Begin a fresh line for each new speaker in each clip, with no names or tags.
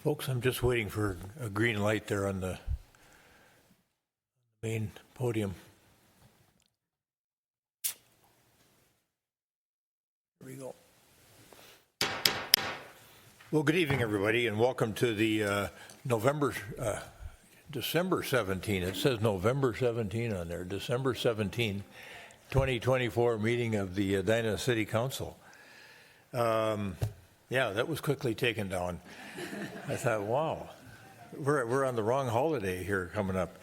Folks, I'm just waiting for a green light there on the main podium. Here we go. Well, good evening, everybody, and welcome to the December 17. It says November 17 on there. December 17, 2024 meeting of the Edina City Council. Yeah, that was quickly taken down. I thought, wow, we're on the wrong holiday here coming up.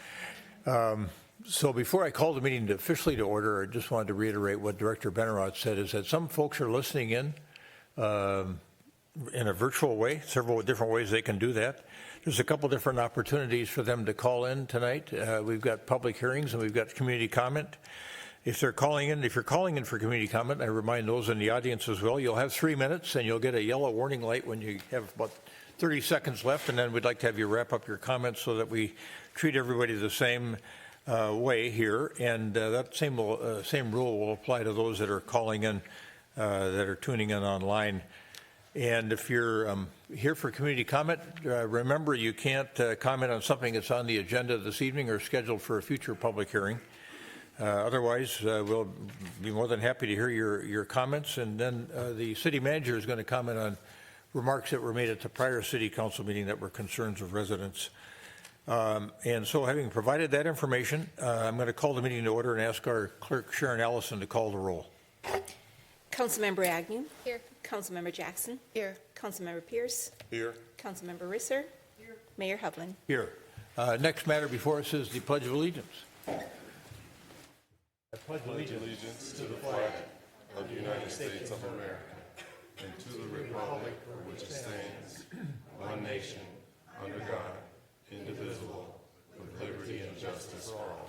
So before I call the meeting officially to order, I just wanted to reiterate what Director Benarott said, is that some folks are listening in a virtual way, several different ways they can do that. There's a couple different opportunities for them to call in tonight. We've got public hearings and we've got community comment. If you're calling in for community comment, I remind those in the audience as well, you'll have 3 minutes and you'll get a yellow warning light when you have about 30 seconds left, and then we'd like to have you wrap up your comments so that we treat everybody the same way here, and that same rule will apply to those that are calling in, that are tuning in online. And if you're here for community comment, remember you can't comment on something that's on the agenda this evening or scheduled for a future public hearing. Otherwise, we'll be more than happy to hear your comments, and then the city manager is going to comment on remarks that were made at the prior city council meeting that were concerns of residents. And so having provided that information, I'm going to call the meeting to order and ask our clerk, Sharon Allison, to call the roll.
Councilmember Agnew. Here. Councilmember Jackson. Here. Councilmember Pierce.
Here.
Councilmember Risser. Here. Mayor Hovland.
Here. Next matter before us is the Pledge of Allegiance.
I pledge allegiance to the flag of the United States of America and to the republic for which it stands, one nation, under God, indivisible, with liberty and justice for all.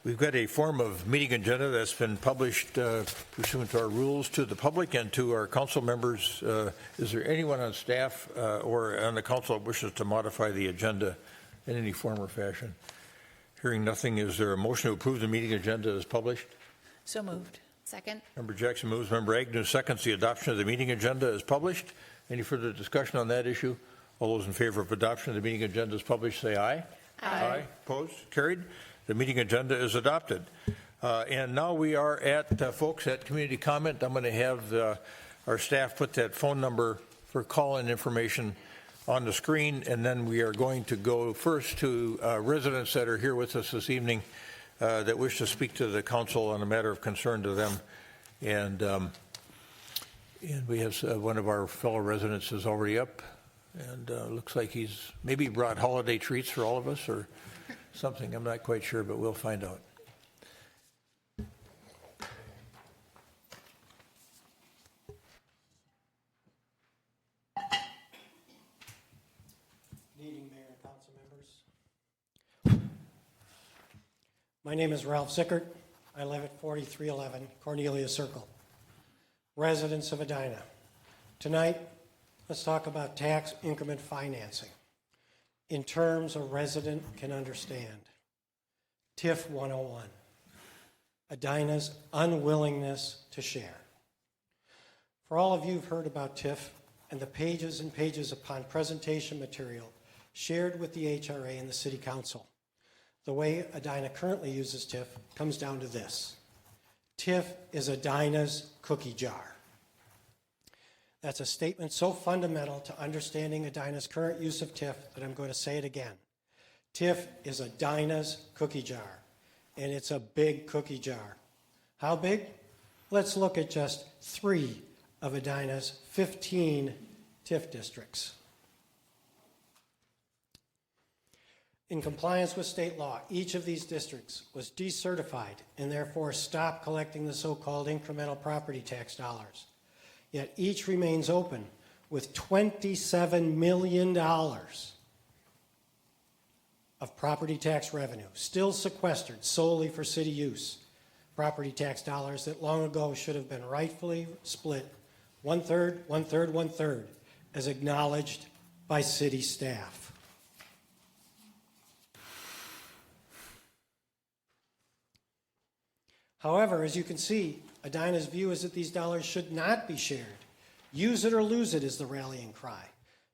We've got a form of meeting agenda that's been published pursuant to our rules to the public and to our council members. Is there anyone on staff or on the council that wishes to modify the agenda in any form or fashion? Hearing nothing, is there a motion to approve the meeting agenda as published?
So moved. Second.
Member Jackson moves. Member Agnew seconds the adoption of the meeting agenda as published. Any further discussion on that issue? All those in favor of adoption of the meeting agenda as published say aye. Aye. Opposed? Carried. The meeting agenda is adopted. And now we are at, folks, at community comment. I'm going to have our staff put that phone number for call-in information on the screen, and then we are going to go first to residents that are here with us this evening that wish to speak to the council on a matter of concern to them. And we have one of our fellow residents is already up, and looks like he's maybe brought holiday treats for all of us or something. I'm not quite sure, but we'll find out.
Good evening, Mayor and council members. My name is Ralph Sickert. I live at 4311 Cornelia Circle. Residents of Edina. Tonight, let's talk about tax increment financing in terms a resident can understand. TIF 101, Edina's unwillingness to share. For all of you who've heard about TIF and the pages and pages upon presentation material shared with the HRA and the City Council, the way Edina currently uses TIF comes down to this. TIF is Edina's cookie jar. That's a statement so fundamental to understanding Edina's current use of TIF that I'm going to say it again. TIF is Edina's cookie jar, and it's a big cookie jar. How big? Let's look at just 3 of Edina's 15 TIF districts. In compliance with state law, each of these districts was decertified and therefore stopped collecting the so-called incremental property tax dollars. Yet each remains open with $27 million of property tax revenue, still sequestered solely for city use. Property tax dollars that long ago should have been rightfully split 1/3, 1/3, 1/3, as acknowledged by city staff. However, as you can see, Edina's view is that these dollars should not be shared. Use it or lose it is the rallying cry.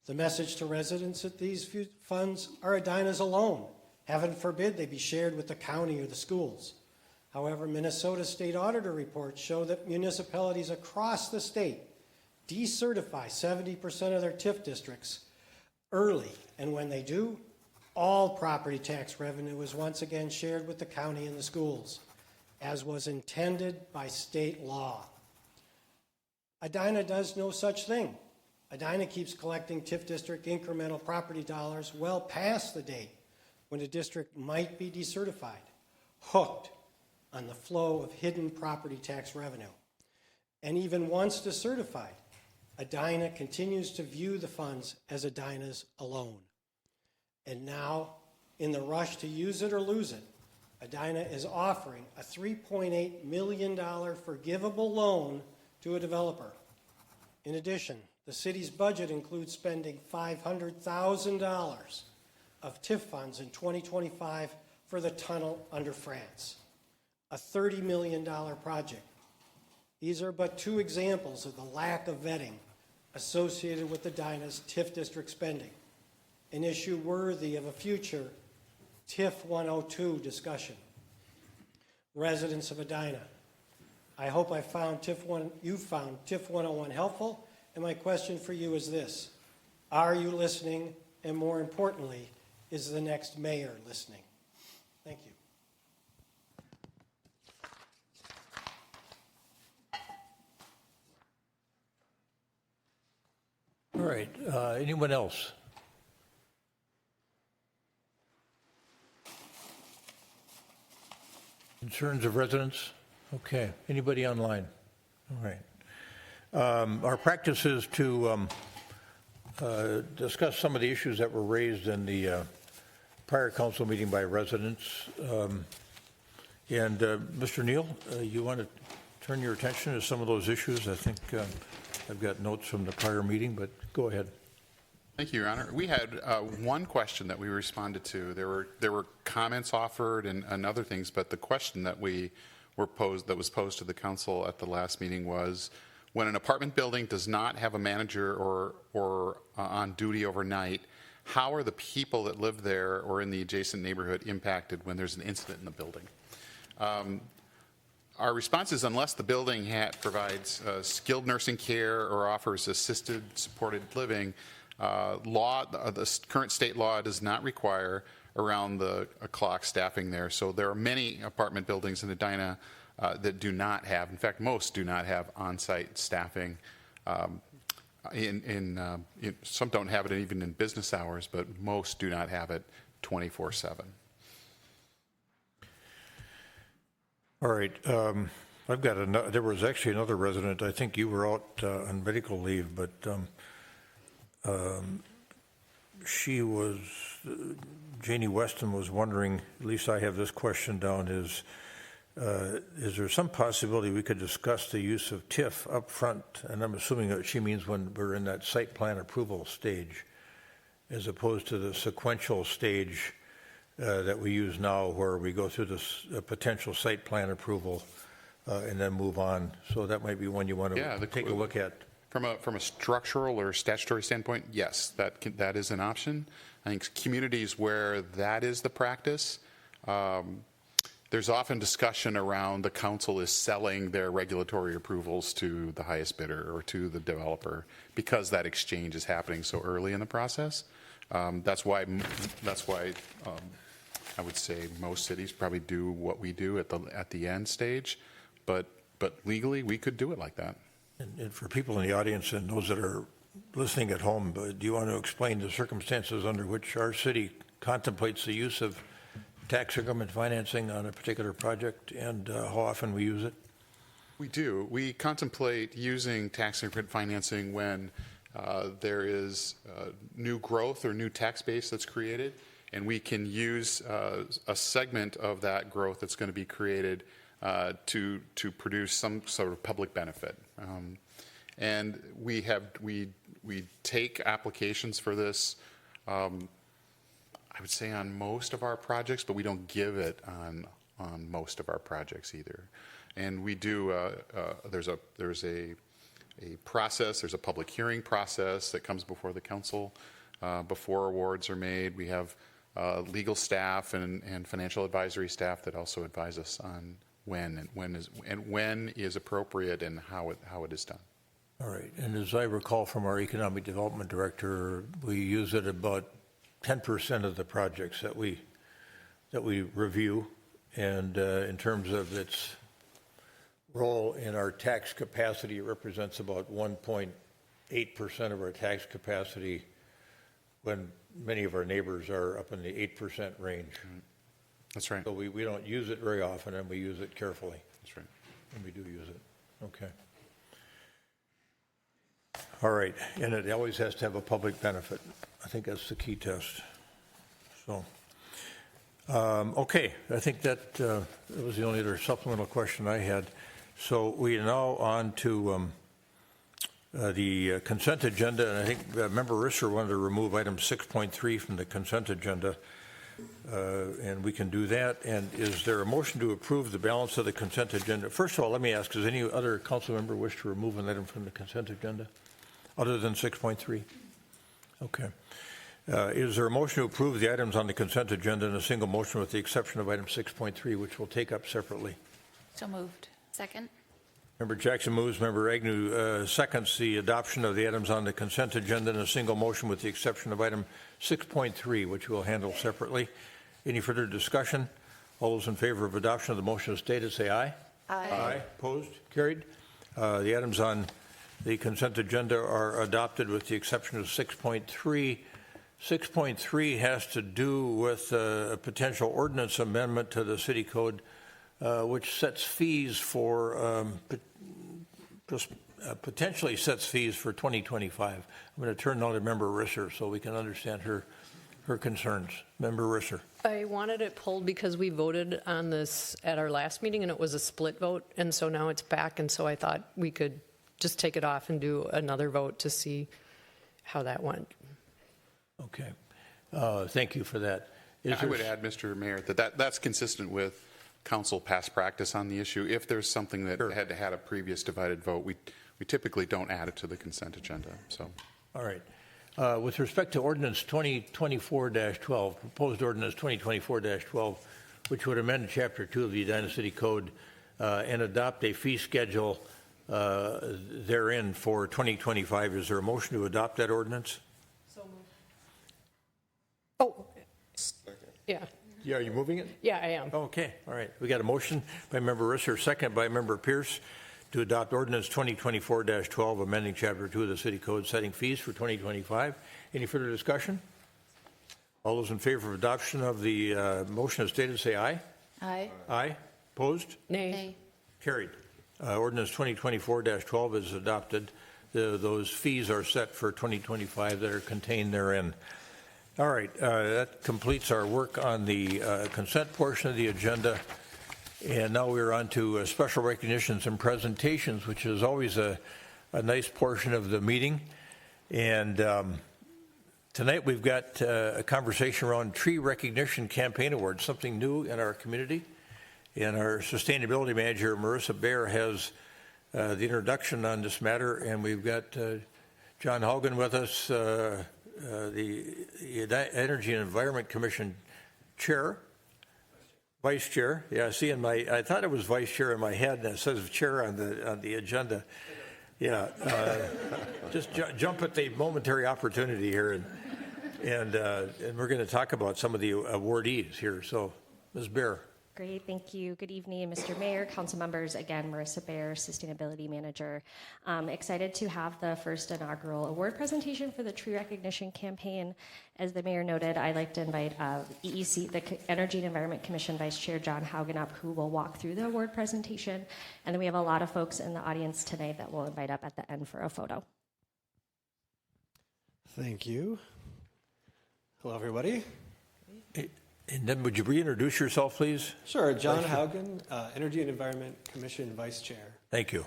The message to residents that these funds are Edina's alone. Heaven forbid they be shared with the county or the schools. However, Minnesota State Auditor reports show that municipalities across the state decertify 70% of their TIF districts early, and when they do, all property tax revenue is once again shared with the county and the schools, as was intended by state law. Edina does no such thing. Edina keeps collecting TIF district incremental property dollars well past the date when a district might be decertified, hooked on the flow of hidden property tax revenue. And even once decertified, Edina continues to view the funds as Edina's alone. And now, in the rush to use it or lose it, Edina is offering a $3.8 million forgivable loan to a developer. In addition, the city's budget includes spending $500,000 of TIF funds in 2025 for the tunnel under France, a $30 million project. These are but two examples of the lack of vetting associated with Edina's TIF district spending, an issue worthy of a future TIF 102 discussion. Residents of Edina, I hope you found TIF 101 helpful, and my question for you is this: are you listening? And more importantly, is the next mayor listening? Thank you.
All right, anyone else? Concerns of residents? Okay, anybody online? All right. Our practice is to discuss some of the issues that were raised in the prior council meeting by residents. And Mr. Neal, you want to turn your attention to some of those issues? I think I've got notes from the prior meeting, but go ahead.
Thank you, Your Honor. We had one question that we responded to. There were comments offered and other things, but the question that was posed to the council at the last meeting was, when an apartment building does not have a manager or on duty overnight, how are the people that live there or in the adjacent neighborhood impacted when there's an incident in the building? Our response is, unless the building provides skilled nursing care or offers assisted supported living, the current state law does not require around-the-clock staffing there. So there are many apartment buildings in Edina that do not have, in fact, most do not have on-site staffing. Some don't have it even in business hours, but most do not have it 24/7.
All right. I've got there was actually another resident. I think you were out on medical leave, but she was, Janie Weston was wondering, at least I have this question down, is there some possibility we could discuss the use of TIF up front? And I'm assuming that she means when we're in that site plan approval stage, as opposed to the sequential stage that we use now, where we go through this potential site plan approval and then move on. So that might be one you want to take a look at.
From a structural or statutory standpoint, yes, that is an option. I think communities where that is the practice, there's often discussion around the council is selling their regulatory approvals to the highest bidder or to the developer because that exchange is happening so early in the process. That's why I would say most cities probably do what we do at the end stage, but legally we could do it like that.
And for people in the audience and those that are listening at home, do you want to explain the circumstances under which our city contemplates the use of tax increment financing on a particular project and how often we use it?
We do. We contemplate using tax increment financing when there is new growth or new tax base that's created, and we can use a segment of that growth that's going to be created to produce some sort of public benefit. And we take applications for this, I would say, on most of our projects, but we don't give it on on most of our projects either. And we do, there's a process, there's a public hearing process that comes before the council before awards are made. We have legal staff and financial advisory staff that also advise us on when is appropriate and how it is done.
All right, and as I recall from our economic development director, we use it about 10% of the projects that we review, and in terms of its role in our tax capacity, it represents about 1.8% of our tax capacity, when many of our neighbors are up in the 8% range.
That's right.
So we don't use it very often, and we use it carefully,
That's right.
and we do use it. Okay. All right, and it always has to have a public benefit. I think that's the key test. So, okay, I think that was the only other supplemental question I had. So we are now on to the consent agenda, and I think Member Risser wanted to remove item 6.3 from the consent agenda, and we can do that. And is there a motion to approve the balance of the consent agenda? First of all, let me ask, does any other council member wish to remove an item from the consent agenda other than 6.3? Okay. Is there a motion to approve the items on the consent agenda in a single motion with the exception of item 6.3, which we'll take up separately?
So moved.
Second.
Member Jackson moves, Member Agnew seconds the adoption of the items on the consent agenda in a single motion with the exception of item 6.3, which we'll handle separately. Any further discussion? All those in favor of adoption of the motion as stated, say aye.
Aye.
Aye. Opposed? Carried. The items on the consent agenda are adopted with the exception of 6.3. 6.3 has to do with a potential ordinance amendment to the city code, which sets fees for, potentially sets fees for 2025. I'm going to turn now to Member Risser so we can understand her concerns. Member Risser.
I wanted it pulled because we voted on this at our last meeting and it was a split vote, and so now it's back, and so I thought we could just take it off and do another vote to see how that went.
Okay. Thank you for that.
I would add, Mr. Mayor, that's consistent with council past practice on the issue. If there's something that had a previous divided vote, we typically don't add it to the consent agenda. So,
all right. With respect to Ordinance 2024-12, proposed Ordinance 2024-12, which would amend Chapter 2 of the Edina City Code and adopt a fee schedule therein for 2025, is there a motion to adopt that ordinance?
Oh, yeah.
Yeah, are you moving it?
Yeah, I am.
Okay, all right. We got a motion by Member Risser, second by Member Pierce to adopt Ordinance 2024-12, amending Chapter 2 of the City Code, setting fees for 2025. Any further discussion? All those in favor of adoption of the motion as stated, say aye.
Aye.
Aye. Opposed?
Nay.
Carried. Ordinance 2024-12 is adopted. Those fees are set for 2025 that are contained therein. All right, that completes our work on the consent portion of the agenda. And now we're on to special recognitions and presentations, which is always a nice portion of the meeting. And tonight we've got a conversation around Tree Recognition Campaign Awards, something new in our community. And our sustainability manager, Marissa Baer, has the introduction on this matter. And we've got John Haugen with us, the Energy and Environment Commission Chair, Vice Chair. Yeah, see, I thought it was Vice Chair in my head, and it says Chair on the agenda. Yeah, just jump at the momentary opportunity here, and we're going to talk about some of the awardees here. So, Ms. Baer.
Great, thank you. Good evening, Mr. Mayor, council members. Again, Marissa Baer, Sustainability Manager. Excited to have the first inaugural award presentation for the Tree Recognition Campaign. As the Mayor noted, I'd like to invite EEC, the Energy and Environment Commission Vice Chair John Haugen up, who will walk through the award presentation. And then we have a lot of folks in the audience tonight that we'll invite up at the end for a photo.
Thank you. Hello, everybody.
And then would you reintroduce yourself, please?
Sure. John Haugen, Energy and Environment Commission Vice Chair.
Thank you.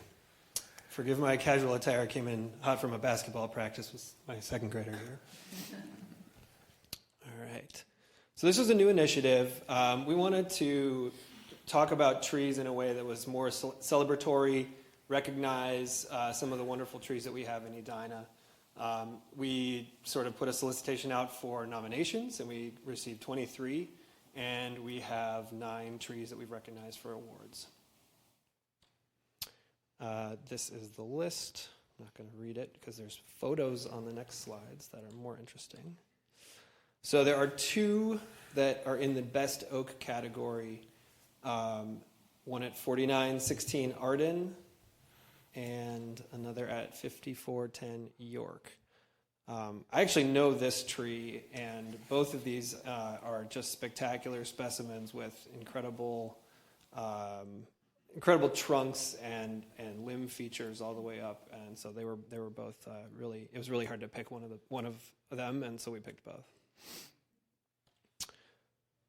Forgive my casual attire. I came in hot from a basketball practice with my second grader here. All right. So this is a new initiative. We wanted to talk about trees in a way that was more celebratory, recognize some of the wonderful trees that we have in Edina. We sort of put a solicitation out for nominations, and we received 23, and we have 9 trees that we've recognized for awards. This is the list. I'm not going to read it because there's photos on the next slides that are more interesting. So there are 2 that are in the best oak category. One at 4916 Arden and another at 5410 York. I actually know this tree, and both of these are just spectacular specimens with incredible trunks and limb features all the way up, and so they were both really. It was really hard to pick one of them, and so we picked both.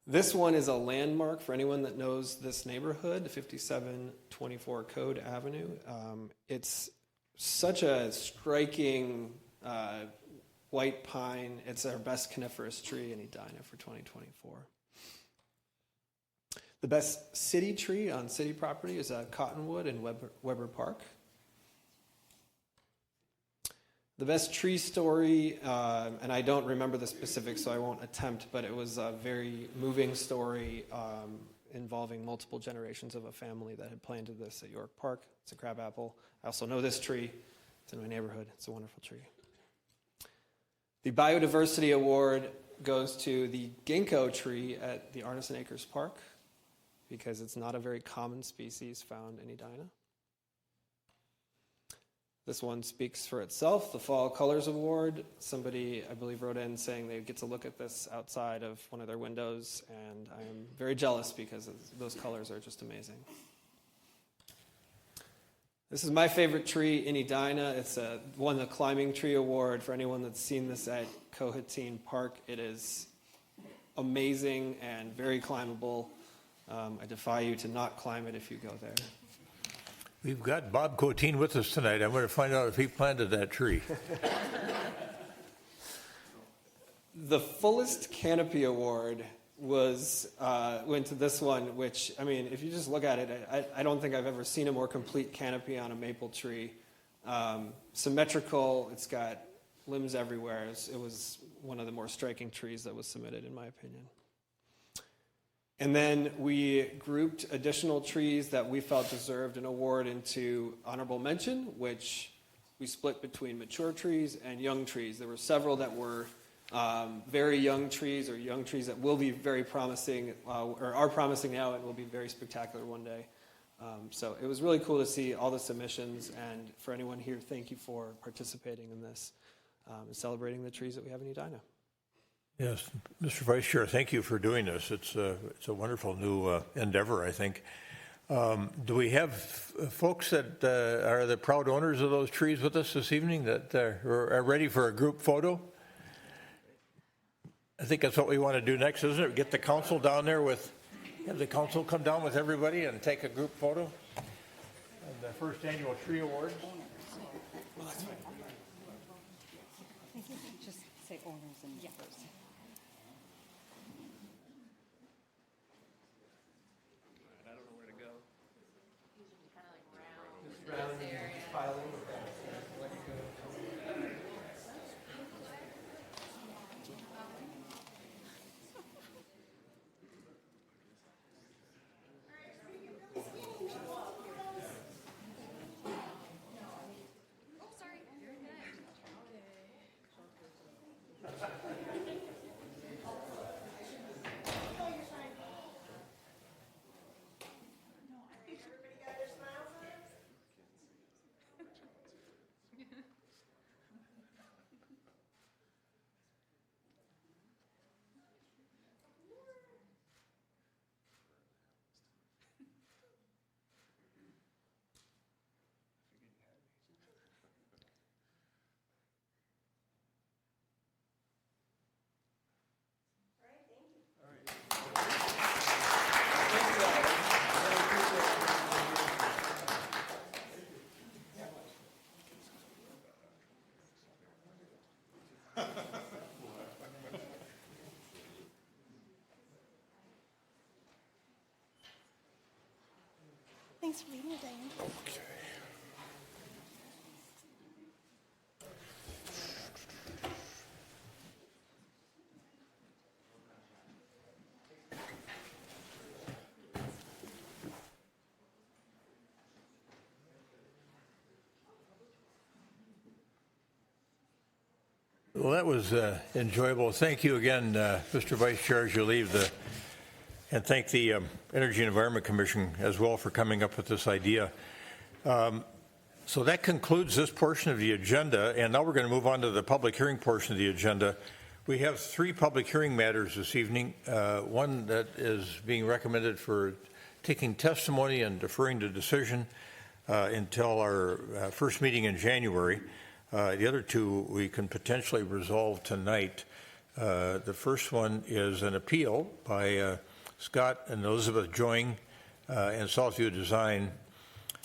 This one is a landmark for anyone that knows this neighborhood, 5724 Code Avenue. It's such a striking white pine. It's our best coniferous tree in Edina for 2024. The best city tree on city property is a cottonwood in Weber Park. The best tree story, and I don't remember the specifics, so I won't attempt, but it was a very moving story involving multiple generations of a family that had planted this at York Park. It's a crabapple. I also know this tree. It's in my neighborhood. It's a wonderful tree. The Biodiversity Award goes to the ginkgo tree at the Arneson Acres Park because it's not a very common species found in Edina. This one speaks for itself. The Fall Colors Award, somebody, I believe, wrote in saying they get to look at this outside of one of their windows, and I am very jealous because those colors are just amazing. This is my favorite tree in Edina. It's won the Climbing Tree Award. For anyone that's seen this at Cohatine Park, it is amazing and very climbable. I defy you to not climb it if you go there.
We've got Bob Coteen with us tonight. I'm going to find out if he planted that tree.
The Fullest Canopy Award went to this one, which, I mean, if you just look at it, I don't think I've ever seen a more complete canopy on a maple tree. Symmetrical, it's got limbs everywhere. It was one of the more striking trees that was submitted, in my opinion. And then we grouped additional trees that we felt deserved an award into honorable mention, which we split between mature trees and young trees. There were several that were very young trees or young trees that will be very promising or are promising now and will be very spectacular one day. So it was really cool to see all the submissions, and for anyone here, thank you for participating in this and celebrating the trees that we have in Edina.
Yes, Mr. Vice Chair, thank you for doing this. It's a wonderful new endeavor, I think. Do we have folks that are the proud owners of those trees with us this evening that are ready for a group photo? I think that's what we want to do next, isn't it? Get the council down there have the council come down with everybody and take a group photo. And the first annual tree awards.
Just say owners and first.
I don't know where to go. Just round and just pile in with that. Let it go.
Thanks for reading it, Diane.
Okay.
Well, that was enjoyable. Thank you again, Mr. Vice Chair, as you leave and thank the Energy and Environment Commission as well for coming up with this idea. So that concludes this portion of the agenda, and now we're going to move on to the public hearing portion of the agenda. We have 3 public hearing matters this evening. One that is being recommended for taking testimony and deferring the decision until our first meeting in January. The other 2 we can potentially resolve tonight. The first one is an appeal by Scott and Elizabeth Joing and Southview Design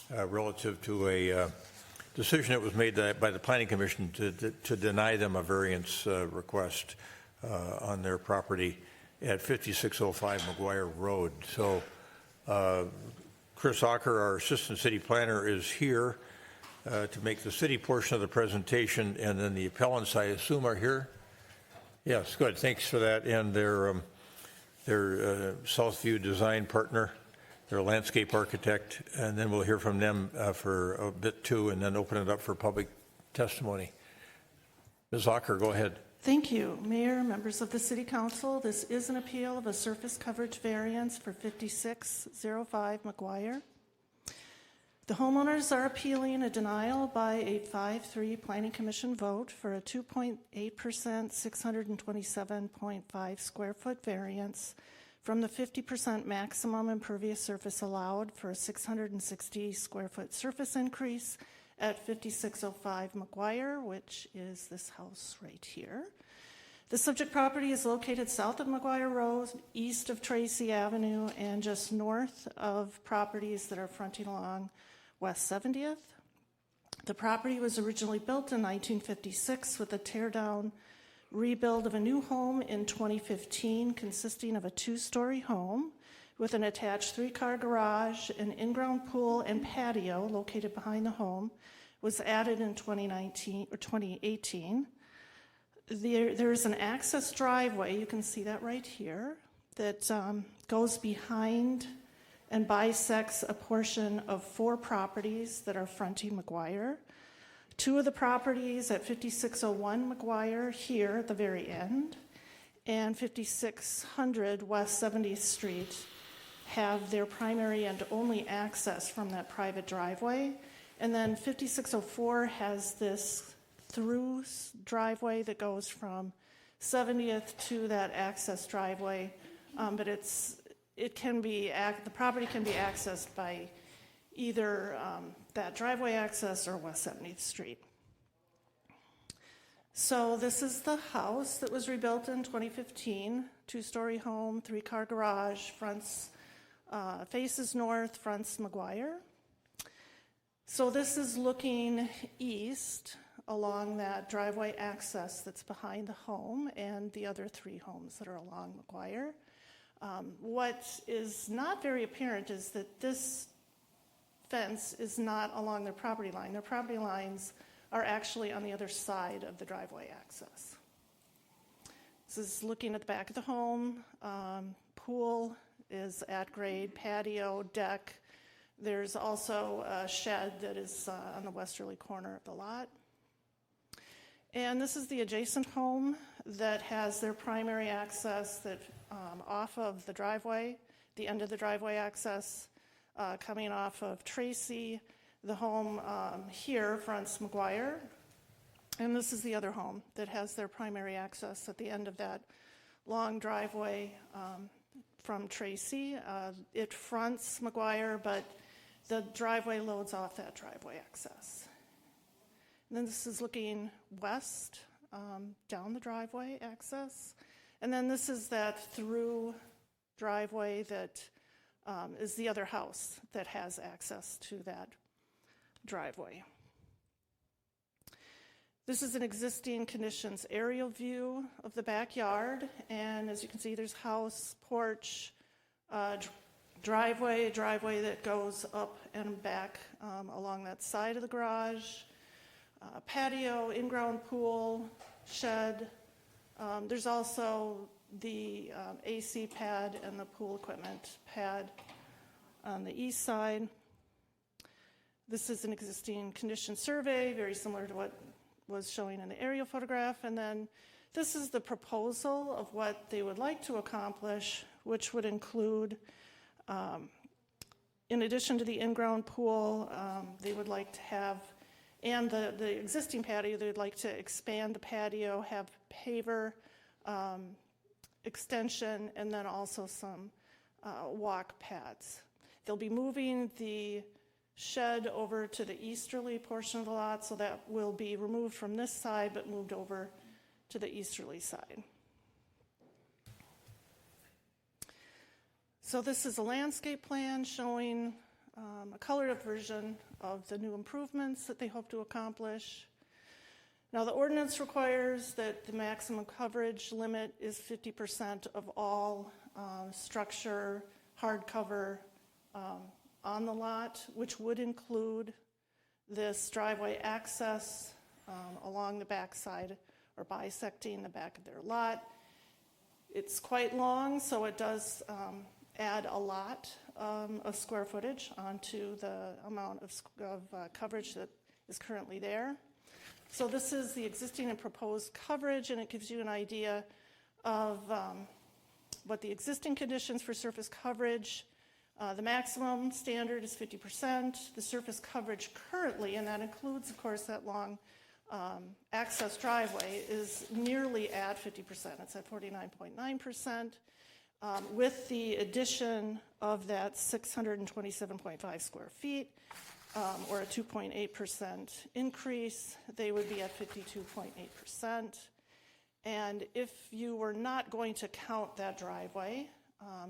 relative to a decision that was made by the Planning Commission to deny them a variance request on their property at 5605 McGuire Road. So Chris Ocker, our Assistant City Planner, is here to make the city portion of the presentation, and then the appellants, I assume, are here? Yes, good. Thanks for that. And their Southview Design partner, their landscape architect, and then we'll hear from them for a bit too, and then open it up for public testimony. Ms. Ocker, go ahead.
Thank you, Mayor, members of the City Council. This is an appeal of a surface coverage variance for 5605 McGuire. The homeowners are appealing a denial by a 5-3 Planning Commission vote for a 2.8%, 627.5 square foot variance from the 50% maximum impervious surface allowed for a 660 square foot surface increase at 5605 McGuire, which is this house right here. The subject property is located south of McGuire Road, east of Tracy Avenue, and just north of properties that are fronting along West 70th. The property was originally built in 1956 with a tear-down rebuild of a new home in 2015, consisting of a 2-story home with an attached 3-car garage, an in-ground pool and patio located behind the home, was added in 2018. There is an access driveway, you can see that right here, that goes behind and bisects a portion of 4 properties that are fronting McGuire. 2 of the properties at 5601 McGuire here at the very end and 5600 West 70th Street have their primary and only access from that private driveway. And then 5604 has this through driveway that goes from 70th to that access driveway, but the property can be accessed by either that driveway access or West 70th Street. So this is the house that was rebuilt in 2015, 2-story home, 3-car garage, faces north, fronts McGuire. So this is looking east along that driveway access that's behind the home and the other 3 homes that are along McGuire. What is not very apparent is that this fence is not along their property line. Their property lines are actually on the other side of the driveway access. This is looking at the back of the home. Pool is at grade, patio, deck. There's also a shed that is on the westerly corner of the lot. And this is the adjacent home that has their primary access that off of the driveway, the end of the driveway access, coming off of Tracy. The home here fronts McGuire. And this is the other home that has their primary access at the end of that long driveway from Tracy. It fronts McGuire, but the driveway loads off that driveway access. And then this is looking west down the driveway access. And then this is that through driveway that is the other house that has access to that driveway. This is an existing conditions aerial view of the backyard, and as you can see, there's house, porch, driveway, a driveway that goes up and back along that side of the garage, patio, in-ground pool, shed. There's also the AC pad and the pool equipment pad on the east side. This is an existing condition survey, very similar to what was showing in the aerial photograph. And then this is the proposal of what they would like to accomplish, which would include, in addition to the in-ground pool, they would like to have, and the existing patio, they would like to expand the patio, have paver extension, and then also some walk pads. They'll be moving the shed over to the easterly portion of the lot, so that will be removed from this side but moved over to the easterly side. So this is a landscape plan showing a colored version of the new improvements that they hope to accomplish. Now, the ordinance requires that the maximum coverage limit is 50% of all structure, hardcover on the lot, which would include this driveway access along the back side or bisecting the back of their lot. It's quite long, so it does add a lot of square footage onto the amount of coverage that is currently there. So this is the existing and proposed coverage, and it gives you an idea of what the existing conditions for surface coverage. The maximum standard is 50%. The surface coverage currently, and that includes, of course, that long access driveway, is nearly at 50%. It's at 49.9%. With the addition of that 627.5 square feet, or a 2.8% increase, they would be at 52.8%. And if you were not going to count that driveway,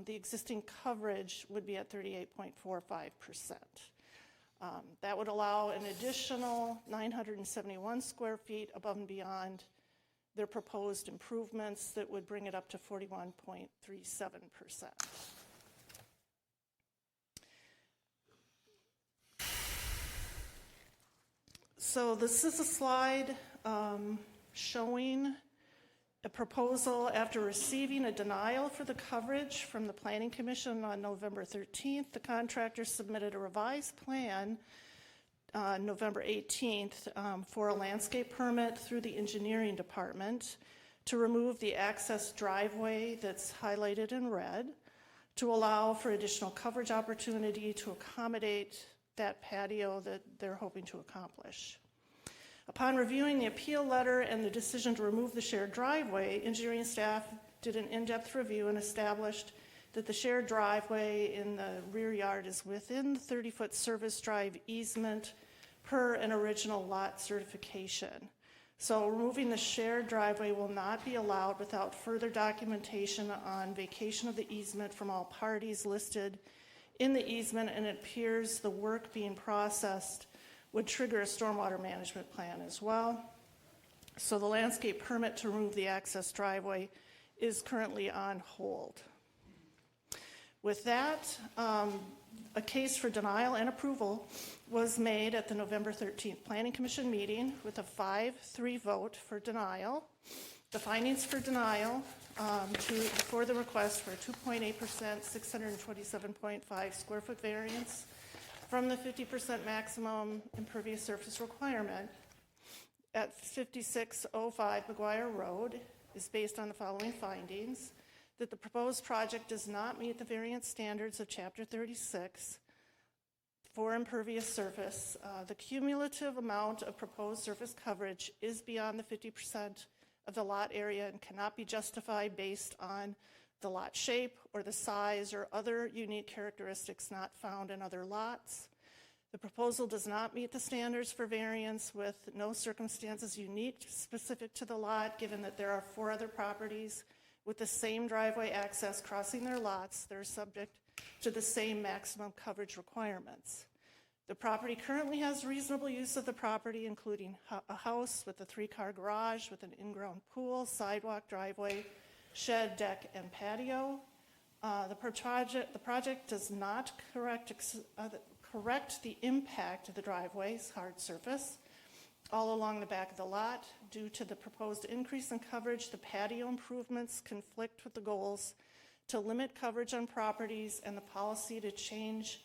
the existing coverage would be at 38.45%. That would allow an additional 971 square feet above and beyond their proposed improvements that would bring it up to 41.37%. So this is a slide showing a proposal after receiving a denial for the coverage from the Planning Commission on November 13th. The contractor submitted a revised plan November 18th for a landscape permit through the engineering department to remove the access driveway that's highlighted in red, to allow for additional coverage opportunity to accommodate that patio that they're hoping to accomplish. Upon reviewing the appeal letter and the decision to remove the shared driveway, engineering staff did an in-depth review and established that the shared driveway in the rear yard is within the 30-foot service drive easement per an original lot certification. So removing the shared driveway will not be allowed without further documentation on vacation of the easement from all parties listed in the easement, and it appears the work being processed would trigger a stormwater management plan as well. So the landscape permit to remove the access driveway is currently on hold. With that, a case for denial and approval was made at the November 13th Planning Commission meeting with a 5-3 vote for denial. The findings for denial for the request for a 2.8%, 627.5 square foot variance from the 50% maximum impervious surface requirement at 5605 McGuire Road is based on the following findings: that the proposed project does not meet the variance standards of Chapter 36 for impervious surface. The cumulative amount of proposed surface coverage is beyond the 50% of the lot area and cannot be justified based on the lot shape or the size or other unique characteristics not found in other lots. The proposal does not meet the standards for variance, with no circumstances unique specific to the lot, given that there are 4 other properties with the same driveway access crossing their lots that are subject to the same maximum coverage requirements. The property currently has reasonable use of the property, including a house with a 3-car garage with an in-ground pool, sidewalk, driveway, shed, deck, and patio. The project does not correct the impact of the driveway's hard surface all along the back of the lot. Due to the proposed increase in coverage, the patio improvements conflict with the goals to limit coverage on properties and the policy change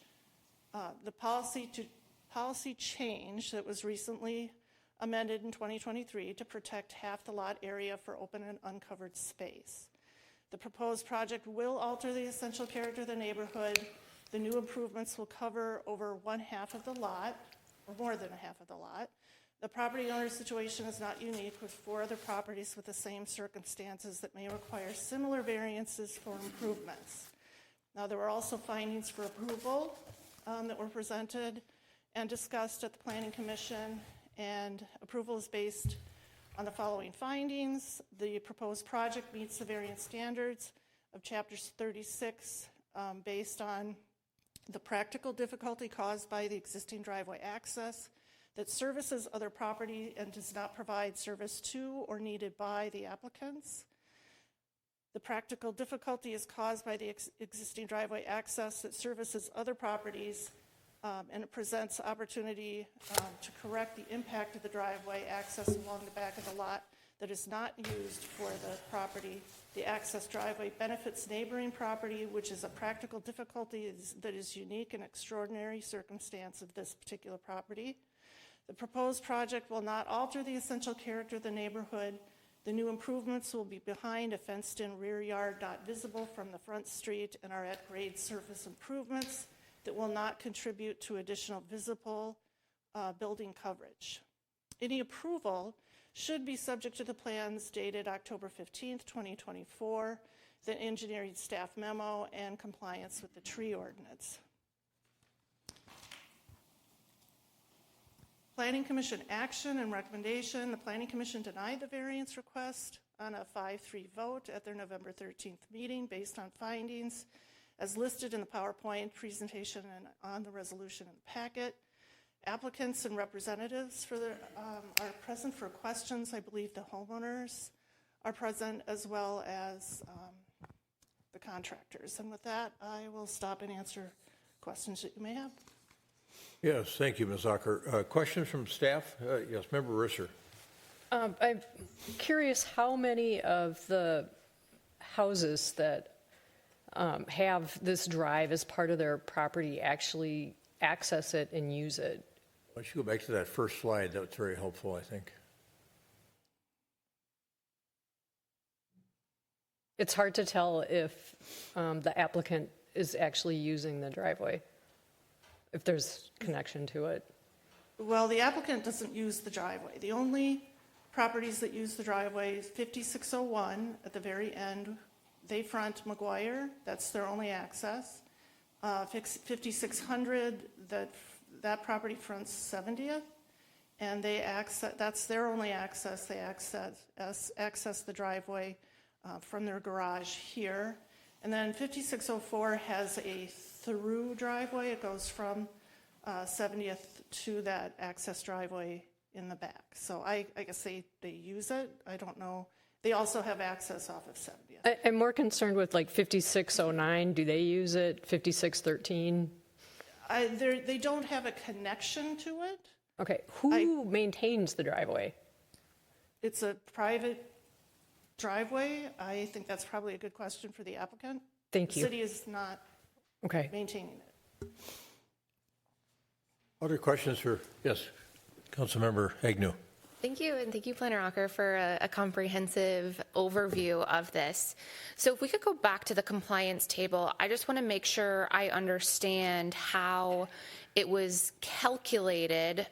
that was recently amended in 2023 to protect half the lot area for open and uncovered space. The proposed project will alter the essential character of the neighborhood. The new improvements will cover over one half of the lot, or more than a half of the lot. The property owner's situation is not unique, with 4 other properties with the same circumstances that may require similar variances for improvements. Now, there were also findings for approval that were presented and discussed at the Planning Commission, and approval is based on the following findings. The proposed project meets the variance standards of Chapter 36 based on the practical difficulty caused by the existing driveway access that services other property and does not provide service to or needed by the applicants. The practical difficulty is caused by the existing driveway access that services other properties, and it presents opportunity to correct the impact of the driveway access along the back of the lot that is not used for the property. The access driveway benefits neighboring property, which is a practical difficulty that is unique and extraordinary circumstance of this particular property. The proposed project will not alter the essential character of the neighborhood. The new improvements will be behind a fenced-in rear yard not visible from the front street and are at grade surface improvements that will not contribute to additional visible building coverage. Any approval should be subject to the plans dated October 15th, 2024, the engineering staff memo, and compliance with the tree ordinance. Planning Commission action and recommendation. The Planning Commission denied the variance request on a 5-3 vote at their November 13th meeting based on findings as listed in the PowerPoint presentation and on the resolution in the packet. Applicants and representatives are present for questions. I believe the homeowners are present as well as the contractors. And with that, I will stop and answer questions that you may have.
Yes, thank you, Ms. Acker. Questions from staff? Yes, Member Risser.
I'm curious how many of the houses that have this drive as part of their property actually access it and use it.
Why don't you go back to that first slide? That was very helpful, I think.
It's hard to tell if the applicant is actually using the driveway, if there's connection to it.
Well, the applicant doesn't use the driveway. The only properties that use the driveway is 5601 at the very end. They front McGuire. That's their only access. 5600, that property fronts 70th, and that's their only access. They access the driveway from their garage here. And then 5604 has a through driveway. It goes from 70th to that access driveway in the back. So I guess they use it. I don't know. They also have access off of 70th.
I'm more concerned with like 5609. Do they use it? 5613?
They don't have a connection to it.
Okay. Who maintains the driveway?
It's a private driveway. I think that's probably a good question for the applicant.
Thank you.
The city is not maintaining it.
Other questions for, yes, Councilmember Agnew.
Thank you, and thank you, Planner Acker, for a comprehensive overview of this. So if we could go back to the compliance table, I just want to make sure I understand how it was calculated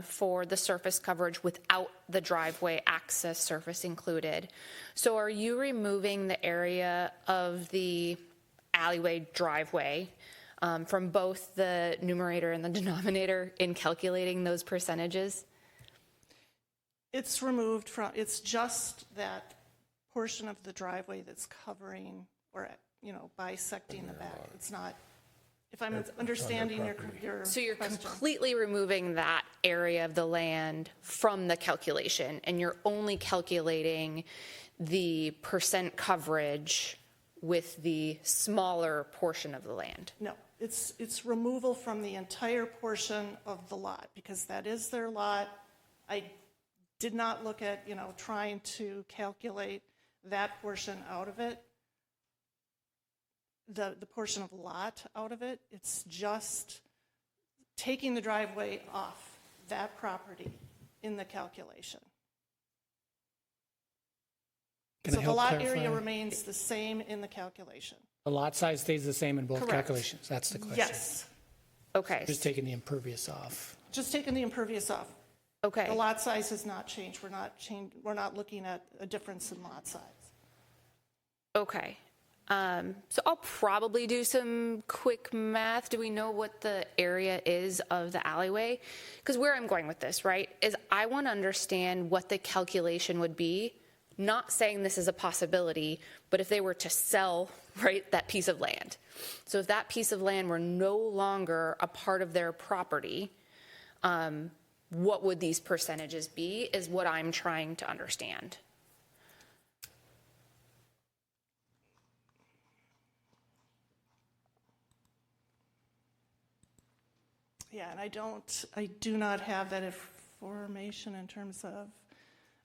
for the surface coverage without the driveway access surface included. So are you removing the area of the alleyway driveway from both the numerator and the denominator in calculating those percentages?
It's removed from, it's just that portion of the driveway that's covering or, bisecting the back. It's not, if I'm understanding your
So you're
question.
completely removing that area of the land from the calculation, and you're only calculating the percent coverage with the smaller portion of the land?
No, it's removal from the entire portion of the lot, because that is their lot. I did not look at, trying to calculate that portion out of it, the portion of lot out of it. It's just taking the driveway off that property in the calculation.
Can
So
I
the
help
lot
clarify?
area remains the same in the calculation.
The lot size stays the same in both
Correct.
calculations? That's the question.
Yes,
Okay.
Just taking the impervious off.
just taking the impervious off.
Okay.
The lot size has not changed. We're not looking at a difference in lot size.
Okay. So I'll probably do some quick math. Do we know what the area is of the alleyway? Because where I'm going with this, right, is I want to understand what the calculation would be. Not saying this is a possibility, but if they were to sell, right, that piece of land. So if that piece of land were no longer a part of their property, what would these percentages be is what I'm trying to understand.
Yeah, and I do not have that information in terms of,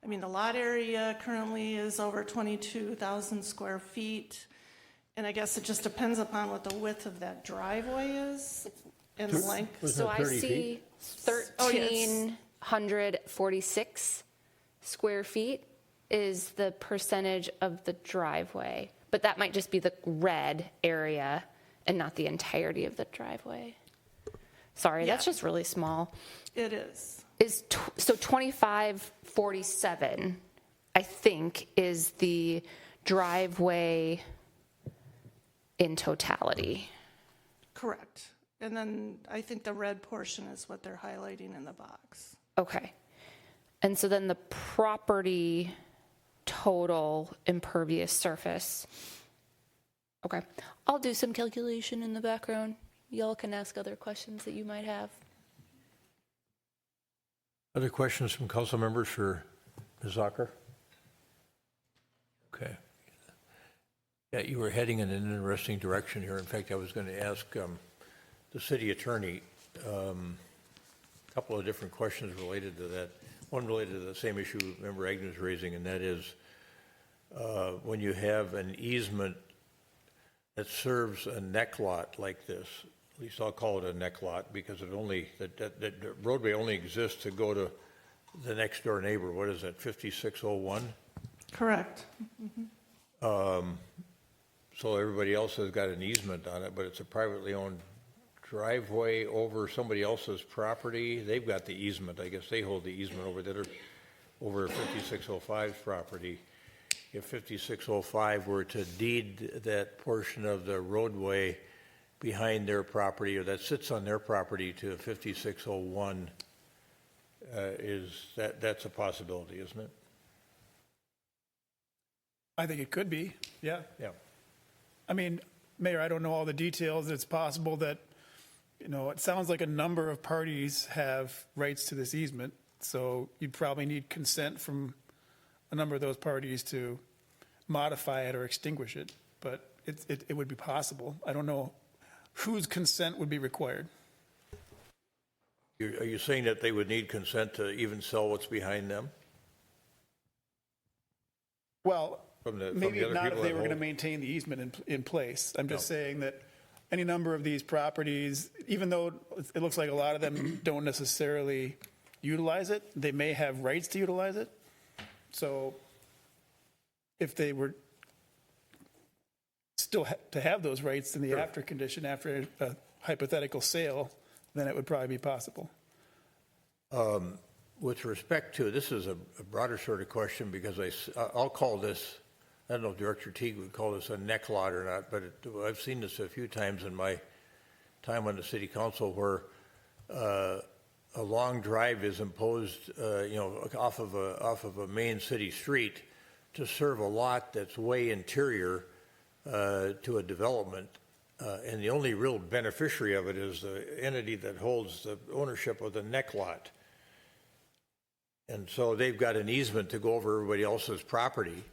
the lot area currently is over 22,000 square feet. And I guess it just depends upon what the width of that driveway is and the length.
So I see 1,346 square feet is the percentage of the driveway. But that might just be the red area and not the entirety of the driveway. Sorry, that's just really small.
It is.
So 2547, I think, is the driveway in totality.
Correct. And then I think the red portion is what they're highlighting in the box.
Okay. And so then the property total impervious surface. Okay. I'll do some calculation in the background. Y'all can ask other questions that you might have.
Other questions from council members for Ms. Zucker? Okay. Yeah, you were heading in an interesting direction here. In fact, I was going to ask the city attorney a couple of different questions related to that. One related to the same issue Member Agnew is raising, and that is when you have an easement that serves a neck lot like this, at least I'll call it a neck lot because it only, that roadway only exists to go to the next door neighbor. What is that, 5601?
Correct.
So everybody else has got an easement on it, but it's a privately owned driveway over somebody else's property. They've got the easement. I guess they hold the easement over there, over 5605's property. If 5605 were to deed that portion of the roadway behind their property, or that sits on their property, to 5601, that's a possibility, isn't it?
I think it could be, yeah.
Yeah.
I mean, Mayor, I don't know all the details. It's possible that, it sounds like a number of parties have rights to this easement, so you'd probably need consent from a number of those parties to modify it or extinguish it, but it would be possible. I don't know whose consent would be required.
Are you saying that they would need consent to even sell what's behind them?
Well, maybe
the other
not if
people
they
that
were going to
hold?
maintain the easement in place. I'm just saying that any number of these properties, even though it looks like a lot of them don't necessarily utilize it, they may have rights to utilize it. So if they were still to have those rights in the after condition, after a hypothetical sale, then it would probably be possible.
With respect to, this is a broader sort of question because I'll call this, I don't know if Director Teague would call this a neck lot or not, but I've seen this a few times in my time on the city council where a long drive is imposed, off of a main city street to serve a lot that's way interior to a development. And the only real beneficiary of it is the entity that holds the ownership of the neck lot. And so they've got an easement to go over everybody else's property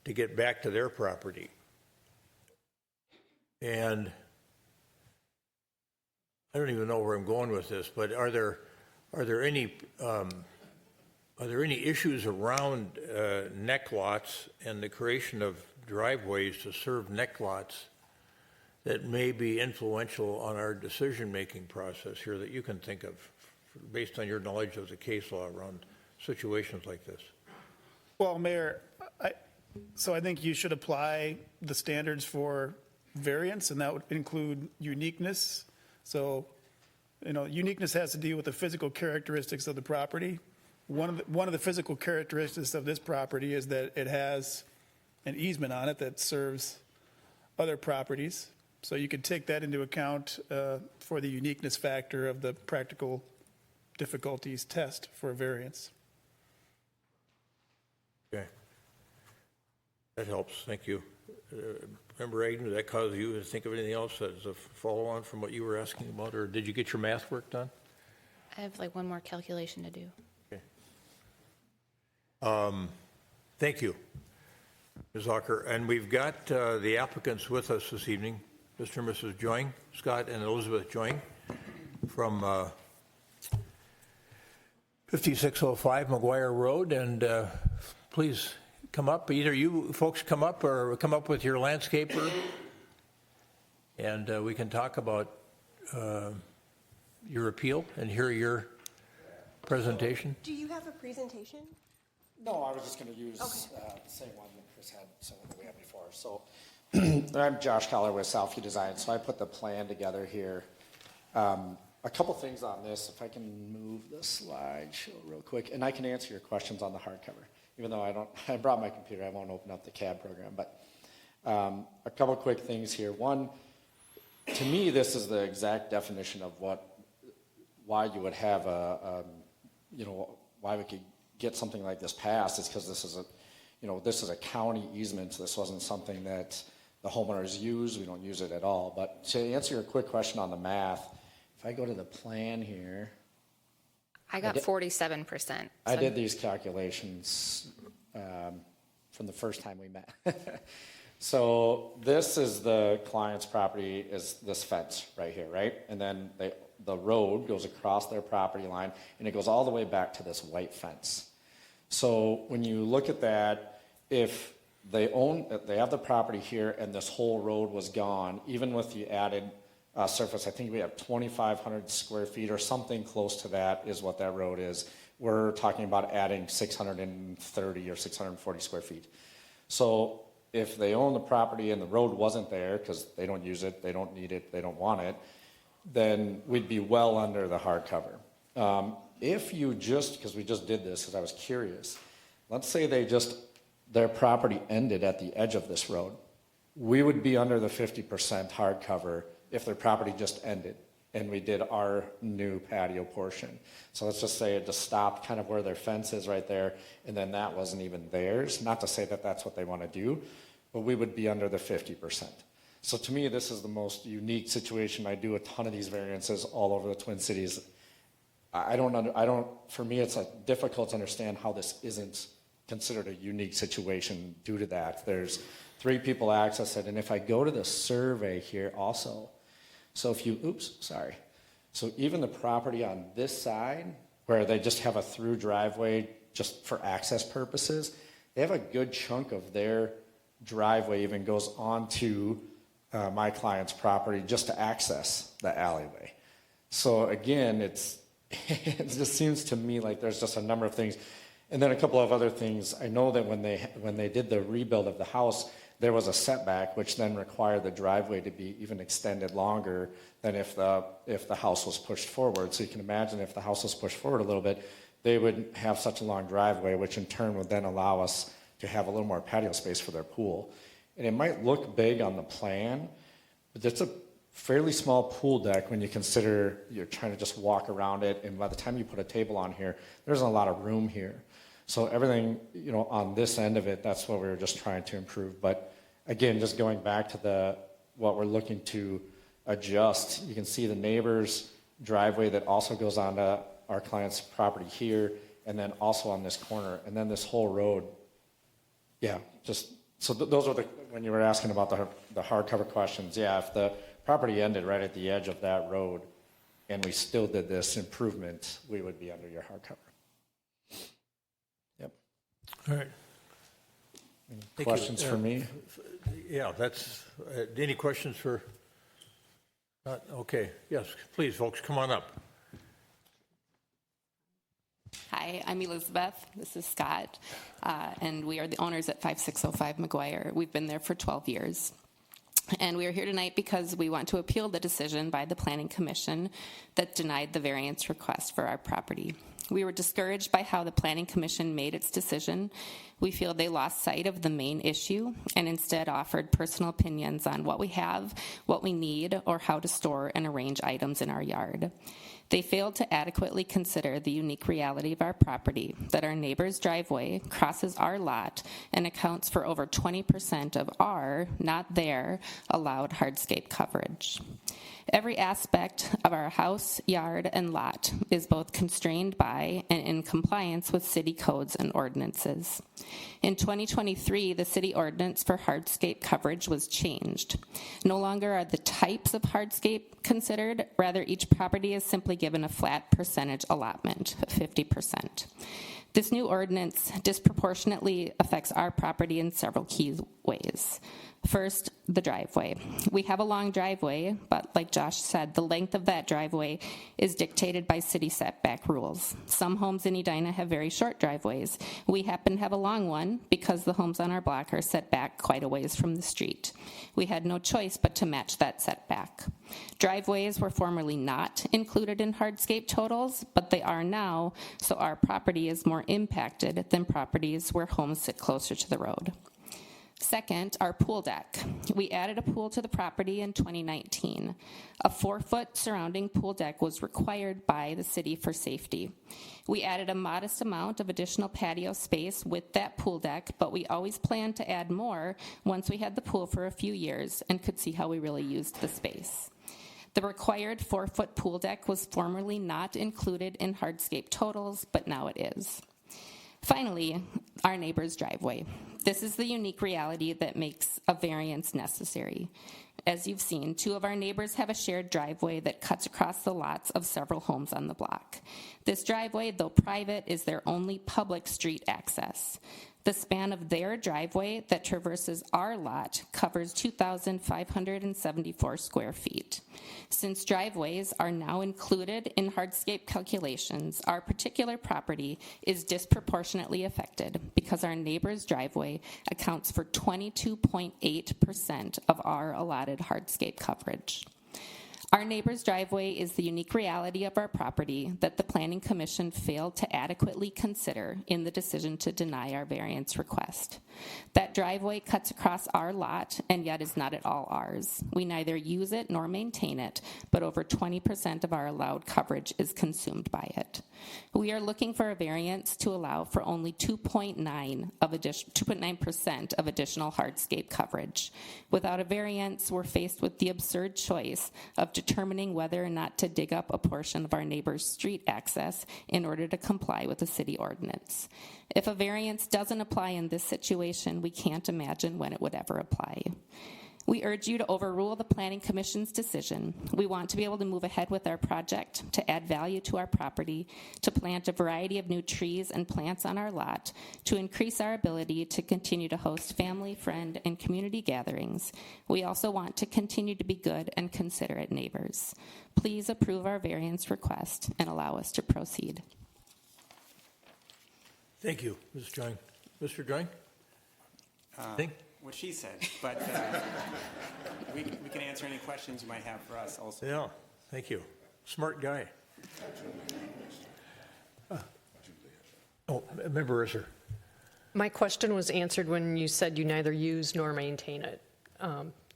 to get back to their property. And I don't even know where I'm going with this, but are there any issues around neck lots and the creation of driveways to serve neck lots that may be influential on our decision-making process here that you can think of based on your knowledge of the case law around situations like this?
Well, Mayor, so I think you should apply the standards for variance, and that would include uniqueness. So, uniqueness has to do with the physical characteristics of the property. One of the physical characteristics of this property is that it has an easement on it that serves other properties. So you could take that into account for the uniqueness factor of the practical difficulties test for a variance.
Okay. That helps. Thank you. Member Agnew, did that cause you to think of anything else as a follow-on from what you were asking about, or did you get your math work done?
I have like one more calculation to do.
Okay. Thank you, Ms. Ocker. And we've got the applicants with us this evening, Mr. and Mrs. Joing, Scott and Elizabeth Joing from 5605 McGuire Road. And please come up. Either you folks come up or come up with your landscaper, and we can talk about your appeal and hear your presentation.
Do you have a presentation?
No, I was just going to use the same one that Chris had, so that we had before. So I'm Josh Keller with Southview Design. So I put the plan together here. A couple things on this, if I can move the slideshow real quick, and I can answer your questions on the hardcover. Even though I brought my computer, I won't open up the CAD program. But a couple quick things here. One, to me, this is the exact definition of why you would have why we could get something like this passed. Is because this is a county easement. So this wasn't something that the homeowners use. We don't use it at all. But to answer your quick question on the math, if I go to the plan here.
I got 47%.
I did these calculations from the first time we met. So this is the client's property, is this fence right here, right? And then the road goes across their property line, and it goes all the way back to this white fence. So when you look at that, if they have the property here and this whole road was gone, even with the added surface, I think we have 2,500 square feet or something close to that is what that road is. We're talking about adding 630 or 640 square feet. So if they own the property and the road wasn't there because they don't use it, they don't need it, they don't want it, then we'd be well under the hardcover. If you because we just did this because I was curious, let's say their property ended at the edge of this road, we would be under the 50% hardcover if their property just ended and we did our new patio portion. So let's just say it just stopped kind of where their fence is right there, and then that wasn't even theirs. Not to say that that's what they want to do, but we would be under the 50%. So to me, this is the most unique situation. I do a ton of these variances all over the Twin Cities. For me, it's difficult to understand how this isn't considered a unique situation due to that. There's 3 people access it, and if I go to the survey here also, so so even the property on this side, where they just have a through driveway just for access purposes, they have a good chunk of their driveway even goes onto my client's property just to access the alleyway. So again, it just seems to me like there's just a number of things. And then a couple of other things. I know that when they did the rebuild of the house, there was a setback, which then required the driveway to be even extended longer than if the house was pushed forward. So you can imagine if the house was pushed forward a little bit, they would have such a long driveway, which in turn would then allow us to have a little more patio space for their pool. And it might look big on the plan, but it's a fairly small pool deck when you consider you're trying to just walk around it. And by the time you put a table on here, there's a lot of room here. So everything, on this end of it, that's what we were just trying to improve. But again, just going back to what we're looking to adjust, you can see the neighbor's driveway that also goes onto our client's property here, and then also on this corner, and then this whole road. Yeah, those are when you were asking about the hardcover questions, yeah, if the property ended right at the edge of that road and we still did this improvement, we would be under your hardcover. Yep.
All right. Thank you.
Questions for me?
Yeah, that's, any questions for, okay, yes, please, folks, come on up.
Hi, I'm Elizabeth. This is Scott, and we are the owners at 5605 McGuire. We've been there for 12 years. And we are here tonight because we want to appeal the decision by the Planning Commission that denied the variance request for our property. We were discouraged by how the Planning Commission made its decision. We feel they lost sight of the main issue and instead offered personal opinions on what we have, what we need, or how to store and arrange items in our yard. They failed to adequately consider the unique reality of our property, that our neighbor's driveway crosses our lot and accounts for over 20% of our, not their, allowed hardscape coverage. Every aspect of our house, yard, and lot is both constrained by and in compliance with city codes and ordinances. In 2023, the city ordinance for hardscape coverage was changed. No longer are the types of hardscape considered, rather each property is simply given a flat percentage allotment, 50%. This new ordinance disproportionately affects our property in several key ways. First, the driveway. We have a long driveway, but like Josh said, the length of that driveway is dictated by city setback rules. Some homes in Edina have very short driveways. We happen to have a long one because the homes on our block are set back quite a ways from the street. We had no choice but to match that setback. Driveways were formerly not included in hardscape totals, but they are now, so our property is more impacted than properties where homes sit closer to the road. Second, our pool deck. We added a pool to the property in 2019. A 4-foot surrounding pool deck was required by the city for safety. We added a modest amount of additional patio space with that pool deck, but we always planned to add more once we had the pool for a few years and could see how we really used the space. The required 4-foot pool deck was formerly not included in hardscape totals, but now it is. Finally, our neighbor's driveway. This is the unique reality that makes a variance necessary. As you've seen, 2 of our neighbors have a shared driveway that cuts across the lots of several homes on the block. This driveway, though private, is their only public street access. The span of their driveway that traverses our lot covers 2,574 square feet. Since driveways are now included in hardscape calculations, our particular property is disproportionately affected because our neighbor's driveway accounts for 22.8% of our allotted hardscape coverage. Our neighbor's driveway is the unique reality of our property that the Planning Commission failed to adequately consider in the decision to deny our variance request. That driveway cuts across our lot and yet is not at all ours. We neither use it nor maintain it, but over 20% of our allowed coverage is consumed by it. We are looking for a variance to allow for only 2.9% of additional hardscape coverage. Without a variance, we're faced with the absurd choice of determining whether or not to dig up a portion of our neighbor's street access in order to comply with the city ordinance. If a variance doesn't apply in this situation, we can't imagine when it would ever apply. We urge you to overrule the Planning Commission's decision. We want to be able to move ahead with our project, to add value to our property, to plant a variety of new trees and plants on our lot, to increase our ability to continue to host family, friend, and community gatherings. We also want to continue to be good and considerate neighbors. Please approve our variance request and allow us to proceed.
Thank you, Ms. Joing. Mr. Joing? Think?
What she said, but we can answer any questions you might have for us also.
Yeah, thank you. Smart guy. Member Risser.
My question was answered when you said you neither use nor maintain it.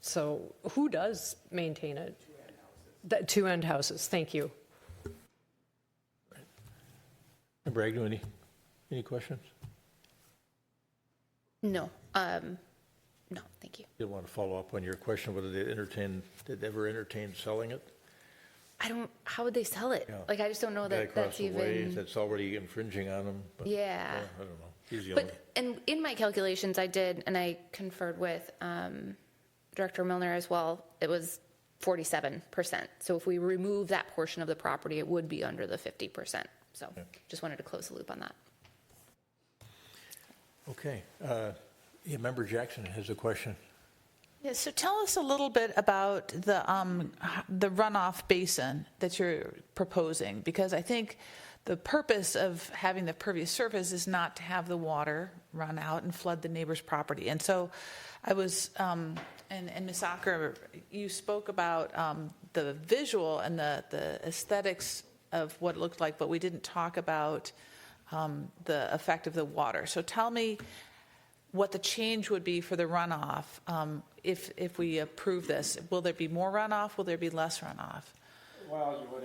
So who does maintain it? The 2 end houses. Thank you.
Member Agnew, any questions?
No. No, thank you.
You want to follow up on your question whether they ever entertain selling it?
How would they sell it?
Yeah.
Like, I just don't know that
Across
that's
the way,
even.
that's already infringing on them. But,
Yeah.
I don't know. He's the only.
But, and in my calculations, I did, and I conferred with Director Milner as well, it was 47%. So if we remove that portion of the property, it would be under the 50%. So just wanted to close the loop on that.
Okay. Yeah, Member Jackson has a question.
Yeah, so tell us a little bit about the runoff basin that you're proposing, because I think the purpose of having the pervious surface is not to have the water run out and flood the neighbor's property. And so I was, and Ms. Acker, you spoke about the visual and the aesthetics of what it looked like, but we didn't talk about the effect of the water. So tell me what the change would be for the runoff if we approve this. Will there be more runoff? Will there be less runoff?
Well, you would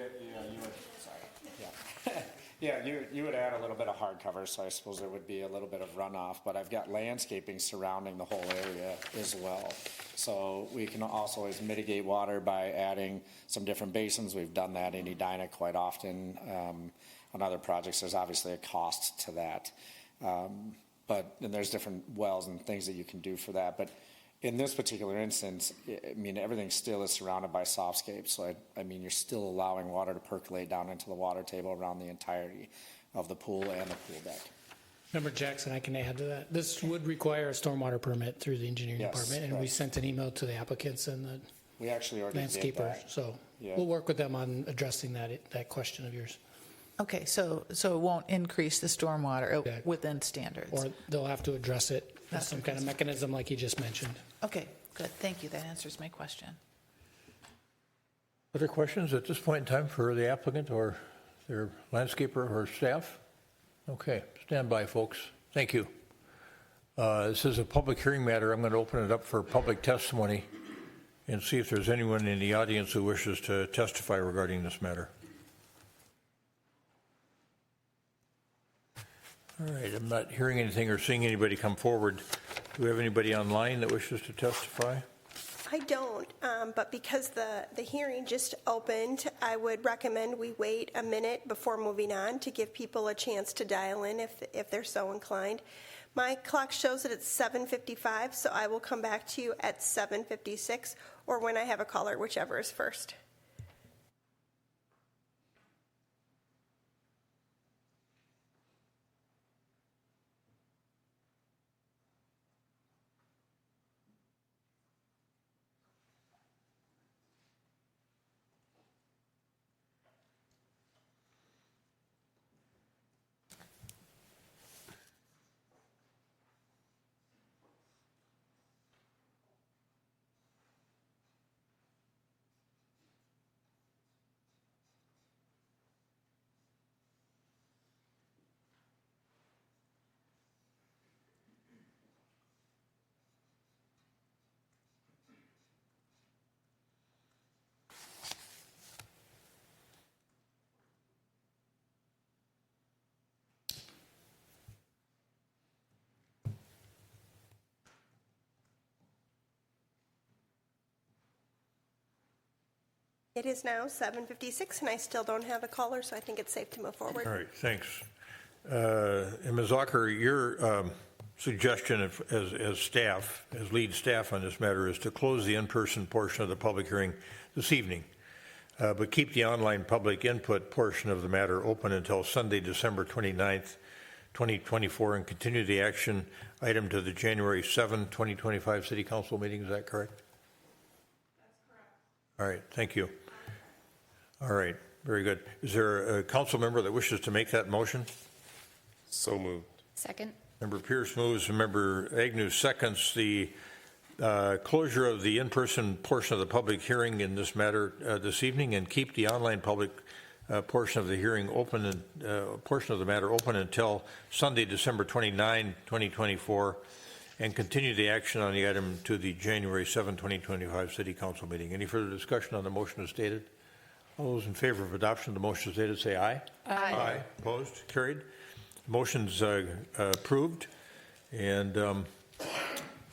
you would add a little bit of hard cover, so I suppose there would be a little bit of runoff, but I've got landscaping surrounding the whole area as well. So we can also always mitigate water by adding some different basins. We've done that in Edina quite often. On other projects, there's obviously a cost to that. And there's different wells and things that you can do for that. But in this particular instance, I mean, everything still is surrounded by softscapes. So, I mean, you're still allowing water to percolate down into the water table around the entirety of the pool and the pool deck.
Member Jackson, I can add to that. This would require a stormwater permit through the engineering department, and we sent an email to the applicants and the
we actually already
landscaper.
did that.
So we'll work with them on addressing that question of yours.
Okay, so it won't increase the stormwater within standards.
Or they'll have to address it with some kind of mechanism like you just mentioned.
Okay, good. Thank you. That answers my question.
Other questions at this point in time for the applicant or their landscaper or staff? Okay, stand by, folks. Thank you. This is a public hearing matter. I'm going to open it up for public testimony and see if there's anyone in the audience who wishes to testify regarding this matter. All right, I'm not hearing anything or seeing anybody come forward. Do we have anybody online that wishes to testify?
I don't, but because the hearing just opened, I would recommend we wait a minute before moving on to give people a chance to dial in if they're so inclined. My clock shows that it's 7:55, so I will come back to you at 7:56 or when I have a caller, whichever is first. It is now 7:56, and I still don't have a caller, so I think it's safe to move forward.
All right, thanks. And Ms. Acker, your suggestion as staff, as lead staff on this matter, is to close the in-person portion of the public hearing this evening, but keep the online public input portion of the matter open until Sunday, December 29th, 2024, and continue the action item to the January 7, 2025 City Council meeting. Is that correct? That's correct. All right, thank you. All right, very good. Is there a council member that wishes to make that motion?
So moved.
Second.
Member Pierce moves and Member Agnew seconds the closure of the in-person portion of the public hearing in this matter this evening, and keep the online public portion of the hearing open and portion of the matter open until Sunday, December 29, 2024, and continue the action on the item to the January 7, 2025 City Council meeting. Any further discussion on the motion as stated? All those in favor of adoption of the motion as stated say aye.
Aye.
Aye. Opposed? Carried. Motion's approved, and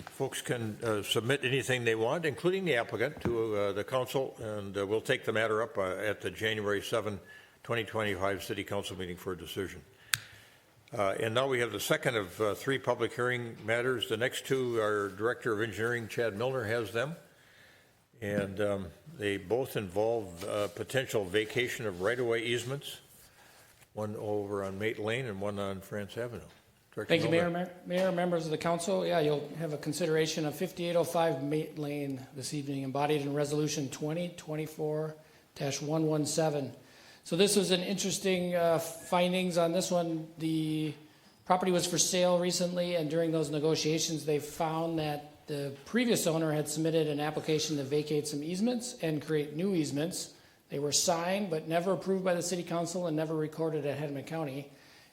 folks can submit anything they want, including the applicant, to the council, and we'll take the matter up at the January 7, 2025 City Council meeting for a decision. And now we have the second of three public hearing matters. The next two, our Director of Engineering, Chad Milner, has them. And they both involve potential vacation of right-of-way easements, one over on Mate Lane and one on France Avenue. Director
Thank you,
Milner.
Mayor, members of the council. Yeah, you'll have a consideration of 5805 Mate Lane this evening, embodied in Resolution 2024-117. So this was an interesting findings on this one. The property was for sale recently, and during those negotiations, they found that the previous owner had submitted an application to vacate some easements and create new easements. They were signed, but never approved by the city council and never recorded at Hennepin County.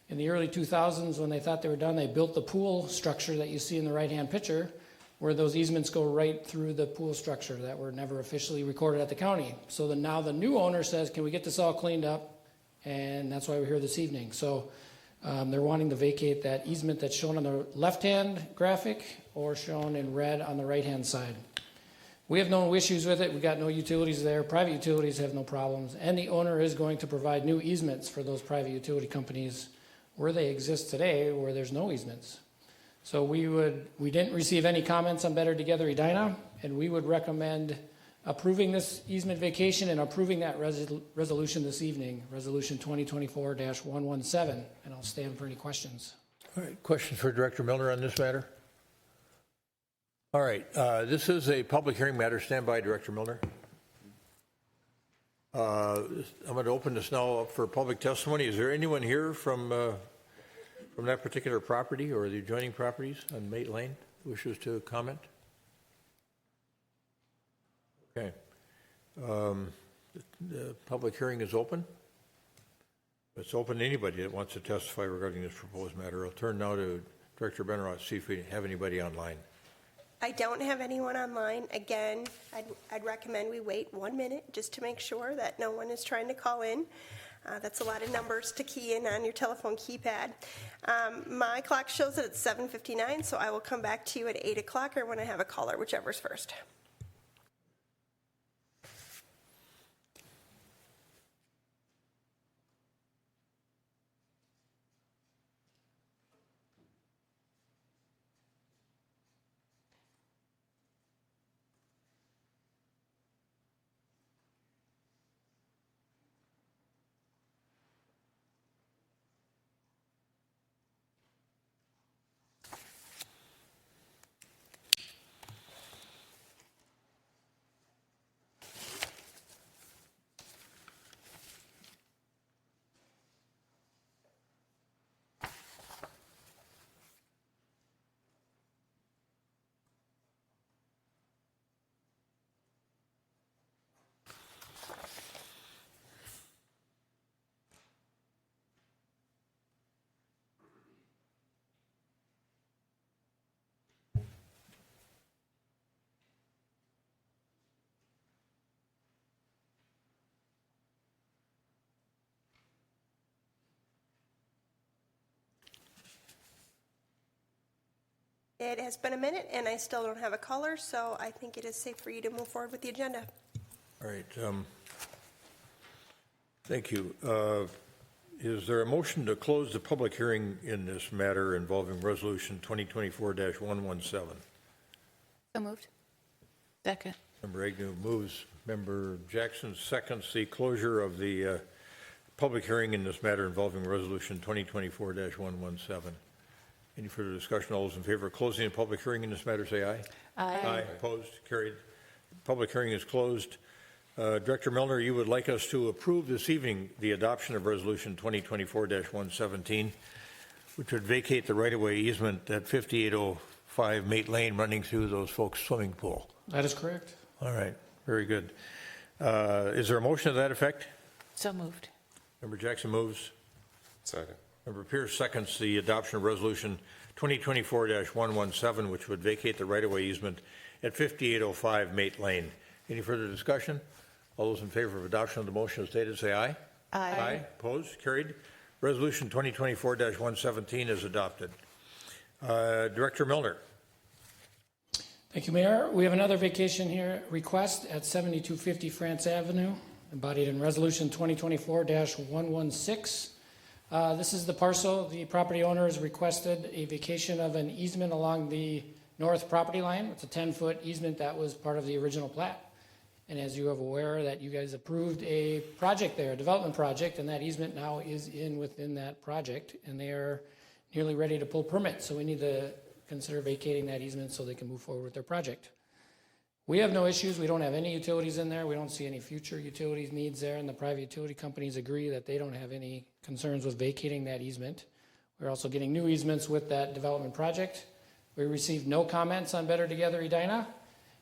In the early 2000s, when they thought they were done, they built the pool structure that you see in the right-hand picture, where those easements go right through the pool structure that were never officially recorded at the county. So now the new owner says, can we get this all cleaned up? And that's why we're here this evening. So they're wanting to vacate that easement that's shown on the left-hand graphic or shown in red on the right-hand side. We have no issues with it. We got no utilities there. Private utilities have no problems. And the owner is going to provide new easements for those private utility companies where they exist today, where there's no easements. So we didn't receive any comments on Better Together Edina, and we would recommend approving this easement vacation and approving that resolution this evening, Resolution 2024-117, and I'll stand for any questions.
All right, questions for Director Milner on this matter? All right, this is a public hearing matter. Stand by, Director Milner. I'm going to open this now up for public testimony. Is there anyone here from that particular property or the adjoining properties on Mate Lane who wishes to comment? Okay. The public hearing is open. It's open to anybody that wants to testify regarding this proposed matter. I'll turn now to Director Benarott to see if we have anybody online.
I don't have anyone online. Again, I'd recommend we wait 1 minute just to make sure that no one is trying to call in. That's a lot of numbers to key in on your telephone keypad. My clock shows that it's 7:59, so I will come back to you at 8 o'clock or when I have a caller, whichever's first. It has been a minute, and I still don't have a caller, so I think it is safe for you to move forward with the agenda.
All right. Thank you. Is there a motion to close the public hearing in this matter involving Resolution 2024-117?
So moved.
Second.
Member Agnew moves. Member Jackson seconds the closure of the public hearing in this matter involving Resolution 2024-117. Any further discussion? All those in favor of closing the public hearing in this matter say aye.
Aye.
Aye. Opposed? Carried. Public hearing is closed. Director Milner, you would like us to approve this evening the adoption of Resolution 2024-117, which would vacate the right-of-way easement at 5805 Mate Lane running through those folks' swimming pool.
That is correct.
All right. Very good. Is there a motion to that effect?
So moved.
Member Jackson moves.
Second.
Member Pierce seconds the adoption of Resolution 2024-117, which would vacate the right-of-way easement at 5805 Mate Lane. Any further discussion? All those in favor of adoption of the motion as stated say aye.
Aye.
Aye. Opposed? Carried. Resolution 2024-117 is adopted. Director Milner.
Thank you, Mayor. We have another vacation here request at 7250 France Avenue, embodied in Resolution 2024-116. This is the parcel. The property owner has requested a vacation of an easement along the north property line. It's a 10-foot easement that was part of the original plat. And as you are aware, that you guys approved a project there, a development project, and that easement now is within that project, and they are nearly ready to pull permits. So we need to consider vacating that easement so they can move forward with their project. We have no issues. We don't have any utilities in there. We don't see any future utilities needs there, and the private utility companies agree that they don't have any concerns with vacating that easement. We're also getting new easements with that development project. We received no comments on Better Together Edina,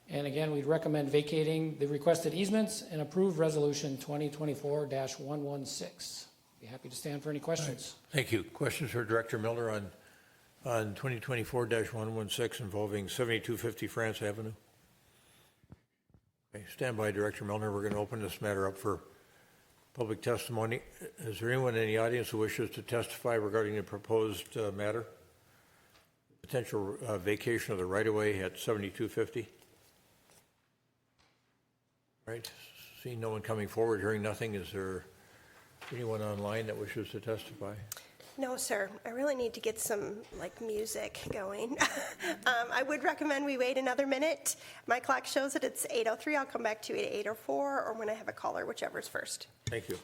and again, we'd recommend vacating the requested easements and approve Resolution 2024-116. Be happy to stand for any questions.
Right. Thank you. Questions for Director Miller on 2024-116 involving 7250 France Avenue? Okay, stand by, Director Milner. We're going to open this matter up for public testimony. Is there anyone in the audience who wishes to testify regarding the proposed matter? Potential vacation of the right-of-way at 7250? Right. Seeing no one coming forward, hearing nothing, is there anyone online that wishes to testify?
No, sir. I really need to get some music going. I would recommend we wait another minute. My clock shows that it's 8:03. I'll come back to you at 8:04 or when I have a caller, whichever's first.
Thank you.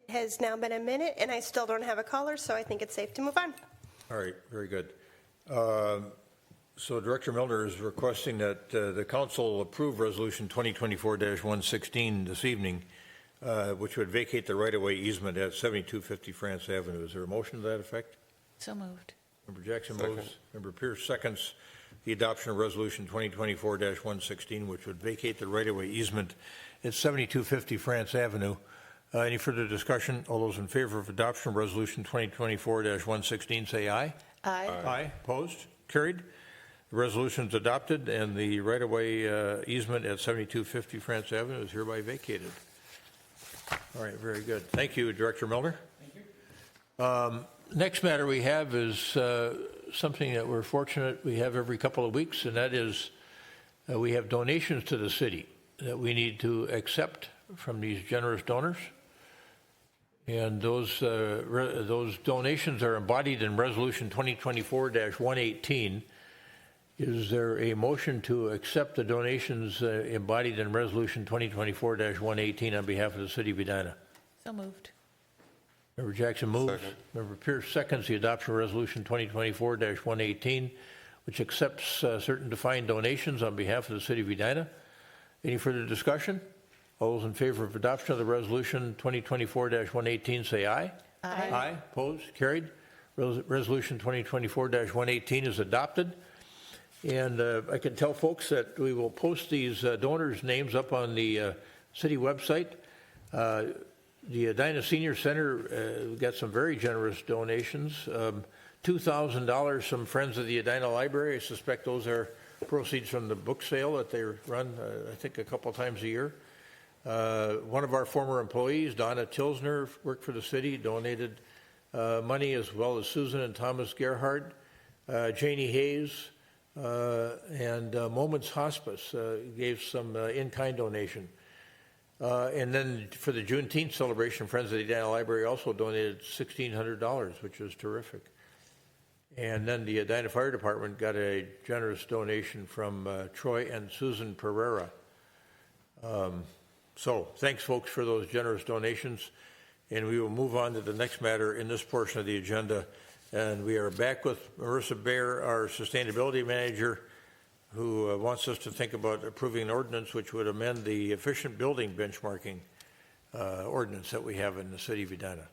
It has now been a minute, and I still don't have a caller, so I think it's safe to move on.
All right, very good. So Director Milner is requesting that the council approve Resolution 2024-116 this evening, which would vacate the right-of-way easement at 7250 France Avenue. Is there a motion to that effect?
So moved.
Member Jackson
Second.
moves. Member Pierce seconds the adoption of Resolution 2024-116, which would vacate the right-of-way easement at 7250 France Avenue. Any further discussion? All those in favor of adoption of Resolution 2024-116 say aye.
Aye.
Aye. Opposed? Carried. The resolution is adopted, and the right-of-way easement at 7250 France Avenue is hereby vacated. All right, very good. Thank you, Director Milner. Thank you. Next matter we have is something that we're fortunate we have every couple of weeks, and that is we have donations to the city that we need to accept from these generous donors. And those donations are embodied in Resolution 2024-118. Is there a motion to accept the donations embodied in Resolution 2024-118 on behalf of the City of Edina?
So moved.
Member Jackson moves.
Second.
Member Pierce seconds the adoption of Resolution 2024-118, which accepts certain defined donations on behalf of the City of Edina. Any further discussion? All those in favor of adoption of the Resolution 2024-118 say aye.
Aye.
Aye. Opposed? Carried. Resolution 2024-118 is adopted. And I can tell folks that we will post these donors' names up on the city website. The Edina Senior Center got some very generous donations. $2,000 from Friends of the Edina Library. I suspect those are proceeds from the book sale that they run, I think, a couple times a year. One of our former employees, Donna Tilsner, worked for the city, donated money, as well as Susan and Thomas Gerhard, Janie Hayes, and Moments Hospice gave some in-kind donation. And then for the Juneteenth celebration, Friends of the Edina Library also donated $1,600, which is terrific. And then the Edina Fire Department got a generous donation from Troy and Susan Pereira. So thanks, folks, for those generous donations. And we will move on to the next matter in this portion of the agenda. And we are back with Marissa Baer, our Sustainability Manager, who wants us to think about approving an ordinance which would amend the efficient building benchmarking ordinance that we have in the city of Edina.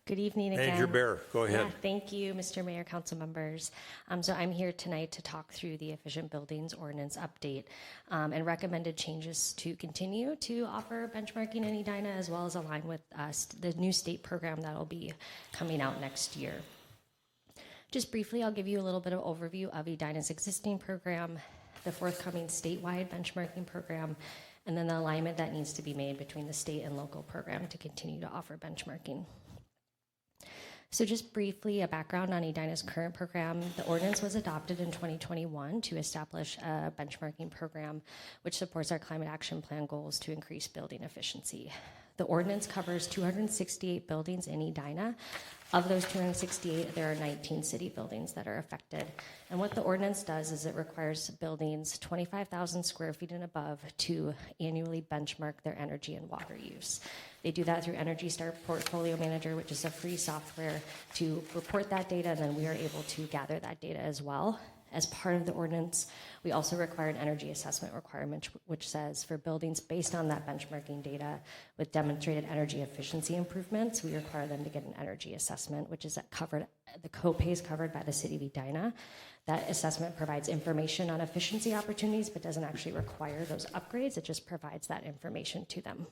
Good evening again.
Manager Baer, go ahead.
Yeah, thank you, Mr. Mayor, council members. So I'm here tonight to talk through the Efficient Buildings Ordinance update and recommended changes to continue to offer benchmarking in Edina, as well as align with the new state program that will be coming out next year. Just briefly, I'll give you a little bit of overview of Edina's existing program, the forthcoming statewide benchmarking program, and then the alignment that needs to be made between the state and local program to continue to offer benchmarking. So just briefly, a background on Edina's current program. The ordinance was adopted in 2021 to establish a benchmarking program which supports our climate action plan goals to increase building efficiency. The ordinance covers 268 buildings in Edina. Of those 268, there are 19 city buildings that are affected. And what the ordinance does is it requires buildings 25,000 square feet and above to annually benchmark their energy and water use. They do that through Energy Star Portfolio Manager, which is a free software to report that data, and then we are able to gather that data as well. As part of the ordinance, we also require an energy assessment requirement, which says for buildings based on that benchmarking data with demonstrated energy efficiency improvements, we require them to get an energy assessment, which is covered, the copay is covered by the city of Edina. That assessment provides information on efficiency opportunities, but doesn't actually require those upgrades. It just provides that information to them.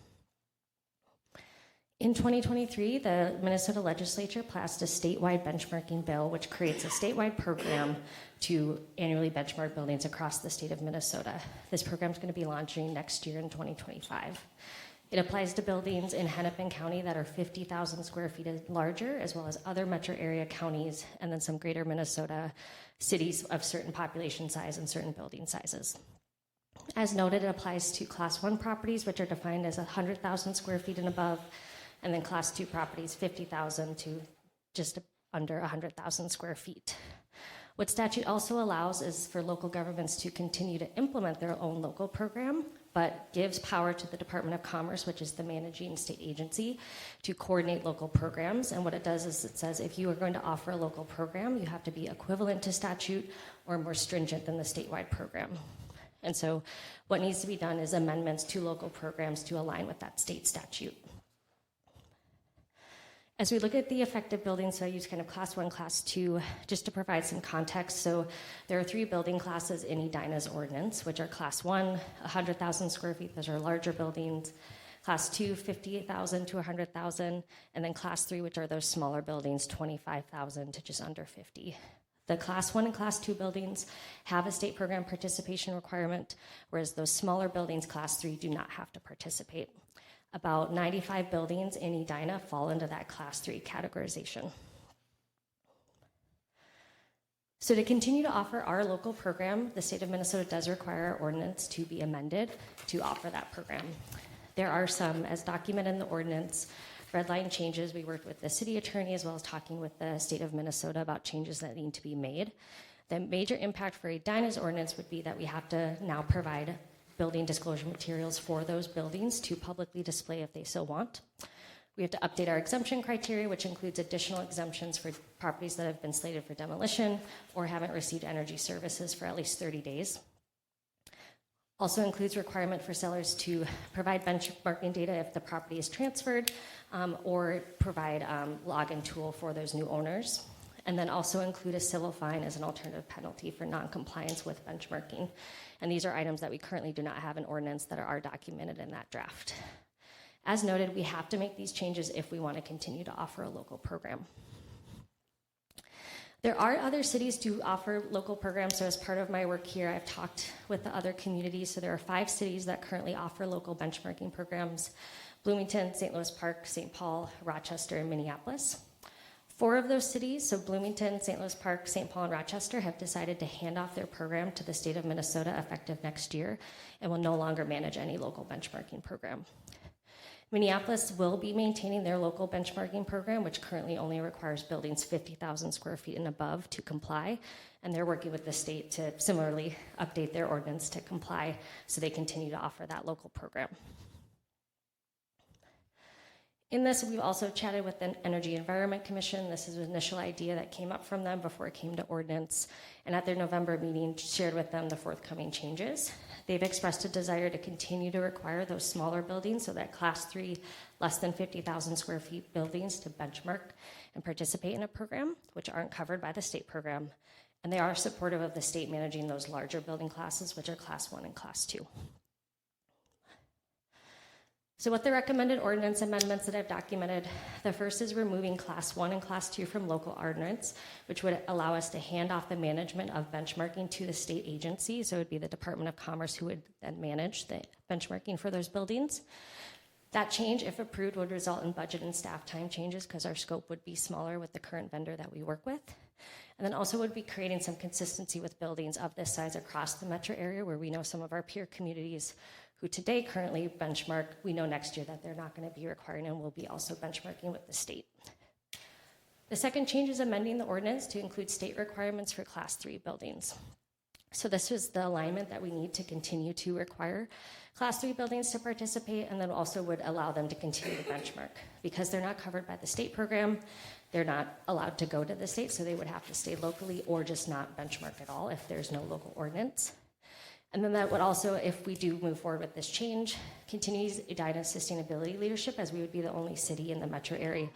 In 2023, the Minnesota legislature passed a statewide benchmarking bill, which creates a statewide program to annually benchmark buildings across the state of Minnesota. This program is going to be launching next year in 2025. It applies to buildings in Hennepin County that are 50,000 square feet and larger, as well as other metro area counties, and then some greater Minnesota cities of certain population size and certain building sizes. As noted, it applies to Class 1 properties, which are defined as 100,000 square feet and above, and then Class 2 properties, 50,000 to just under 100,000 square feet. What statute also allows is for local governments to continue to implement their own local program, but gives power to the Department of Commerce, which is the managing state agency, to coordinate local programs. And what it does is it says if you are going to offer a local program, you have to be equivalent to statute or more stringent than the statewide program. And so what needs to be done is amendments to local programs to align with that state statute. As we look at the affected buildings, so I use kind of Class 1, Class 2, just to provide some context. So there are 3 building classes in Edina's ordinance, which are Class 1, 100,000 square feet, those are larger buildings. Class 2, 58,000 to 100,000, and then Class 3, which are those smaller buildings, 25,000 to just under 50. The Class 1 and Class 2 buildings have a state program participation requirement, whereas those smaller buildings, Class 3, do not have to participate. About 95 buildings in Edina fall into that Class 3 categorization. So to continue to offer our local program, the state of Minnesota does require our ordinance to be amended to offer that program. There are some, as documented in the ordinance, red line changes. We worked with the city attorney as well as talking with the state of Minnesota about changes that need to be made. The major impact for Edina's ordinance would be that we have to now provide building disclosure materials for those buildings to publicly display if they so want. We have to update our exemption criteria, which includes additional exemptions for properties that have been slated for demolition or haven't received energy services for at least 30 days. Also includes requirement for sellers to provide benchmarking data if the property is transferred or provide login tool for those new owners. And then also include a civil fine as an alternative penalty for non-compliance with benchmarking. And these are items that we currently do not have an ordinance that are documented in that draft. As noted, we have to make these changes if we want to continue to offer a local program. There are other cities to offer local programs, so as part of my work here, I've talked with the other communities. So there are 5 cities that currently offer local benchmarking programs: Bloomington, St. Louis Park, St. Paul, Rochester, and Minneapolis. 4 of those cities, so Bloomington, St. Louis Park, St. Paul, and Rochester, have decided to hand off their program to the state of Minnesota effective next year and will no longer manage any local benchmarking program. Minneapolis will be maintaining their local benchmarking program, which currently only requires buildings 50,000 square feet and above to comply, and they're working with the state to similarly update their ordinance to comply so they continue to offer that local program. In this, we've also chatted with the Energy Environment Commission. This is an initial idea that came up from them before it came to ordinance, and at their November meeting shared with them the forthcoming changes. They've expressed a desire to continue to require those smaller buildings, so that class 3, less than 50,000 square feet buildings, to benchmark and participate in a program, which aren't covered by the state program. And they are supportive of the state managing those larger building classes, which are class 1 and class 2. So what the recommended ordinance amendments that I've documented, the first is removing class 1 and class 2 from local ordinance, which would allow us to hand off the management of benchmarking to the state agency. So it would be the Department of Commerce who would then manage the benchmarking for those buildings. That change, if approved, would result in budget and staff time changes because our scope would be smaller with the current vendor that we work with. And then also would be creating some consistency with buildings of this size across the metro area, where we know some of our peer communities who today currently benchmark, we know next year that they're not going to be requiring and will be also benchmarking with the state. The second change is amending the ordinance to include state requirements for class 3 buildings. So this is the alignment that we need to continue to require class 3 buildings to participate, and then also would allow them to continue to benchmark. Because they're not covered by the state program, they're not allowed to go to the state, so they would have to stay locally or just not benchmark at all if there's no local ordinance. And then that would also, if we do move forward with this change, continues Edina's sustainability leadership, as we would be the only city in the metro area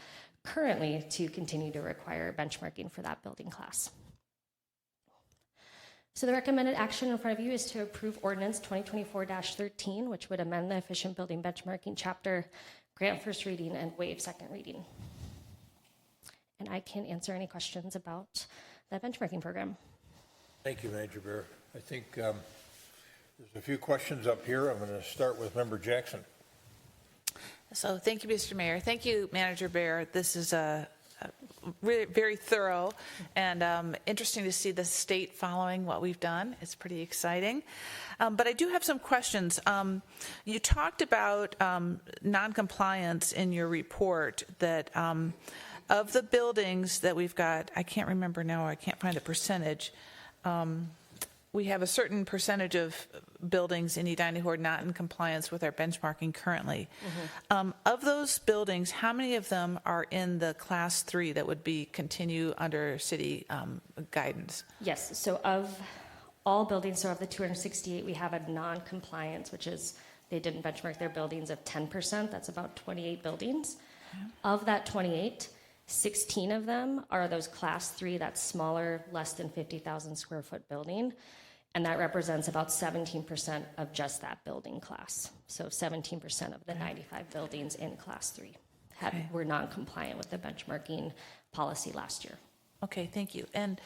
currently to continue to require benchmarking for that building class. So the recommended action in front of you is to approve Ordinance 2024-13, which would amend the Efficient Building Benchmarking Chapter, grant first reading, and waive second reading. And I can answer any questions about the benchmarking program.
Thank you, Manager Bear. I think there's a few questions up here. I'm going to start with Member Jackson.
So thank you, Mr. Mayor. Thank you, Manager Bear. This is really very thorough and interesting to see the state following what we've done. It's pretty exciting. But I do have some questions. You talked about noncompliance in your report, that of the buildings that we've got, I can't remember now, I can't find the percentage. We have a certain percentage of buildings in Edina who are not in compliance with our benchmarking currently. Mm-hmm. Of those buildings, how many of them are in the class 3 that would be continue under city guidance?
Yes, so of all buildings, so of the 268, we have a non-compliance, which is they didn't benchmark their buildings of 10%. That's about 28 buildings. Yeah. Of that 28, 16 of them are those class 3, that's smaller, less than 50,000 square foot building. And that represents about 17% of just that building class. So 17% of the 95 buildings in class 3 were non-compliant with the benchmarking policy last year.
Okay, thank you. And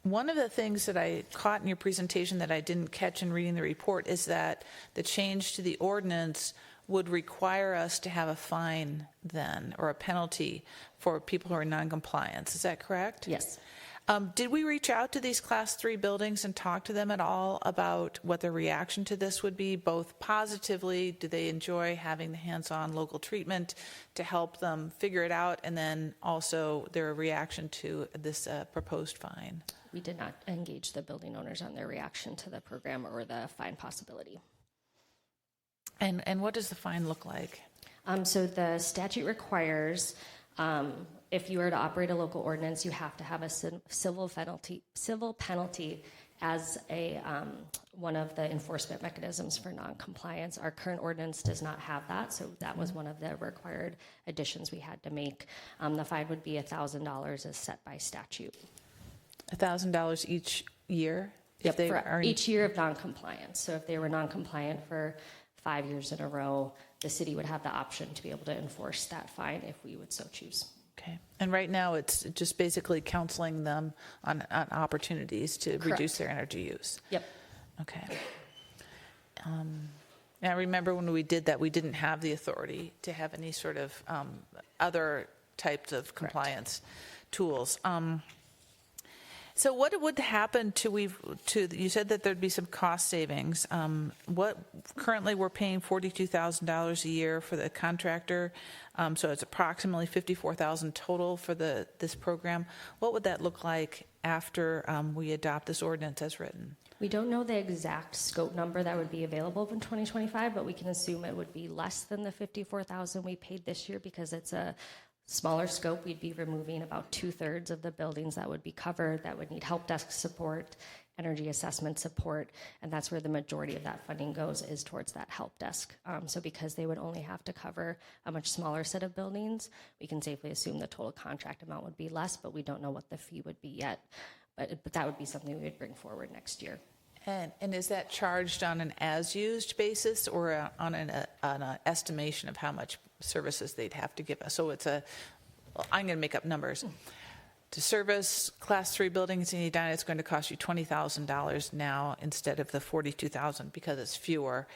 one of the things that I caught in your presentation that I didn't catch in reading the report is that the change to the ordinance would require us to have a fine then, or a penalty for people who are in non-compliance. Is that correct?
Yes.
Did we reach out to these class 3 buildings and talk to them at all about what their reaction to this would be, both positively, do they enjoy having the hands-on local treatment to help them figure it out, and then also their reaction to this proposed fine?
We did not engage the building owners on their reaction to the program or the fine possibility.
And what does the fine look like?
So the statute requires, if you are to operate a local ordinance, you have to have a civil penalty as a one of the enforcement mechanisms for noncompliance. Our current ordinance does not have that, so that was one of the required additions we had to make. The fine would be $1,000 as set by statute.
$1,000 each year?
Yep, for each year of noncompliance. So if they were noncompliant for 5 years in a row, the city would have the option to be able to enforce that fine if we would so choose.
Okay. And right now it's just basically counseling them on opportunities to
Correct.
reduce their energy use.
Yep.
Okay. And I remember when we did that, we didn't have the authority to have any sort of other types of compliance tools. So what would happen you said that there'd be some cost savings. Currently we're paying $42,000 a year for the contractor. So it's approximately $54,000 total for this program. What would that look like after we adopt this ordinance as written?
We don't know the exact scope number that would be available in 2025, but we can assume it would be less than the $54,000 we paid this year because it's a smaller scope. We'd be removing about 2/3 of the buildings that would be covered, that would need help desk support, energy assessment support, and that's where the majority of that funding goes, is towards that help desk. So because they would only have to cover a much smaller set of buildings, we can safely assume the total contract amount would be less, but we don't know what the fee would be yet. But that would be something we would bring forward next year.
And is that charged on an as-used basis or on an estimation of how much services they'd have to give us? So I'm going to make up numbers. To service Class 3 buildings in Edina, it's going to cost you $20,000 now instead of the $42,000 because it's fewer.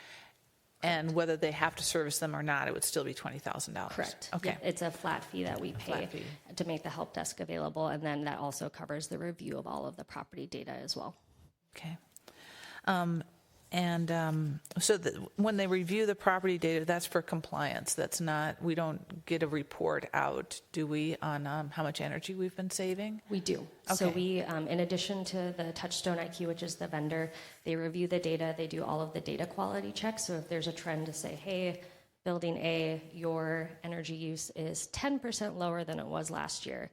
And whether they have to service them or not, it would still be $20,000.
Correct.
Okay.
Yeah, it's a flat fee that we pay to make the help desk available, and then that also covers the review of all of the property data as well.
Okay. So when they review the property data, that's for compliance. That's not, we don't get a report out, do we, on how much energy we've been saving?
We do.
Okay.
So we, in addition to the Touchstone IQ, which is the vendor, they review the data. They do all of the data quality checks. So if there's a trend to say, hey, building A, your energy use is 10% lower than it was last year,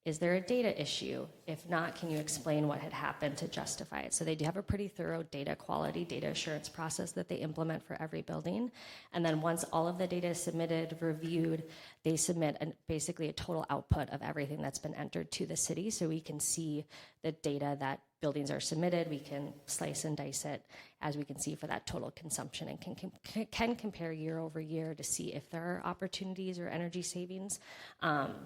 is there a data issue? If not, can you explain what had happened to justify it? So they do have a pretty thorough data quality, data assurance process that they implement for every building. And then once all of the data is submitted, reviewed, they submit basically a total output of everything that's been entered to the city. So we can see the data that buildings are submitted. We can slice and dice it as we can see for that total consumption, and can compare year over year to see if there are opportunities or energy savings.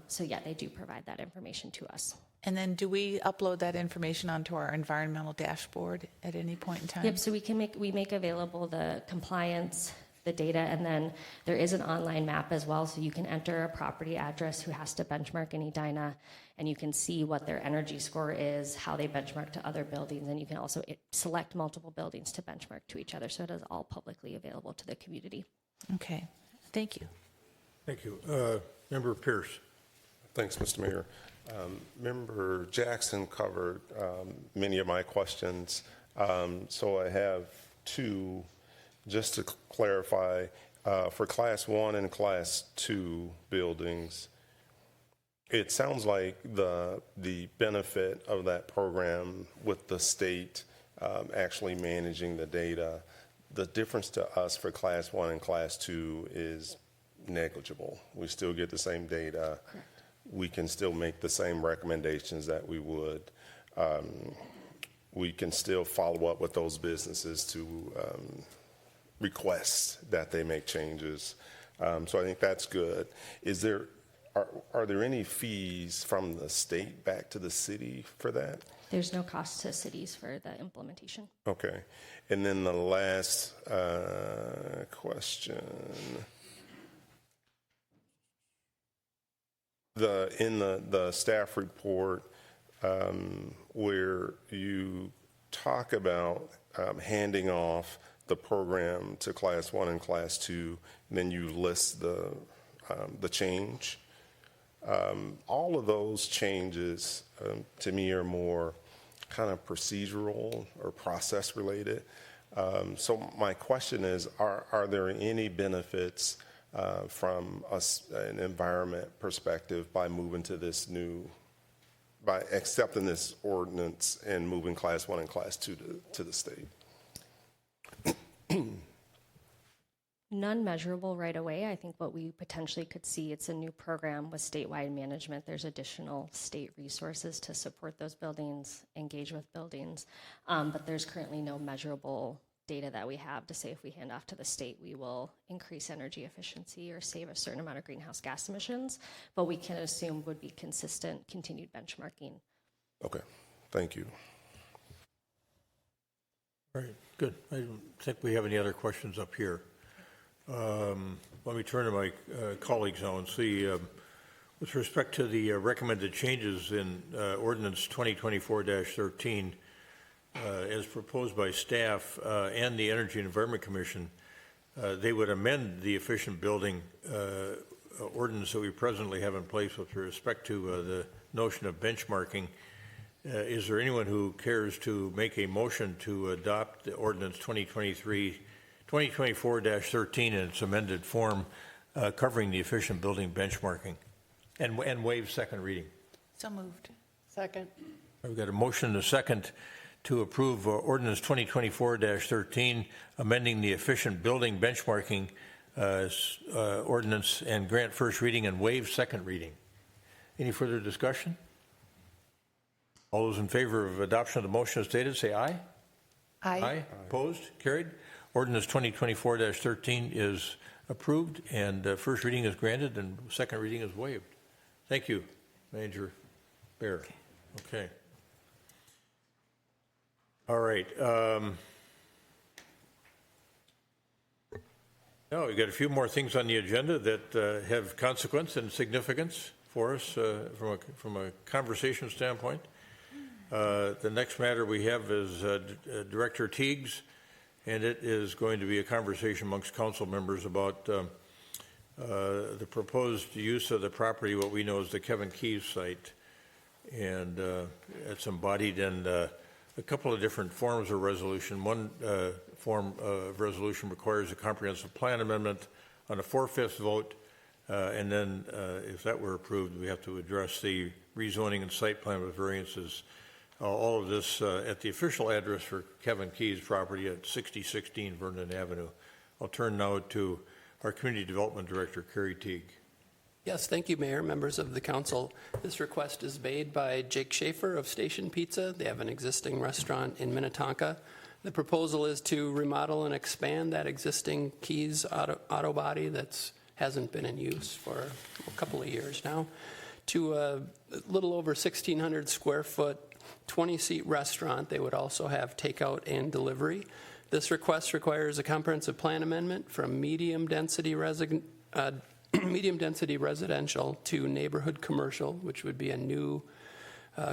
So yeah, they do provide that information to us.
And then do we upload that information onto our environmental dashboard at any point in time?
Yep, so we make available the compliance, the data, and then there is an online map as well, so you can enter a property address who has to benchmark in Edina, and you can see what their energy score is, how they benchmark to other buildings, and you can also select multiple buildings to benchmark to each other, so it is all publicly available to the community.
Okay, thank you.
Thank you. Member Pierce.
Thanks, Mr. Mayor. Member Jackson covered many of my questions, so I have two. Just to clarify, for Class 1 and Class 2 buildings, it sounds like the benefit of that program with the state actually managing the data, the difference to us for Class 1 and Class 2 is negligible. We still get the same data.
Correct.
We can still make the same recommendations that we would. We can still follow up with those businesses to requests that they make changes. So I think that's good. Are there any fees from the state back to the city for that?
There's no cost to cities for the implementation.
Okay. And then the last question. In the staff report where you talk about handing off the program to Class 1 and Class 2, and then you list the change. All of those changes, to me, are more kind of procedural or process related. So my question is, are there any benefits from an environment perspective by moving to this by accepting this ordinance and moving Class 1 and Class 2 to the state?
None measurable right away. I think what we potentially could see, it's a new program with statewide management. There's additional state resources to support those buildings, engage with buildings, but there's currently no measurable data that we have to say if we hand off to the state, we will increase energy efficiency or save a certain amount of greenhouse gas emissions, but we can assume would be consistent, continued benchmarking.
Okay, thank you.
All right, good. I don't think we have any other questions up here. Let me turn to my colleagues now and see, with respect to the recommended changes in Ordinance 2024-13, as proposed by staff and the Energy and Environment Commission, they would amend the efficient building ordinance that we presently have in place with respect to the notion of benchmarking Is there anyone who cares to make a motion to adopt the ordinance 2024-13 in its amended form, covering the efficient building benchmarking and waive second reading?
So moved.
Second.
We've got a motion and a second to approve ordinance 2024-13, amending the efficient building benchmarking ordinance and grant first reading and waive second reading. Any further discussion? All those in favor of adoption of the motion as stated, say aye.
Aye.
Opposed? Carried. Ordinance 2024-13 is approved, and first reading is granted, and second reading is waived. Thank you, Manager Bear. Okay. All right. Now we've got a few more things on the agenda that have consequence and significance for us from a conversation standpoint. The next matter we have is Director Teague's, and it is going to be a conversation amongst council members about the proposed use of the property, what we know as the Kevin Keys site, and it's embodied in a couple of different forms of resolution. One form of resolution requires a comprehensive plan amendment on a 4/5 vote, and then if that were approved, we have to address the rezoning and site plan with variances. All of this at the official address for Kevin Keys property at 6016 Vernon Avenue. I'll turn now to our Community Development Director, Kerry Teague.
Yes, thank you, Mayor, members of the council. This request is made by Jake Schaefer of Station Pizza. They have an existing restaurant in Minnetonka. The proposal is to remodel and expand that existing Keys auto body that hasn't been in use for a couple of years now to a little over 1,600 square foot 20-seat restaurant. They would also have takeout and delivery. This request requires a comprehensive plan amendment from medium density residential to neighborhood commercial, which would be a new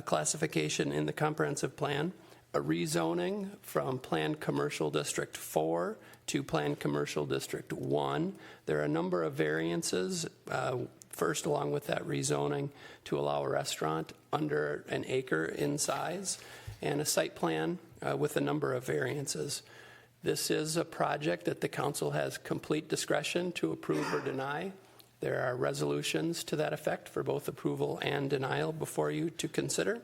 classification in the comprehensive plan, a rezoning from Planned Commercial District 4 to Planned Commercial District 1. There are a number of variances, first along with that rezoning to allow a restaurant under an acre in size, and a site plan with a number of variances. This is a project that the council has complete discretion to approve or deny. There are resolutions to that effect for both approval and denial before you to consider.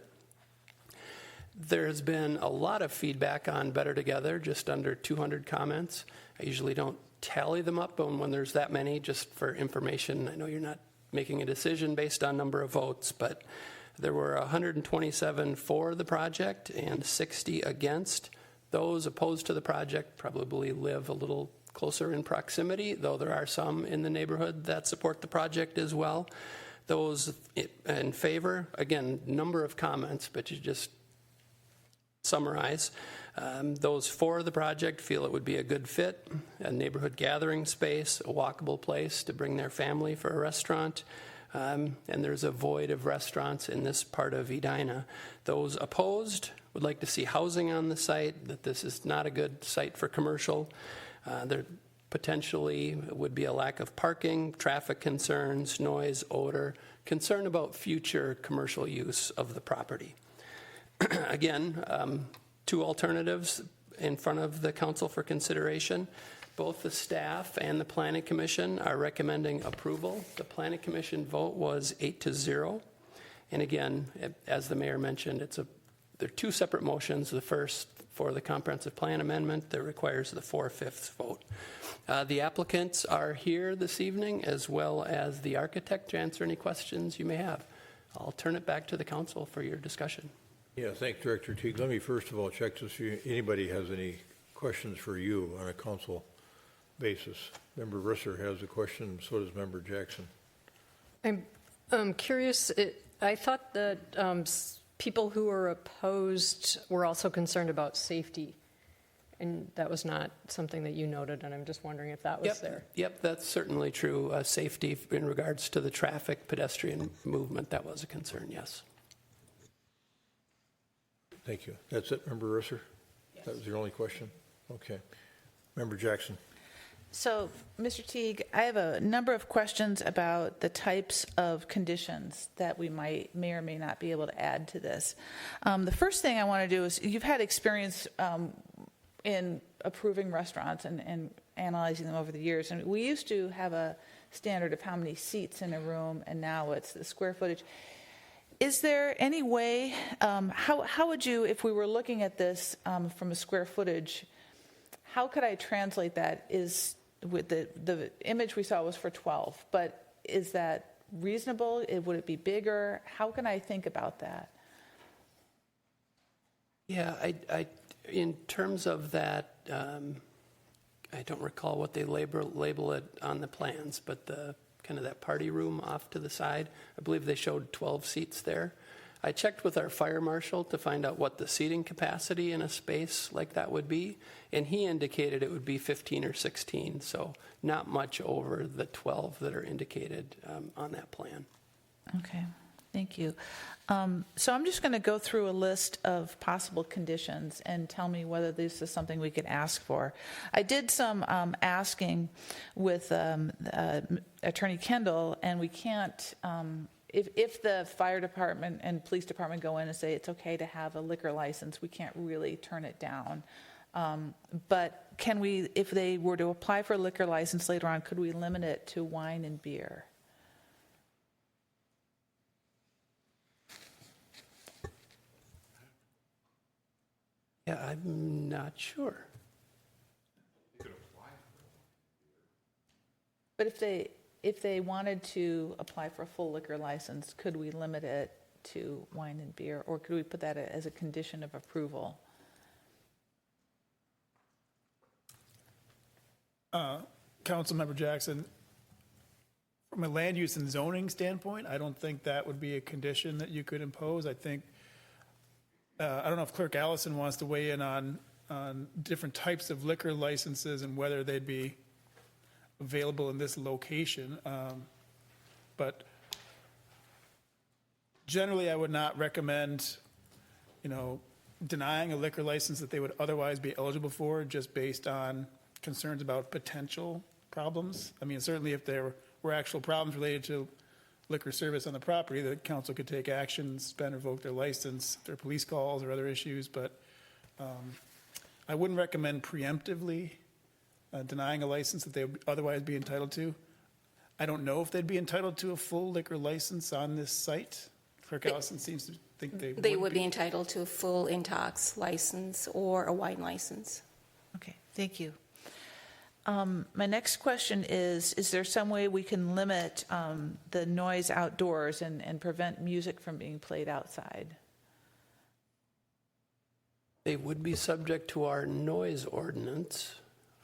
There has been a lot of feedback on Better Together, just under 200 comments. I usually don't tally them up, but when there's that many, just for information, I know you're not making a decision based on number of votes, but there were 127 for the project and 60 against. Those opposed to the project probably live a little closer in proximity, though there are some in the neighborhood that support the project as well. Those in favor, again, number of comments, but you just summarize. Those for the project feel it would be a good fit, a neighborhood gathering space, a walkable place to bring their family for a restaurant, and there's a void of restaurants in this part of Edina. Those opposed would like to see housing on the site, that this is not a good site for commercial. There potentially would be a lack of parking, traffic concerns, noise, odor, concern about future commercial use of the property. Again, two alternatives in front of the council for consideration. Both the staff and the Planning Commission are recommending approval. The Planning Commission vote was 8-0. And again, as the mayor mentioned, there are two separate motions. The first for the comprehensive plan amendment that requires the 4/5 vote. The applicants are here this evening, as well as the architect, to answer any questions you may have. I'll turn it back to the council for your discussion.
Yeah, thanks, Director Teague. Let me first of all check to see if anybody has any questions for you on a council basis. Member Risser has a question, so does Member Jackson.
I'm curious, I thought that people who were opposed were also concerned about safety, and that was not something that you noted, and I'm just wondering if that was there.
Yep, that's certainly true. Safety in regards to the traffic, pedestrian movement, that was a concern, yes.
Thank you. That's it, Member Risser? Yes. That was your only question? Okay. Member Jackson.
So, Mr. Teague, I have a number of questions about the types of conditions that we may or may not be able to add to this. The first thing I want to do is, you've had experience in approving restaurants and analyzing them over the years, and we used to have a standard of how many seats in a room, and now it's the square footage. Is there any way, how would you, if we were looking at this from a square footage, how could I translate that? Is with the image we saw was for 12, but is that reasonable? Would it be bigger? How can I think about that?
Yeah, I in terms of that, I don't recall what they label it on the plans, but the kind of that party room off to the side, I believe they showed 12 seats there. I checked with our fire marshal to find out what the seating capacity in a space like that would be, and he indicated it would be 15 or 16, so not much over the 12 that are indicated on that plan.
Okay, thank you. So I'm just going to go through a list of possible conditions and tell me whether this is something we could ask for. I did some asking with Attorney Kendall, and we can't, if the fire department and police department go in and say it's okay to have a liquor license, we can't really turn it down. But can we, if they were to apply for a liquor license later on, could we limit it to wine and beer?
Yeah, I'm not sure.
But if they wanted to apply for a full liquor license, could we limit it to wine and beer, or could we put that as a condition of approval?
Councilmember Jackson, from a land use and zoning standpoint, I don't think that would be a condition that you could impose. I think, I don't know if Clerk Allison wants to weigh in on different types of liquor licenses and whether they'd be available in this location. But generally, I would not recommend, denying a liquor license that they would otherwise be eligible for just based on concerns about potential problems. I mean, certainly if there were actual problems related to liquor service on the property, the council could take action, suspend or revoke their license, their police calls or other issues, but I wouldn't recommend preemptively denying a license that they would otherwise be entitled to. I don't know if they'd be entitled to a full liquor license on this site. Clerk Allison seems to think
they would be entitled to a full intox license or a wine license.
Okay, thank you. My next question is there some way we can limit the noise outdoors and prevent music from being played outside?
They would be subject to our noise ordinance.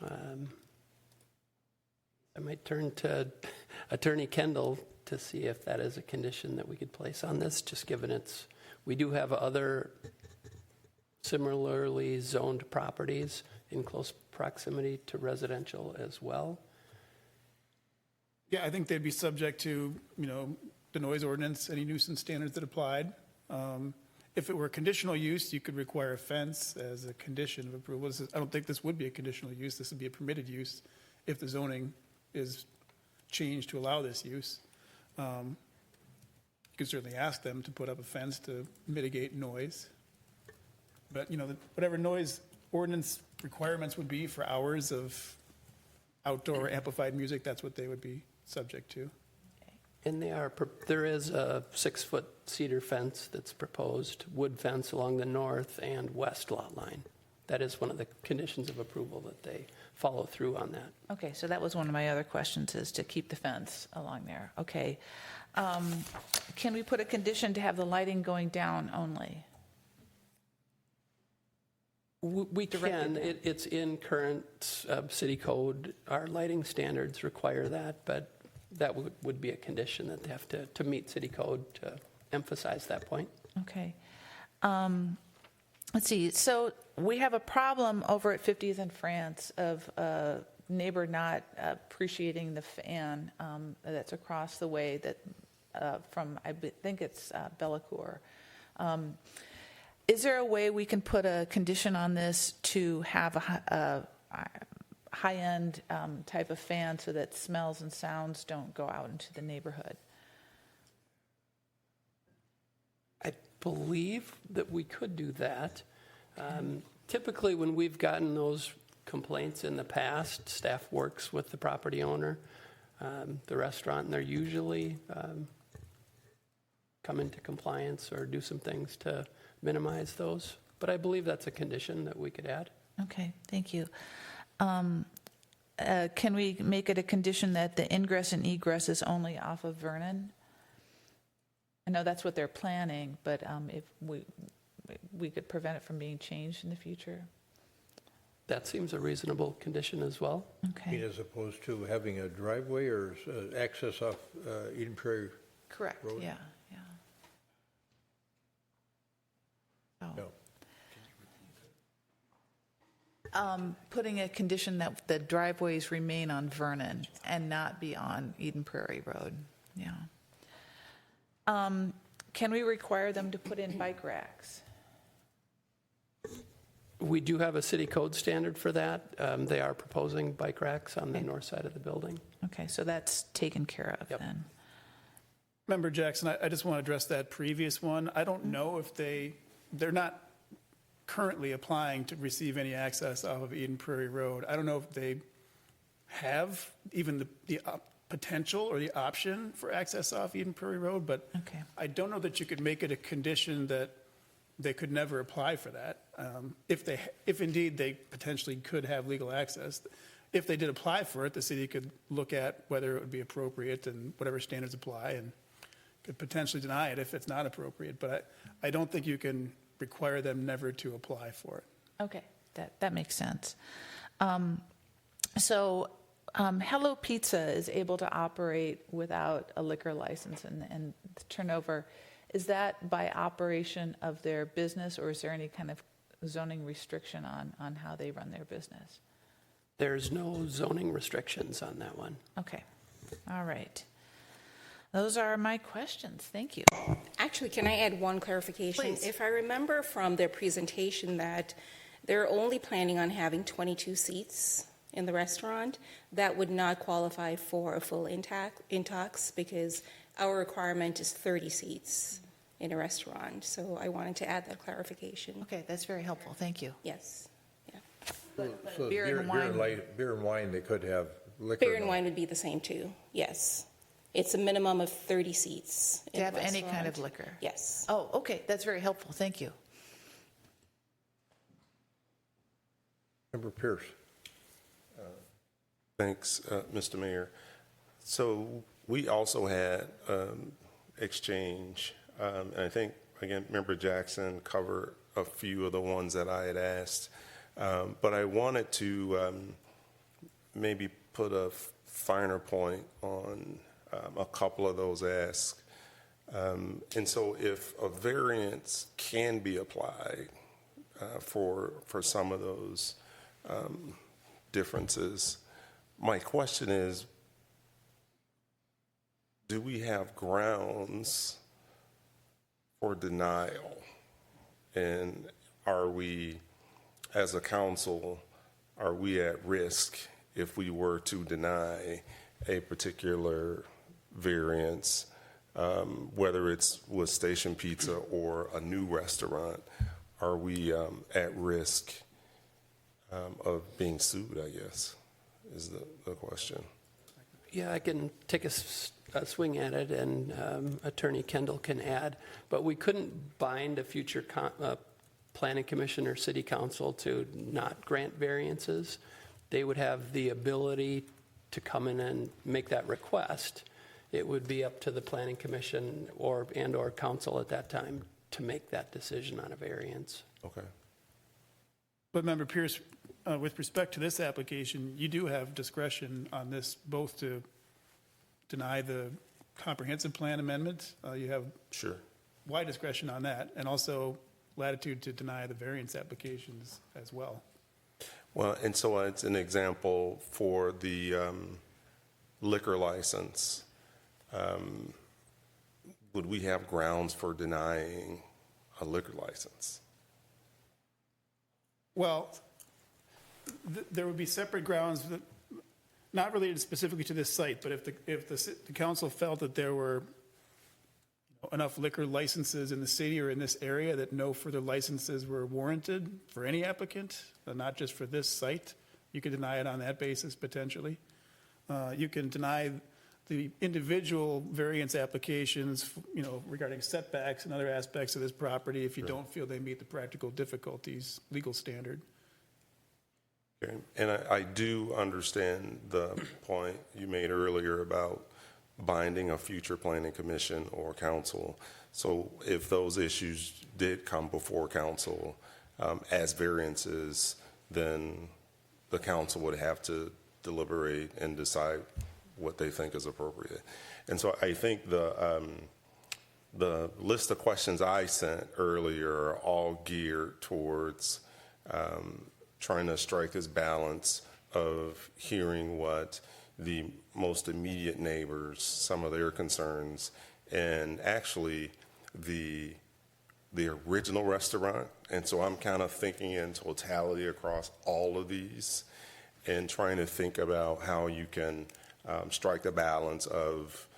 I might turn to Attorney Kendall to see if that is a condition that we could place on this, just given we do have other similarly zoned properties in close proximity to residential as well.
Yeah, I think they'd be subject to, the noise ordinance, any nuisance standards that applied. If it were conditional use, you could require a fence as a condition of approval. I don't think this would be a conditional use. This would be a permitted use if the zoning is changed to allow this use. You could certainly ask them to put up a fence to mitigate noise. But, whatever noise ordinance requirements would be for hours of outdoor amplified music, that's what they would be subject to.
And there is a 6-foot cedar fence that's proposed, wood fence along the north and west lot line. That is one of the conditions of approval that they follow through on that.
Okay, so that was one of my other questions, is to keep the fence along there. Okay. Can we put a condition to have the lighting going down only?
We can. It's in current city code. Our lighting standards require that, but that would be a condition that they have to meet city code to emphasize that point.
Okay. Let's see. So we have a problem over at 50th and France of a neighbor not appreciating the fan that's across the way that from, I think it's Bellecour. Is there a way we can put a condition on this to have high-end type of fan so that smells and sounds don't go out into the neighborhood.
I believe that we could do that. Typically, when we've gotten those complaints in the past, staff works with the property owner, the restaurant, and they're usually come into compliance or do some things to minimize those. But I believe that's a condition that we could add.
Okay, thank you. Can we make it a condition that the ingress and egress is only off of Vernon? I know that's what they're planning, but if we could prevent it from being changed in the future.
That seems a reasonable condition as well.
Okay.
As opposed to having a driveway or access off Eden Prairie
Correct.
Road?
Yeah.
No.
Putting a condition that the driveways remain on Vernon and not be on Eden Prairie Road. Yeah. Can we require them to put in bike racks?
We do have a city code standard for that. They are proposing bike racks on the north side of the building.
Okay, so that's taken care of then.
Member Jackson, I just want to address that previous one. I don't know if they're not currently applying to receive any access off of Eden Prairie Road. I don't know if they have even the potential or the option for access off Eden Prairie Road, but I don't know that you could make it a condition that they could never apply for that. If indeed they potentially could have legal access, if they did apply for it, the city could look at whether it would be appropriate and whatever standards apply, and could potentially deny it if it's not appropriate. But I don't think you can require them never to apply for it.
Okay, that makes sense. So Hello Pizza is able to operate without a liquor license and the turnover. Is that by operation of their business, or is there any kind of zoning restriction on how they run their business?
There's no zoning restrictions on that one.
Okay, all right. Those are my questions. Thank you.
Actually, can I add one clarification?
Please.
If I remember from their presentation that they're only planning on having 22 seats in the restaurant, that would not qualify for a full intox because our requirement is 30 seats in a restaurant. So I wanted to add that clarification.
Okay, that's very helpful. Thank you.
Yes. Yeah.
So
beer and wine-
beer and wine, they could have liquor.
Beer and wine would be the same too. Yes. It's a minimum of 30 seats.
To have any kind of liquor?
Yes.
Oh, okay, that's very helpful. Thank you.
Member Pierce.
Thanks, Mr. Mayor. So we also had exchange, and I think, again, Member Jackson covered a few of the ones that I had asked, but I wanted to maybe put a finer point on a couple of those asks. And so if a variance can be applied for some of those differences, my question is, do we have grounds for denial? And are we, as a council, are we at risk if we were to deny a particular variance, whether it's with Station Pizza or a new restaurant? Are we at risk of being sued, I guess, is the question.
Yeah, I can take a swing at it, and Attorney Kendall can add, but we couldn't bind a future planning commission or city council to not grant variances. They would have the ability to come in and make that request. It would be up to the planning commission or council at that time to make that decision on a variance.
Okay.
But Member Pierce, with respect to this application, you do have discretion on this, both to deny the comprehensive plan amendment. You have wide discretion on that, and also latitude to deny the variance applications as well.
Well, and so it's an example for the liquor license. Would we have grounds for denying a liquor license?
Well, there would be separate grounds, that, not related specifically to this site, but if the council felt that there were enough liquor licenses in the city or in this area that no further licenses were warranted for any applicant, not just for this site, you could deny it on that basis potentially. You can deny the individual variance applications, regarding setbacks and other aspects of this property if you don't feel they meet the practical difficulties legal standard.
Okay. And I do understand the point you made earlier about binding a future planning commission or council. So if those issues did come before council as variances, then the council would have to deliberate and decide what they think is appropriate. And so I think the list of questions I sent earlier are all geared towards trying to strike this balance of hearing what the most immediate neighbors, some of their concerns, and actually the original restaurant. And so I'm kind of thinking in totality across all of these and trying to think about how you can strike the balance of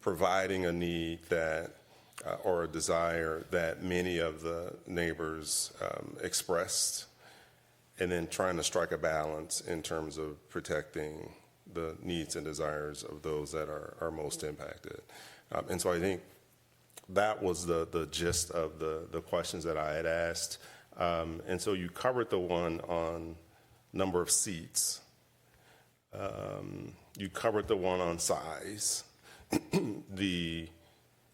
providing a need that or a desire that many of the neighbors expressed, and then trying to strike a balance in terms of protecting the needs and desires of those that are most impacted. And so I think that was the gist of the questions that I had asked. And so you covered the one on number of seats. You covered the one on size. The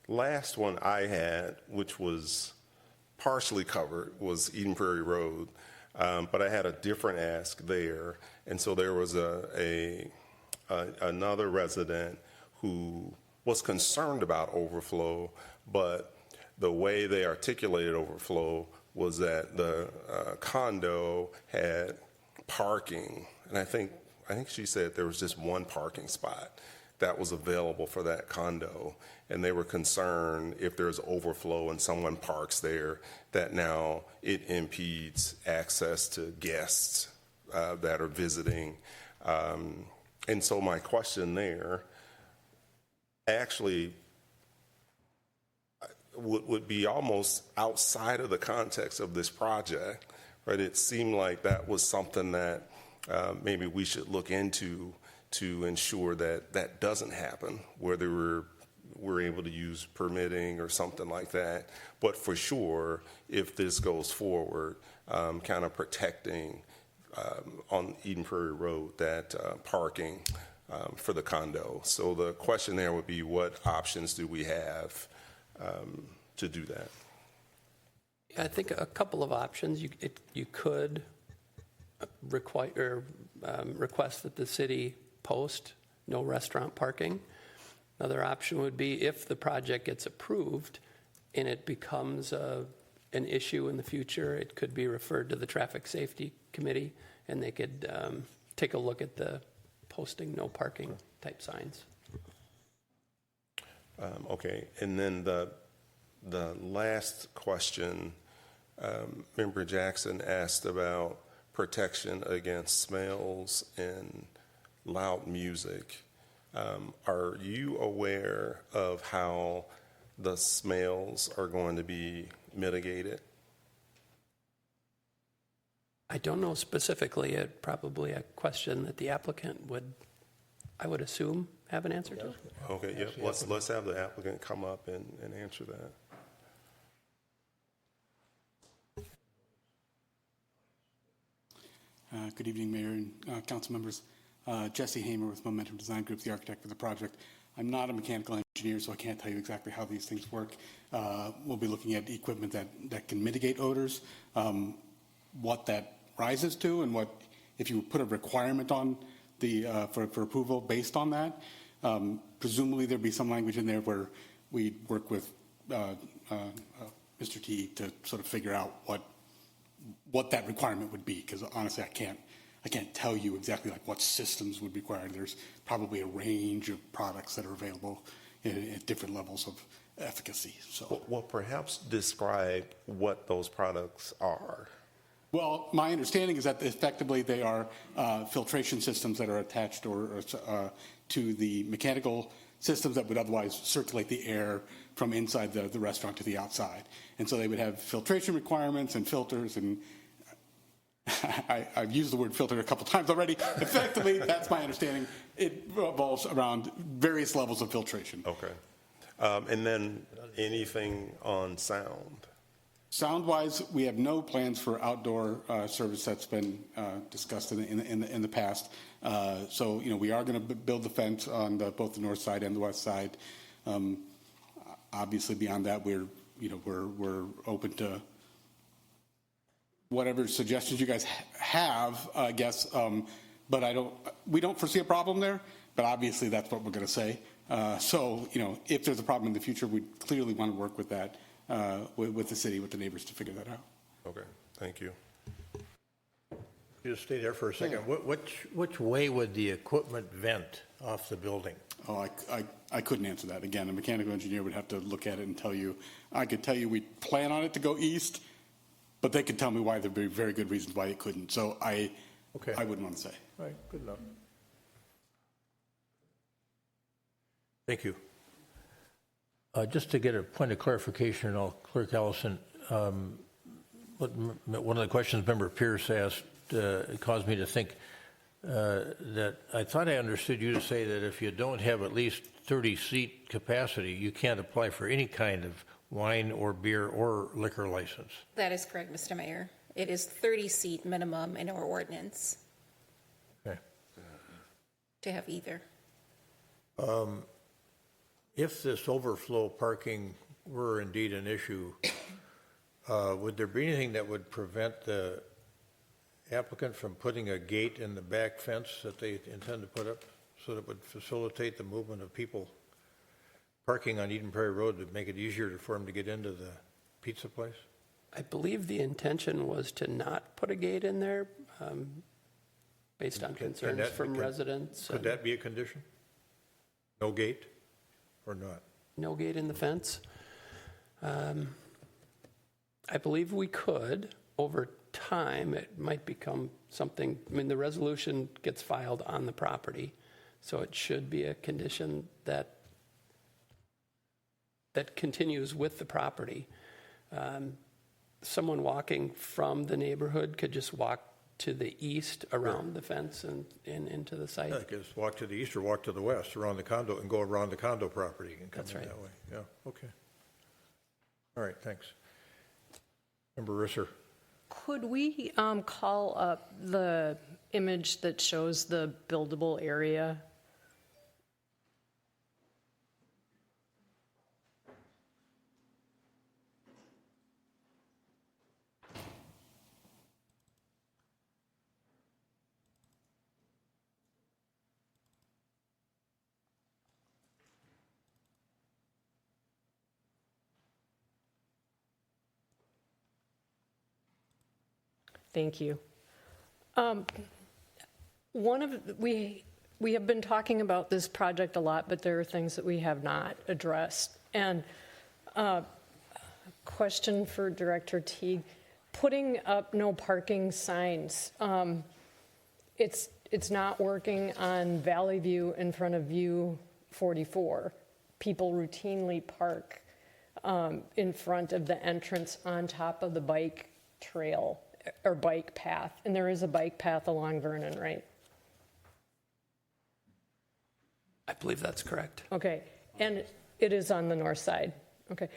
last one I had, which was partially covered, was Eden Prairie Road. But I had a different ask there. And so there was another resident who was concerned about overflow, but the way they articulated overflow was that the condo had parking. And I think she said there was just one parking spot that was available for that condo. And they were concerned if there's overflow and someone parks there, that now it impedes access to guests that are visiting. And so my question there actually would be almost outside of the context of this project, right? It seemed like that was something that maybe we should look into to ensure that that doesn't happen, whether we're able to use permitting or something like that. But for sure, if this goes forward, kind of protecting on Eden Prairie Road that parking for the condo. So the question there would be, what options do we have to do that?
I think a couple of options. You could request that the city post no restaurant parking. Another option would be, if the project gets approved and it becomes an issue in the future, it could be referred to the Traffic Safety Committee, and they could take a look at the posting no parking type signs.
Okay, and then the last question, Member Jackson asked about protection against smells and loud music. Are you aware of how the smells are going to be mitigated?
I don't know specifically. Probably a question that the applicant would, I would assume, have an answer to.
Okay, yeah. Let's have the applicant come up and answer that.
Good evening, Mayor and council members. Jesse Hamer with Momentum Design Group, the architect for the project. I'm not a mechanical engineer, so I can't tell you exactly how these things work. We'll be looking at equipment that can mitigate odors, what that rises to, and what, if you put a requirement on the for approval based on that. Presumably there'd be some language in there where we work with Mr. T to sort of figure out what that requirement would be, because honestly I can't tell you exactly like what systems would be required. There's probably a range of products that are available at different levels of efficacy. So,
well, perhaps describe what those products are.
Well, my understanding is that effectively they are filtration systems that are attached or to the mechanical systems that would otherwise circulate the air from inside the restaurant to the outside. And so they would have filtration requirements and filters, and I've used the word filter a couple times already. Effectively, that's my understanding. It revolves around various levels of filtration.
Okay. And then anything on sound?
Sound-wise, we have no plans for outdoor service that's been discussed in the past. So, we are going to build the fence on both the north side and the west side. Obviously, beyond that, we're open to whatever suggestions you guys have, I guess. But we don't foresee a problem there. But obviously, that's what we're going to say. So, if there's a problem in the future, we clearly want to work with that. With the city, with the neighbors to figure that out.
Okay, thank you.
You just stay there for a second. Which way would the equipment vent off the building?
Oh, I couldn't answer that. Again, a mechanical engineer would have to look at it and tell you. I could tell you we plan on it to go east, but they could tell me why there'd be very good reasons why it couldn't. So I wouldn't want to say.
All right, good enough. Thank you. Just to get a point of clarification, Clerk Allison, one of the questions Member Pierce asked caused me to think that I thought I understood you to say that if you don't have at least 30-seat capacity, you can't apply for any kind of wine or beer or liquor license.
That is correct, Mr. Mayor. It is 30-seat minimum in our ordinance.
Okay.
To have either.
If this overflow parking were indeed an issue, would there be anything that would prevent the applicant from putting a gate in the back fence that they intend to put up so that it would facilitate the movement of people parking on Eden Prairie Road to make it easier for them to get into the pizza place?
I believe the intention was to not put a gate in there based on concerns from residents.
Could that be a condition? No gate? Or not?
No gate in the fence. I believe we could. Over time, it might become something. I mean, the resolution gets filed on the property, so it should be a condition that continues with the property. Someone walking from the neighborhood could just walk to the east around the fence and into the site.
Yeah, just walk to the east or walk to the west around the condo and go around the condo property and come
That's
in
right.
that way. Yeah, okay. All right, thanks. Member Risser.
Could we call up the image that shows the buildable area? Thank you. We have been talking about this project a lot, but there are things that we have not addressed. And question for Director Teague: putting up no parking signs. It's not working on Valley View in front of View 44. People routinely park in front of the entrance on top of the bike trail or bike path, and there is a bike path along Vernon, right?
I believe that's correct.
Okay, and it is on the north side. Okay,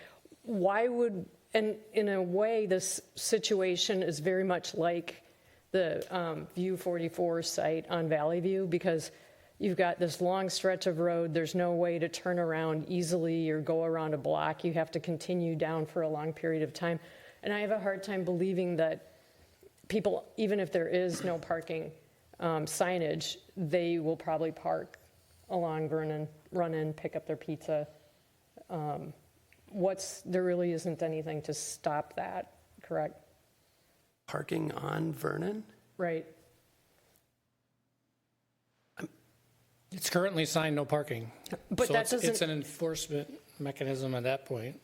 why would, and in a way, this situation is very much like the View 44 site on Valley View, because you've got this long stretch of road, there's no way to turn around easily or go around a block. You have to continue down for a long period of time. And I have a hard time believing that people, even if there is no parking signage, they will probably park along Vernon, run in, pick up their pizza. There really isn't anything to stop that, correct?
Parking on Vernon?
Right.
It's currently signed no parking.
But
so
that doesn't.
It's an enforcement mechanism at that point.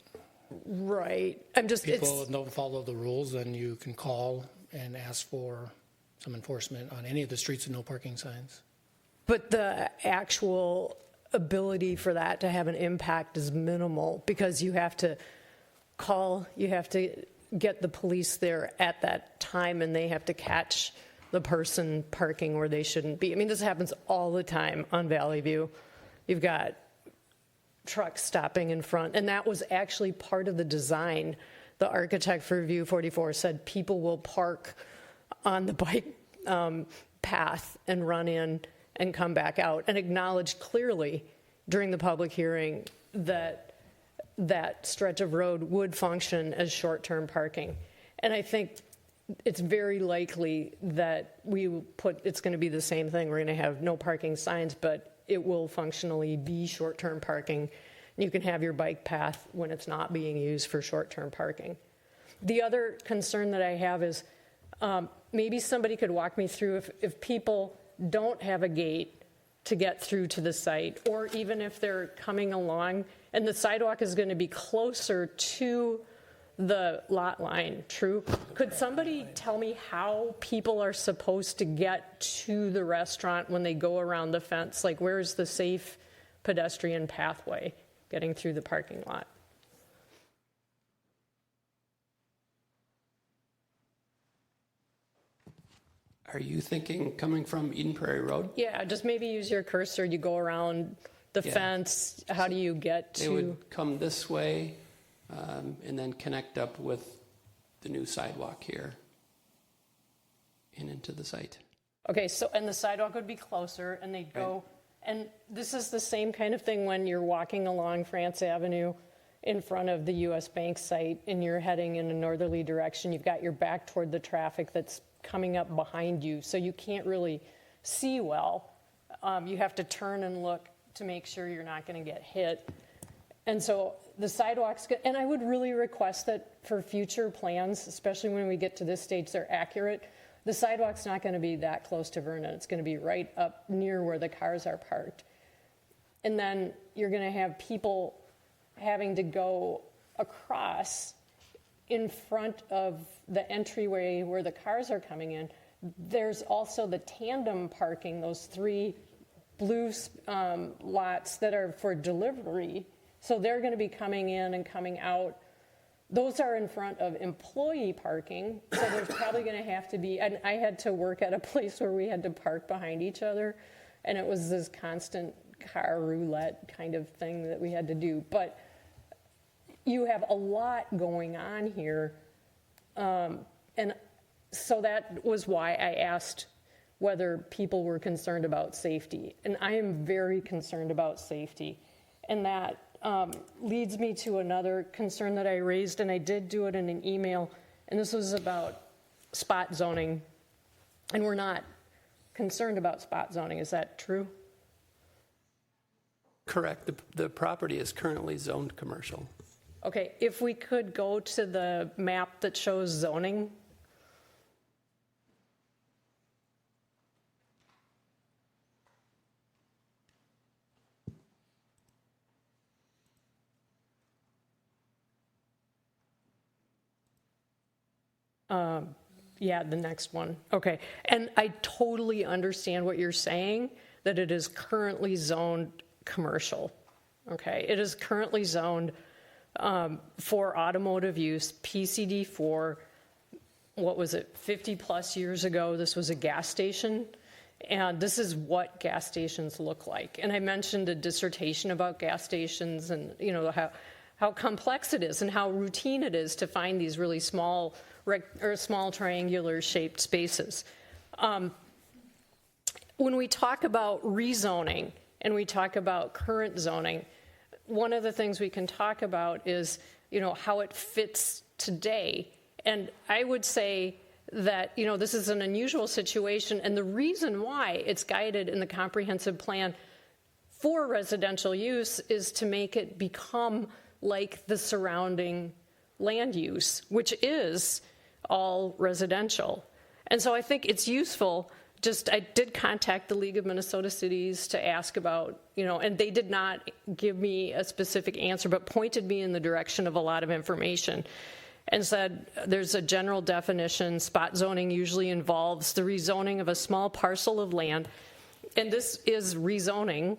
Right. I'm just.
People don't follow the rules, then you can call and ask for some enforcement on any of the streets with no parking signs.
But the actual ability for that to have an impact is minimal because you have to get the police there at that time and they have to catch the person parking where they shouldn't be. I mean, this happens all the time on Valley View. You've got trucks stopping in front, and that was actually part of the design. The architect for View 44 said people will park on the bike path and run in and come back out, and acknowledged clearly during the public hearing that that stretch of road would function as short-term parking. And I think it's very likely that it's going to be the same thing. We're going to have no parking signs, but it will functionally be short-term parking. You can have your bike path when it's not being used for short-term parking. The other concern that I have is maybe somebody could walk me through if people don't have a gate to get through to the site, or even if they're coming along and the sidewalk is going to be closer to the lot line, true? Could somebody tell me how people are supposed to get to the restaurant when they go around the fence? Like, where's the safe pedestrian pathway getting through the parking lot?
Are you thinking coming from Eden Prairie Road?
Yeah, just maybe use your cursor. You go around the fence. How do you get to?
They would come this way and then connect up with the new sidewalk here and into the site.
Okay, so, and the sidewalk would be closer, and they'd go, and this is the same kind of thing when you're walking along France Avenue in front of the US Bank site and you're heading in a northerly direction. You've got your back toward the traffic that's coming up behind you, so you can't really see well. You have to turn and look to make sure you're not going to get hit. And so the sidewalks, and I would really request that for future plans, especially when we get to this stage, they're accurate. The sidewalk's not going to be that close to Vernon. It's going to be right up near where the cars are parked. And then you're going to have people having to go across in front of the entryway where the cars are coming in. There's also the tandem parking, those 3 blue lots that are for delivery. So they're going to be coming in and coming out. Those are in front of employee parking. So there's probably going to have to be, and I had to work at a place where we had to park behind each other. And it was this constant car roulette kind of thing that we had to do. But you have a lot going on here. And so that was why I asked whether people were concerned about safety. And I am very concerned about safety. And that leads me to another concern that I raised, and I did do it in an email, and this was about spot zoning. And we're not concerned about spot zoning. Is that true?
Correct. The property is currently zoned commercial.
Okay, if we could go to the map that shows zoning. Yeah, the next one. Okay, and I totally understand what you're saying, that it is currently zoned commercial. Okay, it is currently zoned for automotive use, PCD4. What was it, 50 plus years ago, this was a gas station. And this is what gas stations look like. And I mentioned a dissertation about gas stations and, you know, how complex it is and how routine it is to find these really small triangular shaped spaces. When we talk about rezoning and we talk about current zoning, one of the things we can talk about is, you know, how it fits today. And I would say that, you know, this is an unusual situation, and the reason why it's guided in the comprehensive plan for residential use is to make it become like the surrounding land use, which is all residential. And so I think it's useful. I did contact the League of Minnesota Cities to ask about, you know, and they did not give me a specific answer, but pointed me in the direction of a lot of information. and said there's a general definition. Spot zoning usually involves the rezoning of a small parcel of land, and this is rezoning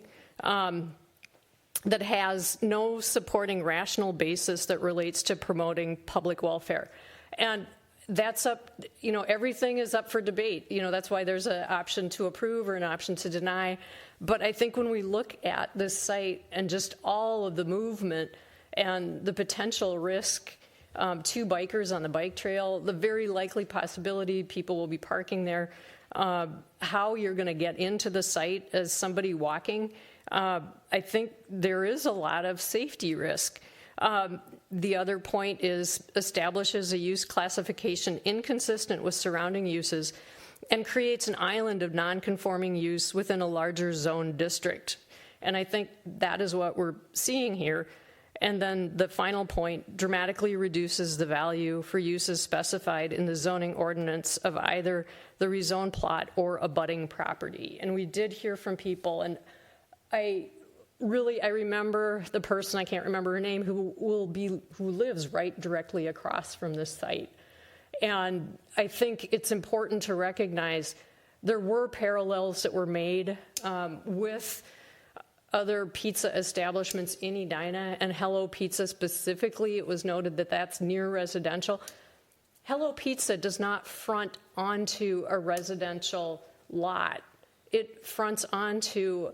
that has no supporting rational basis that relates to promoting public welfare. And that's up, everything is up for debate. That's why there's an option to approve or an option to deny. But I think when we look at this site and just all of the movement and the potential risk to bikers on the bike trail, the very likely possibility people will be parking there, how you're going to get into the site as somebody walking, I think there is a lot of safety risk. The other point is establishes a use classification inconsistent with surrounding uses and creates an island of non-conforming use within a larger zone district. And I think that is what we're seeing here. And then the final point dramatically reduces the value for uses specified in the zoning ordinance of either the rezone plot or abutting property. And we did hear from people, and I remember the person, I can't remember her name, who lives right directly across from this site. And I think it's important to recognize there were parallels that were made with other pizza establishments in Edina, and Hello Pizza specifically. It was noted that that's near residential. Hello Pizza does not front onto a residential lot. It fronts onto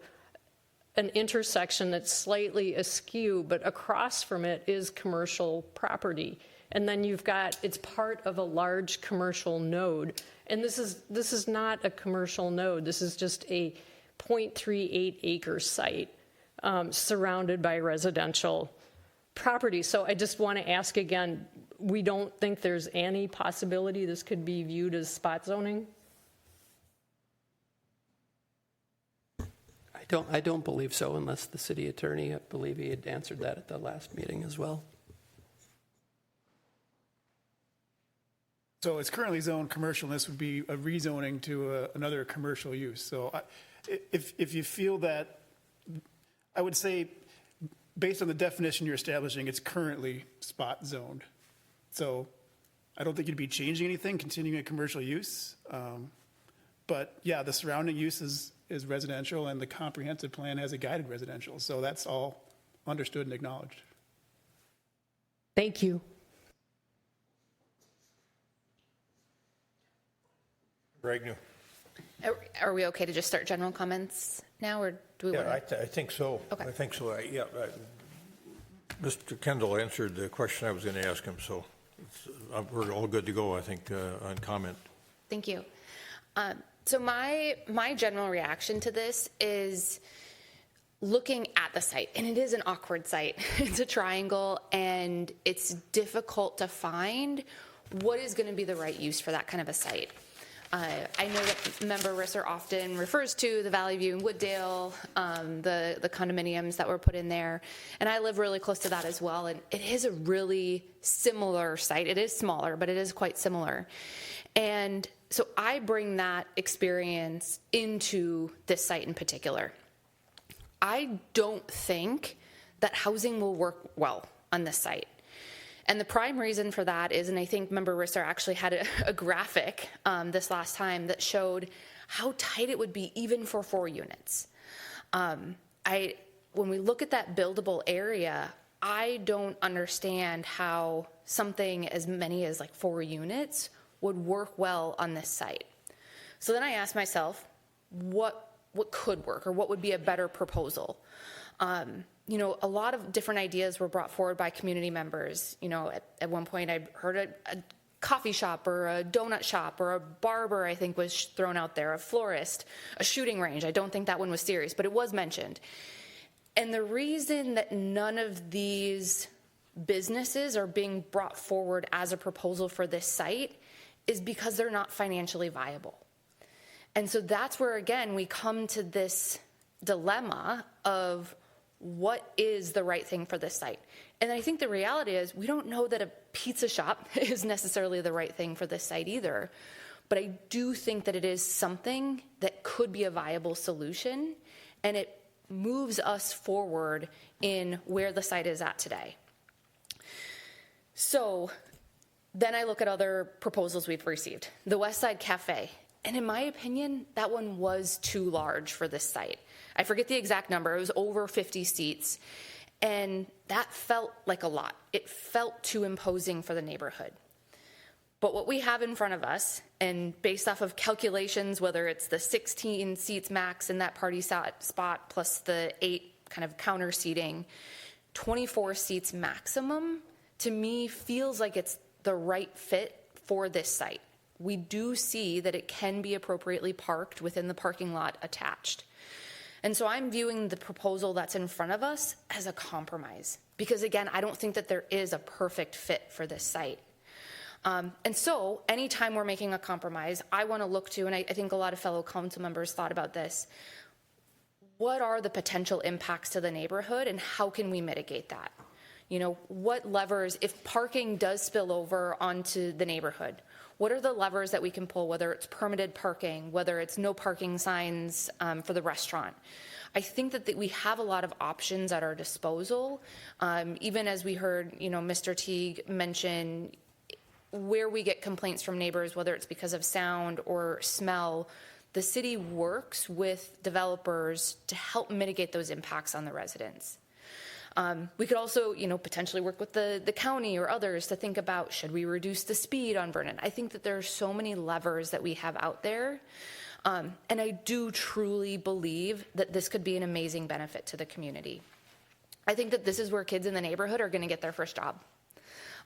an intersection that's slightly askew, but across from it is commercial property. And then it's part of a large commercial node. And this is not a commercial node. This is just a 0.38 acre site surrounded by residential property. So I just want to ask again, we don't think there's any possibility this could be viewed as spot zoning?
I don't believe so, unless the city attorney, I believe he had answered that at the last meeting as well.
So it's currently zoned commercial, and this would be a rezoning to another commercial use. So if you feel that, I would say, based on the definition you're establishing, it's currently spot zoned. So I don't think you'd be changing anything, continuing a commercial use. But yeah, the surrounding use is residential, and the comprehensive plan has a guided residential. So that's all understood and acknowledged.
Thank you.
Ragnu.
Are we okay to just start general comments now, or do we want to?
I think so.
Okay.
I think so. Mr. Kendall answered the question I was going to ask him, so we're all good to go, I think, on comment.
Thank you. So my general reaction to this is looking at the site, and it is an awkward site. It's a triangle, and it's difficult to find what is going to be the right use for that kind of a site. I know that Member Risser often refers to the Valley View and Wooddale, the condominiums that were put in there, and I live really close to that as well, and it is a really similar site. It is smaller, but it is quite similar. And so I bring that experience into this site in particular. I don't think that housing will work well on this site. And the prime reason for that is, and I think Member Risser actually had a graphic this last time that showed how tight it would be even for 4 units. When we look at that buildable area, I don't understand how something as many as like 4 units would work well on this site. So then I asked myself, what could work, or what would be a better proposal? A lot of different ideas were brought forward by community members. At one point I heard a coffee shop or a donut shop or a barber, I think, was thrown out there, a florist, a shooting range. I don't think that one was serious, but it was mentioned. And the reason that none of these businesses are being brought forward as a proposal for this site is because they're not financially viable. And so that's where, again, we come to this dilemma of what is the right thing for this site. And I think the reality is we don't know that a pizza shop is necessarily the right thing for this site either. But I do think that it is something that could be a viable solution, and it moves us forward in where the site is at today. So Then I look at other proposals we've received. The West Side Cafe. And in my opinion, that one was too large for this site. I forget the exact number. It was over 50 seats. And that felt like a lot. It felt too imposing for the neighborhood. But what we have in front of us, and based off of calculations, whether it's the 16 seats max in that party spot plus the 8 kind of counter seating, 24 seats maximum, to me feels like it's the right fit for this site. We do see that it can be appropriately parked within the parking lot attached. And so I'm viewing the proposal that's in front of us as a compromise. Because again, I don't think that there is a perfect fit for this site. And so anytime we're making a compromise, I want to look to, and I think a lot of fellow council members thought about this, what are the potential impacts to the neighborhood and how can we mitigate that? You know, what levers, if parking does spill over onto the neighborhood, what are the levers that we can pull, whether it's permitted parking, whether it's no parking signs for the restaurant? I think that we have a lot of options at our disposal. Even as we heard, you know, Mr. Teague mention where we get complaints from neighbors, whether it's because of sound or smell, the city works with developers to help mitigate those impacts on the residents. We could also, you know, potentially work with the county or others to think about, should we reduce the speed on Vernon? I think that there are so many levers that we have out there. And I do truly believe that this could be an amazing benefit to the community. I think that this is where kids in the neighborhood are going to get their first job.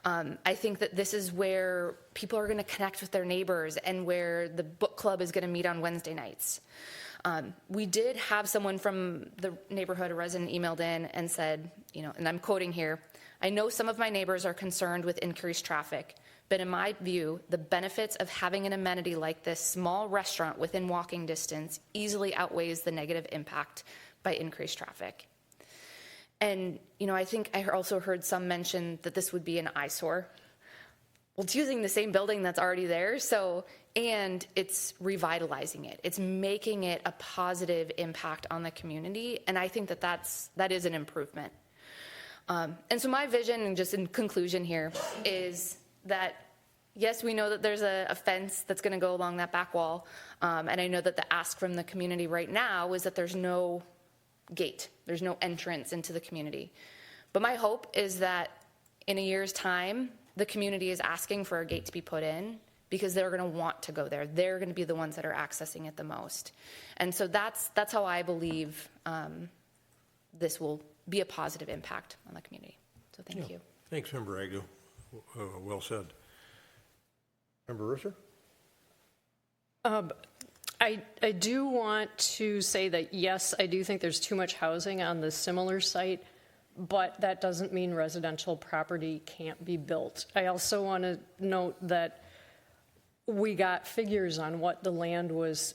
I think that this is where people are going to connect with their neighbors and where the book club is going to meet on Wednesday nights. We did have someone from the neighborhood, a resident, emailed in and said, you know, and I'm quoting here, "I know some of my neighbors are concerned with increased traffic, but in my view, the benefits of having an amenity like this small restaurant within walking distance easily outweighs the negative impact by increased traffic." And, you know, I think I also heard some mention that this would be an eyesore. Well, it's using the same building that's already there, so, and it's revitalizing it. It's making it a positive impact on the community, and I think that that is an improvement. And so my vision, and just in conclusion here, is that, yes, we know that there's a fence that's going to go along that back wall, and I know that the ask from the community right now is that there's no gate, there's no entrance into the community. But my hope is that in a year's time, the community is asking for a gate to be put in because they're going to want to go there. They're going to be the ones that are accessing it the most. And so that's how I believe this will be a positive impact on the community. So thank you.
Thanks, Member Agu. Well said. Member Risser?
I do want to say that, yes, I do think there's too much housing on the similar site, but that doesn't mean residential property can't be built. I also want to note that we got figures on what the land was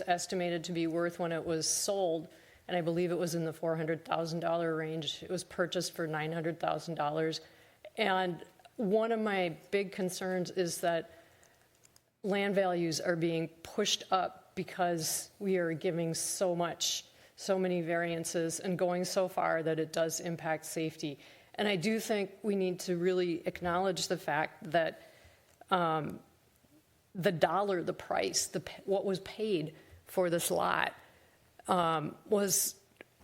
estimated to be worth when it was sold, and I believe it was in the $400,000 range. It was purchased for $900,000. And one of my big concerns is that land values are being pushed up because we are giving so many variances and going so far that it does impact safety. And I do think we need to really acknowledge the fact that the price, what was paid for this lot was,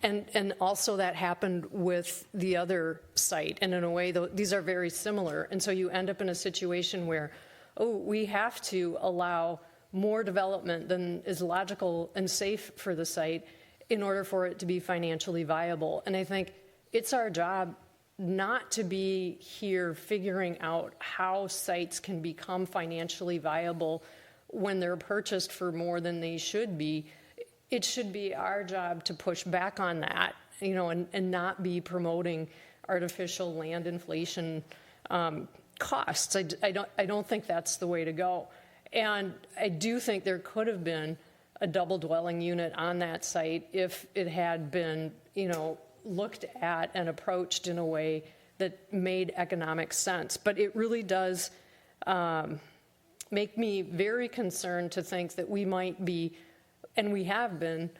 and also that happened with the other site. And in a way, these are very similar. And so you end up in a situation where, we have to allow more development than is logical and safe for the site in order for it to be financially viable. And I think it's our job not to be here figuring out how sites can become financially viable when they're purchased for more than they should be. It should be our job to push back on that, you know, and not be promoting artificial land inflation costs. I don't think that's the way to go. And I do think there could have been a double dwelling unit on that site if it had been, you know, looked at and approached in a way that made economic sense. But it really does make me very concerned to think that we might be, and we have been,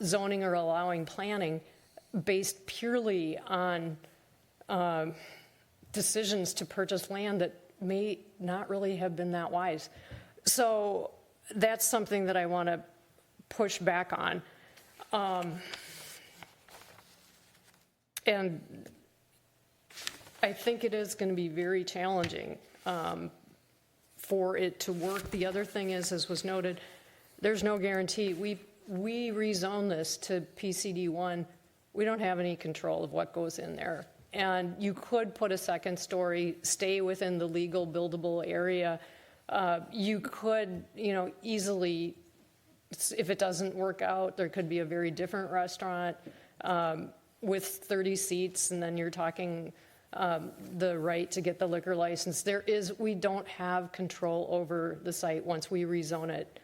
zoning or allowing planning based purely on decisions to purchase land that may not really have been that wise. So that's something that I want to push back on. And I think it is going to be very challenging for it to work. The other thing is, as was noted, there's no guarantee. We rezone this to PCD1. We don't have any control of what goes in there. And you could put a second story, stay within the legal buildable area. You could, easily, if it doesn't work out, there could be a very different restaurant with 30 seats, and then you're talking the right to get the liquor license. We don't have control over the site once we rezone it.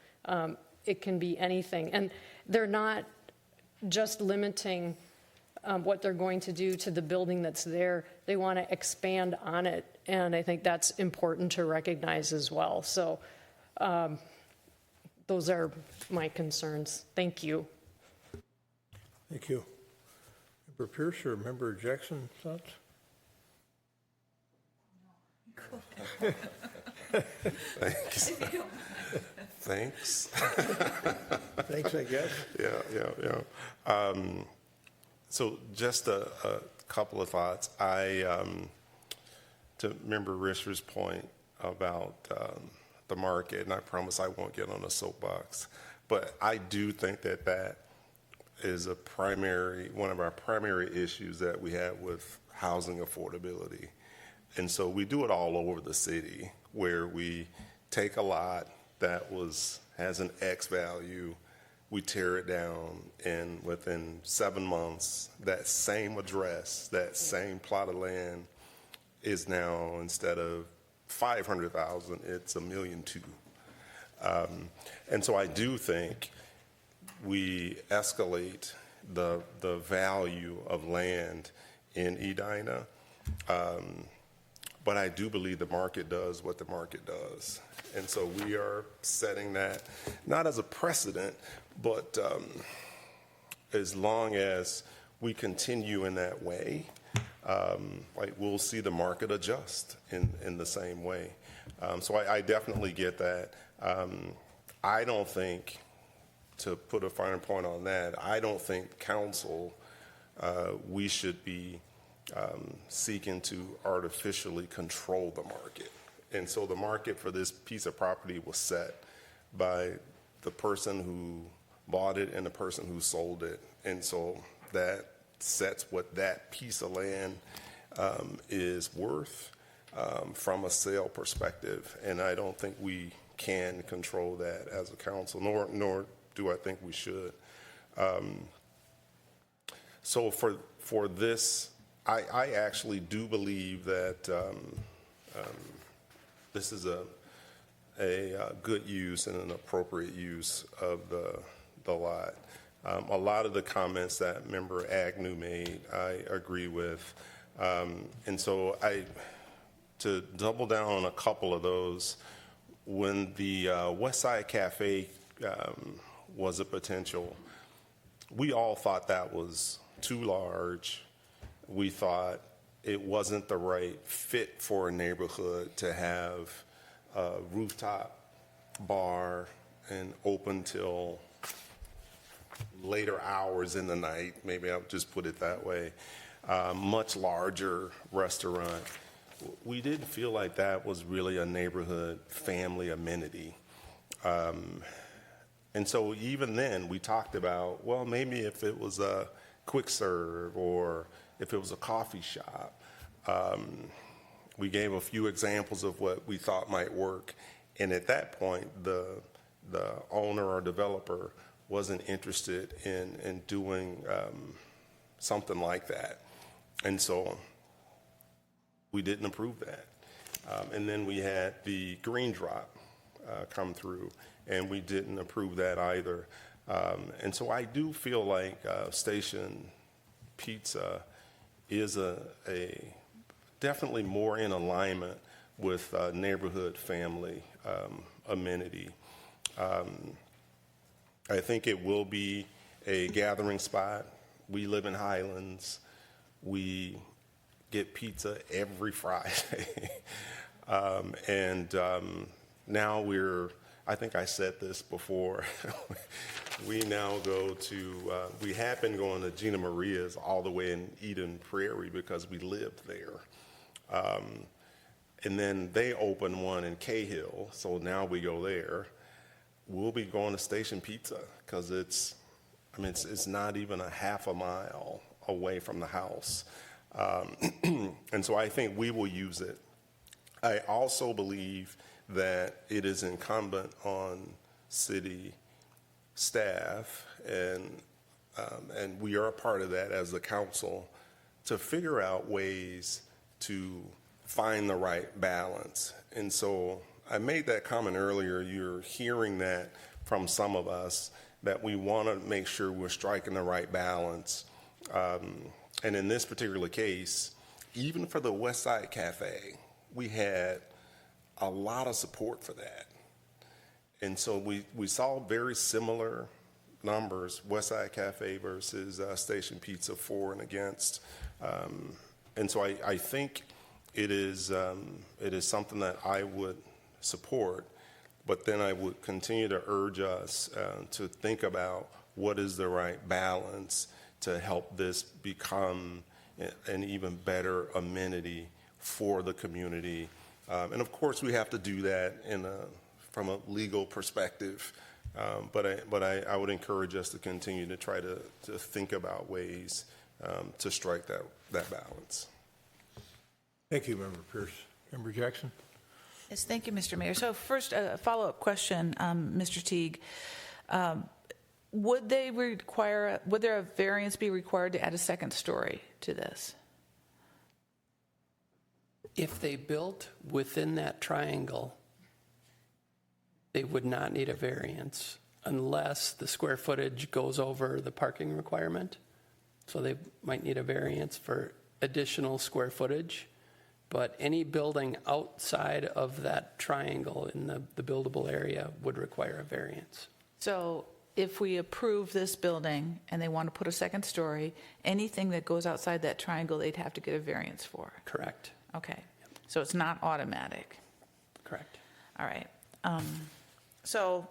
It can be anything. And they're not just limiting what they're going to do to the building that's there. They want to expand on it, and I think that's important to recognize as well. So those are my concerns. Thank you.
Thank you. Member Pierce or Member Jackson, thoughts?
Thanks. Thanks.
Thanks, I guess.
Yeah. So just a couple of thoughts. To Member Risser's point about the market, and I promise I won't get on a soapbox, but I do think that is one of our primary issues that we have with housing affordability. And so we do it all over the city, where we take a lot that has an X value, we tear it down, and within 7 months, that same address, that same plot of land is now, instead of 500,000, it's $1.2 million. And so I do think we escalate the value of land in Edina. But I do believe the market does what the market does. And so we are setting that, not as a precedent, but as long as we continue in that way, we'll see the market adjust in the same way. So I definitely get that. I don't think, to put a finer point on that, I don't think council, we should be seeking to artificially control the market. And so the market for this piece of property was set by the person who bought it and the person who sold it. And so that sets what that piece of land is worth from a sale perspective. And I don't think we can control that as a council, nor do I think we should. So for this, I actually do believe that this is a good use and an appropriate use of the lot. A lot of the comments that Member Agnew made, I agree with. And so to double down on a couple of those, when the West Side Cafe was a potential, we all thought that was too large. We thought it wasn't the right fit for a neighborhood to have a rooftop bar and open till later hours in the night. Maybe I'll just put it that way. Much larger restaurant. We didn't feel like that was really a neighborhood family amenity. And so even then we talked about, well, maybe if it was a quick serve or if it was a coffee shop. We gave a few examples of what we thought might work. And at that point, the owner or developer wasn't interested in doing something like that. And so we didn't approve that. And then we had the Green Drop come through, and we didn't approve that either. And so I do feel like Station Pizza is definitely more in alignment with neighborhood family amenity. I think it will be a gathering spot. We live in Highlands. We get pizza every Friday. Now I think I said this before, we now go to, we had been going to Gina Maria's all the way in Eden Prairie because we lived there. And then they opened one in Cahill, so now we go there. We'll be going to Station Pizza because it's not even a half a mile away from the house. And so I think we will use it. I also believe that it is incumbent on city staff, and we are a part of that as the council, to figure out ways to find the right balance. And so I made that comment earlier. You're hearing that from some of us, that we want to make sure we're striking the right balance. And in this particular case, even for the West Side Cafe, we had a lot of support for that. And so we saw very similar numbers, West Side Cafe versus Station Pizza, for and against. And so I think it is something that I would support, but then I would continue to urge us to think about what is the right balance to help this become an even better amenity for the community. And of course, we have to do that from a legal perspective. But I would encourage us to continue to try to think about ways to strike that balance.
Thank you, Member Pierce. Member Jackson?
Yes, thank you, Mr. Mayor. So first, a follow-up question, Mr. Teague. Would there a variance be required to add a second story to this?
If they built within that triangle, they would not need a variance unless the square footage goes over the parking requirement. So they might need a variance for additional square footage. But any building outside of that triangle in the buildable area would require a variance.
So if we approve this building and they want to put a second story, anything that goes outside that triangle, they'd have to get a variance for?
Correct.
Okay. So it's not automatic?
Correct.
All right. So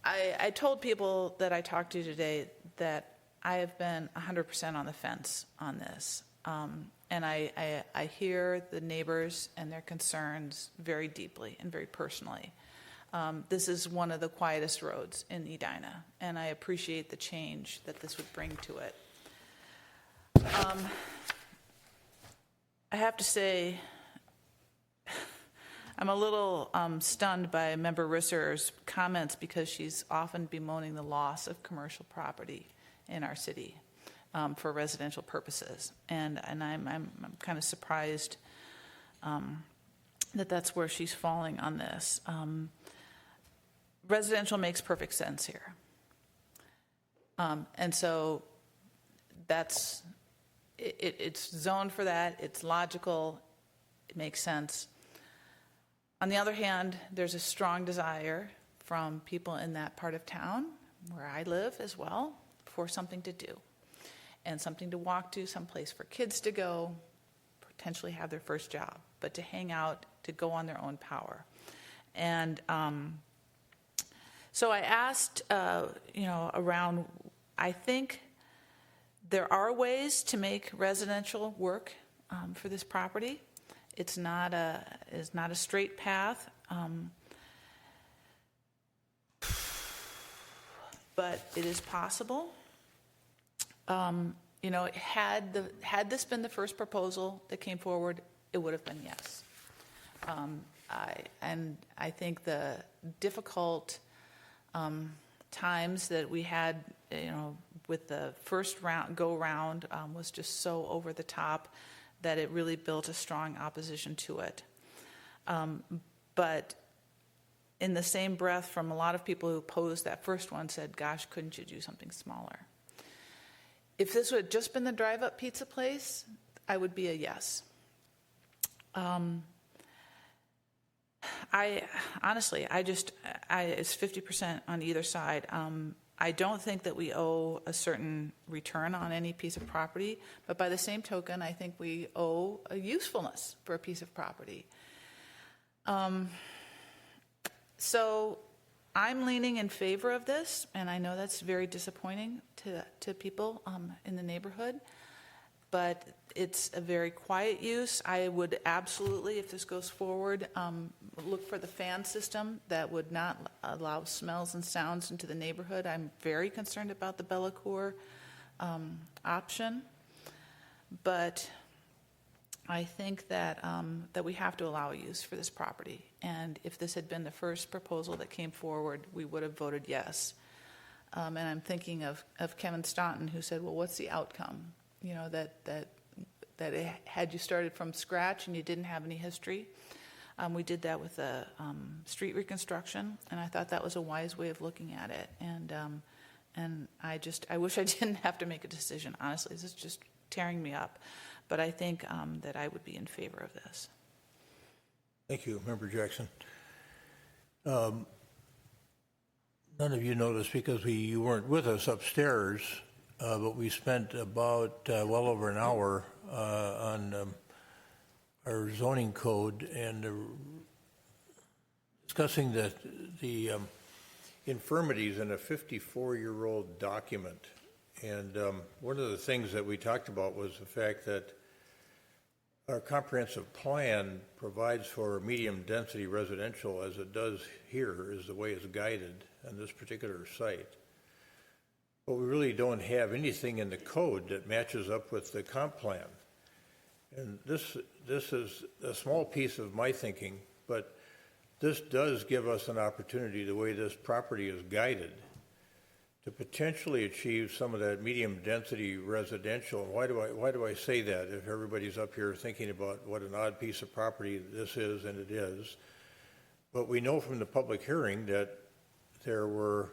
I told people that I talked to today that I have been 100% on the fence on this. And I hear the neighbors and their concerns very deeply and very personally. This is one of the quietest roads in Edina, and I appreciate the change that this would bring to it. I have to say, I'm a little stunned by Member Risser's comments because she's often bemoaning the loss of commercial property in our city for residential purposes, and I'm kind of surprised that that's where she's falling on this. Residential makes perfect sense here, and so that's it's zoned for that. It's logical. It makes sense. On the other hand, there's a strong desire from people in that part of town, where I live as well, for something to do and something to walk to, someplace for kids to go, potentially have their first job, but to hang out, to go on their own power. And so I asked, around, I think there are ways to make residential work for this property. It's not a straight path, but it is possible. Had this been the first proposal that came forward, it would have been yes. I think the difficult times that we had, with the first go round was just so over the top that it really built a strong opposition to it. But in the same breath, from a lot of people who opposed that first one said, gosh, couldn't you do something smaller? If this would have just been the drive-up pizza place, I would be a yes. It's 50% on either side. I don't think that we owe a certain return on any piece of property, but by the same token, I think we owe a usefulness for a piece of property. So I'm leaning in favor of this, and I know that's very disappointing to people in the neighborhood, but it's a very quiet use. I would absolutely, if this goes forward, look for the fan system that would not allow smells and sounds into the neighborhood. I'm very concerned about the Bellacour option, but I think that that we have to allow a use for this property. And if this had been the first proposal that came forward, we would have voted yes. And I'm thinking of Kevin Staunton, who said, well, what's the outcome? You know, that had you started from scratch and you didn't have any history. We did that with the street reconstruction, and I thought that was a wise way of looking at it. And I wish I didn't have to make a decision. Honestly, this is just tearing me up. But I think that I would be in favor of this.
Thank you, Member Jackson. None of you noticed because you weren't with us upstairs, but we spent about well over an hour on our zoning code and discussing the infirmities in a 54-year-old document. And one of the things that we talked about was the fact that our comprehensive plan provides for medium-density residential, as it does here, is the way it's guided on this particular site. But we really don't have anything in the code that matches up with the comp plan. And this is a small piece of my thinking, but this does give us an opportunity, the way this property is guided, to potentially achieve some of that medium density residential. Why do I say that if everybody's up here thinking about what an odd piece of property this is, and it is? But we know from the public hearing that there were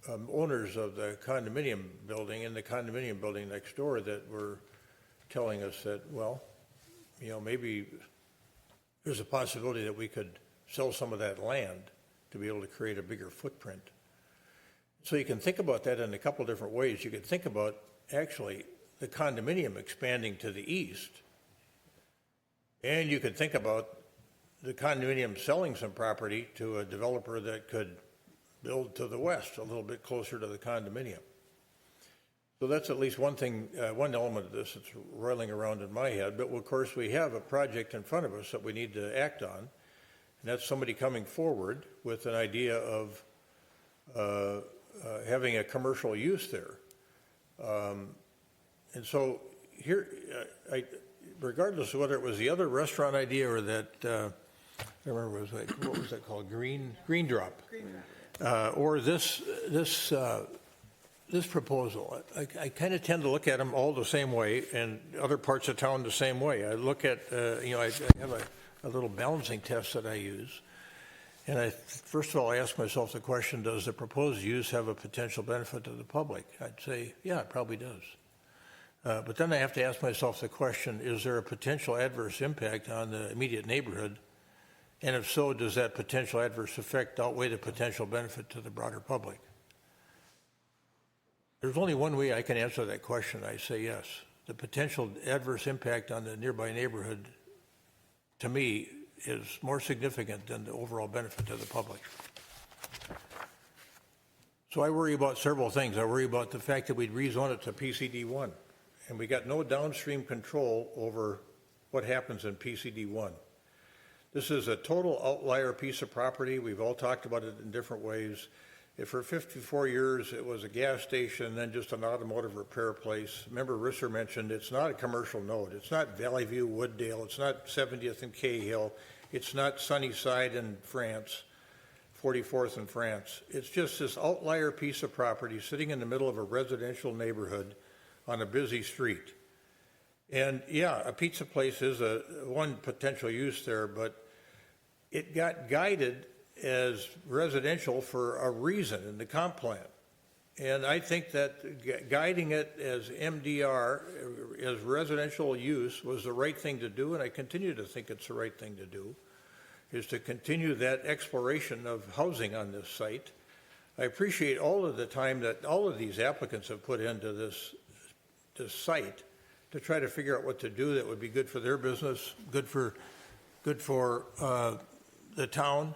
owners of the condominium building and the condominium building next door that were telling us that, well, you know, maybe there's a possibility that we could sell some of that land to be able to create a bigger footprint. So you can think about that in a couple different ways. You could think about actually the condominium expanding to the east, and you could think about the condominium selling some property to a developer that could build to the west, a little bit closer to the condominium. So that's at least one thing, one element of this that's roiling around in my head. But of course, we have a project in front of us that we need to act on, and that's somebody coming forward with an idea of having a commercial use there. And so here, regardless of whether it was the other restaurant idea or that, I remember it was like, what was that called? Green Drop. Or this proposal. I kind of tend to look at them all the same way, and other parts of town the same way. I look at, I have a little balancing test that I use. And first of all, I ask myself the question, does the proposed use have a potential benefit to the public? I'd say, yeah, it probably does. But then I have to ask myself the question, is there a potential adverse impact on the immediate neighborhood? And if so, does that potential adverse effect outweigh the potential benefit to the broader public? There's only one way I can answer that question. I say yes. The potential adverse impact on the nearby neighborhood, to me, is more significant than the overall benefit to the public. So I worry about several things. I worry about the fact that we'd rezone it to PCD1, and we got no downstream control over what happens in PCD1. This is a total outlier piece of property. We've all talked about it in different ways. If for 54 years it was a gas station, then just an automotive repair place. Member Risser mentioned it's not a commercial node. It's not Valley View, Wooddale. It's not 70th and Cahill. It's not Sunnyside in France, 44th in France. It's just this outlier piece of property sitting in the middle of a residential neighborhood on a busy street. And yeah, a pizza place is one potential use there, but it got guided as residential for a reason in the comp plan. And I think that guiding it as MDR, as residential use, was the right thing to do, and I continue to think it's the right thing to do, is to continue that exploration of housing on this site. I appreciate all of the time that all of these applicants have put into this site to try to figure out what to do that would be good for their business, good for the town,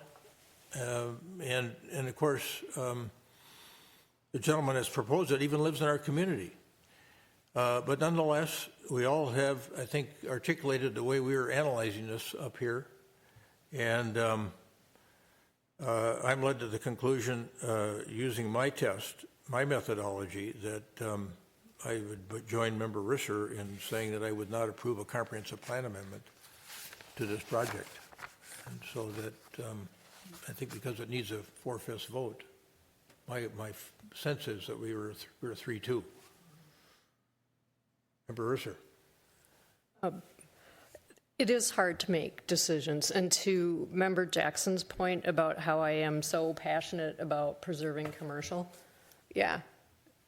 and of course, the gentleman that's proposed it even lives in our community. But nonetheless, we all have, I think, articulated the way we were analyzing this up here. And I'm led to the conclusion, using my test, my methodology, that I would join Member Risser in saying that I would not approve a comprehensive plan amendment to this project. And so that, I think because it needs a 4/5 vote, my sense is that we were 3-2. Member Risser.
It is hard to make decisions. And to Member Jackson's point about how I am so passionate about preserving commercial, yeah,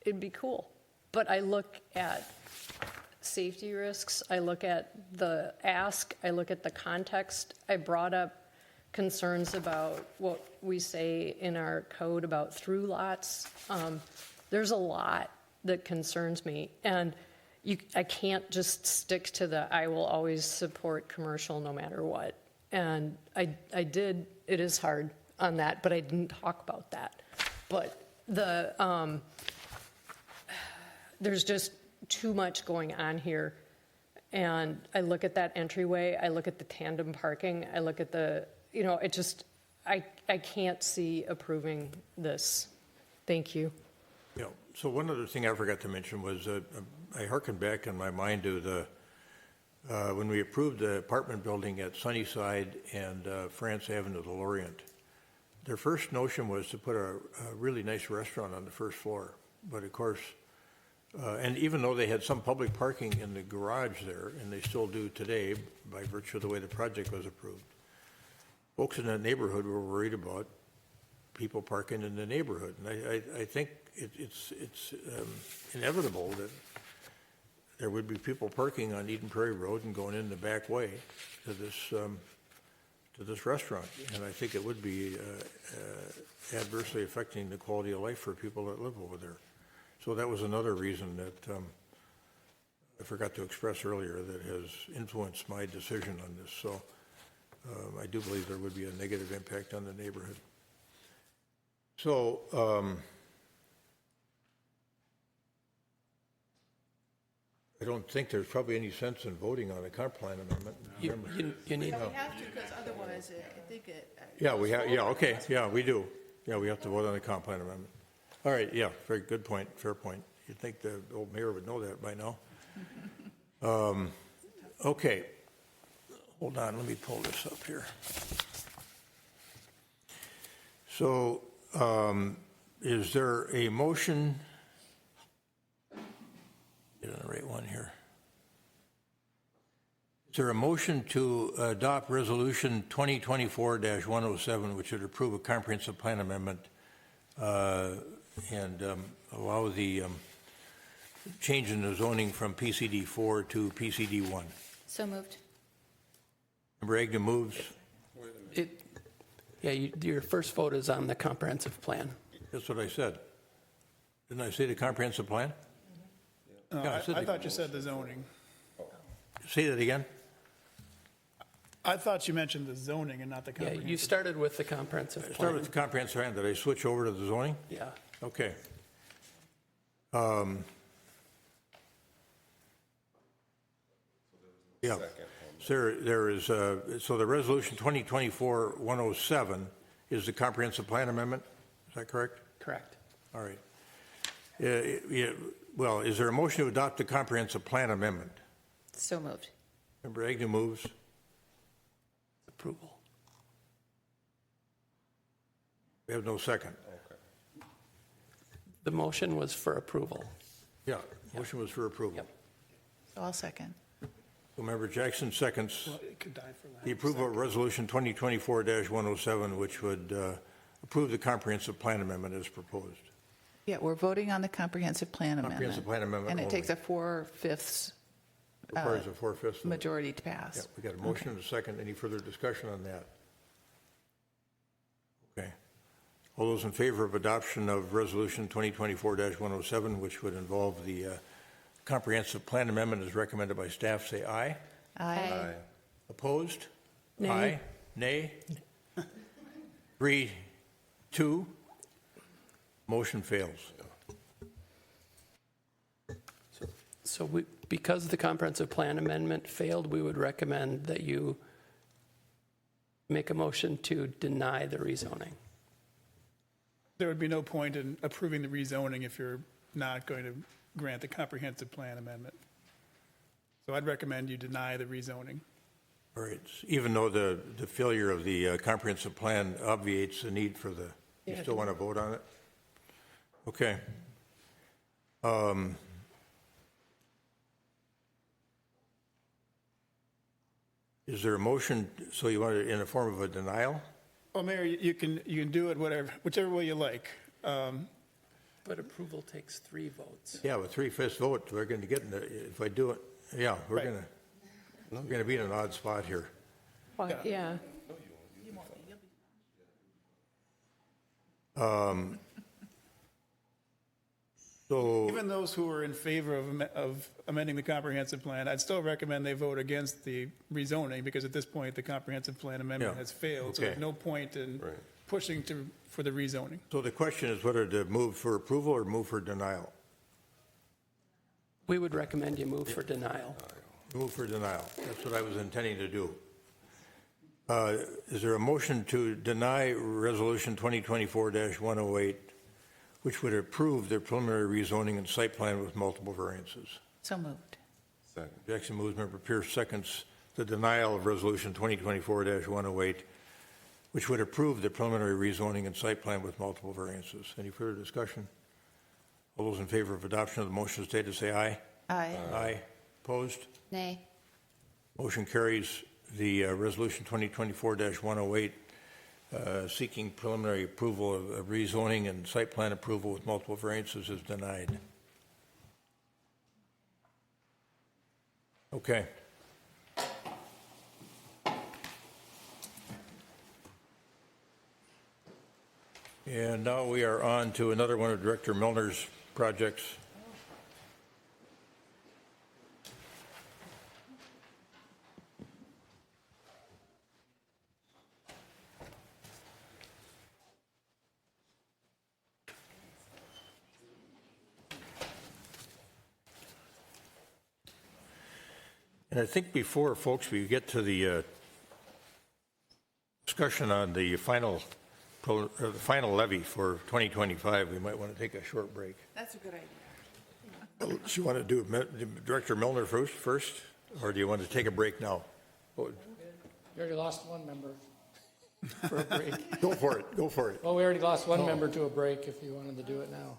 it'd be cool. But I look at safety risks, I look at the ask, I look at the context. I brought up concerns about what we say in our code about through lots. There's a lot that concerns me. And I can't just stick to I will always support commercial no matter what. And I did, it is hard on that, but I didn't talk about that. But there's just too much going on here. And I look at that entryway, I look at the tandem parking, I look at I can't see approving this. Thank you.
Yeah. So one other thing I forgot to mention was I hearken back in my mind to when we approved the apartment building at Sunnyside and France Avenue, the Lorient. Their first notion was to put a really nice restaurant on the first floor. But of course, and even though they had some public parking in the garage there, and they still do today by virtue of the way the project was approved, folks in that neighborhood were worried about people parking in the neighborhood. And I think it's inevitable that there would be people parking on Eden Prairie Road and going in the back way to this restaurant. And I think it would be adversely affecting the quality of life for people that live over there. So that was another reason that I forgot to express earlier that has influenced my decision on this. So I do believe there would be a negative impact on the neighborhood. So I don't think there's probably any sense in voting on a comp plan amendment.
You need.
We have to, because otherwise, I think it.
Yeah, we have. Yeah, okay. Yeah, we do. Yeah, we have to vote on a comp plan amendment. All right. Yeah, very good point. Fair point. You'd think the old mayor would know that by now. Okay. Hold on. Let me pull this up here. So, is there a motion? Get on the right one here. Is there a motion to adopt Resolution 2024-107, which would approve a comprehensive plan amendment and allow the change in the zoning from PCD 4 to PCD 1?
So moved.
Member Agnew moves.
Your first vote is on the comprehensive plan.
That's what I said. Didn't I say the comprehensive plan?
I thought you said the zoning.
Say that again.
I thought you mentioned the zoning and not the comprehensive.
You started with the comprehensive plan.
Start with the comprehensive plan. Did I switch over to the zoning?
Yeah.
Okay. Yeah. So there is, so the resolution 2024-107 is the comprehensive plan amendment? Is that correct?
Correct.
All right. Well, is there a motion to adopt the comprehensive plan amendment?
So moved.
Member Agnew moves.
Approval.
We have no second.
Okay. The motion was for approval.
Yeah, motion was for approval.
Yep.
So I'll second.
So Member Jackson seconds
It could die for lack
the
of
approval of Resolution 2024-107, which would approve the comprehensive plan amendment as proposed.
Yeah, we're voting on the comprehensive plan amendment.
Comprehensive plan amendment
And it
only.
takes a 4/5
Requires a 4/5 vote.
majority to pass.
Yeah, we got a motion and a second. Any further discussion on that? Okay. All those in favor of adoption of Resolution 2024-107, which would involve the comprehensive plan amendment as recommended by staff, say aye.
Aye.
Opposed?
Nay.
Aye. Nay? 3, 2. Motion fails.
So because the comprehensive plan amendment failed, we would recommend that you make a motion to deny the rezoning.
There would be no point in approving the rezoning if you're not going to grant the comprehensive plan amendment. So I'd recommend you deny the rezoning.
All right, even though the failure of the comprehensive plan obviates the need for the, you still want to vote on it? Okay. Is there a motion, so you want it in the form of a denial?
Well, Mayor, you can do it whichever way you like.
But approval takes 3 votes.
Yeah, with 3/5 vote, we're going to get in the, if I do it, yeah, we're
Right.
going to be in an odd spot here.
Yeah.
So
Even those who are in favor of amending the comprehensive plan, I'd still recommend they vote against the rezoning, because at this point, the comprehensive plan amendment
Yeah.
has failed. So
Okay.
there's no point in pushing for the rezoning.
So the question is whether to move for approval or move for denial.
We would recommend you move for denial.
Move for denial. That's what I was intending to do. Is there a motion to deny Resolution 2024-108, which would approve the preliminary rezoning and site plan with multiple variances?
So moved.
Jackson moves, Member Pierce seconds the denial of Resolution 2024-108, which would approve the preliminary rezoning and site plan with multiple variances. Any further discussion? All those in favor of adoption of the motion stated say aye.
Aye.
Aye. Opposed?
Nay.
Motion carries. The Resolution 2024-108 seeking preliminary approval of rezoning and site plan approval with multiple variances is denied. Okay. And now we are on to another one of Director Milner's projects. And I think before, folks, we get to the discussion on the final levy for 2025, we might want to take a short break.
That's a good idea.
Do you want to do Director Milner first, or do you want to take a break now?
You already lost one member for a break.
Go for it. Go for it.
Well, we already lost one member to a break if you wanted to do it now.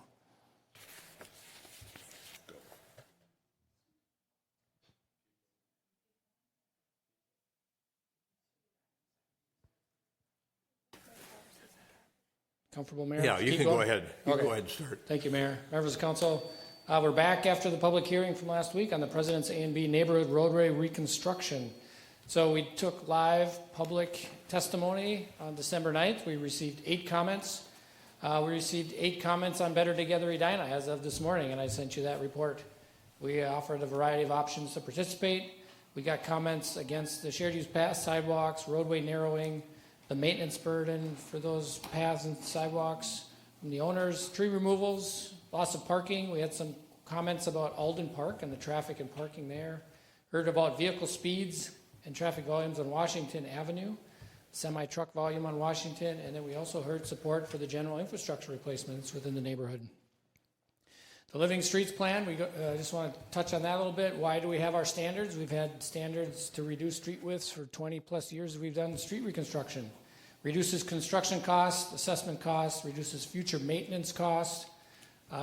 Comfortable, Mayor?
Yeah, you
Keep
can
going?
go ahead. You
Okay.
go ahead and start.
Thank you, Mayor. Members of Council, we're back after the public hearing from last week on the President's A&B neighborhood roadway reconstruction. So we took live public testimony on December 9th. We received 8 comments. We received 8 comments on Better Together Edina as of this morning, and I sent you that report. We offered a variety of options to participate. We got comments against the shared use paths, sidewalks, roadway narrowing, the maintenance burden for those paths and sidewalks from the owners, tree removals, loss of parking. We had some comments about Alden Park and the traffic and parking there. Heard about vehicle speeds and traffic volumes on Washington Avenue, semi-truck volume on Washington, and then we also heard support for the general infrastructure replacements within the neighborhood. The Living Streets Plan, we just want to touch on that a little bit. Why do we have our standards? We've had standards to reduce street widths for 20 plus years. We've done street reconstruction. Reduces construction costs, assessment costs, reduces future maintenance costs,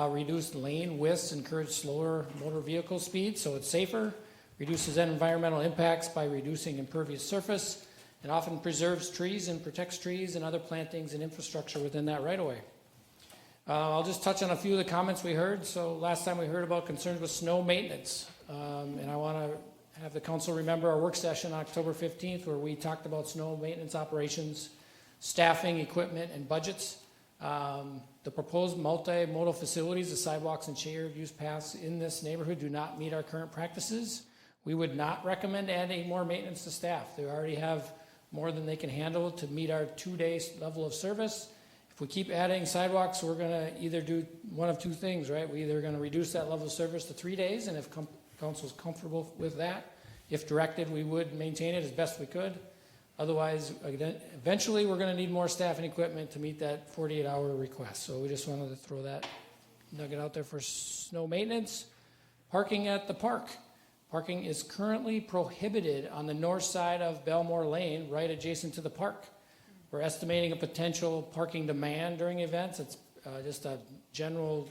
reduced lane widths, encourage slower motor vehicle speeds so it's safer, reduces environmental impacts by reducing impervious surface, and often preserves trees and protects trees and other plantings and infrastructure within that right-of-way. I'll just touch on a few of the comments we heard. So last time we heard about concerns with snow maintenance, and I want to have the council remember our work session on October 15th where we talked about snow maintenance operations, staffing, equipment, and budgets. The proposed multimodal facilities, the sidewalks and shared use paths in this neighborhood do not meet our current practices. We would not recommend adding more maintenance to staff. They already have more than they can handle to meet our 2-day level of service. If we keep adding sidewalks, we're going to either do one of two things, right? We're either going to reduce that level of service to 3 days, and if council's comfortable with that, if directed, we would maintain it as best we could. Otherwise, eventually, we're going to need more staff and equipment to meet that 48-hour request. So we just wanted to throw that nugget out there for snow maintenance. Parking at the park. Parking is currently prohibited on the north side of Belmore Lane, right adjacent to the park. We're estimating a potential parking demand during events. It's just a general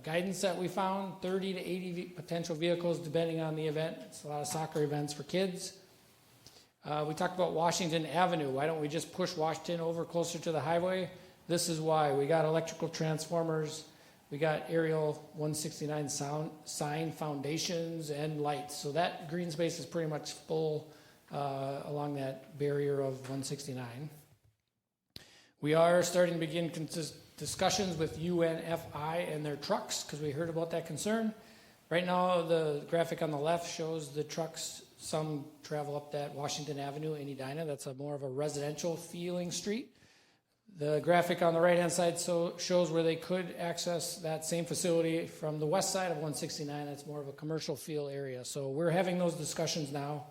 guidance that we found, 30 to 80 potential vehicles depending on the event. It's a lot of soccer events for kids. We talked about Washington Avenue. Why don't we just push Washington over closer to the highway? This is why. We got electrical transformers. We got aerial 169 sign foundations and lights. So that green space is pretty much full along that barrier of 169. We are starting to begin discussions with UNFI and their trucks because we heard about that concern. Right now, the graphic on the left shows the trucks, some travel up that Washington Avenue in Edina. That's more of a residential feeling street. The graphic on the right-hand side shows where they could access that same facility from the west side of 169. That's more of a commercial feel area. So we're having those discussions now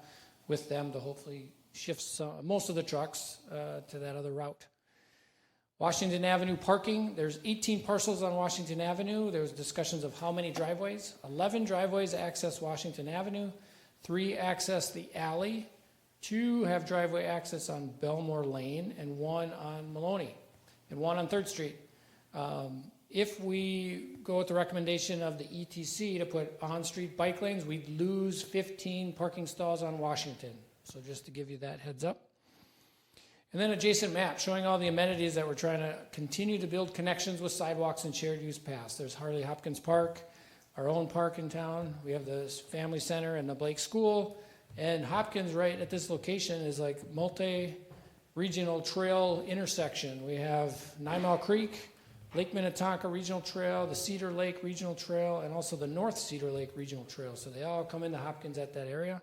with them to hopefully shift most of the trucks to that other route. Washington Avenue parking, there's 18 parcels on Washington Avenue. There's discussions of how many driveways. 11 driveways access Washington Avenue, 3 access the alley, 2 have driveway access on Belmore Lane, and 1 on Maloney, and 1 on 3rd Street. If we go with the recommendation of the ETC to put on-street bike lanes, we'd lose 15 parking stalls on Washington. So just to give you that heads up. And then adjacent map showing all the amenities that we're trying to continue to build connections with sidewalks and shared use paths. There's Harley Hopkins Park, our own park in town. We have the Family Center and the Blake School. And Hopkins right at this location is like multi-regional trail intersection. We have 9 Mile Creek, Lake Minnetonka Regional Trail, the Cedar Lake Regional Trail, and also the North Cedar Lake Regional Trail. So they all come into Hopkins at that area.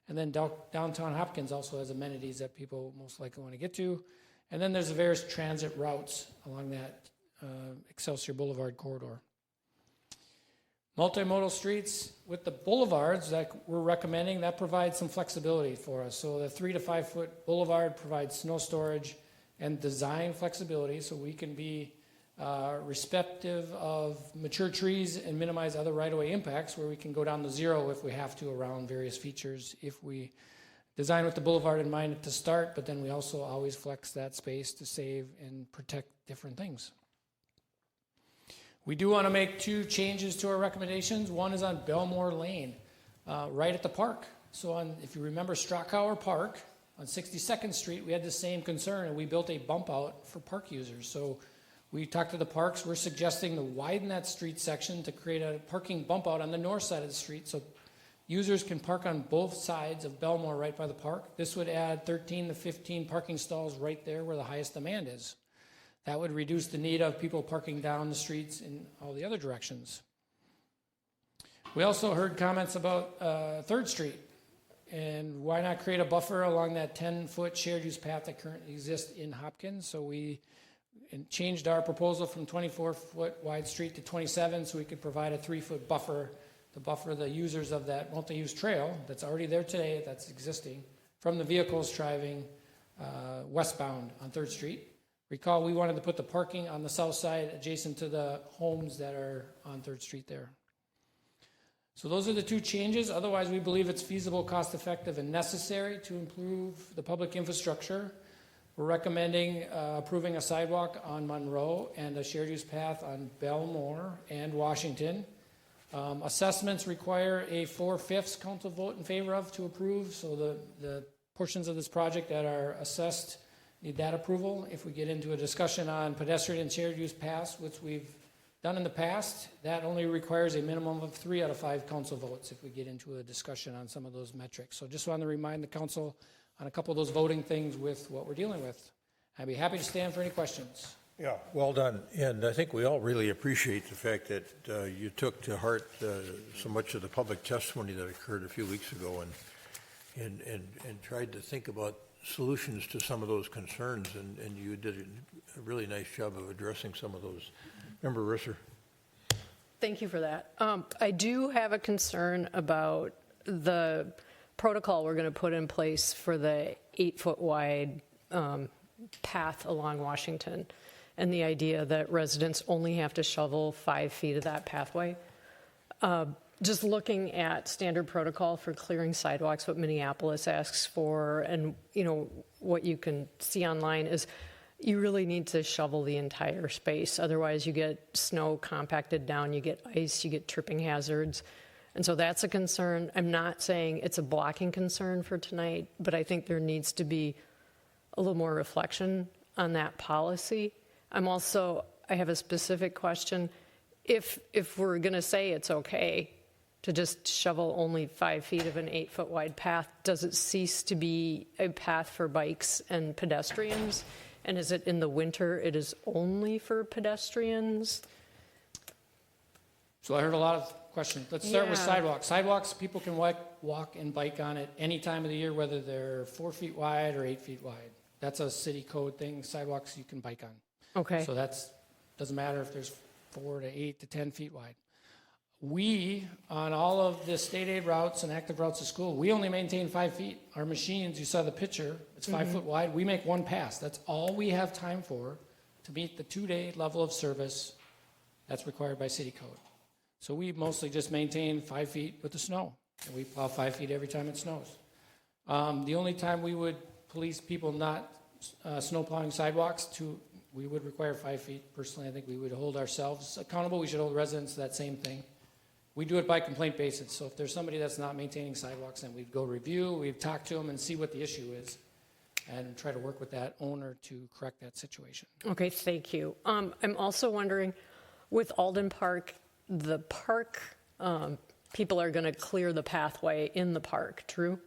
And then downtown Hopkins also has amenities that people most likely want to get to. And then there's the various transit routes along that Excelsior Boulevard corridor. Multimodal streets with the boulevards that we're recommending, that provides some flexibility for us. So the 3 to 5 foot boulevard provides snow storage and design flexibility so we can be respective of mature trees and minimize other right-of-way impacts where we can go down to 0 if we have to around various features if we design with the boulevard in mind to start, but then we also always flex that space to save and protect different things. We do want to make 2 changes to our recommendations. One is on Belmore Lane, right at the park. So if you remember Strachauer Park on 62nd Street, we had the same concern and we built a bump out for park users. So we talked to the parks. We're suggesting to widen that street section to create a parking bump out on the north side of the street so users can park on both sides of Belmore right by the park. This would add 13 to 15 parking stalls right there where the highest demand is. That would reduce the need of people parking down the streets in all the other directions. We also heard comments about 3rd Street and why not create a buffer along that 10-foot shared use path that currently exists in Hopkins. So we changed our proposal from 24-foot wide street to 27 so we could provide a 3-foot buffer to buffer the users of that multi-use trail that's already there today, that's existing, from the vehicles driving westbound on 3rd Street. Recall, we wanted to put the parking on the south side adjacent to the homes that are on 3rd Street there. So those are the 2 changes. Otherwise, we believe it's feasible, cost-effective, and necessary to improve the public infrastructure. We're recommending approving a sidewalk on Monroe and a shared use path on Belmore and Washington. Assessments require a 4/5 council vote in favor of to approve. So the portions of this project that are assessed need that approval. If we get into a discussion on pedestrian and shared use paths, which we've done in the past, that only requires a minimum of 3 out of 5 council votes if we get into a discussion on some of those metrics. So just want to remind the council on a couple of those voting things with what we're dealing with. I'd be happy to stand for any questions.
Yeah, well done. And I think we all really appreciate the fact that you took to heart so much of the public testimony that occurred a few weeks ago and tried to think about solutions to some of those concerns. And you did a really nice job of addressing some of those. Member Risser.
Thank you for that. I do have a concern about the protocol we're going to put in place for the 8-foot wide path along Washington, and the idea that residents only have to shovel 5 feet of that pathway. Just looking at standard protocol for clearing sidewalks, what Minneapolis asks for, and what you can see online is you really need to shovel the entire space. Otherwise, you get snow compacted down, you get ice, you get tripping hazards. And so that's a concern. I'm not saying it's a blocking concern for tonight, but I think there needs to be a little more reflection on that policy. I have a specific question. If we're going to say it's okay to just shovel only 5 feet of an 8-foot wide path, does it cease to be a path for bikes and pedestrians? And is it in the winter, it is only for pedestrians?
So I heard a lot of questions. Let's start with sidewalks. Sidewalks, people can walk and bike on it any time of the year, whether they're 4 feet wide or 8 feet wide. That's a city code thing. Sidewalks you can bike on.
Okay.
So doesn't matter if there's 4 to 8 to 10 feet wide. We, on all of the state aid routes and active routes to school, we only maintain 5 feet. Our machines, you saw the picture, it's 5 foot wide. We make one pass. That's all we have time for to meet the 2-day level of service that's required by city code. So we mostly just maintain 5 feet with the snow, and we plow 5 feet every time it snows. The only time we would police people not snow plowing sidewalks, we would require 5 feet. Personally, I think we would hold ourselves accountable. We should hold residents to that same thing. We do it by complaint basis. So if there's somebody that's not maintaining sidewalks, then we'd go review, we'd talk to them and see what the issue is and try to work with that owner to correct that situation.
Okay, thank you. I'm also wondering, with Alden Park, the park, people are going to clear the pathway in the park, true?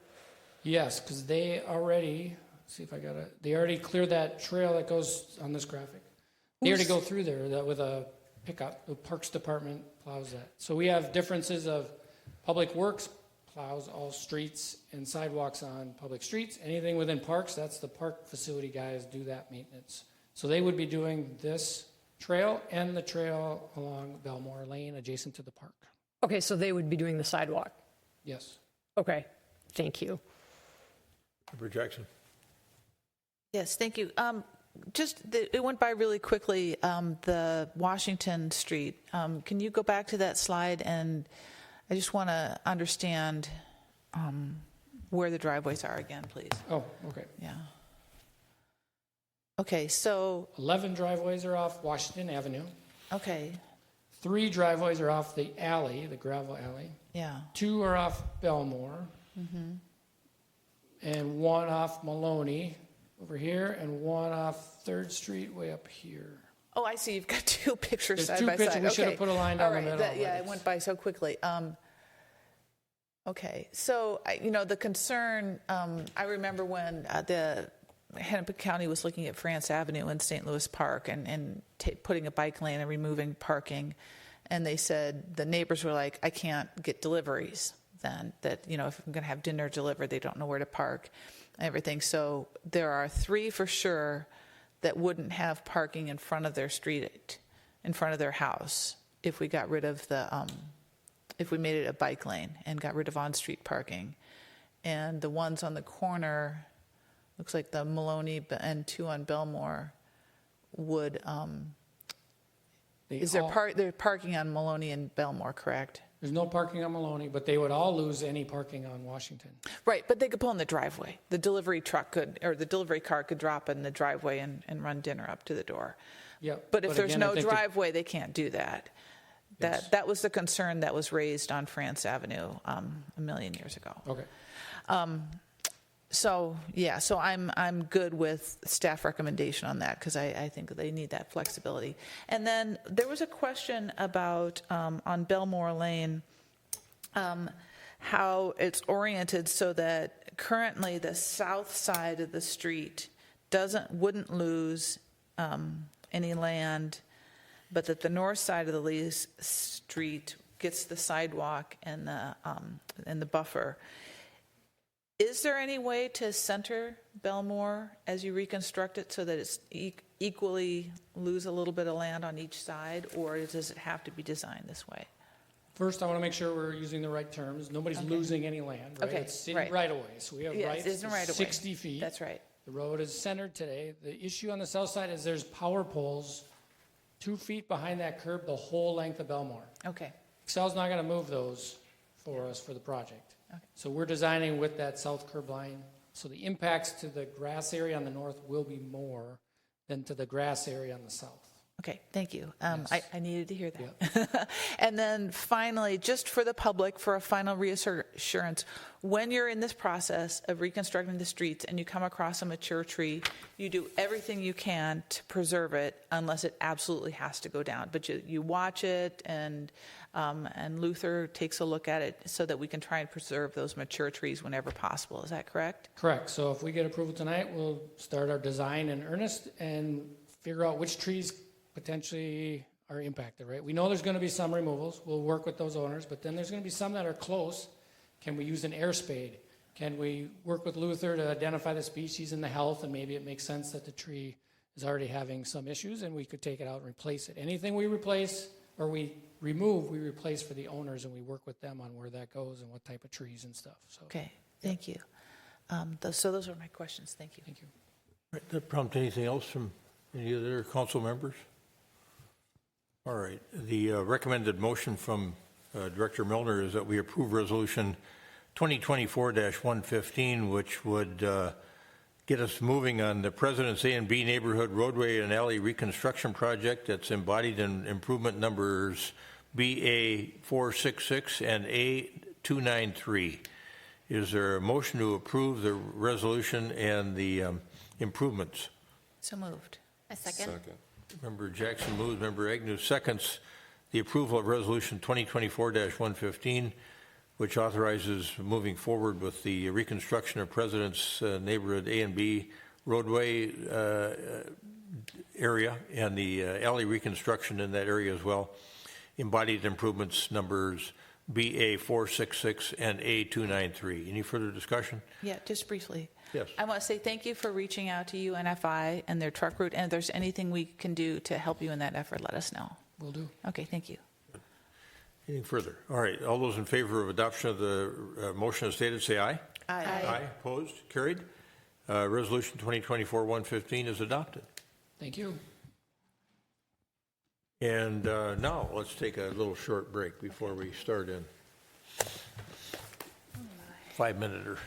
Yes, because they already, see if I got it, they already cleared that trail that goes on this graphic. They already go through there with a pickup. The Parks Department plows that. So we have differences of Public Works plows all streets and sidewalks on public streets. Anything within parks, that's the park facility guys do that maintenance. So they would be doing this trail and the trail along Belmore Lane adjacent to the park.
Okay, so they would be doing the sidewalk?
Yes.
Okay, thank you.
Member Jackson.
Yes, thank you. It went by really quickly, the Washington Street. Can you go back to that slide? And I just want to understand where the driveways are again, please.
Oh, okay.
Yeah. Okay, so
11 driveways are off Washington Avenue.
Okay.
3 driveways are off the alley, the gravel alley.
Yeah.
2 are off Belmore.
Mm-hmm.
And 1 off Maloney over here, and 1 off 3rd Street way up here.
Oh, I see. You've got 2 pictures
There's
side
2
by
pictures.
side.
We should have put a line down the middle.
Yeah, it went by so quickly. Okay, so the concern. I remember when the Hennepin County was looking at France Avenue in St. Louis Park and putting a bike lane and removing parking, and they said the neighbors were like, "I can't get deliveries." Then that if I'm going to have dinner delivered, they don't know where to park, and everything. So there are 3 for sure that wouldn't have parking in front of their street, in front of their house, if we got rid of if we made it a bike lane and got rid of on-street parking. And the ones on the corner, looks like the Maloney and 2 on Belmore, would, they're parking on Maloney and Belmore, correct?
There's no parking on Maloney, but they would all lose any parking on Washington.
Right, but they could pull in the driveway. The delivery truck the delivery car could drop in the driveway and run dinner up to the door.
Yeah.
But if there's no driveway, they can't do that. That was the concern that was raised on France Avenue a million years ago.
Okay.
So I'm good with staff recommendation on that because I think they need that flexibility. And then there was a question about on Belmore Lane how it's oriented so that currently the south side of the street wouldn't lose any land, but that the north side of the lease street gets the sidewalk and the buffer. Is there any way to center Belmore as you reconstruct it so that it's equally lose a little bit of land on each side, or does it have to be designed this way?
First, I want to make sure we're using the right terms. Nobody's losing any land, right?
Okay,
It's city
right.
right away, so we have rights
it's in
to
right away.
60 feet.
That's right.
The road is centered today. The issue on the south side is there's power poles 2 feet behind that curb the whole length of Belmore.
Okay.
Excel's not going to move those for us for the project. Okay. So we're designing with that south curb line. So the impacts to the grass area on the north will be more than to the grass area on the south.
Okay, thank you. I needed to hear that. And then finally, just for the public, for a final reassurance, when you're in this process of reconstructing the streets and you come across a mature tree, you do everything you can to preserve it unless it absolutely has to go down. But you watch it, and Luther takes a look at it so that we can try and preserve those mature trees whenever possible. Is that correct?
Correct. So if we get approval tonight, we'll start our design in earnest and figure out which trees potentially are impacted, right? We know there's going to be some removals. We'll work with those owners, but then there's going to be some that are close. Can we use an air spade? Can we work with Luther to identify the species and the health, and maybe it makes sense that the tree is already having some issues and we could take it out and replace it. Anything we replace or we remove, we replace for the owners, and we work with them on where that goes and what type of trees and stuff. So,
okay, thank you. So those are my questions. Thank you.
Thank you.
Right, that prompt anything else from any other council members? All right. The recommended motion from Director Milner is that we approve Resolution 2024-115, which would get us moving on the President's A and B Neighborhood Roadway and Alley Reconstruction Project that's embodied in improvement numbers BA466 and A293. Is there a motion to approve the resolution and the improvements?
So moved.
A second.
Member Jackson moves, Member Agnew seconds the approval of Resolution 2024-115, which authorizes moving forward with the reconstruction of President's Neighborhood A and B roadway area and the alley reconstruction in that area as well. Embodied improvements numbers BA466 and A293. Any further discussion?
Yeah, just briefly.
Yes.
I want to say thank you for reaching out to UNFI and their truck route, and if there's anything we can do to help you in that effort, let us know.
Will do.
Okay, thank you.
Anything further? All right. All those in favor of adoption of the motion as stated, say aye.
Aye.
Aye. Opposed? Carried. Resolution 2024-115 is adopted.
Thank you.
And now let's take a little short break before we start in. 5-minute.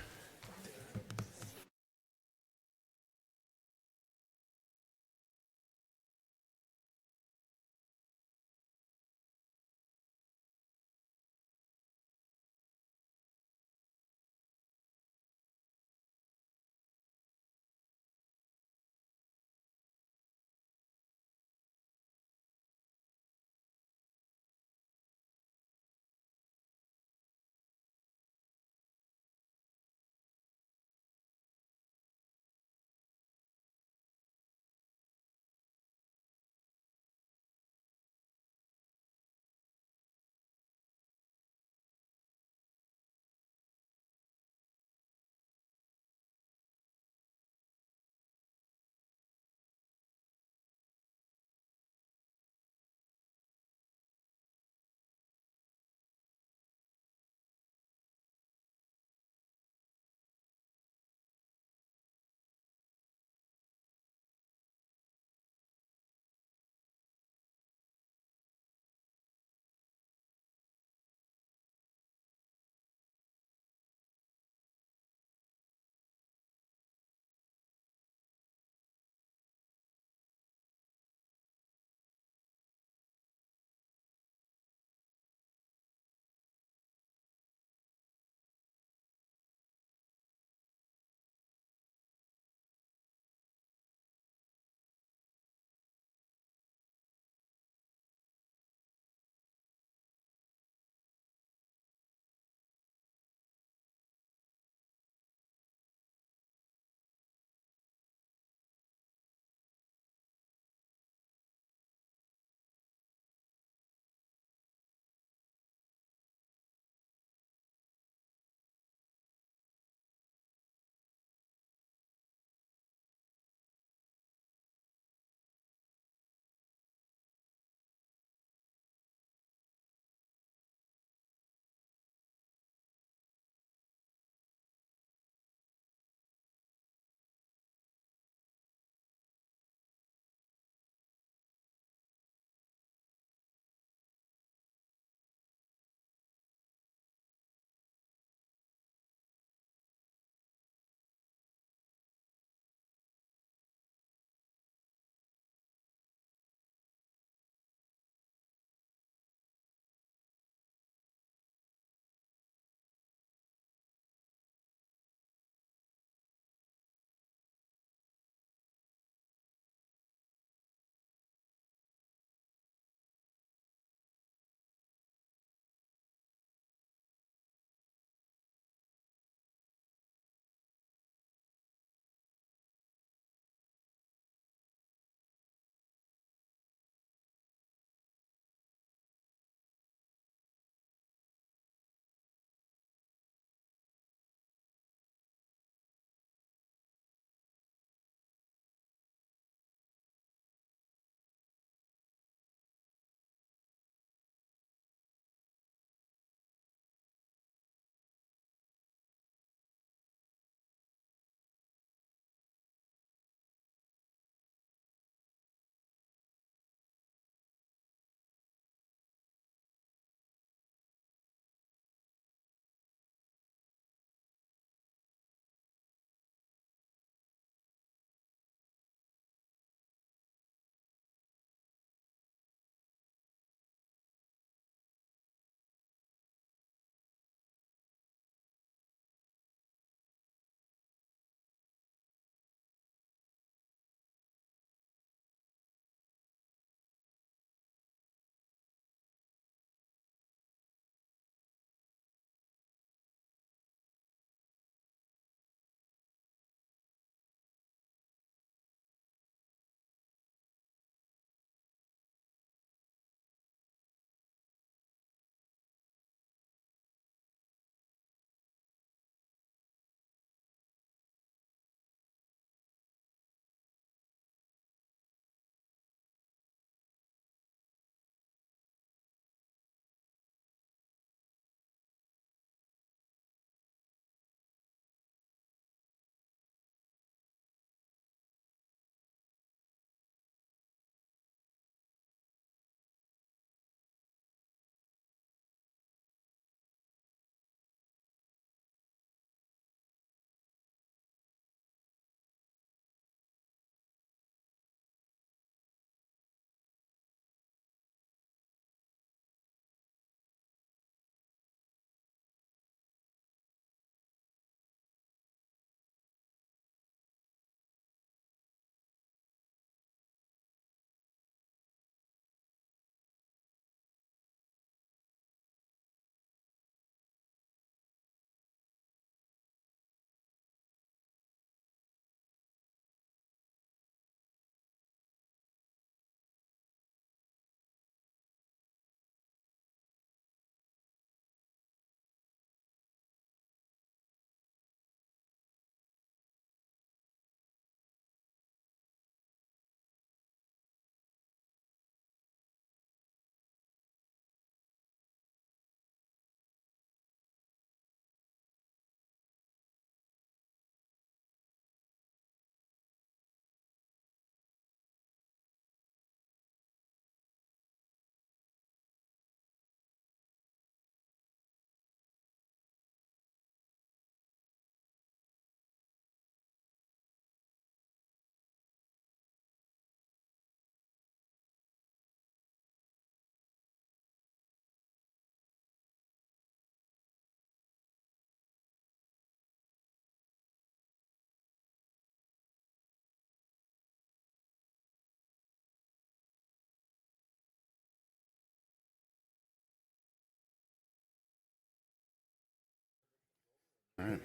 All right.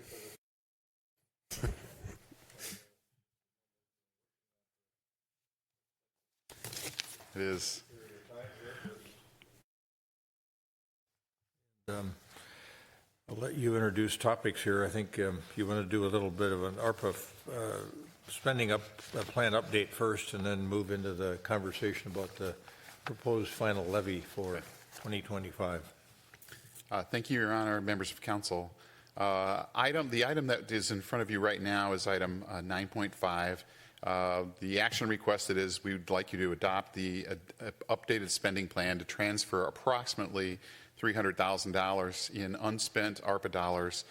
It is.
I'll let you introduce topics here. I think you want to do a little bit of an ARPA spending plan update first, and then move into the conversation about the proposed final levy for 2025.
Thank you, Your Honor, members of council. The item that is in front of you right now is item 9.5. The action requested is we would like you to adopt the updated spending plan to transfer approximately $300,000 in unspent ARPA dollars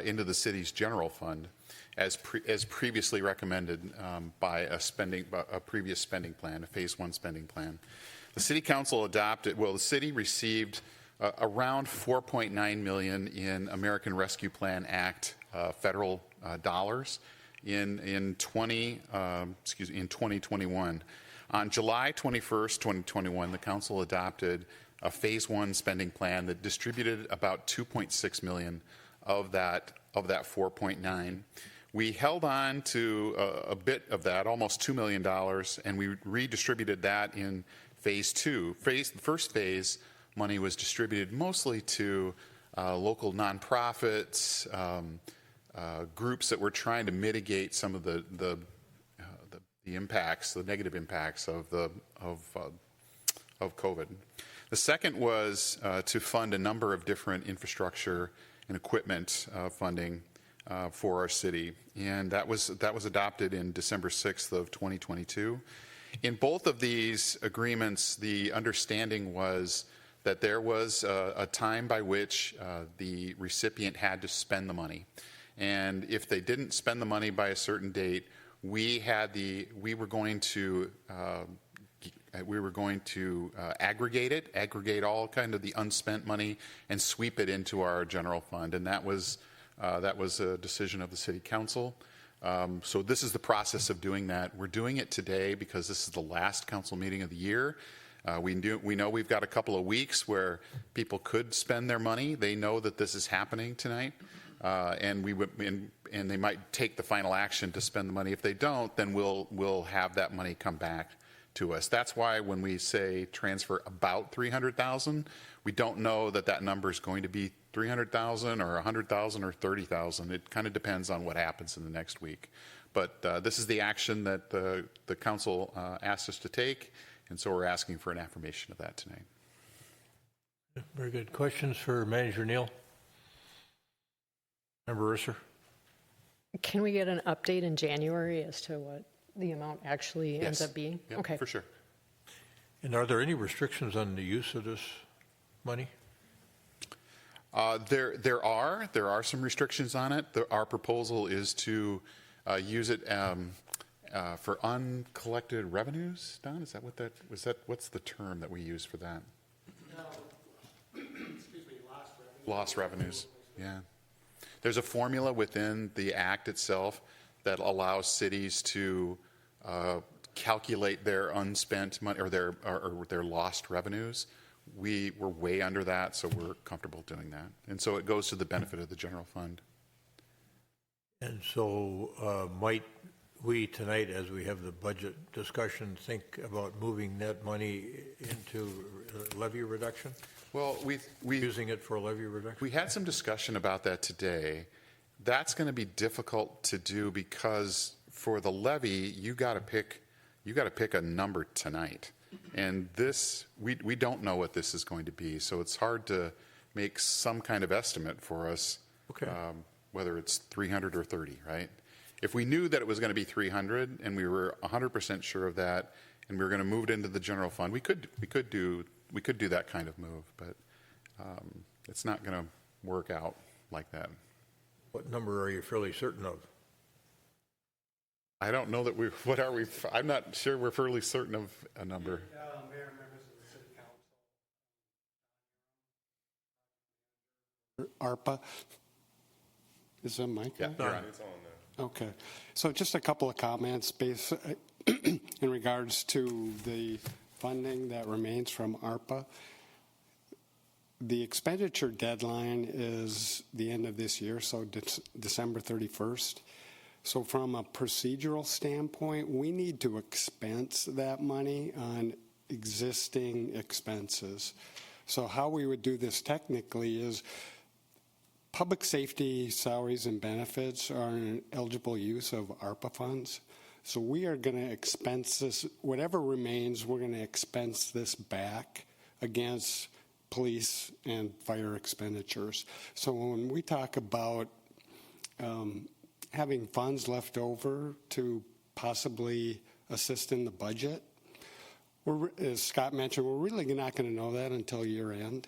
into the city's general fund, as previously recommended by a previous spending plan, a phase 1 spending plan. The city council the city received around $4.9 million in American Rescue Plan Act federal dollars in 2021. On July 21st, 2021, the council adopted a phase 1 spending plan that distributed about $2.6 million of that 4.9. We held on to a bit of that, almost $2 million, and we redistributed that in phase 2. The first phase money was distributed mostly to local nonprofits, groups that were trying to mitigate some of the impacts, the negative impacts of COVID. The second was to fund a number of different infrastructure and equipment funding for our city, and that was adopted in December 6th of 2022. In both of these agreements, the understanding was that there was a time by which the recipient had to spend the money, and if they didn't spend the money by a certain date, we were going to aggregate all kind of the unspent money and sweep it into our general fund, and that was a decision of the city council. So this is the process of doing that. We're doing it today because this is the last council meeting of the year. We know we've got a couple of weeks where people could spend their money. They know that this is happening tonight, and they might take the final action to spend the money. If they don't, then we'll have that money come back to us. That's why when we say transfer about $300,000, we don't know that number is going to be $300,000 or $100,000 or $30,000. It kind of depends on what happens in the next week. But this is the action that the council asked us to take, and so we're asking for an affirmation of that tonight.
Very good. Questions for Manager Neal? Member Risser?
Can we get an update in January as to what the amount actually ends up being?
Yeah,
okay,
for sure.
And are there any restrictions on the use of this money?
There are some restrictions on it. Our proposal is to use it for uncollected revenues. Don, is that what that was? What's the term that we use for that?
No. Excuse me,
lost revenues. Yeah. There's a formula within the act itself that allows cities to calculate their unspent money or their lost revenues. We're way under that, so we're comfortable doing that. And so it goes to the benefit of the general fund.
And so might we tonight, as we have the budget discussion, think about moving that money into levy reduction?
Well, we
using it for levy reduction?
We had some discussion about that today. That's going to be difficult to do because for the levy, you got to pick a number tonight. And this, we don't know what this is going to be, so it's hard to make some kind of estimate for us, whether it's 300 or 30, right? If we knew that it was going to be 300 and we were 100% sure of that, and we were going to move it into the general fund, we could do that kind of move, but it's not going to work out like that.
What number are you fairly certain of?
I don't know that I'm not sure we're fairly certain of a number.
Mayor, members of the city council. ARPA. Is that mic?
Yeah, you're on.
It's on now.
Okay. So just a couple of comments in regards to the funding that remains from ARPA.
The expenditure deadline is the end of this year, so December 31st. So from a procedural standpoint, we need to expense that money on existing expenses. So how we would do this technically is public safety salaries and benefits are an eligible use of ARPA funds. So we are going to expense this, whatever remains, we're going to expense this back against police and fire expenditures. So when we talk about having funds left over to possibly assist in the budget, as Scott mentioned, we're really not going to know that until year end.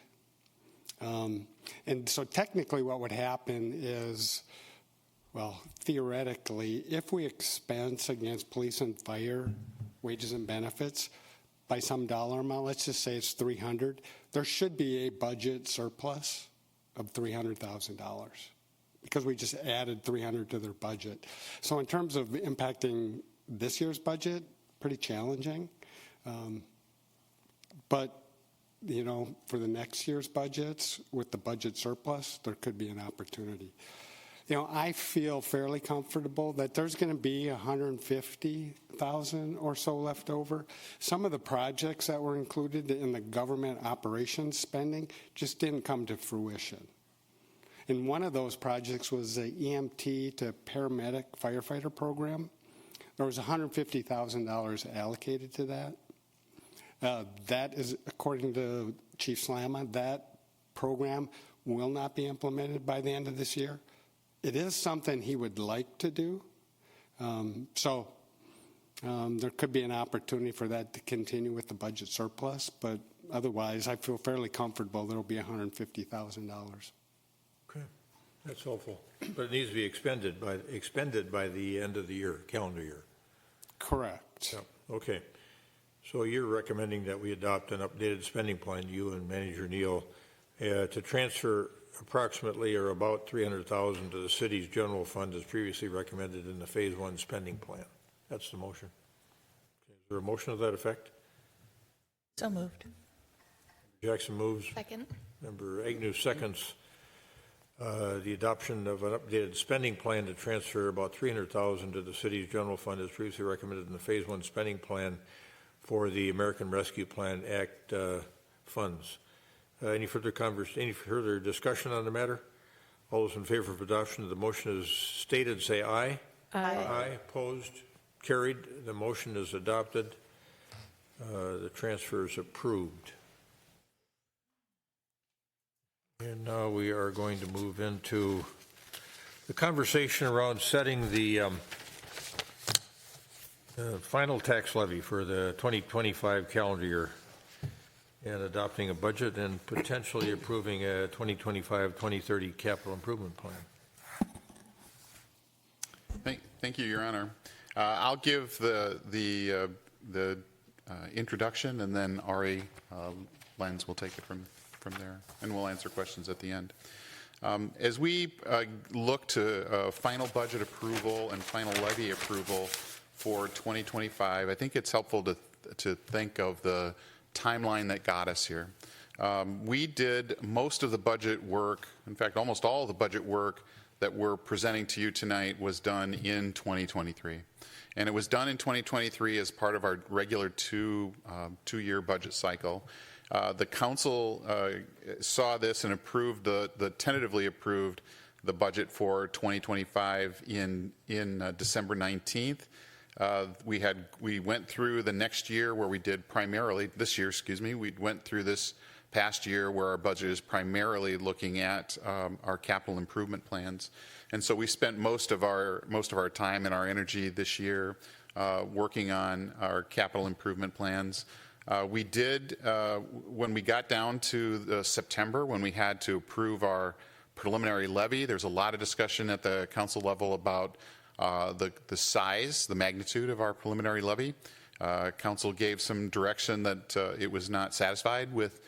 And so technically what would happen is, well, theoretically, if we expense against police and fire wages and benefits by some dollar amount, let's just say it's $300, there should be a budget surplus of $300,000 because we just added $300 to their budget. So in terms of impacting this year's budget, pretty challenging. But you know, for the next year's budgets, with the budget surplus, there could be an opportunity. You know, I feel fairly comfortable that there's going to be 150,000 or so left over. Some of the projects that were included in the government operations spending just didn't come to fruition. And one of those projects was the EMT to paramedic firefighter program. There was $150,000 allocated to that. That is, according to Chief Slama, that program will not be implemented by the end of this year. It is something he would like to do. So there could be an opportunity for that to continue with the budget surplus, but otherwise I feel fairly comfortable there will be $150,000.
Okay, that's helpful. But it needs to be expended by the end of the year, calendar year.
Correct.
Yep. Okay. So you're recommending that we adopt an updated spending plan, you and Manager Neal, to transfer approximately or about $300,000 to the city's general fund as previously recommended in the Phase 1 spending plan. That's the motion. Okay. Is there a motion to that effect?
So moved.
Jackson moves.
Second.
Member Agnew seconds the adoption of an updated spending plan to transfer about $300,000 to the city's general fund as previously recommended in the Phase 1 spending plan for the American Rescue Plan Act funds. Any further discussion on the matter? All those in favor of adoption of the motion as stated, say aye.
Aye.
Aye. Opposed? Carried. The motion is adopted. The transfer is approved. And now we are going to move into the conversation around setting the final tax levy for the 2025 calendar year and adopting a budget and potentially approving a 2025-2030 capital improvement plan.
Thank you, Your Honor. I'll give the introduction, and then Ari Lenz will take it from there, and we'll answer questions at the end. As we look to final budget approval and final levy approval for 2025, I think it's helpful to think of the timeline that got us here. We did most of the budget work, in fact, almost all of the budget work that we're presenting to you tonight was done in 2023. And it was done in 2023 as part of our regular two-year budget cycle. The council saw this and approved tentatively approved the budget for 2025 in December 19th. We went through the next year where we did this year, we went through this past year where our budget is primarily looking at our capital improvement plans. And so we spent most of our time and our energy this year working on our capital improvement plans. We did, when we got down to September, when we had to approve our preliminary levy, there's a lot of discussion at the council level about the size, the magnitude of our preliminary levy. Council gave some direction that it was not satisfied with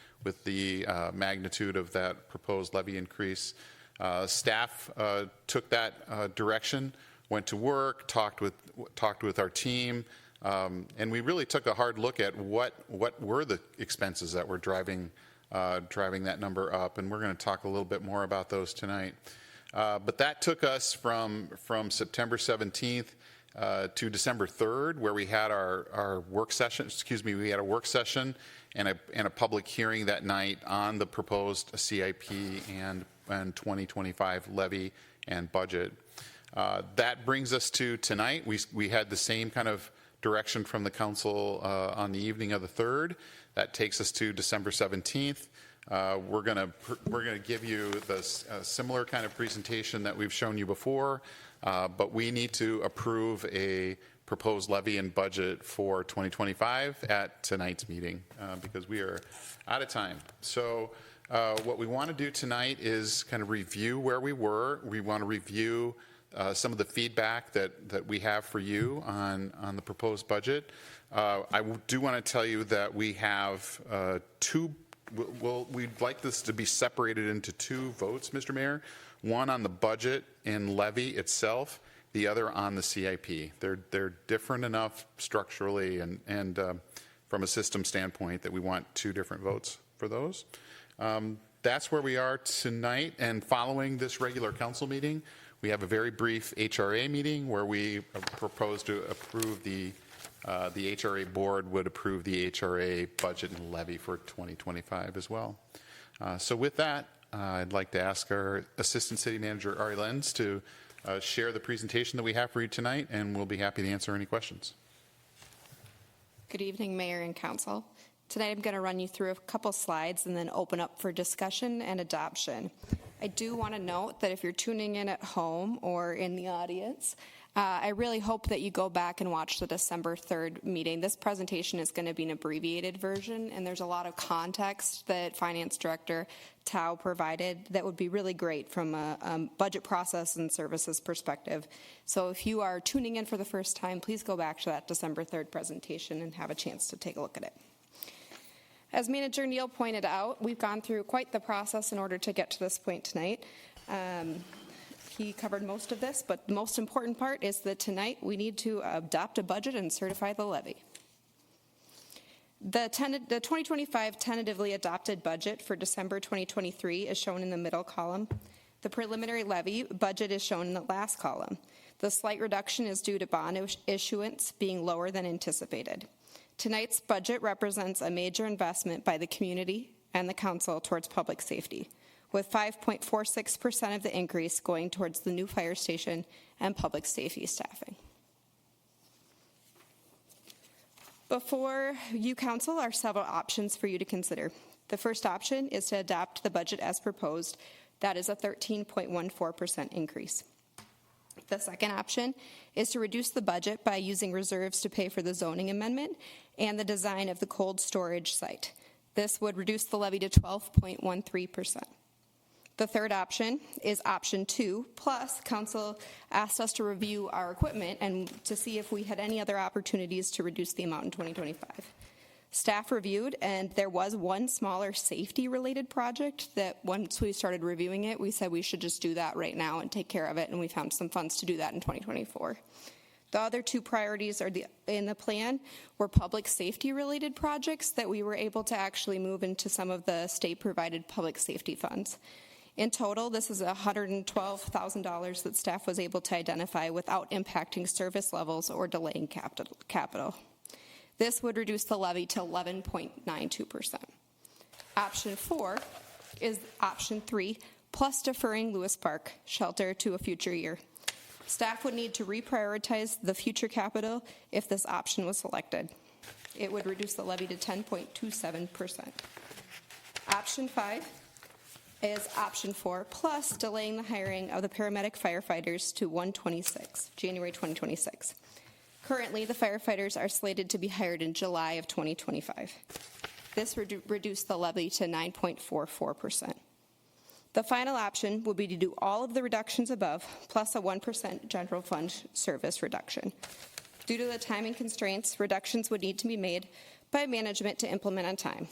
the magnitude of that proposed levy increase. Staff took that direction, went to work, talked with our team, and we really took a hard look at what were the expenses that were driving driving that number up, and we're going to talk a little bit more about those tonight. But that took us from September 17th to December 3rd, where we had our work session. We had a work session and a public hearing that night on the proposed CIP and 2025 levy and budget. That brings us to tonight. We had the same kind of direction from the council on the evening of the 3rd. That takes us to December 17th. We're gonna give you the similar kind of presentation that we've shown you before, but we need to approve a proposed levy and budget for 2025 at tonight's meeting because we are out of time. So what we want to do tonight is kind of review where we were. We want to review some of the feedback that we have for you on the proposed budget. I do want to tell you that we have we'd like this to be separated into two votes, Mr. Mayor. One on the budget and levy itself, the other on the CIP. They're different enough structurally and from a system standpoint that we want two different votes for those. That's where we are tonight, and following this regular council meeting, we have a very brief HRA meeting where we propose to approve the HRA board would approve the HRA budget and levy for 2025 as well. So with that, I'd like to ask our Assistant City Manager, Ari Lenz, to share the presentation that we have for you tonight, and we'll be happy to answer any questions.
Good evening, Mayor and Council. Tonight I'm going to run you through a couple slides and then open up for discussion and adoption. I do want to note that if you're tuning in at home or in the audience, I really hope that you go back and watch the December 3rd meeting. This presentation is going to be an abbreviated version, and there's a lot of context that Finance Director Tao provided that would be really great from a budget process and services perspective. So if you are tuning in for the first time, please go back to that December 3rd presentation and have a chance to take a look at it. As Manager Neal pointed out, we've gone through quite the process in order to get to this point tonight. He covered most of this, but the most important part is that tonight we need to adopt a budget and certify the levy. The 2025 tentatively adopted budget for December 2023 is shown in the middle column. The preliminary levy budget is shown in the last column. The slight reduction is due to bond issuance being lower than anticipated. Tonight's budget represents a major investment by the community and the council towards public safety, with 5.46% of the increase going towards the new fire station and public safety staffing. Before you, council, are several options for you to consider. The first option is to adopt the budget as proposed. That is a 13.14% increase. The second option is to reduce the budget by using reserves to pay for the zoning amendment and the design of the cold storage site. This would reduce the levy to 12.13%. The third option is option 2, plus council asked us to review our equipment and to see if we had any other opportunities to reduce the amount in 2025. Staff reviewed, and there was one smaller safety-related project that once we started reviewing it, we said we should just do that right now and take care of it, and we found some funds to do that in 2024. The other two priorities in the plan were public safety-related projects that we were able to actually move into some of the state-provided public safety funds. In total, this is $112,000 that staff was able to identify without impacting service levels or delaying capital. This would reduce the levy to 11.92%. Option 4 is option 3, plus deferring Lewis Park shelter to a future year. Staff would need to reprioritize the future capital if this option was selected. It would reduce the levy to 10.27%. Option 5 is option 4, plus delaying the hiring of the paramedic firefighters to January 2026. Currently, the firefighters are slated to be hired in July of 2025. This would reduce the levy to 9.44%. The final option would be to do all of the reductions above, plus a 1% general fund service reduction. Due to the timing constraints, reductions would need to be made by management to implement on time.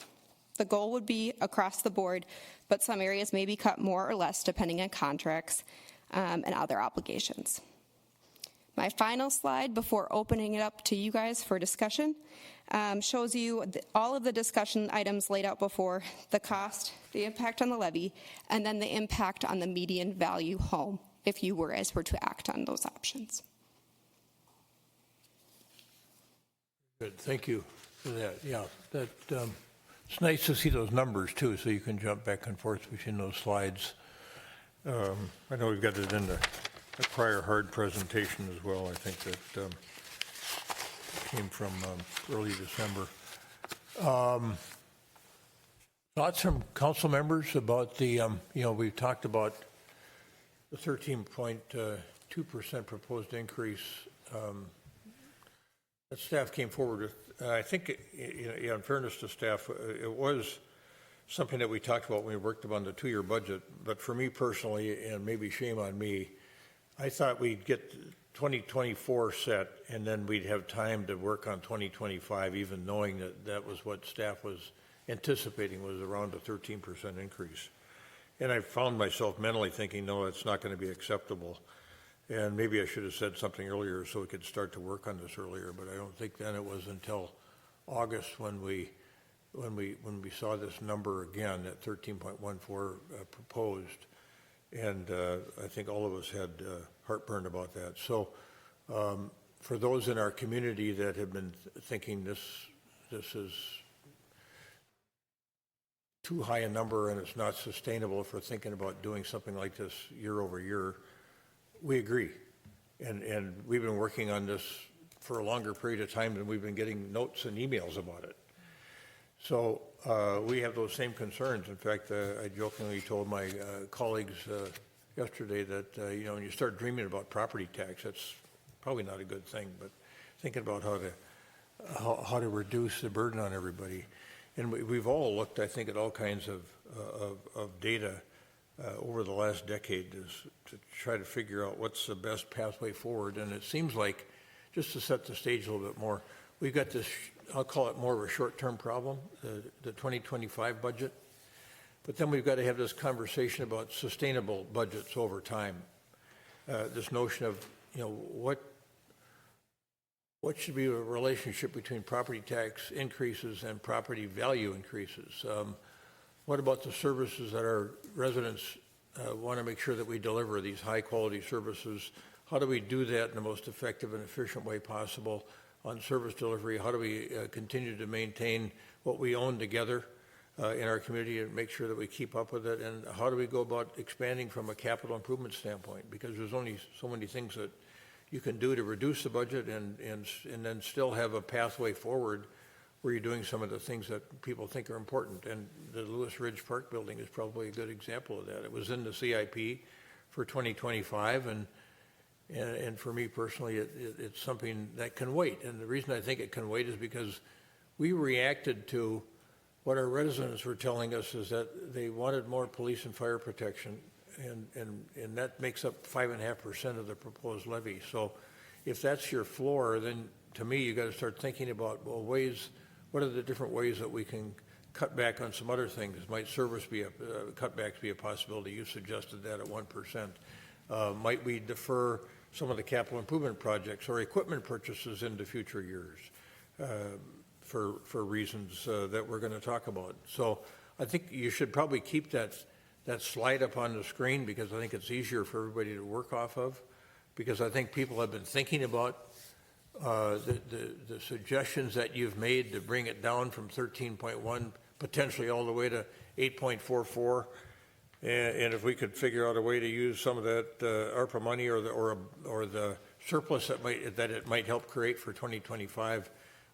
The goal would be across the board, but some areas may be cut more or less depending on contracts and other obligations. My final slide before opening it up to you guys for discussion shows you all of the discussion items laid out before: the cost, the impact on the levy, and then the impact on the median value home if you were to act on those options.
Good, thank you for that. Yeah, that it's nice to see those numbers too, so you can jump back and forth between those slides. I know we've got it in the prior hard presentation as well. I think that came from early December. Thoughts from council members about the, we've talked about the 13.2% proposed increase that staff came forward with. I think, in fairness to staff, it was something that we talked about when we worked on the 2-year budget. But for me personally, and maybe shame on me, I thought we'd get 2024 set and then we'd have time to work on 2025, even knowing that that was what staff was anticipating, was around a 13% increase. And I found myself mentally thinking, no, it's not going to be acceptable. And maybe I should have said something earlier so we could start to work on this earlier, but I don't think then it was until August when we saw this number again at 13.14 proposed. And I think all of us had heartburn about that. So for those in our community that have been thinking this is too high a number and it's not sustainable for thinking about doing something like this year over year, we agree. And we've been working on this for a longer period of time than we've been getting notes and emails about it. So we have those same concerns. In fact, I jokingly told my colleagues yesterday that, when you start dreaming about property tax, that's probably not a good thing, but thinking about how to reduce the burden on everybody. And we've all looked, I think, at all kinds of data over the last decade to try to figure out what's the best pathway forward. And it seems like, just to set the stage a little bit more, we've got this, I'll call it more of a short-term problem, the 2025 budget. But then we've got to have this conversation about sustainable budgets over time. This notion of, what should be a relationship between property tax increases and property value increases? What about the services that our residents want to make sure that we deliver, these high-quality services? How do we do that in the most effective and efficient way possible on service delivery? How do we continue to maintain what we own together in our community and make sure that we keep up with it? And how do we go about expanding from a capital improvement standpoint? Because there's only so many things that you can do to reduce the budget and then still have a pathway forward where you're doing some of the things that people think are important. And the Lewis Ridge Park building is probably a good example of that. It was in the CIP for 2025, and for me personally, it's something that can wait. And the reason I think it can wait is because we reacted to what our residents were telling us, is that they wanted more police and fire protection, and that makes up 5.5% of the proposed levy. So if that's your floor, then to me, you got to start thinking about, well, what are the different ways that we can cut back on some other things? Might service be cutbacks be a possibility? You suggested that at 1%. Might we defer some of the capital improvement projects or equipment purchases into future years for reasons that we're going to talk about? So I think you should probably keep that slide up on the screen, because I think it's easier for everybody to work off of, because I think people have been thinking about the suggestions that you've made to bring it down from 13.1 potentially all the way to 8.44, and if we could figure out a way to use some of that ARPA money or the surplus that it might help create for 2025,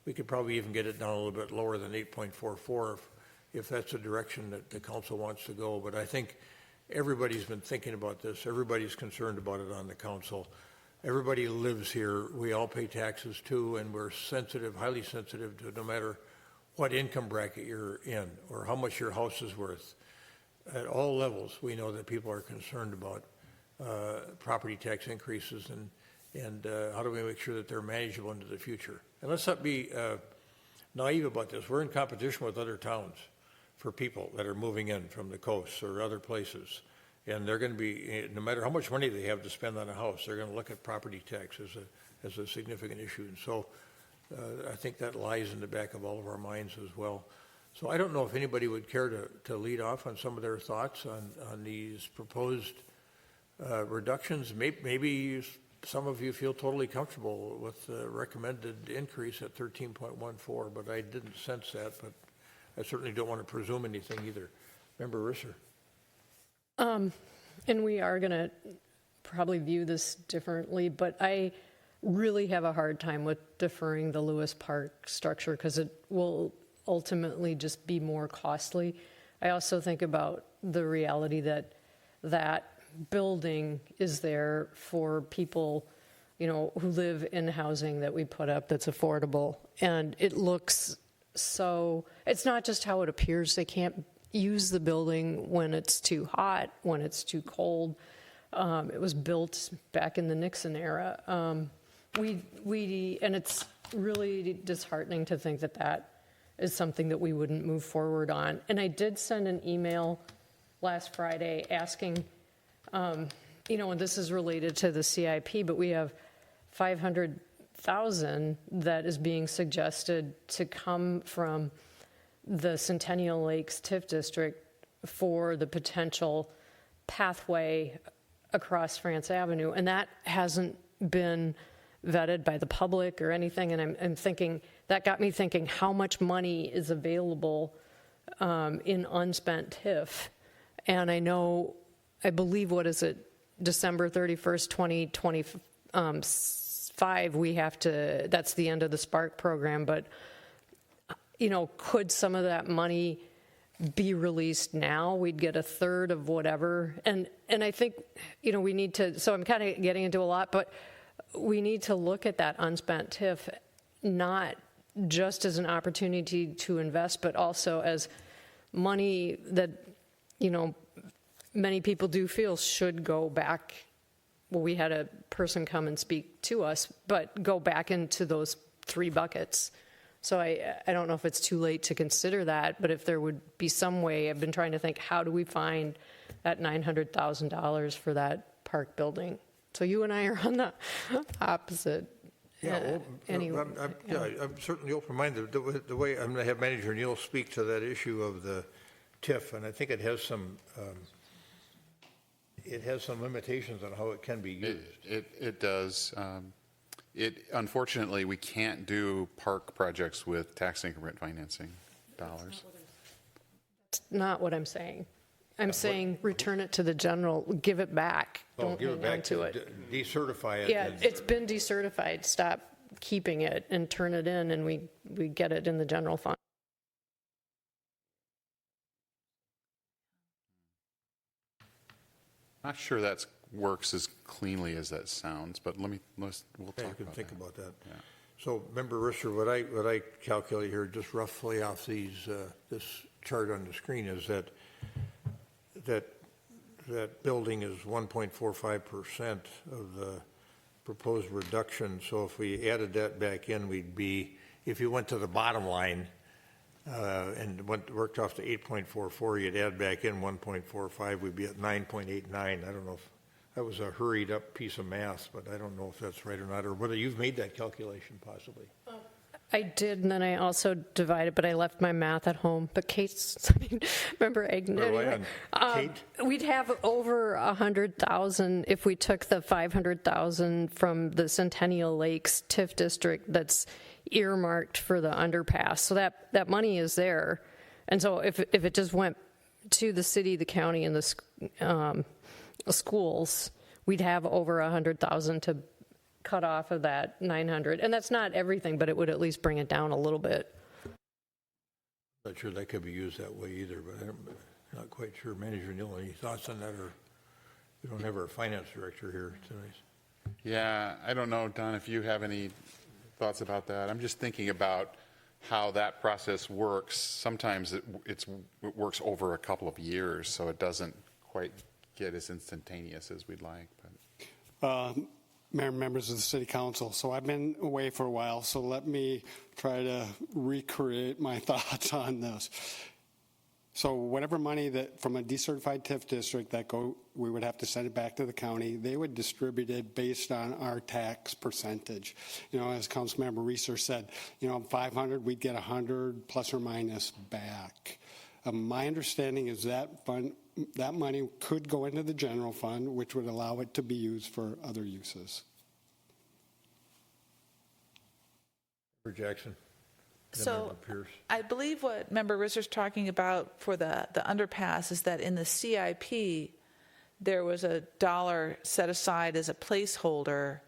we could probably even get it down a little bit lower than 8.44 if that's the direction that the council wants to go. But I think everybody's been thinking about this. Everybody's concerned about it on the council. Everybody lives here. We all pay taxes too, and we're sensitive, highly sensitive to no matter what income bracket you're in or how much your house is worth. At all levels, we know that people are concerned about property tax increases and how do we make sure that they're manageable into the future. And let's not be naive about this. We're in competition with other towns for people that are moving in from the coast or other places. And they're going to be, no matter how much money they have to spend on a house, they're going to look at property tax as a significant issue. And so I think that lies in the back of all of our minds as well. So I don't know if anybody would care to lead off on some of their thoughts on these proposed reductions. Maybe some of you feel totally comfortable with the recommended increase at 13.14, but I didn't sense that, but I certainly don't want to presume anything either. Member Risser.
And we are going to probably view this differently, but I really have a hard time with deferring the Lewis Park structure because it will ultimately just be more costly. I also think about the reality that that building is there for people, who live in housing that we put up that's affordable. And it looks so, it's not just how it appears. They can't use the building when it's too hot, when it's too cold. It was built back in the Nixon era. And it's really disheartening to think that is something that we wouldn't move forward on. And I did send an email last Friday asking, and this is related to the CIP, but we have $500,000 that is being suggested to come from the Centennial Lakes TIF district for the potential pathway across France Avenue. And that hasn't been vetted by the public or anything. And I'm thinking, that got me thinking how much money is available in unspent TIF. And I believe, December 31st, 2025, that's the end of the Spark program. But, could some of that money be released now? We'd get a third of whatever. And I think, we need to, so I'm kind of getting into a lot, but we need to look at that unspent TIF not just as an opportunity to invest, but also as money that, many people do feel should go back. Well, we had a person come and speak to us, but go back into those 3 buckets. So I don't know if it's too late to consider that, but if there would be some way, I've been trying to think, how do we find that $900,000 for that park building? So you and I are on the opposite. Anyway,
I'm certainly open-minded. The way I'm going to have Manager Neal speak to that issue of the TIF, and I think it has some limitations on how it can be used.
It does. Unfortunately, we can't do park projects with tax increment financing dollars.
That's not what I'm saying. I'm saying return it to the general, give it back. Don't
give it
hang on
back
to it.
Decertify it.
Yeah, it's been decertified. Stop keeping it and turn it in, and we get it in the general fund.
Not sure that works as cleanly as that sounds, but we'll talk
about that. Yeah. So, Member Risser, what I calculate here, just roughly off this chart on the screen, is that building is 1.45% of the proposed reduction. So if we added that back in, we'd be, if you went to the bottom line and worked off to 8.44, you'd add back in 1.45, we'd be at 9.89. I don't know if that was a hurried up piece of math, but I don't know if that's right or not, or whether you've made that calculation possibly.
I did, and then I also divided, but I left my math at home. But remember Agnew?
Kate?
We'd have over 100,000 if we took the 500,000 from the Centennial Lakes TIF district that's earmarked for the underpass. So that money is there, and so if it just went to the city, the county, and the schools, we'd have over 100,000 to cut off of that 900, and that's not everything, but it would at least bring it down a little bit.
Not sure that could be used that way either, but I'm not quite sure. Manager Neal, any thoughts on that? Or we don't have our finance director here tonight.
Yeah, I don't know, Don, if you have any thoughts about that. I'm just thinking about how that process works. Sometimes it works over a couple of years, so it doesn't quite get as instantaneous as we'd like.
But Mayor and members of the City Council, so I've been away for a while, so let me try to recreate my thoughts on this. So whatever money that from a decertified TIF district we would have to send it back to the county. They would distribute it based on our tax percentage. As Councilmember Reeser said, 500, we'd get 100 plus or minus back. My understanding is that money could go into the general fund, which would allow it to be used for other uses.
Member Jackson.
So I believe what Member Risser's talking about for the underpass is that in the CIP, there was a dollar set aside as a placeholder,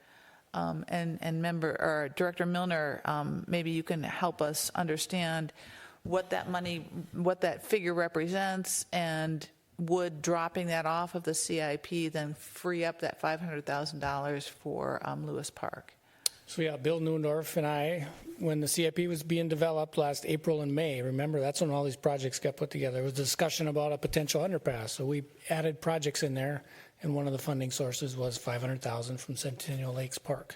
and Director Milner, maybe you can help us understand what that money, what that figure represents, and would dropping that off of the CIP then free up that $500,000 for Lewis Park?
So yeah, Bill Neundorf and I, when the CIP was being developed last April and May, remember that's when all these projects got put together. There was a discussion about a potential underpass. So we added projects in there, and one of the funding sources was $500,000 from Centennial Lakes Park.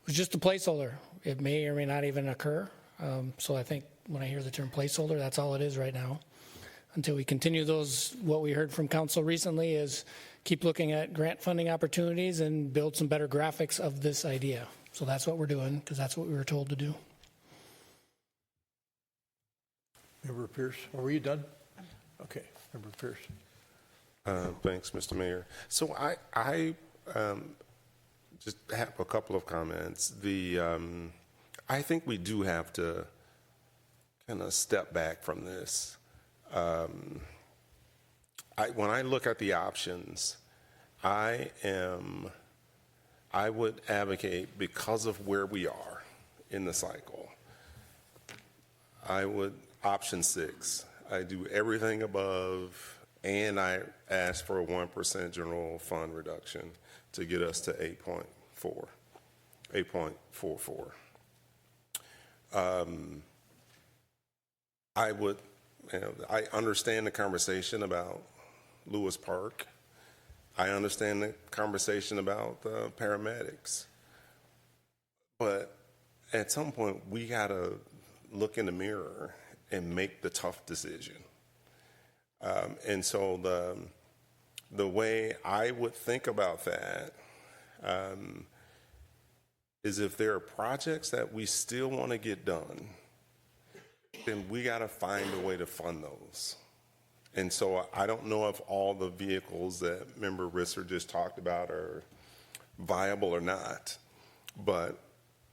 It was just a placeholder. It may or may not even occur. So I think when I hear the term placeholder, that's all it is right now. Until we continue those, what we heard from council recently is keep looking at grant funding opportunities and build some better graphics of this idea. So that's what we're doing, because that's what we were told to do.
Member Pierce, were you done? Okay, Member Pierce.
Thanks, Mr. Mayor. So I just have a couple of comments. I think we do have to kind of step back from this. When I look at the options, I would advocate, because of where we are in the cycle, option 6. I do everything above, and I ask for a 1% general fund reduction to get us to 8.44. I understand the conversation about Lewis Park. I understand the conversation about the paramedics. But at some point, we got to look in the mirror and make the tough decision. And so the way I would think about that is, if there are projects that we still want to get done, then we got to find a way to fund those. And so I don't know if all the vehicles that Member Risser just talked about are viable or not, but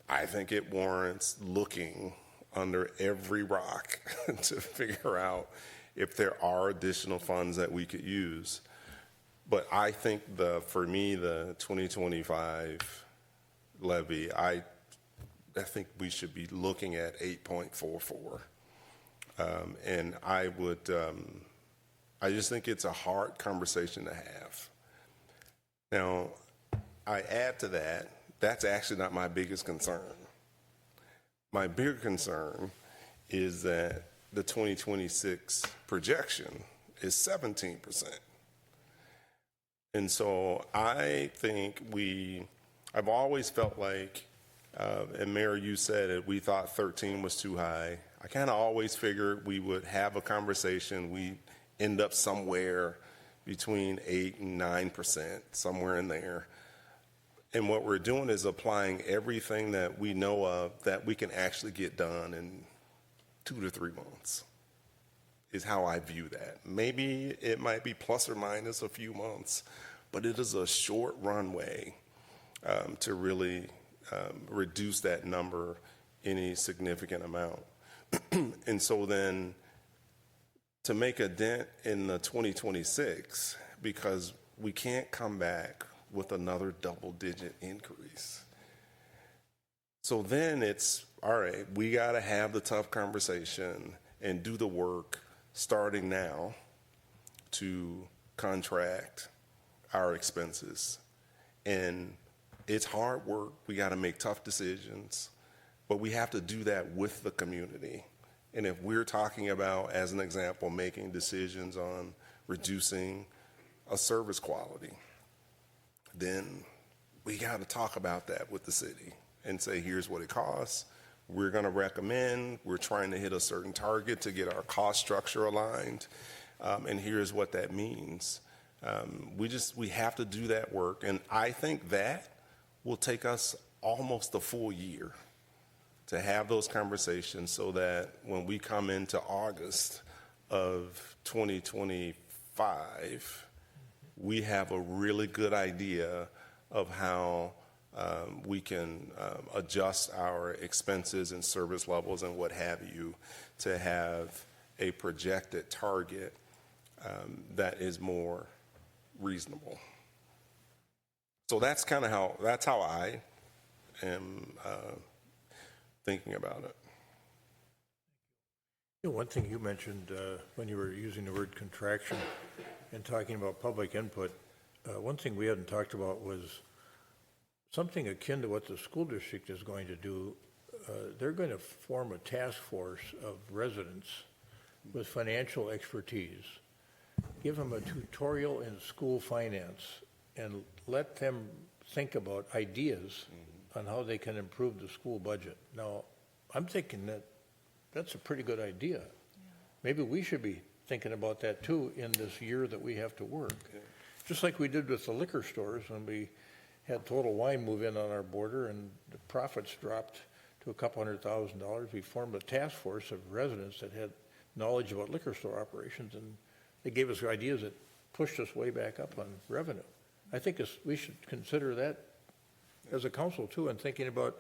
I think it warrants looking under every rock to figure out if there are additional funds that we could use. But I think for me, the 2025 levy, I think we should be looking at 8.44. And I just think it's a hard conversation to have. Now, I add to that, that's actually not my biggest concern. My bigger concern is that the 2026 projection is 17%. And so I think I've always felt like, and Mayor, you said it, we thought 13 was too high. I kind of always figured we would have a conversation. We end up somewhere between 8 and 9%, somewhere in there. And what we're doing is applying everything that we know of that we can actually get done in 2 to 3 months, is how I view that. Maybe it might be plus or minus a few months, but it is a short runway to really reduce that number any significant amount. And so then to make a dent in the 2026, because we can't come back with another double-digit increase. So then it's, all right, we got to have the tough conversation and do the work starting now to contract our expenses. And it's hard work. We got to make tough decisions, but we have to do that with the community. And if we're talking about, as an example, making decisions on reducing a service quality, then we got to talk about that with the city and say, here's what it costs. We're going to recommend, we're trying to hit a certain target to get our cost structure aligned. and here's what that means. We have to do that work, and I think that will take us almost a full year to have those conversations so that when we come into August of 2025, we have a really good idea of how we can adjust our expenses and service levels and what have you to have a projected target that is more reasonable. So that's kind of how I am thinking about it.
You know, one thing you mentioned when you were using the word contraction and talking about public input, one thing we hadn't talked about was something akin to what the school district is going to do. They're going to form a task force of residents with financial expertise, give them a tutorial in school finance, and let them think about ideas on how they can improve the school budget. Now, I'm thinking that that's a pretty good idea. Yeah. Maybe we should be thinking about that too in this year that we have to work. Okay. Just like we did with the liquor stores when we had Total Wine move in on our border and the profits dropped to $200,000. We formed a task force of residents that had knowledge about liquor store operations, and they gave us ideas that pushed us way back up on revenue. I think we should consider that as a council too, and thinking about,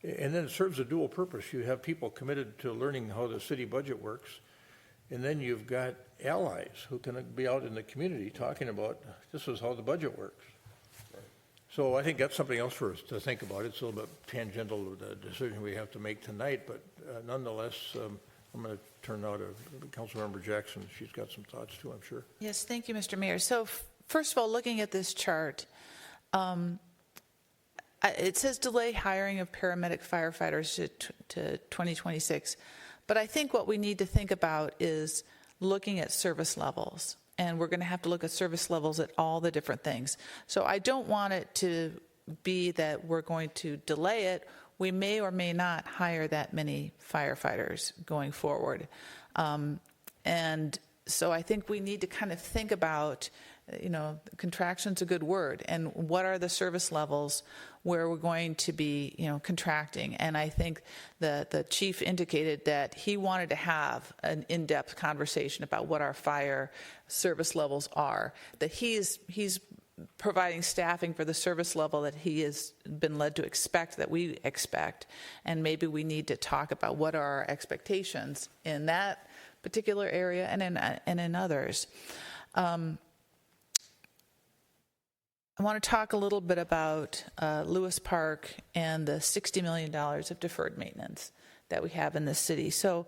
and then it serves a dual purpose. You have people committed to learning how the city budget works, and then you've got allies who can be out in the community talking about this is how the budget works. Right. So I think that's something else for us to think about. It's a little bit tangential to the decision we have to make tonight, but nonetheless, I'm going to turn now to Councilmember Jackson. She's got some thoughts too, I'm sure.
Yes, thank you, Mr. Mayor. So first of all, looking at this chart, it says delay hiring of paramedic firefighters to 2026. But I think what we need to think about is looking at service levels. And we're going to have to look at service levels at all the different things. So I don't want it to be that we're going to delay it. We may or may not hire that many firefighters going forward. And so I think we need to kind of think about, contraction's a good word, and what are the service levels where we're going to be, contracting. And I think the chief indicated that he wanted to have an in-depth conversation about what our fire service levels are, that he's providing staffing for the service level that he has been led to expect, that we expect, and maybe we need to talk about what are our expectations in that particular area and in others. I want to talk a little bit about Lewis Park and the $60 million of deferred maintenance that we have in this city. So,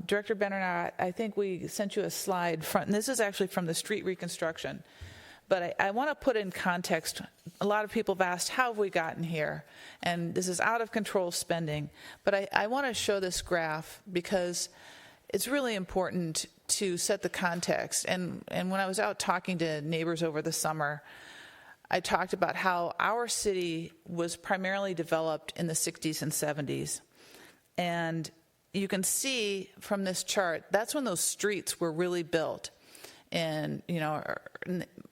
Director Bernard, I think we sent you a slide and this is actually from the street reconstruction. But I want to put in context, a lot of people have asked, how have we gotten here? And this is out of control spending. But I want to show this graph because it's really important to set the context. And when I was out talking to neighbors over the summer, I talked about how our city was primarily developed in the 60s and 70s. And you can see from this chart, that's when those streets were really built. And,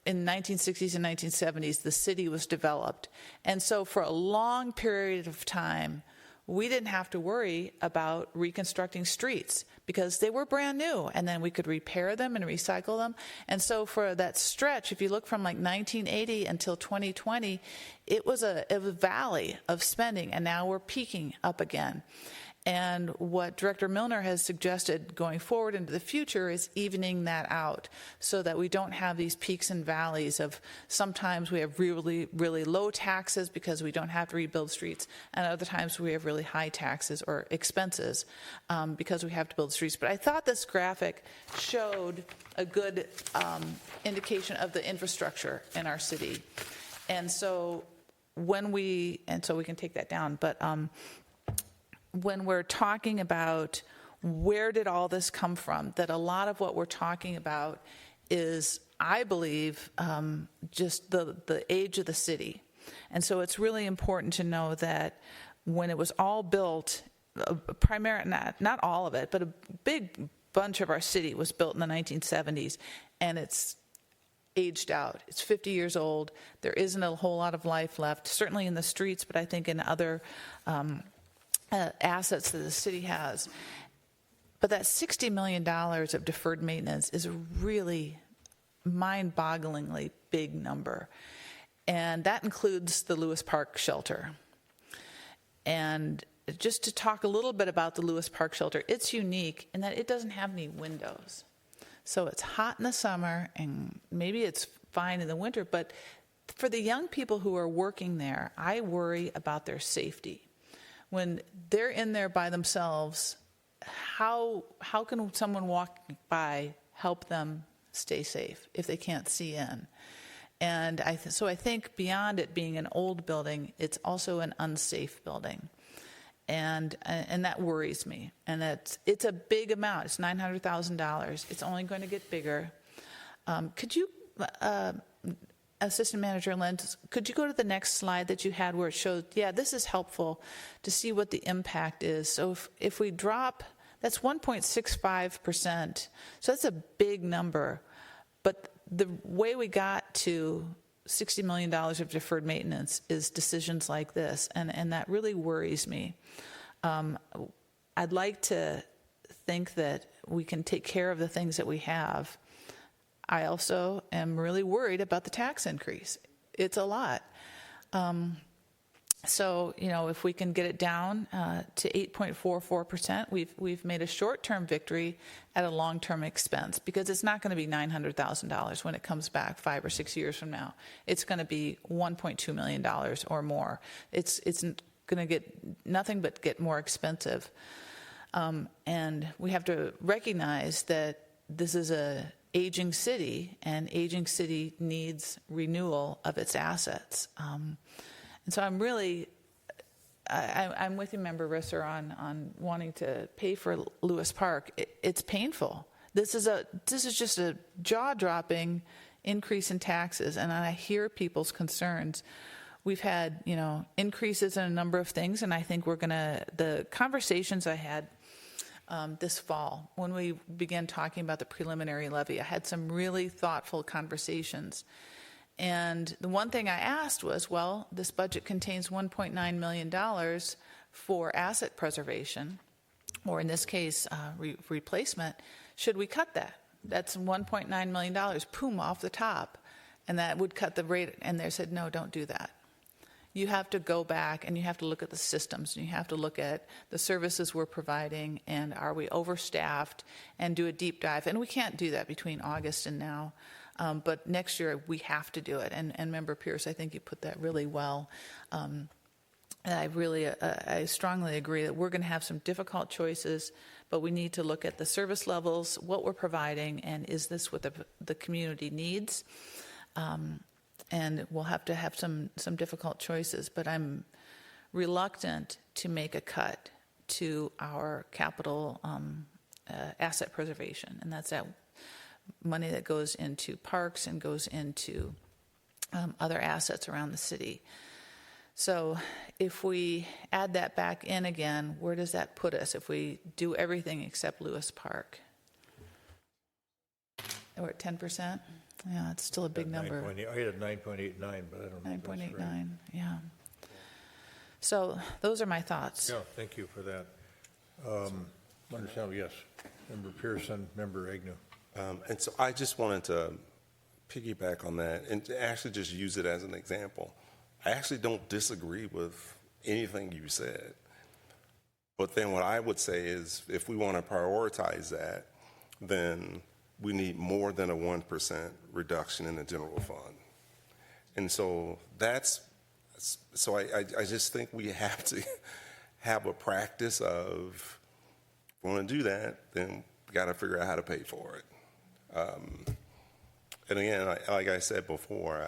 in 1960s and 1970s, the city was developed. And so for a long period of time, we didn't have to worry about reconstructing streets because they were brand new, and then we could repair them and recycle them. And so for that stretch, if you look from like 1980 until 2020, it was a valley of spending, and now we're peaking up again. And what Director Milner has suggested going forward into the future is evening that out so that we don't have these peaks and valleys of sometimes we have really, really low taxes because we don't have to rebuild streets, and other times we have really high taxes or expenses because we have to build streets. But I thought this graphic showed a good indication of the infrastructure in our city. And so we can take that down, but when we're talking about where did all this come from, that a lot of what we're talking about is, I believe, just the age of the city. And so it's really important to know that when it was all built, not all of it, but a big bunch of our city was built in the 1970s, and it's aged out. It's 50 years old. There isn't a whole lot of life left, certainly in the streets, but I think in other assets that the city has. But that $60 million of deferred maintenance is a really mind-bogglingly big number. And that includes the Lewis Park shelter. And just to talk a little bit about the Lewis Park shelter, it's unique in that it doesn't have any windows. So it's hot in the summer, and maybe it's fine in the winter, but for the young people who are working there, I worry about their safety. When they're in there by themselves, how can someone walking by help them stay safe if they can't see in? And so I think beyond it being an old building, it's also an unsafe building. And that worries me. And it's a big amount. It's $900,000. It's only going to get bigger. Could you, Assistant Manager Lentz, could you go to the next slide that you had where it showed, yeah, this is helpful to see what the impact is. So if we drop, that's 1.65%. So that's a big number. But the way we got to $60 million of deferred maintenance is decisions like this, and that really worries me. I'd like to think that we can take care of the things that we have. I also am really worried about the tax increase. It's a lot. So, if we can get it down to 8.44%, we've made a short-term victory at a long-term expense, because it's not going to be $900,000 when it comes back 5 or 6 years from now. It's going to be $1.2 million or more. It's going to get nothing but get more expensive. And we have to recognize that this is a aging city, and aging city needs renewal of its assets. And so I'm really, I'm with you, Member Risser, on wanting to pay for Lewis Park. It's painful. This is just a jaw-dropping increase in taxes, and I hear people's concerns. We've had, increases in a number of things, and I think the conversations I had this fall, when we began talking about the preliminary levy, I had some really thoughtful conversations. And the one thing I asked was, well, this budget contains $1.9 million for asset preservation, or in this case, replacement. Should we cut that? That's $1.9 million, boom, off the top. And that would cut the rate. And they said, no, don't do that. You have to go back and you have to look at the systems, and you have to look at the services we're providing, and are we overstaffed, and do a deep dive. And we can't do that between August and now. But next year we have to do it. And Member Pierce, I think you put that really well. And I strongly agree that we're going to have some difficult choices, but we need to look at the service levels, what we're providing, and is this what the community needs? And we'll have to have some difficult choices, but I'm reluctant to make a cut to our capital asset preservation, and that's that money that goes into parks and goes into other assets around the city. So if we add that back in again, where does that put us if we do everything except Lewis Park? We're at 10%? Yeah, it's still a big number.
I had 9.89, but I don't know.
9.89, yeah. So those are my thoughts.
Yeah, thank you for that. Understand, yes. Member Pearson, Member Agnew.
And so I just wanted to piggyback on that and to actually just use it as an example. I actually don't disagree with anything you said. But then what I would say is, if we want to prioritize that, then we need more than a 1% reduction in the general fund. And so I just think we have to have a practice of, if we want to do that, then we got to figure out how to pay for it. And again, like I said before,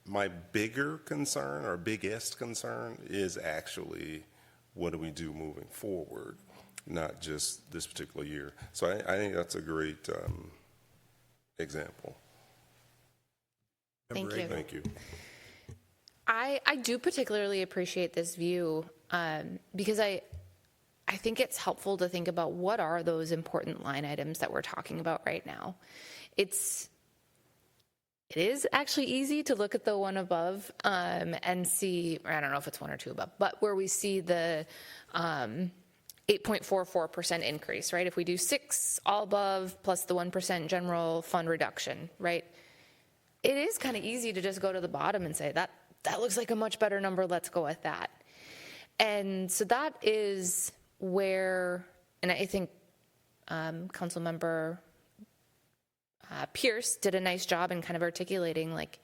my bigger concern, or biggest concern, is actually what do we do moving forward, not just this particular year. So I think that's a great example.
Thank you.
Thank you.
I do particularly appreciate this view because I I think it's helpful to think about what are those important line items that we're talking about right now. It is actually easy to look at the one above and see, I don't know if it's one or two above, but where we see the 8.44% increase, right? If we do 6 all above plus the 1% general fund reduction, right? It is kind of easy to just go to the bottom and say that looks like a much better number. Let's go with that. And so that is where, and I think Councilmember Pierce did a nice job in kind of articulating, like,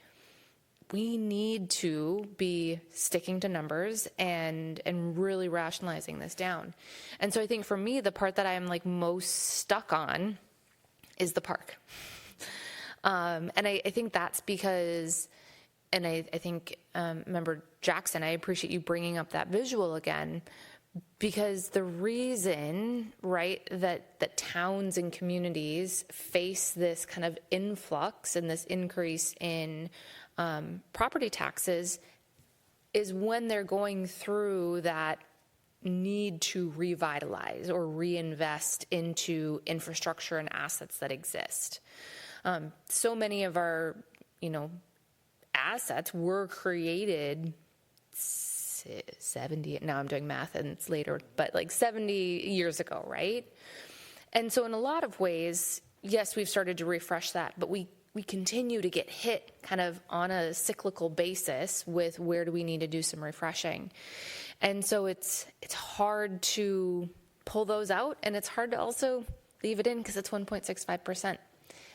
we need to be sticking to numbers and really rationalizing this down. And so I think for me, the part that I am like most stuck on is the park. And I think that's because, and I think, Member Jackson, I appreciate you bringing up that visual again, because the reason, right, that towns and communities face this kind of influx and this increase in property taxes is when they're going through that need to revitalize or reinvest into infrastructure and assets that exist. So many of our, assets were created 70, now I'm doing math and it's later, but like 70 years ago, right? And so in a lot of ways, yes, we've started to refresh that, but we continue to get hit kind of on a cyclical basis with where do we need to do some refreshing. And so it's hard to pull those out, and it's hard to also leave it in because it's 1.65%.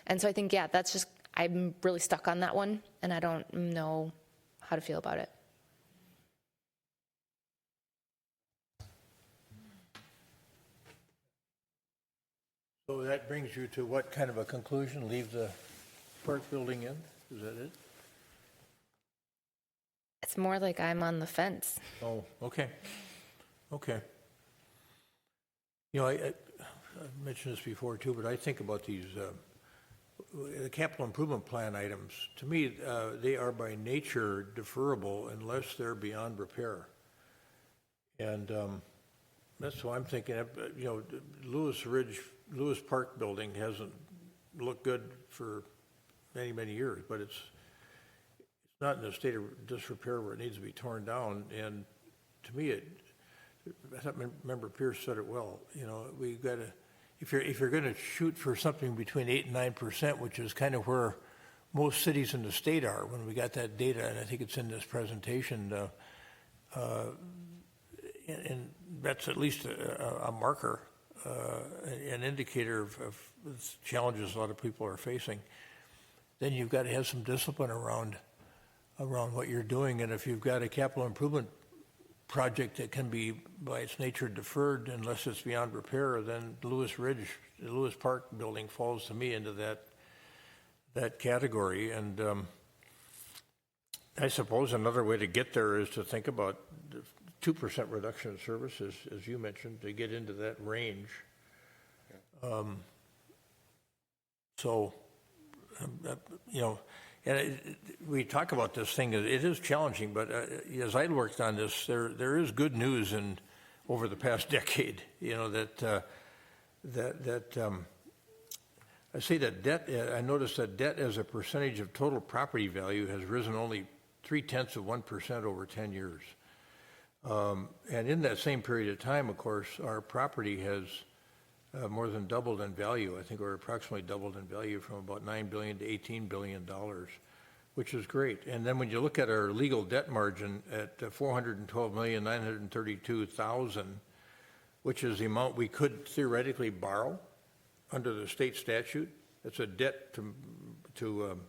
And so I think, yeah, that's just, I'm really stuck on that one, and I don't know how to feel about it.
So that brings you to what kind of a conclusion? Leave the park building in? Is that it?
It's more like I'm on the fence.
Oh, okay. Okay. I've mentioned this before too, but I think about these the capital improvement plan items. To me, they are by nature deferrable unless they're beyond repair. And that's why I'm thinking, Lewis Park building hasn't looked good for many, many years, but it's not in a state of disrepair where it needs to be torn down. And to me, I thought Member Pierce said it well. We've got to, if you're going to shoot for something between 8 and 9%, which is kind of where most cities in the state are when we got that data, and I think it's in this presentation, and that's at least a marker, an indicator of challenges a lot of people are facing. Then you've got to have some discipline around what you're doing. And if you've got a capital improvement project that can be, by its nature, deferred unless it's beyond repair, then the Lewis Park building falls to me into that category. And I suppose another way to get there is to think about 2% reduction in services, as you mentioned, to get into that range. And we talk about this thing. It is challenging, but as I worked on this, there is good news over the past decade. I say that debt. I noticed that debt as a percentage of total property value has risen only 0.3% over 10 years. And in that same period of time, of course, our property has more than doubled in value. I think we're approximately doubled in value from about $9 billion to $18 billion, which is great. And then when you look at our legal debt margin at $412,932,000, which is the amount we could theoretically borrow under the state statute, it's a debt to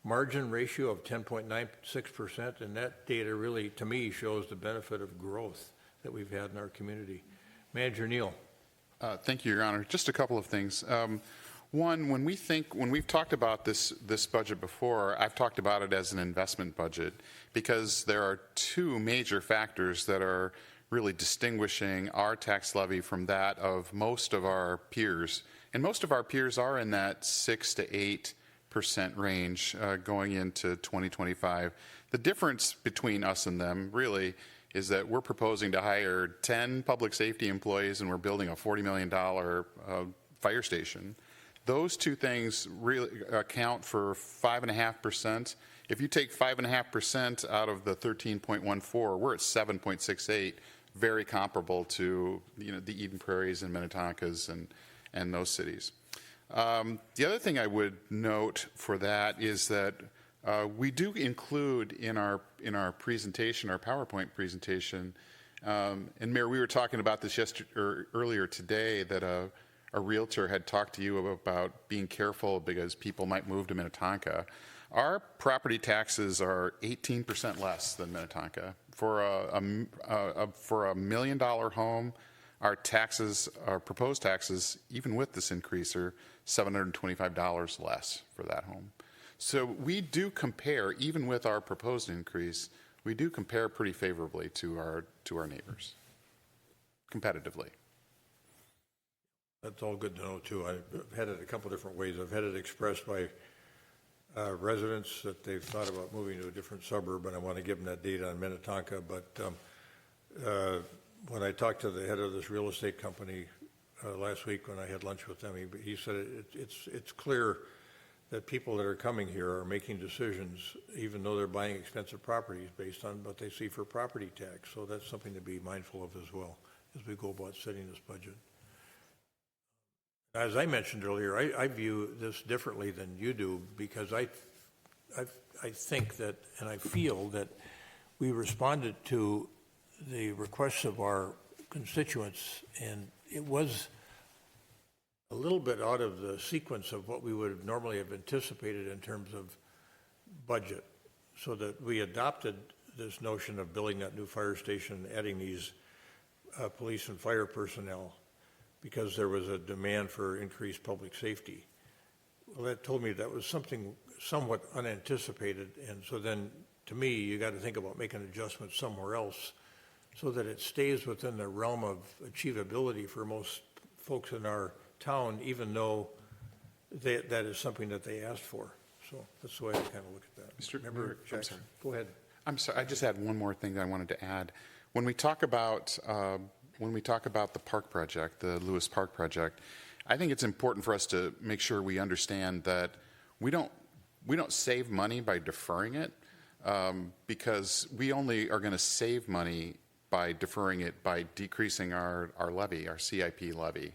margin ratio of 10.96%, and that data really, to me, shows the benefit of growth that we've had in our community. Manager Neal.
Thank you, Your Honor. Just a couple of things. One, when we've talked about this budget before, I've talked about it as an investment budget because there are two major factors that are really distinguishing our tax levy from that of most of our peers. And most of our peers are in that 6 to 8% range going into 2025. The difference between us and them really is that we're proposing to hire 10 public safety employees and we're building a $40 million fire station. Those two things really account for 5.5%. If you take 5.5% out of the 13.14, we're at 7.68, very comparable to the Eden Prairies and Minnetonkas and those cities. The other thing I would note for that is that we do include in our presentation, our PowerPoint presentation, and Mayor, we were talking about this earlier today, that a realtor had talked to you about being careful because people might move to Minnetonka. Our property taxes are 18% less than Minnetonka. For a $1 million home, our proposed taxes, even with this increase, are $725 less for that home. So we do compare, even with our proposed increase, we do compare pretty favorably to our neighbors, competitively.
That's all good to know, too. I've had it a couple different ways. I've had it expressed by residents that they've thought about moving to a different suburb, and I want to give them that data on Minnetonka. But when I talked to the head of this real estate company last week when I had lunch with them, he said it's clear that people that are coming here are making decisions, even though they're buying expensive properties, based on what they see for property tax. So that's something to be mindful of as well as we go about setting this budget. As I mentioned earlier, I view this differently than you do, because I think that, and I feel that we responded to the requests of our constituents, and it was a little bit out of the sequence of what we would have normally have anticipated in terms of budget, so that we adopted this notion of building that new fire station, adding these police and fire personnel, because there was a demand for increased public safety. Well, that told me that was something somewhat unanticipated, and so then, to me, you got to think about making adjustments somewhere else so that it stays within the realm of achievability for most folks in our town, even though that is something that they asked for. So that's the way I kind of look at that.
Mr.
Member Jackson, go ahead.
I'm sorry, I just had one more thing that I wanted to add. When we talk about the park project, the Lewis Park project, I think it's important for us to make sure we understand that we don't save money by deferring it, because we only are going to save money by deferring it by decreasing our levy, our CIP levy.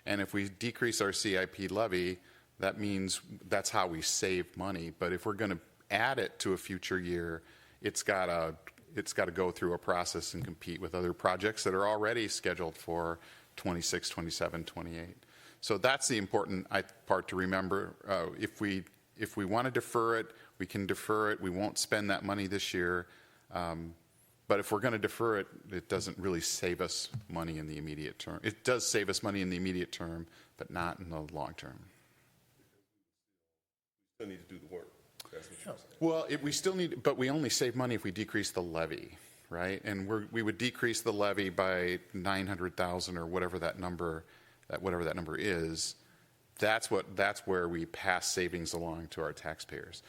And if we decrease our CIP levy, that means that's how we save money. But if we're going to add it to a future year, it's got to go through a process and compete with other projects that are already scheduled for 26, 27, 28. So that's the important part to remember. If we want to defer it, we can defer it. We won't spend that money this year. But if we're going to defer it, it doesn't really save us money in the immediate term. It does save us money in the immediate term, but not in the long term.
We still need to do the work. That's what you're saying.
Well, we still need, but we only save money if we decrease the levy, right? And we would decrease the levy by 900,000 or whatever that number is. That's where we pass savings along to our taxpayers.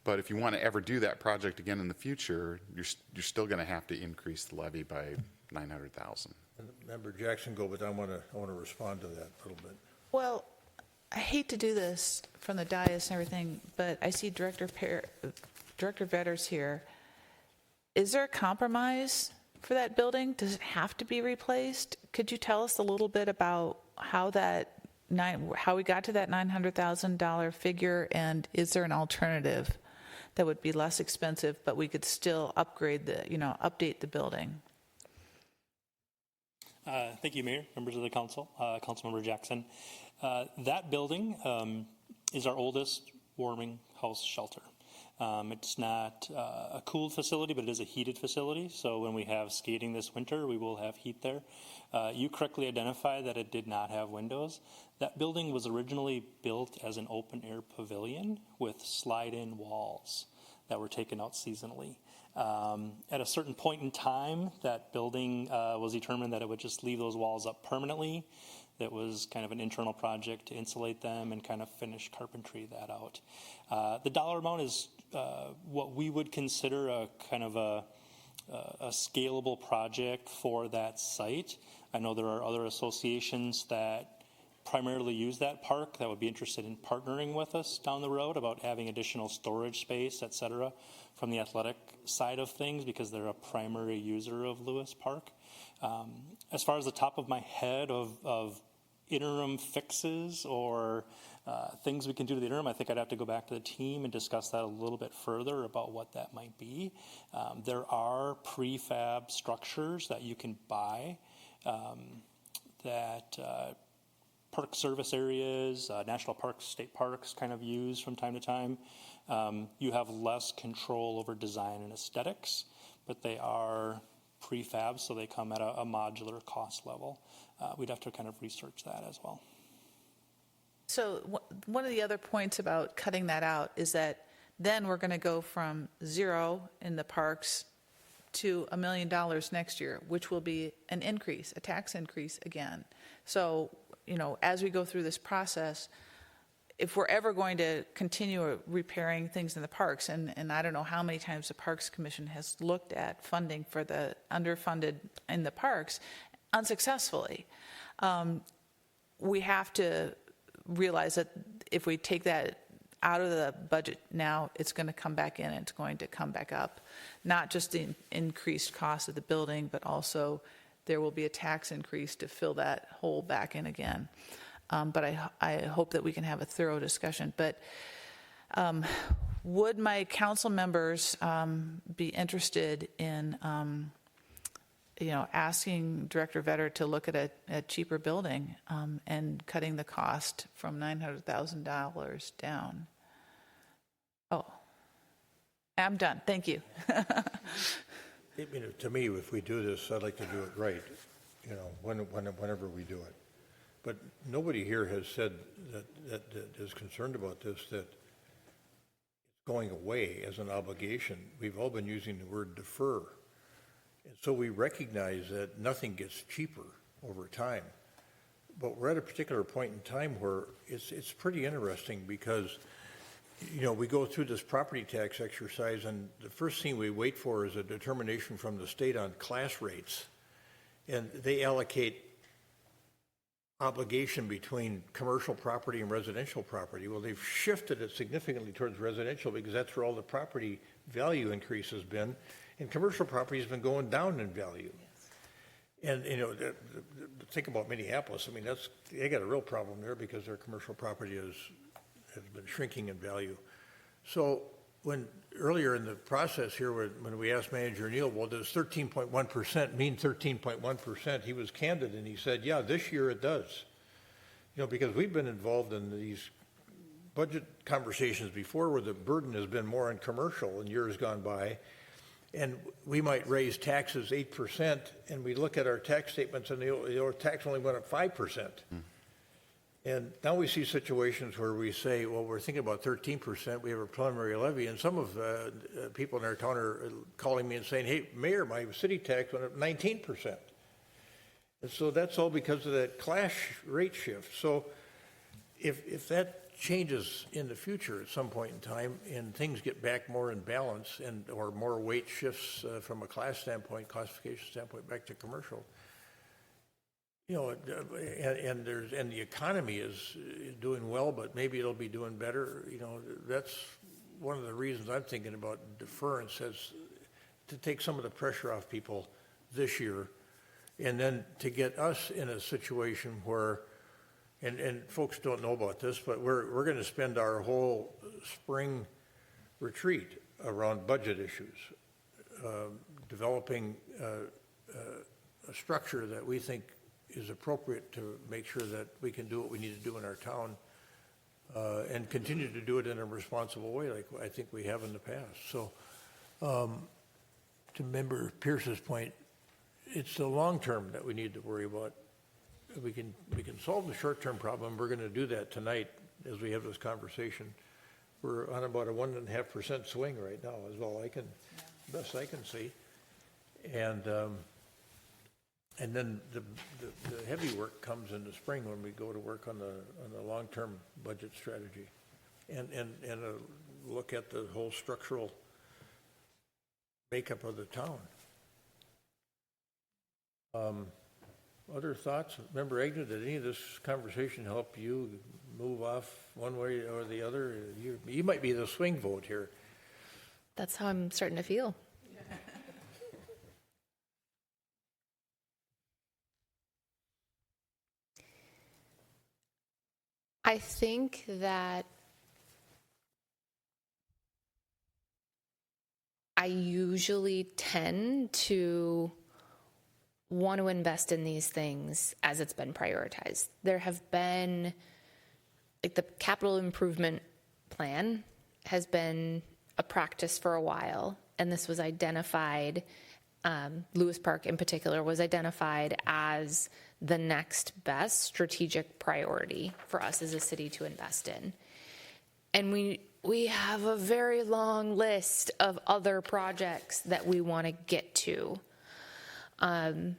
But if you want to ever do that project again in the future, you're still going to have to increase the levy by 900,000.
Member Jackson, go, but I want to respond to that a little bit.
Well, I hate to do this from the dais and everything, but I see Director Vetters here. Is there a compromise for that building? Does it have to be replaced? Could you tell us a little bit about how we got to that $900,000 figure, and is there an alternative that would be less expensive, but we could still upgrade update the building?
Thank you, Mayor, members of the council, Councilmember Jackson. That building is our oldest warming house shelter. It's not a cooled facility, but it is a heated facility. So when we have skating this winter, we will have heat there. You correctly identified that it did not have windows. That building was originally built as an open-air pavilion with slide-in walls that were taken out seasonally. At a certain point in time, that building was determined that it would just leave those walls up permanently. That was kind of an internal project to insulate them and kind of finish carpentry that out. The dollar amount is what we would consider a kind of a scalable project for that site. I know there are other associations that primarily use that park that would be interested in partnering with us down the road about having additional storage space, et cetera, from the athletic side of things, because they're a primary user of Lewis Park. As far as the top of my head of interim fixes or things we can do to the interim, I think I'd have to go back to the team and discuss that a little bit further about what that might be. There are prefab structures that you can buy that park service areas, national parks, state parks kind of use from time to time. You have less control over design and aesthetics, but they are prefab, so they come at a modular cost level. We'd have to kind of research that as well.
So one of the other points about cutting that out is that then we're going to go from 0 in the parks to $1 million next year, which will be an increase, a tax increase again. So, you know, as we go through this process, if we're ever going to continue repairing things in the parks, and I don't know how many times the Parks Commission has looked at funding for the underfunded in the parks unsuccessfully, we have to realize that if we take that out of the budget now, it's going to come back in and it's going to come back up. Not just the increased cost of the building, but also there will be a tax increase to fill that hole back in again. But I hope that we can have a thorough discussion. But would my council members be interested in asking Director Vetter to look at a cheaper building and cutting the cost from $900,000 down? Oh, I'm done. Thank you.
To me, if we do this, I'd like to do it right, whenever we do it. But nobody here has said that is concerned about this, that it's going away as an obligation. We've all been using the word defer. And so we recognize that nothing gets cheaper over time. But we're at a particular point in time where it's pretty interesting because, we go through this property tax exercise, and the first thing we wait for is a determination from the state on class rates. And they allocate obligation between commercial property and residential property. Well, they've shifted it significantly towards residential because that's where all the property value increase has been. And commercial property has been going down in value. Yes. And, think about Minneapolis. I mean, they got a real problem there because their commercial property has been shrinking in value. So when earlier in the process here, when we asked Manager Neal, well, does 13.1% mean 13.1%? He was candid and he said, yeah, this year it does. Because we've been involved in these budget conversations before where the burden has been more on commercial in years gone by. And we might raise taxes 8%, and we look at our tax statements, and the tax only went up 5%. And now we see situations where we say, well, we're thinking about 13%. We have a preliminary levy, and some of people in our town are calling me and saying, hey, Mayor, my city tax went up 19%. And so that's all because of that class rate shift. So if that changes in the future at some point in time and things get back more in balance or more weight shifts from a class standpoint, classification standpoint back to commercial, and the economy is doing well, but maybe it'll be doing better. That's one of the reasons I'm thinking about deference, as to take some of the pressure off people this year, and then to get us in a situation where, and folks don't know about this, but we're going to spend our whole spring retreat around budget issues, developing a structure that we think is appropriate to make sure that we can do what we need to do in our town and continue to do it in a responsible way like I think we have in the past. So to Member Pierce's point, it's the long term that we need to worry about. We can solve the short-term problem. We're going to do that tonight as we have this conversation. We're on about a 1.5% swing right now, is all best I can see. And then the heavy work comes in the spring when we go to work on the long-term budget strategy, and look at the whole structural makeup of the town. Other thoughts? Member Agnew, did any of this conversation help you move off one way or the other? You might be the swing vote here.
That's how I'm starting to feel. I think that I usually tend to want to invest in these things as it's been prioritized. There have been, like, the capital improvement plan has been a practice for a while, and this was identified, Lewis Park in particular was identified as the next best strategic priority for us as a city to invest in. And we have a very long list of other projects that we want to get to. So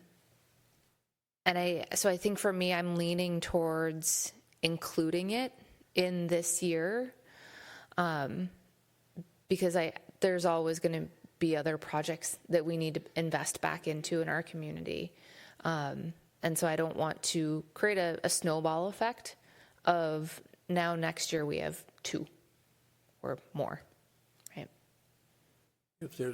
I think for me, I'm leaning towards including it in this year, because there's always going to be other projects that we need to invest back into in our community. And so I don't want to create a snowball effect of now next year we have 2 or more, right?
If there,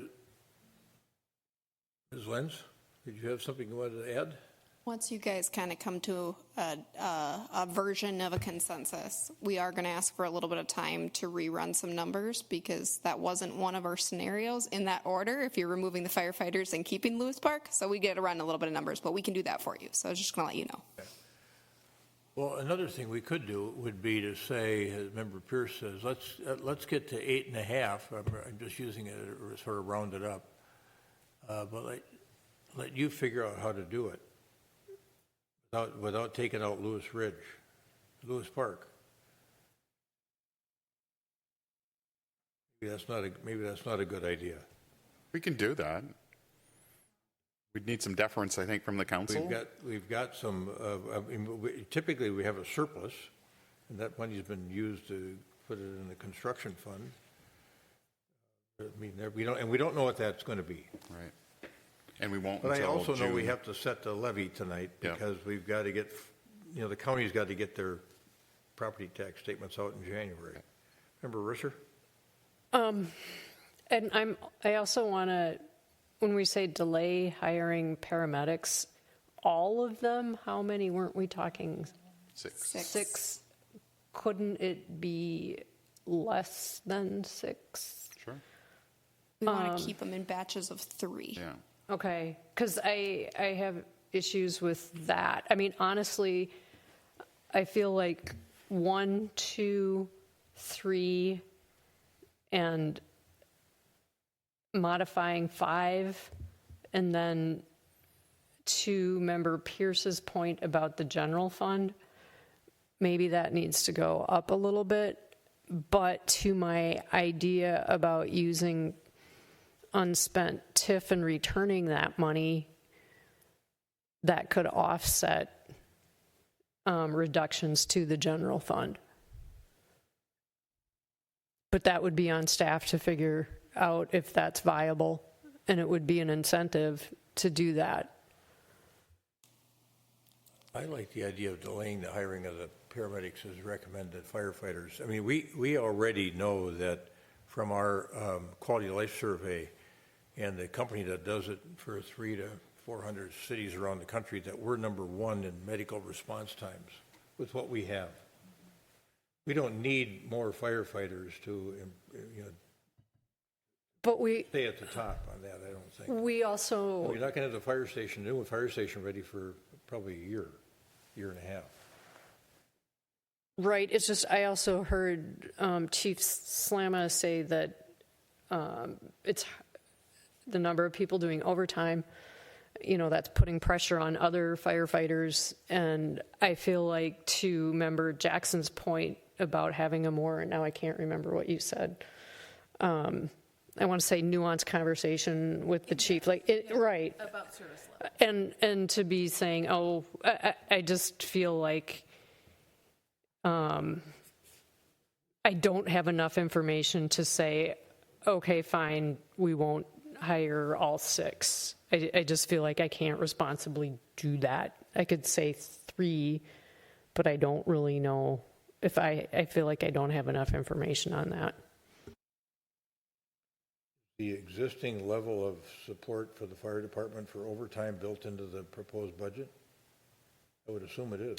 Ms. Lenz, did you have something you wanted to add?
Once you guys kind of come to a version of a consensus, we are going to ask for a little bit of time to rerun some numbers, because that wasn't one of our scenarios in that order if you're removing the firefighters and keeping Lewis Park. So we get to run a little bit of numbers, but we can do that for you. So I was just going to let you know.
Okay. Well, another thing we could do would be to say, as Member Pierce says, let's get to 8.5. I'm just using it sort of rounded up, but let you figure out how to do it. Without taking out Lewis Park. Maybe that's not a good idea.
We can do that. We'd need some deference, I think, from the council.
We've got some. Typically, we have a surplus, and that money's been used to put it in the construction fund. I mean, we don't know what that's going to be.
Right. And we won't.
But I
until
also
June.
know we have to set the levy tonight, because we've got to get, the county's got to get their property tax statements out in January. Remember Risser?
And I also want to, when we say delay hiring paramedics, all of them, how many weren't we talking?
6.
6. Couldn't it be less than 6?
Sure.
We want to keep them in batches of 3.
Yeah.
Okay, because I have issues with that. I mean, honestly, I feel like 1, 2, 3, and modifying 5, and then to Member Pierce's point about the general fund, maybe that needs to go up a little bit. But to my idea about using unspent TIF and returning that money, that could offset reductions to the general fund. But that would be on staff to figure out if that's viable, and it would be an incentive to do that.
I like the idea of delaying the hiring of the paramedics as recommended firefighters. I mean, we already know that from our quality of life survey and the company that does it for 300 to 400 cities around the country, that we're number 1 in medical response times with what we have. We don't need more firefighters to,
but we
stay at the top on that, I don't think.
We also...
You're not going to have the new fire station ready for probably a year and a half.
Right. It's just, I also heard Chief Slama say that it's the number of people doing overtime, that's putting pressure on other firefighters. And I feel like, to Member Jackson's point about having a more, now I can't remember what you said, I want to say nuanced conversation with the chief, right.
About service level.
And to be saying, I just feel like I don't have enough information to say, okay, fine, we won't hire all 6. I just feel like I can't responsibly do that. I could say 3, but I don't really know if I feel like I don't have enough information on that.
The existing level of support for the fire department for overtime built into the proposed budget? I would assume it is.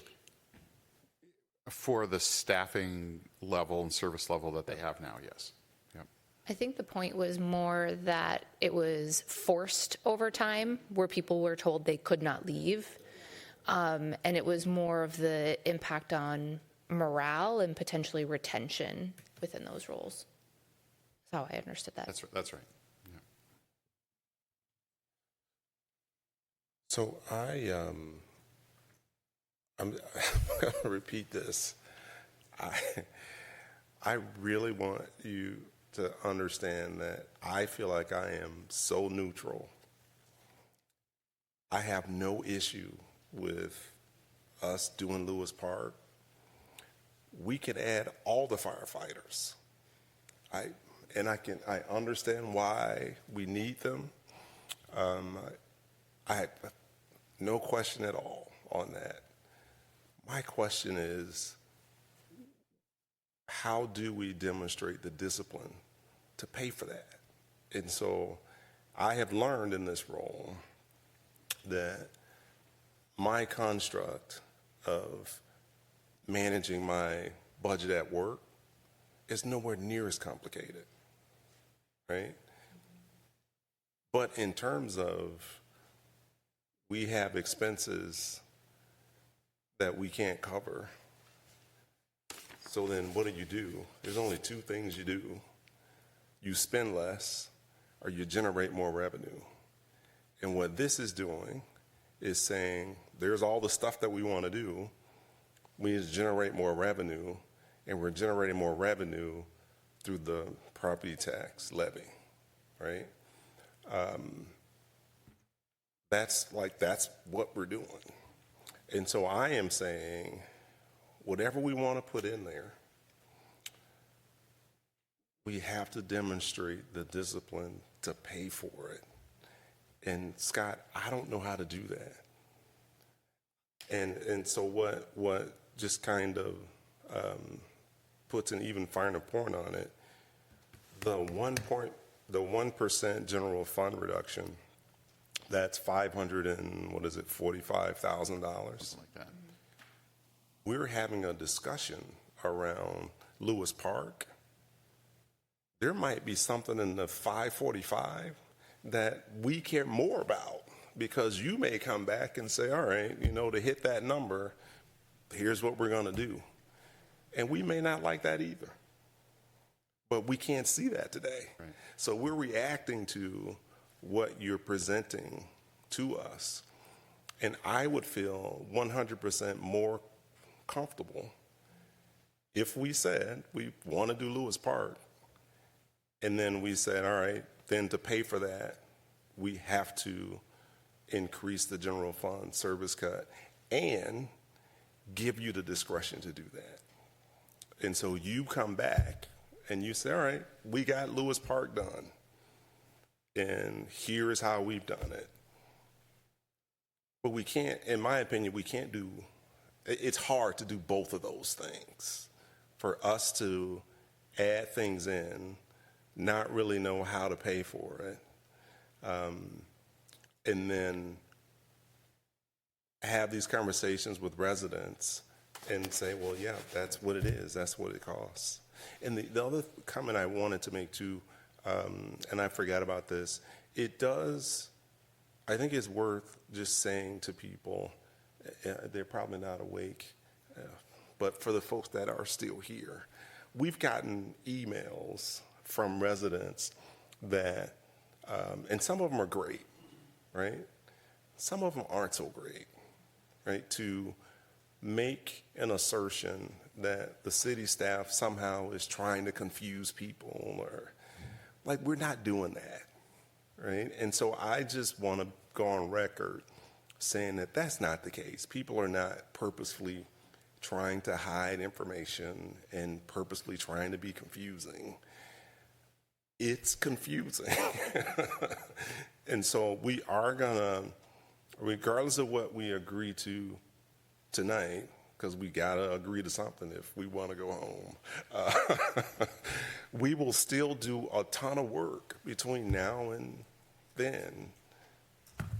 For the staffing level and service level that they have now, yes. Yep.
I think the point was more that it was forced overtime where people were told they could not leave. And it was more of the impact on morale and potentially retention within those roles. That's how I understood that.
That's right. Yeah.
So I'm going to repeat this. I really want you to understand that I feel like I am so neutral. I have no issue with us doing Lewis Park. We could add all the firefighters. I understand why we need them. I have no question at all on that. My question is, how do we demonstrate the discipline to pay for that? And so I have learned in this role that my construct of managing my budget at work is nowhere near as complicated, right? But in terms of we have expenses that we can't cover, so then what do? There's only 2 things you do. You spend less or you generate more revenue. And what this is doing is saying there's all the stuff that we want to do. We need to generate more revenue, and we're generating more revenue through the property tax levy, right? That's what we're doing. And so I am saying, whatever we want to put in there, we have to demonstrate the discipline to pay for it. And Scott, I don't know how to do that. And so what just kind of puts an even finer point on it, the 1% general fund reduction, that's $45,000, something
like that.
We're having a discussion around Lewis Park. There might be something in the 545 that we care more about, because you may come back and say, all right, to hit that number, here's what we're going to do. And we may not like that either. But we can't see that today.
Right.
So we're reacting to what you're presenting to us. And I would feel 100% more comfortable if we said we want to do Lewis Park, and then we said, all right, then to pay for that, we have to increase the general fund service cut and give you the discretion to do that. And so you come back and you say, all right, we got Lewis Park done, and here is how we've done it. But we can't, in my opinion, it's hard to do both of those things. For us to add things in, not really know how to pay for it, and then have these conversations with residents and say, well, yeah, that's what it is. That's what it costs. And the other comment I wanted to make too, and I forgot about this, I think it's worth just saying to people, they're probably not awake, but for the folks that are still here, we've gotten emails from residents that, and some of them are great, right? Some of them aren't so great, right? To make an assertion that the city staff somehow is trying to confuse people, or we're not doing that, right? And so I just want to go on record saying that that's not the case. People are not purposefully trying to hide information and purposely trying to be confusing. it's confusing. And so we are gonna, regardless of what we agree to tonight, because we gotta agree to something if we want to go home, we will still do a ton of work between now and then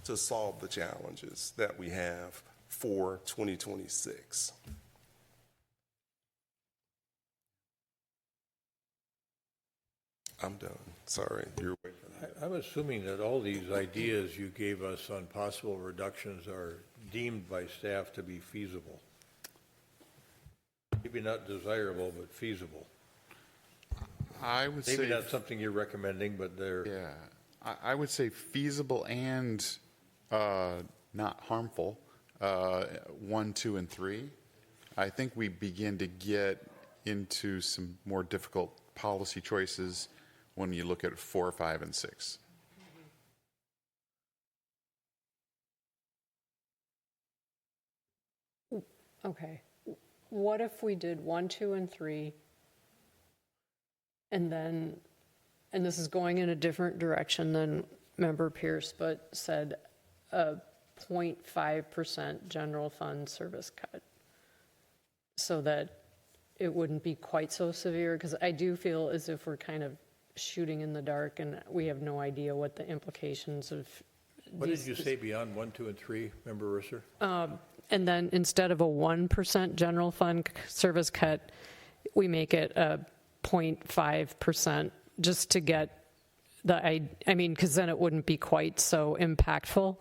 to solve the challenges that we have for 2026. I'm done. Sorry, you're waiting for that.
I'm assuming that all these ideas you gave us on possible reductions are deemed by staff to be feasible. Maybe not desirable, but feasible.
I would
Maybe
say
not something you're recommending, but they're.
Yeah, I would say feasible and not harmful. 1, 2, and 3. I think we begin to get into some more difficult policy choices when you look at 4, 5, and 6.
Okay. What if we did 1, 2, and 3, and then, and this is going in a different direction than Member Pierce, but said a 0.5% general fund service cut, so that it wouldn't be quite so severe? Because I do feel as if we're kind of shooting in the dark, and we have no idea what the implications of.
What did you say beyond 1, 2, and 3, Member Risser?
And then instead of a 1% general fund service cut, we make it a 0.5%, just to get I mean, because then it wouldn't be quite so impactful.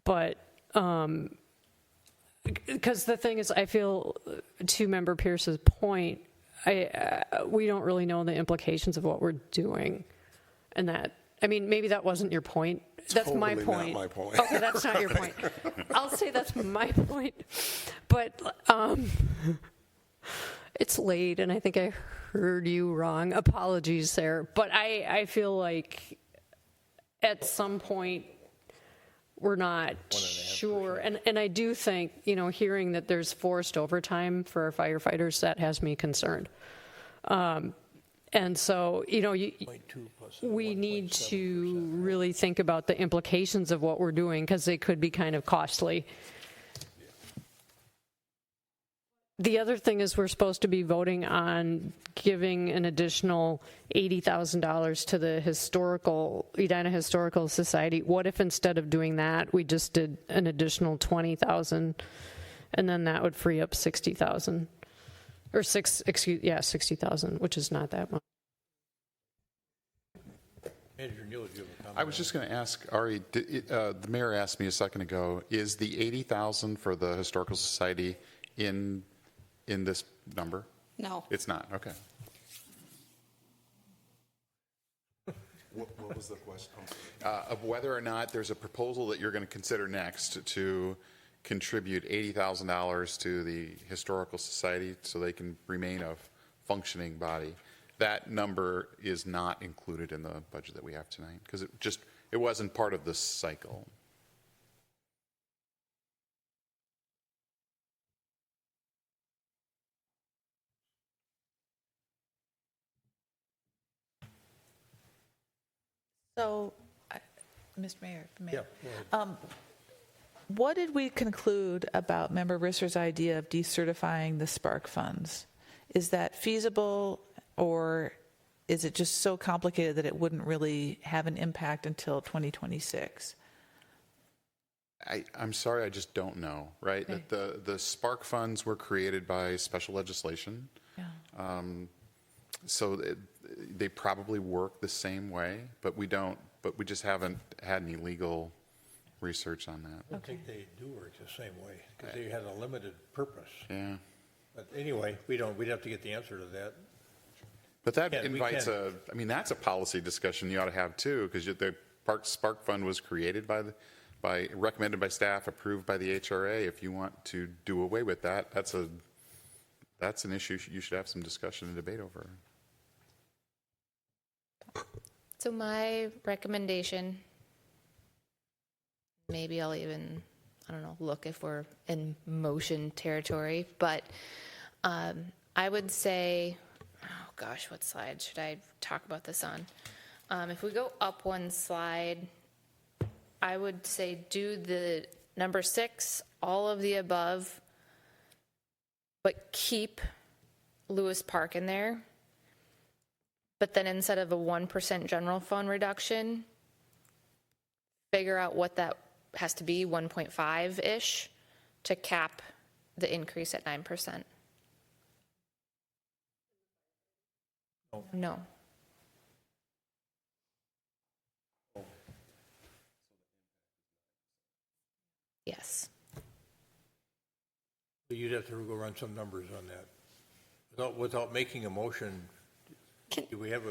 But because the thing is, I feel, to Member Pierce's point, we don't really know the implications of what we're doing, and that, I mean, maybe that wasn't your point. That's
totally
my point.
Not my point.
Okay, that's not your point. I'll say that's my point. But it's late, and I think I heard you wrong. Apologies there. But I feel like at some point we're not sure. And I do think, hearing that there's forced overtime for our firefighters, that has me concerned. And so, we need to really think about the implications of what we're doing, because they could be kind of costly. The other thing is, we're supposed to be voting on giving an additional $80,000 to the Edina Historical Society. What if instead of doing that, we just did an additional $20,000, and then that would free up $60,000? Or 60,000, which is not that much.
Manager Neal, if you have a comment.
I was just going to ask, Ari, the mayor asked me a second ago, is the $80,000 for the Historical Society in this number?
No.
It's not, okay.
What was the question?
Of whether or not there's a proposal that you're going to consider next to contribute $80,000 to the Historical Society so they can remain a functioning body. That number is not included in the budget that we have tonight, because it wasn't part of this cycle.
So, Mr. Mayor,
Yeah.
What did we conclude about Member Risser's idea of decertifying the Spark funds? Is that feasible, or is it just so complicated that it wouldn't really have an impact until 2026?
I'm sorry, I just don't know, right?
Okay.
The Spark funds were created by special legislation.
Yeah.
So they probably work the same way, but we just haven't had any legal research on that.
I don't think they do work the same way, because they had a limited purpose.
Yeah.
But anyway, we'd have to get the answer to that.
But that invites that's a policy discussion you ought to have too, because the Spark Fund was created recommended by staff, approved by the HRA. If you want to do away with that, that's an issue you should have some discussion and debate over.
So my recommendation, maybe I'll even, look if we're in motion territory, but I would say, gosh, what slide should I talk about this on? If we go up one slide, I would say do the number 6, all of the above, but keep Lewis Park in there. But then instead of a 1% general fund reduction, figure out what that has to be, 1.5-ish, to cap the increase at 9%. No. Yes.
You'd have to go run some numbers on that. Without making a motion, do we have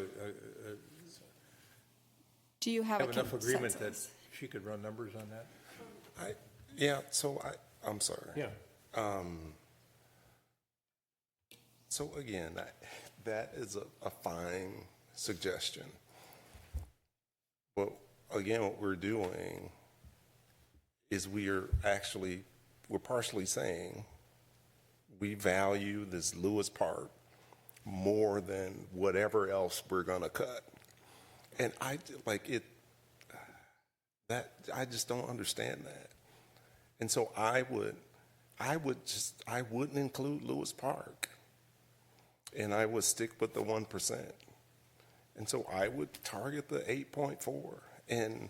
Do you have a
enough agreement that
consensus?
she could run numbers on that?
I'm sorry.
Yeah.
So again, that is a fine suggestion. But again, what we're doing is we're partially saying we value this Lewis Park more than whatever else we're going to cut. And I just don't understand that. And so I wouldn't include Lewis Park. And I would stick with the 1%. And so I would target the 8.4. And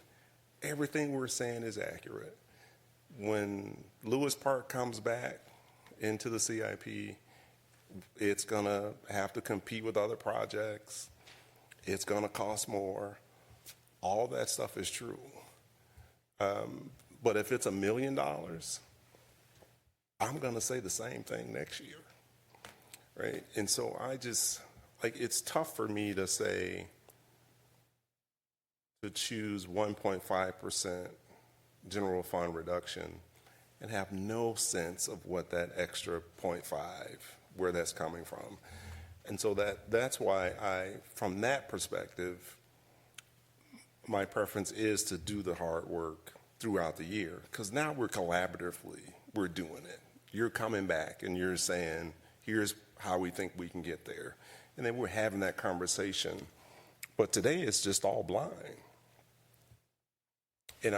everything we're saying is accurate. When Lewis Park comes back into the CIP, it's going to have to compete with other projects. It's going to cost more. All that stuff is true. But if it's $1 million, I'm going to say the same thing next year. Right? And so it's tough for me to choose 1.5% general fund reduction and have no sense of what that extra 0.5, where that's coming from. And so that's why from that perspective, my preference is to do the hard work throughout the year, because now we're doing it. You're coming back and you're saying, here's how we think we can get there. And then we're having that conversation. But today it's just all blind. And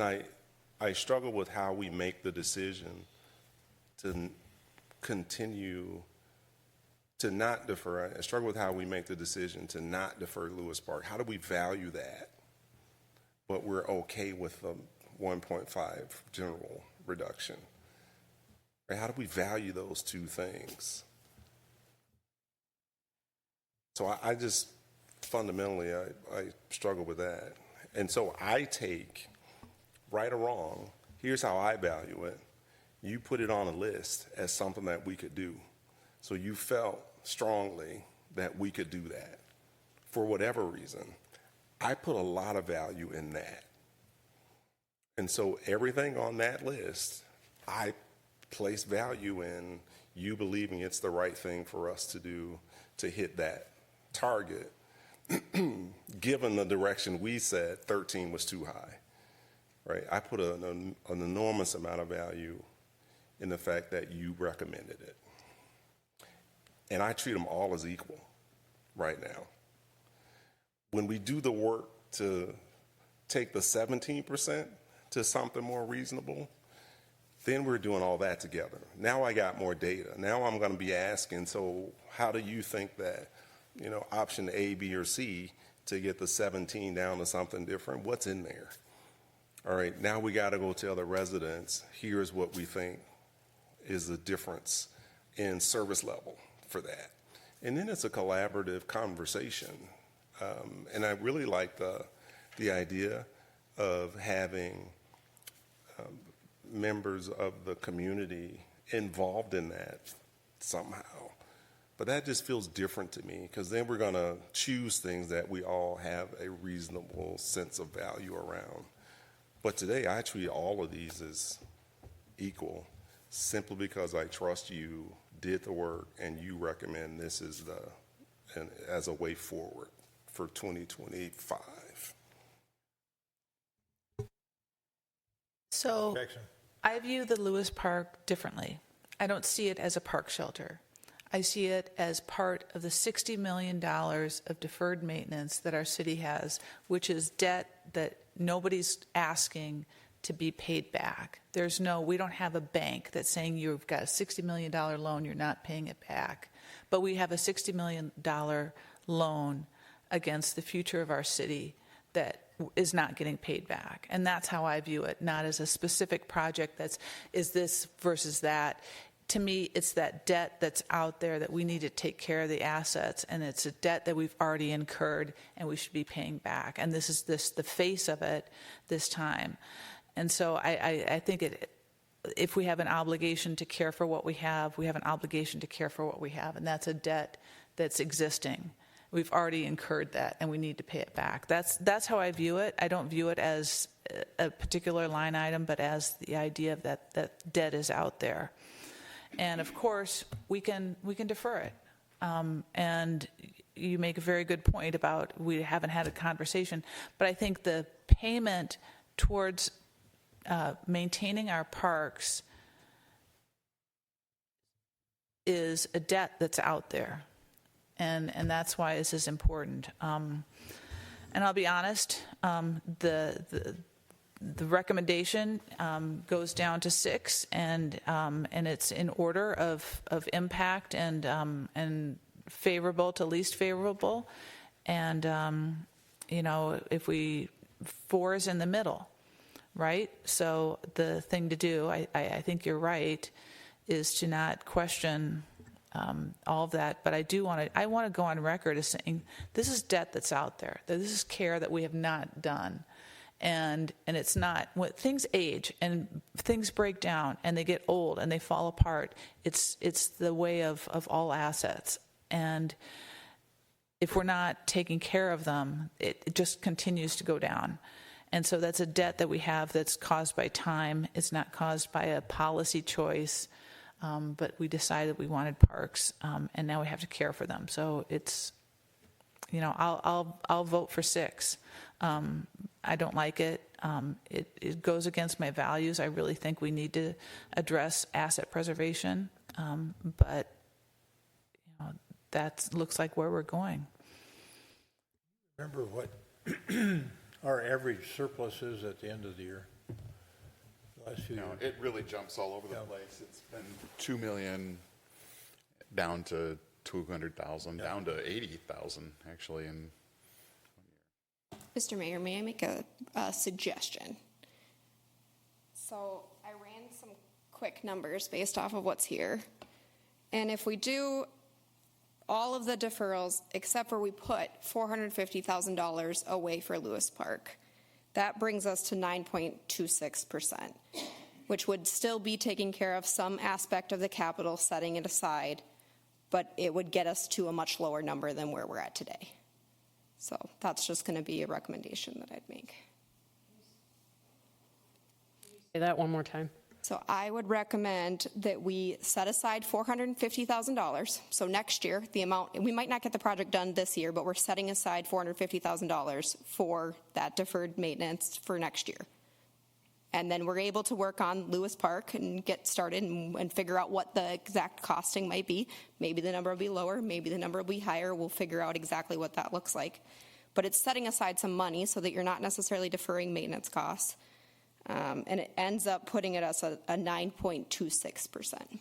I struggle with how we make the decision to continue to not defer. I struggle with how we make the decision to not defer Lewis Park. How do we value that, but we're okay with the 1.5 general reduction? Right? How do we value those two things? So I just fundamentally, I struggle with that. And so I take, right or wrong, here's how I value it. You put it on a list as something that we could do. So you felt strongly that we could do that for whatever reason. I put a lot of value in that. And so everything on that list, I place value in you believing it's the right thing for us to do to hit that target. Given the direction we said 13 was too high, right? I put an enormous amount of value in the fact that you recommended it. And I treat them all as equal right now. When we do the work to take the 17% to something more reasonable, then we're doing all that together. Now I got more data. Now I'm going to be asking, so how do you think that, option A, B, or C to get the 17 down to something different? What's in there? All right, now we got to go tell the residents, here's what we think is the difference in service level for that. And then it's a collaborative conversation. And I really like the idea of having members of the community involved in that somehow. But that just feels different to me, because then we're going to choose things that we all have a reasonable sense of value around. But today I treat all of these as equal, simply because I trust you did the work and you recommend this as a way forward for 2025.
So I view the Lewis Park differently. I don't see it as a park shelter. I see it as part of the $60 million of deferred maintenance that our city has, which is debt that nobody's asking to be paid back. We don't have a bank that's saying you've got a $60 million loan, you're not paying it back. But we have a $60 million loan against the future of our city that is not getting paid back. And that's how I view it, not as a specific project is this versus that. To me, it's that debt that's out there that we need to take care of the assets, and it's a debt that we've already incurred and we should be paying back. And this is the face of it this time. And so I think if we have an obligation to care for what we have an obligation to care for what we have, and that's a debt that's existing. We've already incurred that, and we need to pay it back. That's how I view it. I don't view it as a particular line item, but as the idea that debt is out there. And of course, we can defer it. And you make a very good point about we haven't had a conversation, but I think the payment towards maintaining our parks is a debt that's out there. And that's why this is important. And I'll be honest, the recommendation goes down to 6, and it's in order of impact and favorable to least favorable. And if 4 is in the middle, right? So the thing to do, I think you're right, is to not question all of that. But I want to go on record as saying this is debt that's out there. That this is care that we have not done. And it's not, when things age and things break down and they get old and they fall apart, it's the way of all assets. And if we're not taking care of them, it just continues to go down. And so that's a debt that we have that's caused by time. It's not caused by a policy choice, but we decided we wanted parks, and now we have to care for them. So it's, I'll vote for 6. I don't like it. It goes against my values. I really think we need to address asset preservation, but that looks like where we're going.
Remember what our average surplus is at the end of the year? Last few years.
It really jumps all over the place. It's been 2 million down to 200,000, down to 80,000 actually in.
Mr. Mayor, may I make a suggestion? So I ran some quick numbers based off of what's here. And if we do all of the deferrals, except for we put $450,000 away for Lewis Park, that brings us to 9.26%, which would still be taking care of some aspect of the capital, setting it aside, but it would get us to a much lower number than where we're at today. So that's just going to be a recommendation that I'd make.
Say that one more time.
So I would recommend that we set aside $450,000. So next year, the amount, we might not get the project done this year, but we're setting aside $450,000 for that deferred maintenance for next year. And then we're able to work on Lewis Park and get started and figure out what the exact costing might be. Maybe the number will be lower, maybe the number will be higher. We'll figure out exactly what that looks like. But it's setting aside some money so that you're not necessarily deferring maintenance costs. And it ends up putting it as a 9.26%.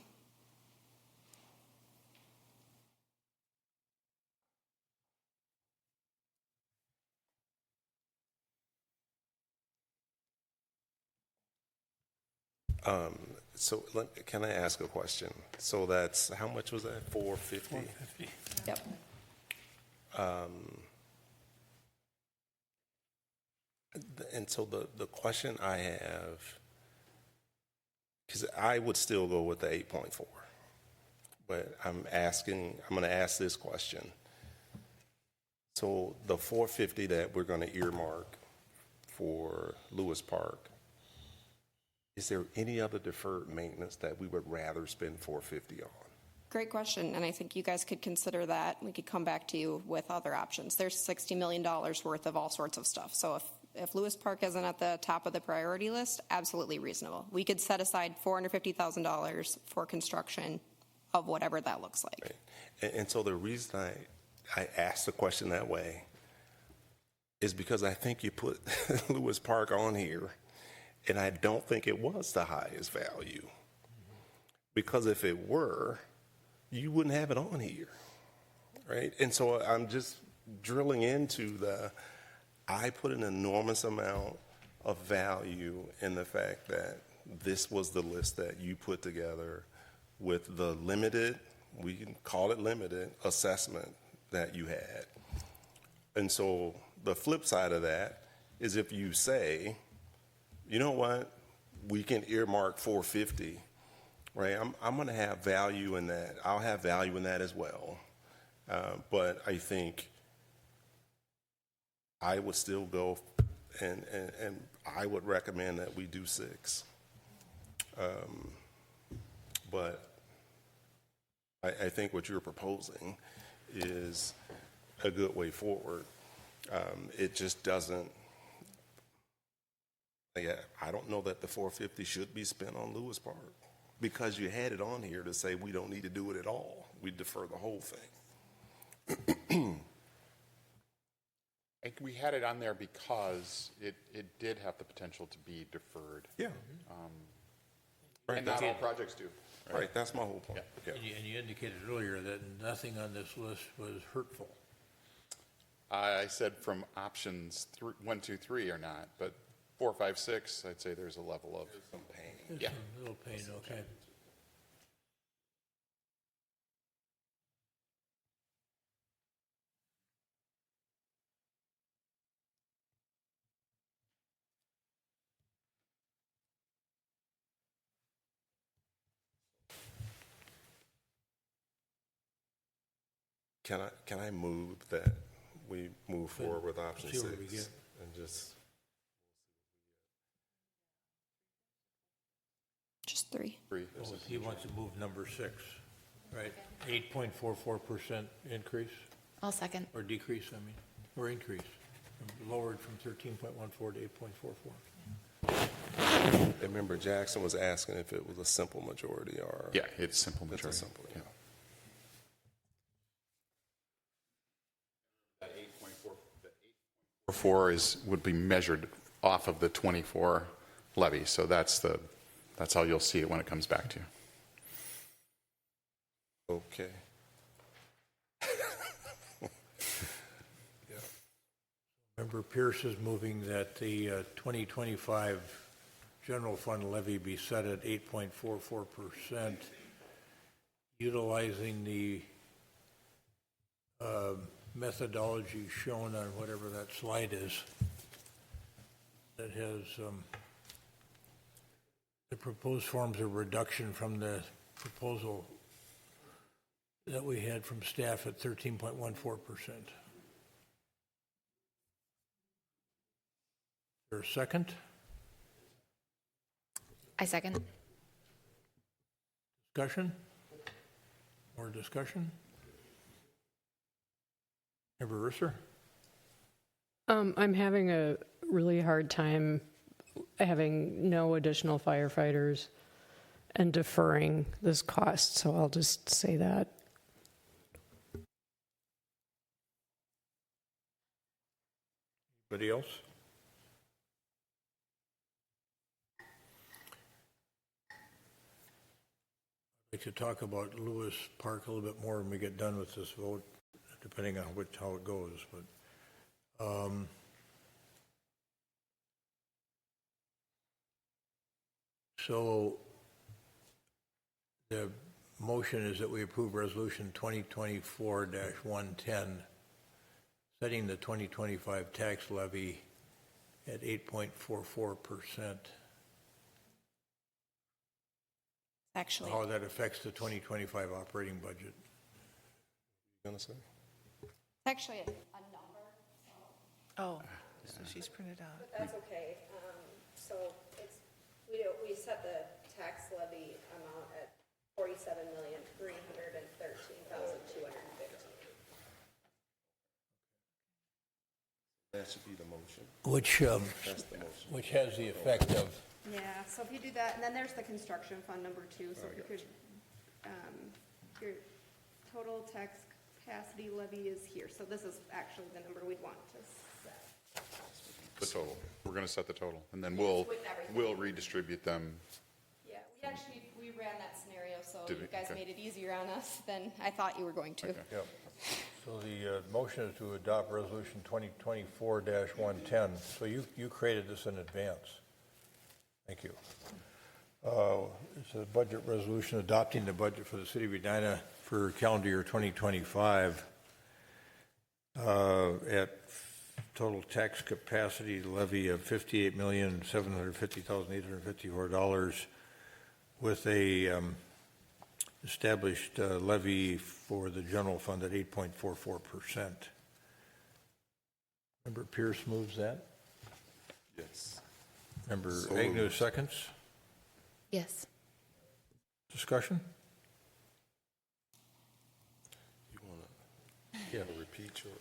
So can I ask a question? So that's, how much was that? 450?
450.
Yep.
And so the question I have, because I would still go with the 8.4, but I'm going to ask this question. So the 450 that we're going to earmark for Lewis Park, is there any other deferred maintenance that we would rather spend 450 on?
Great question, and I think you guys could consider that. We could come back to you with other options. There's $60 million worth of all sorts of stuff. So if Lewis Park isn't at the top of the priority list, absolutely reasonable. We could set aside $450,000 for construction of whatever that looks like.
And so the reason I asked the question that way is because I think you put Lewis Park on here, and I don't think it was the highest value. Because if it were, you wouldn't have it on here, right? And so I'm just drilling into I put an enormous amount of value in the fact that this was the list that you put together with the limited, we can call it limited, assessment that you had. And so the flip side of that is if you say, you know what, we can earmark 450, right? I'm going to have value in that. I'll have value in that as well. But I think I would still go and I would recommend that we do 6. But I think what you're proposing is a good way forward. It just doesn't, I don't know that the 450 should be spent on Lewis Park because you had it on here to say we don't need to do it at all. We defer the whole thing.
We had it on there because it did have the potential to be deferred.
Yeah.
Right, and not all projects do.
Right, that's my whole point.
Yeah.
And you indicated earlier that nothing on this list was hurtful.
I said from options 1, 2, 3 or not, but 4, 5, 6, I'd say there's a level of
some pain.
There's
Yeah.
some little pain, okay.
Can I move that we move forward with option
See
6
what we get.
and just
Just 3.
He wants to move number 6, right? 8.44% increase
I'll second.
or decrease, I mean, or increase, lowered from 13.14 to 8.44.
And remember, Jackson was asking if it was a simple majority or
yeah, it's simple majority.
It's a simple, yeah.
That 8.4 would be measured off of the 24 levy, so that's how you'll see it when it comes back to you.
Okay. Yeah.
Member Pierce is moving that the 2025 general fund levy be set at 8.44%, utilizing the methodology shown on whatever that slide is that has the proposed forms of reduction from the proposal that we had from staff at 13.14%. There a second?
I second.
Discussion? More discussion? Member Risser?
I'm having a really hard time having no additional firefighters and deferring this cost, so I'll just say that.
Anybody else? I'd like to talk about Lewis Park a little bit more when we get done with this vote, depending on how it goes. But so the motion is that we approve Resolution 2024-110, setting the 2025 tax levy at 8.44%.
Actually,
How that affects the 2025 operating budget.
You gonna say?
actually a number.
Oh, so she's printed out.
But that's okay. So it's, we set the tax levy amount at $47,313,250.
That should be the motion.
Which
That's the motion.
which has the effect of,
Yeah, so if you do that, and then there's the construction fund number 2, so if you could
your total tax capacity levy is here. So this is actually the number we'd want to set.
The total. We're going to set the total, and then we'll redistribute them.
Yeah, we ran that scenario, so
Did
you
we?
guys
Okay.
made it easier on us than I thought you were going to.
Yep. So the motion is to adopt Resolution 2024-110. So you created this in advance. Thank you. It's a budget resolution adopting the budget for the city of Edina for calendar year 2025 at total tax capacity levy of $58,750,854 with a established levy for the general fund at 8.44%. Member Pierce moves that.
Yes.
Member
So
Agnew
moved.
seconds.
Yes.
Discussion?
You want to repeat your?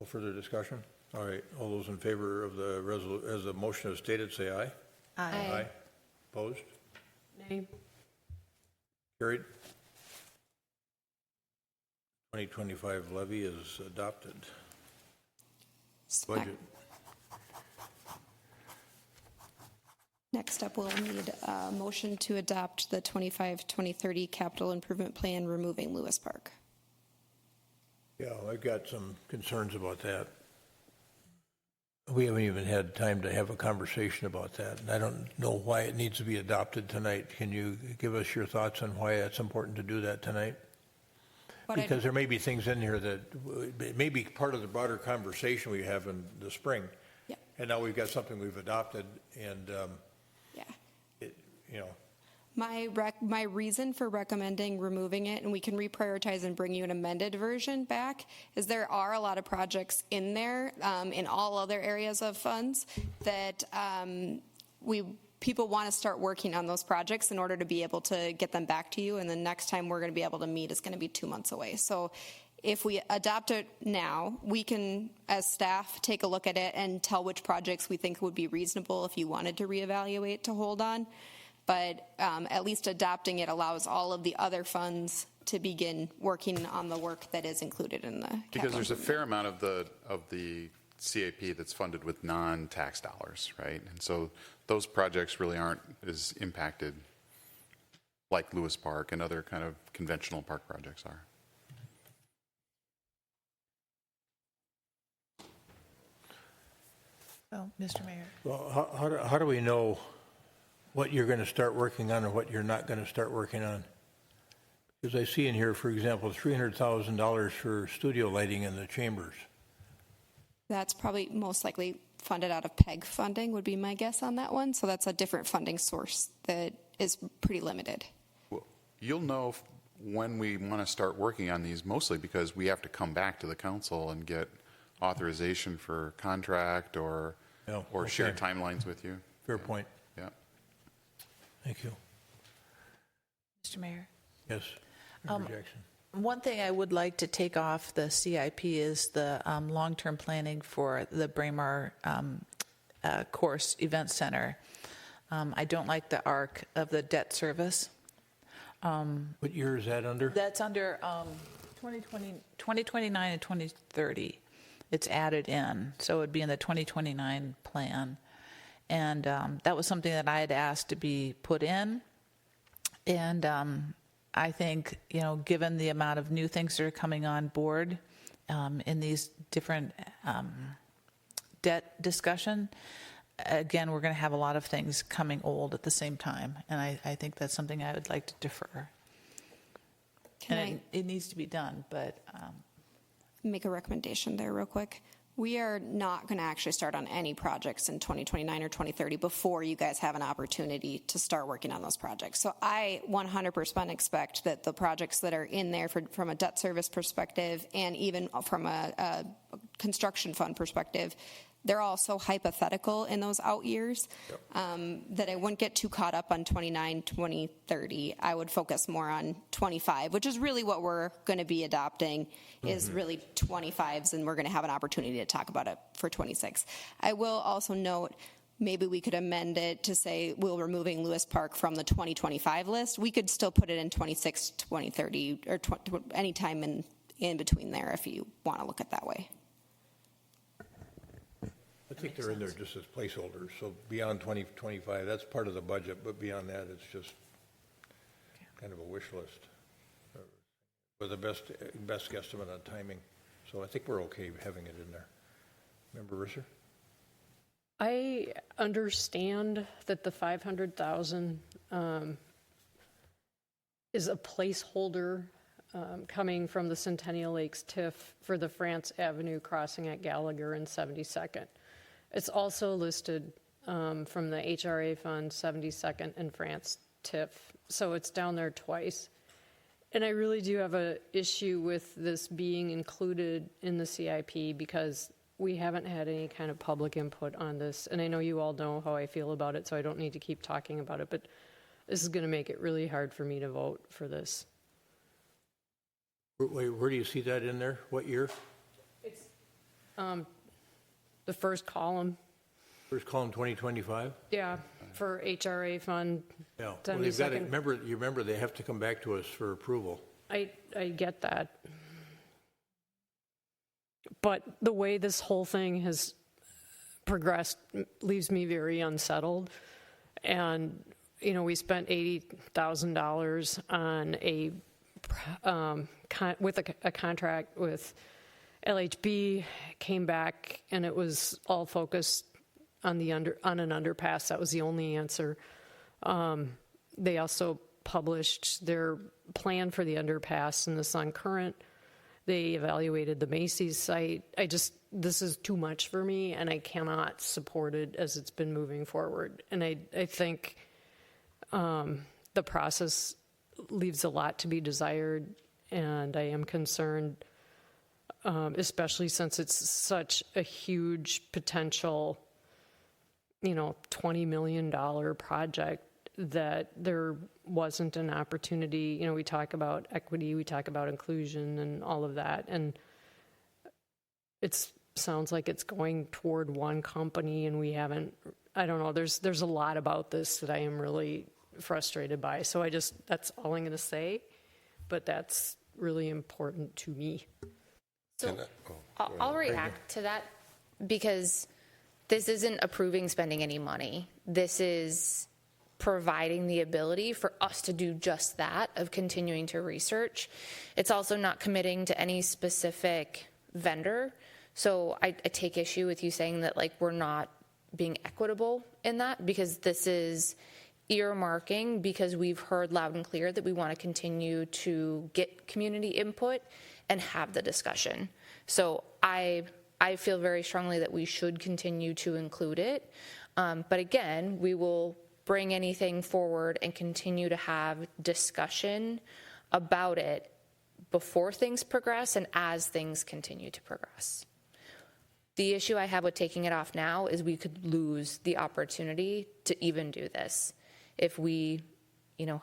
No further discussion? All right, all those in favor of the as the motion is stated, say aye.
Aye.
Opposed?
Nay.
Carried. 2025 levy is adopted. Budget.
Next up, we'll need a motion to adopt the 25-2030 capital improvement plan, removing Lewis Park.
Yeah, I've got some concerns about that. We haven't even had time to have a conversation about that, and I don't know why it needs to be adopted tonight. Can you give us your thoughts on why it's important to do that tonight? Because there may be things in here that may be part of the broader conversation we have in the spring.
Yeah.
And now we've got something we've adopted, and
My reason for recommending removing it, and we can reprioritize and bring you an amended version back, is there are a lot of projects in there, in all other areas of funds, that people want to start working on those projects in order to be able to get them back to you, and the next time we're going to be able to meet is going to be 2 months away. So if we adopt it now, we can, as staff, take a look at it and tell which projects we think would be reasonable if you wanted to reevaluate to hold on. But at least adopting it allows all of the other funds to begin working on the work that is included in the capital.
Because there's a fair amount of the CAP that's funded with non-tax dollars, right? And so those projects really aren't as impacted like Lewis Park and other kind of conventional park projects are.
Well, Mr. Mayor.
well, how do we know what you're going to start working on and what you're not going to start working on? Because I see in here, for example, $300,000 for studio lighting in the chambers.
That's probably most likely funded out of PEG funding, would be my guess on that one. So that's a different funding source that is pretty limited.
Well, you'll know when we want to start working on these, mostly because we have to come back to the council and get authorization for contract or share timelines with you.
Fair point.
Yeah.
Thank you.
Mr. Mayor.
Yes, Member Jackson.
One thing I would like to take off the CIP is the long-term planning for the Braemar Course Event Center. I don't like the arc of the debt service.
What year is that under?
That's under 2029 and 2030. It's added in, so it would be in the 2029 plan. And that was something that I had asked to be put in. And I think, given the amount of new things that are coming on board in these different debt discussion, again, we're going to have a lot of things coming old at the same time. And I think that's something I would like to defer. It needs to be done, but...
make a recommendation there real quick. We are not going to actually start on any projects in 2029 or 2030 before you guys have an opportunity to start working on those projects. So I 100% expect that the projects that are in there from a debt service perspective and even from a construction fund perspective, they're all so hypothetical in those out years that I wouldn't get too caught up on 29, 20, 30. I would focus more on 25, which is really what we're going to be adopting is really 25s, and we're going to have an opportunity to talk about it for 26. I will also note maybe we could amend it to say we're removing Lewis Park from the 2025 list. We could still put it in 26, 2030, or any time in between there if you want to look at it that way.
I think they're in there just as placeholders, so beyond 2025, that's part of the budget, but beyond that, it's just kind of a wish list with the best guesstimate on timing. So I think we're okay having it in there. Member Risser?
I understand that the 500,000 is a placeholder coming from the Centennial Lakes TIF for the France Avenue crossing at Gallagher and 72nd. It's also listed from the HRA fund, 72nd and France TIF, so it's down there twice. And I really do have an issue with this being included in the CIP because we haven't had any kind of public input on this. And I know you all know how I feel about it, so I don't need to keep talking about it, but this is going to make it really hard for me to vote for this.
Wait, where do you see that in there? What year?
It's the first column.
First column, 2025?
Yeah, for HRA fund.
Yeah. Well, they've got to, remember, they have to come back to us for approval.
I get that. But the way this whole thing has progressed leaves me very unsettled. And, you know, we spent $80,000 on with a contract with LHB, came back, and it was all focused on on an underpass. That was the only answer. They also published their plan for the underpass in the Sun Current. They evaluated the Macy's site. This is too much for me, and I cannot support it as it's been moving forward. And I think the process leaves a lot to be desired, and I am concerned, especially since it's such a huge potential, $20 million project, that there wasn't an opportunity. We talk about equity, we talk about inclusion and all of that, and it sounds like it's going toward one company, and we haven't, I don't know, there's a lot about this that I am really frustrated by. So that's all I'm going to say, but that's really important to me.
So I'll react to that because this isn't approving spending any money. This is providing the ability for us to do just that, of continuing to research. It's also not committing to any specific vendor. So I take issue with you saying that we're not being equitable in that, because this is earmarking because we've heard loud and clear that we want to continue to get community input and have the discussion. So I feel very strongly that we should continue to include it. But again, we will bring anything forward and continue to have discussion about it before things progress and as things continue to progress. The issue I have with taking it off now is we could lose the opportunity to even do this if we,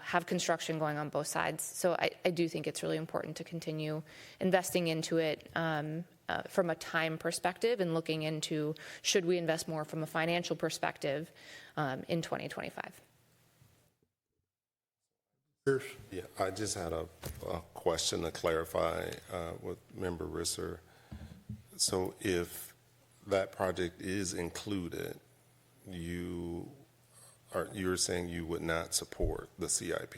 have construction going on both sides. So I do think it's really important to continue investing into it from a time perspective and looking into should we invest more from a financial perspective in 2025.
Yeah, I just had a question to clarify with Member Risser. So if that project is included, you're saying you would not support the CIP?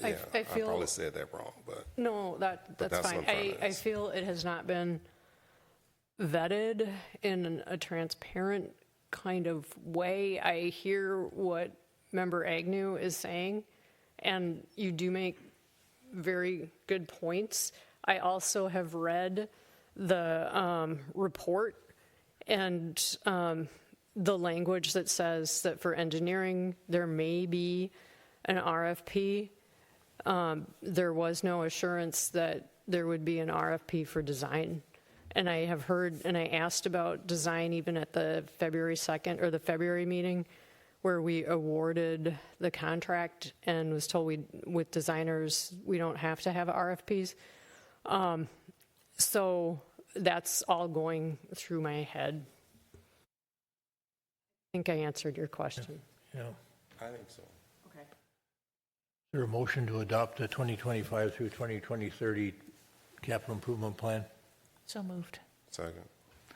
I probably said that wrong, but
no, that's fine. I feel it has not been vetted in a transparent kind of way. I hear what Member Agnew is saying, and you do make very good points. I also have read the report and the language that says that for engineering there may be an RFP. There was no assurance that there would be an RFP for design. and I have heard, and I asked about design even at the February 2nd or the February meeting where we awarded the contract and was told with designers, we don't have to have RFPs. So that's all going through my head. I think I answered your question.
Yeah.
I think so.
Okay.
Is there a motion to adopt the 2025 through 2030 capital improvement plan?
So moved.
Second.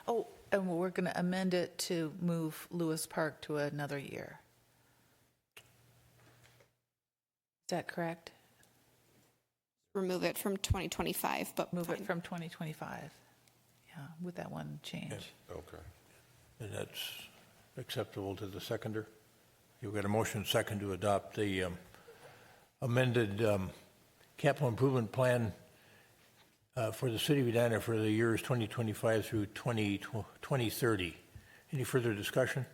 Oh, and we're going to amend it to move Lewis Park to another year. Is that correct?
Remove it from 2025, but
Move
fine.
it from 2025. Yeah, with that one change.
Okay.
And that's acceptable to the seconder? You've got a motion second to adopt the amended capital improvement plan for the city of Edina for the years 2025 through 2030. Any further discussion?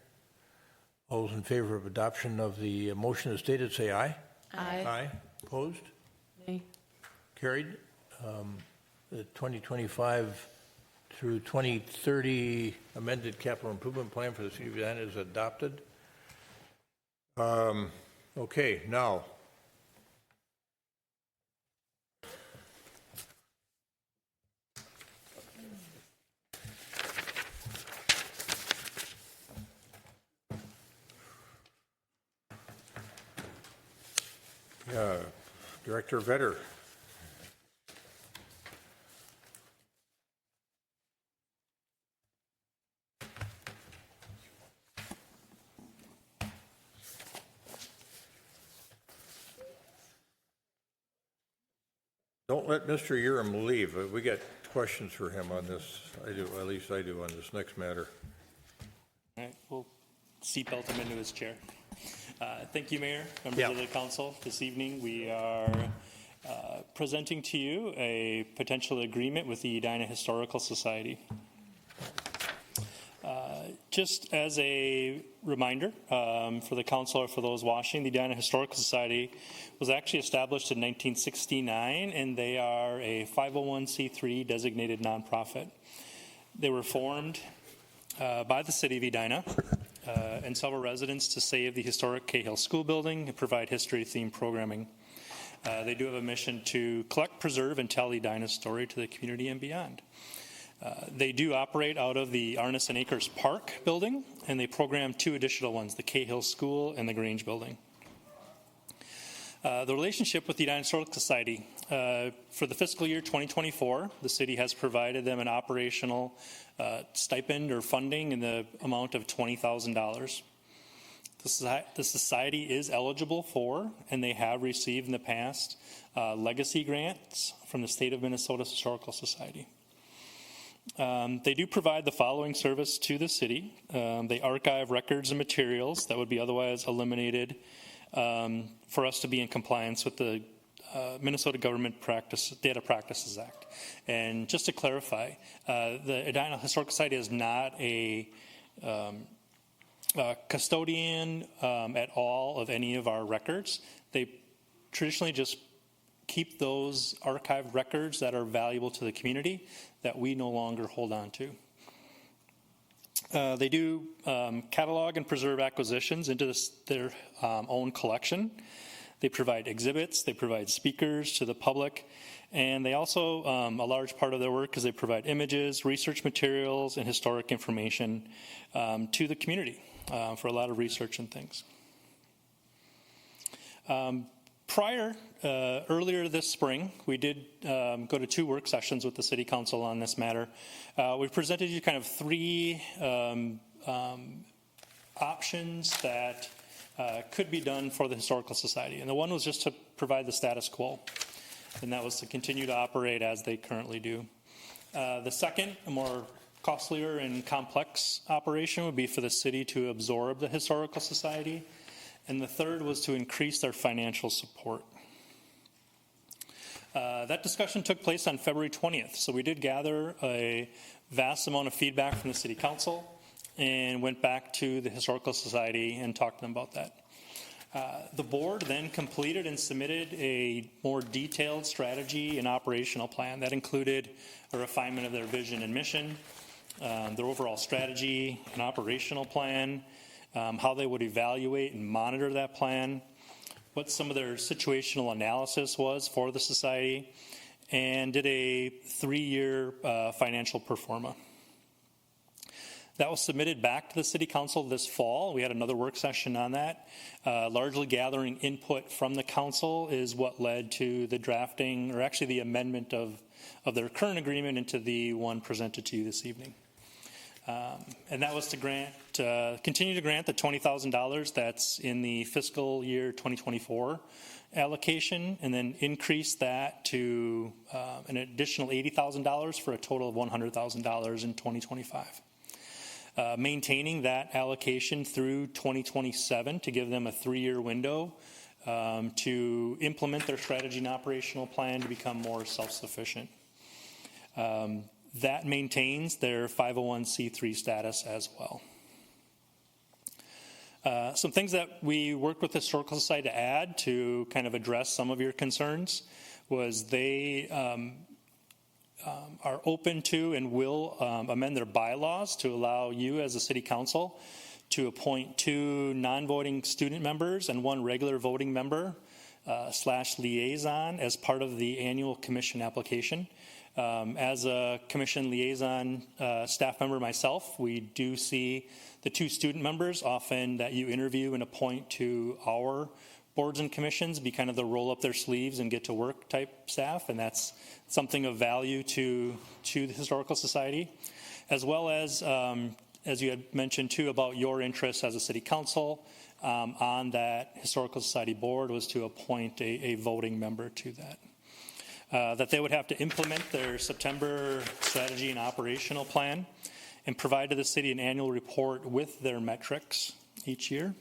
All those in favor of adoption of the motion as stated, say aye.
Aye.
Aye. Opposed?
Nay.
Carried. The 2025 through 2030 amended capital improvement plan for the city of Edina is adopted. Okay, now. Director Vetter. Don't let Mr. Urim leave. We got questions for him on this. I do, at least I do, on this next matter.
All right, we'll seatbelt him into his chair. Thank you, Mayor, members of the council. This evening we are presenting to you a potential agreement with the Edina Historical Society. Just as a reminder for the council or for those watching, the Edina Historical Society was actually established in 1969, and they are a 501c3 designated nonprofit. They were formed by the city of Edina and several residents to save the historic Cahill School building and provide history-themed programming. They do have a mission to collect, preserve, and tell Edina's story to the community and beyond. They do operate out of the Arneson Acres Park building, and they program two additional ones, the Cahill School and the Grange building. The relationship with the Edina Historical Society, for the fiscal year 2024, the city has provided them an operational stipend or funding in the amount of $20,000. The society is eligible for, and they have received in the past, legacy grants from the State of Minnesota Historical Society. They do provide the following service to the city. They archive records and materials that would be otherwise eliminated for us to be in compliance with the Minnesota Government Data Practices Act. And just to clarify, the Edina Historical Society is not a custodian at all of any of our records. They traditionally just keep those archived records that are valuable to the community that we no longer hold on to. They do catalog and preserve acquisitions into their own collection. They provide exhibits, they provide speakers to the public, and they also, a large part of their work is they provide images, research materials, and historic information to the community for a lot of research and things. Earlier this spring, we did go to 2 work sessions with the City Council on this matter. We presented you kind of 3 options that could be done for the Historical Society. And the one was just to provide the status quo, and that was to continue to operate as they currently do. The second, a more costlier and complex operation, would be for the city to absorb the Historical Society. And the third was to increase their financial support. That discussion took place on February 20th, so we did gather a vast amount of feedback from the City Council and went back to the Historical Society and talked to them about that. The board then completed and submitted a more detailed strategy and operational plan that included a refinement of their vision and mission, their overall strategy and operational plan, how they would evaluate and monitor that plan, what some of their situational analysis was for the society, and did a 3-year financial pro forma. That was submitted back to the City Council this fall. We had another work session on that. Largely gathering input from the council is what led to the drafting, or actually the amendment of their current agreement into the one presented to you this evening. And that was to continue to grant the $20,000 that's in the fiscal year 2024 allocation, and then increase that to an additional $80,000 for a total of $100,000 in 2025. Maintaining that allocation through 2027 to give them a 3-year window to implement their strategy and operational plan to become more self-sufficient. That maintains their 501c3 status as well. Some things that we worked with the Historical Society to add to kind of address some of your concerns was they are open to and will amend their bylaws to allow you as a city council to appoint 2 non-voting student members and 1 regular voting member / liaison as part of the annual commission application. As a commission liaison staff member myself, we do see the 2 student members often that you interview and appoint to our boards and commissions be kind of the roll up their sleeves and get to work type staff, and that's something of value to the Historical Society, as well as you had mentioned too about your interests as a city council on that Historical Society board was to appoint a voting member to that. That they would have to implement their September strategy and operational plan and provide to the city an annual report with their metrics each year.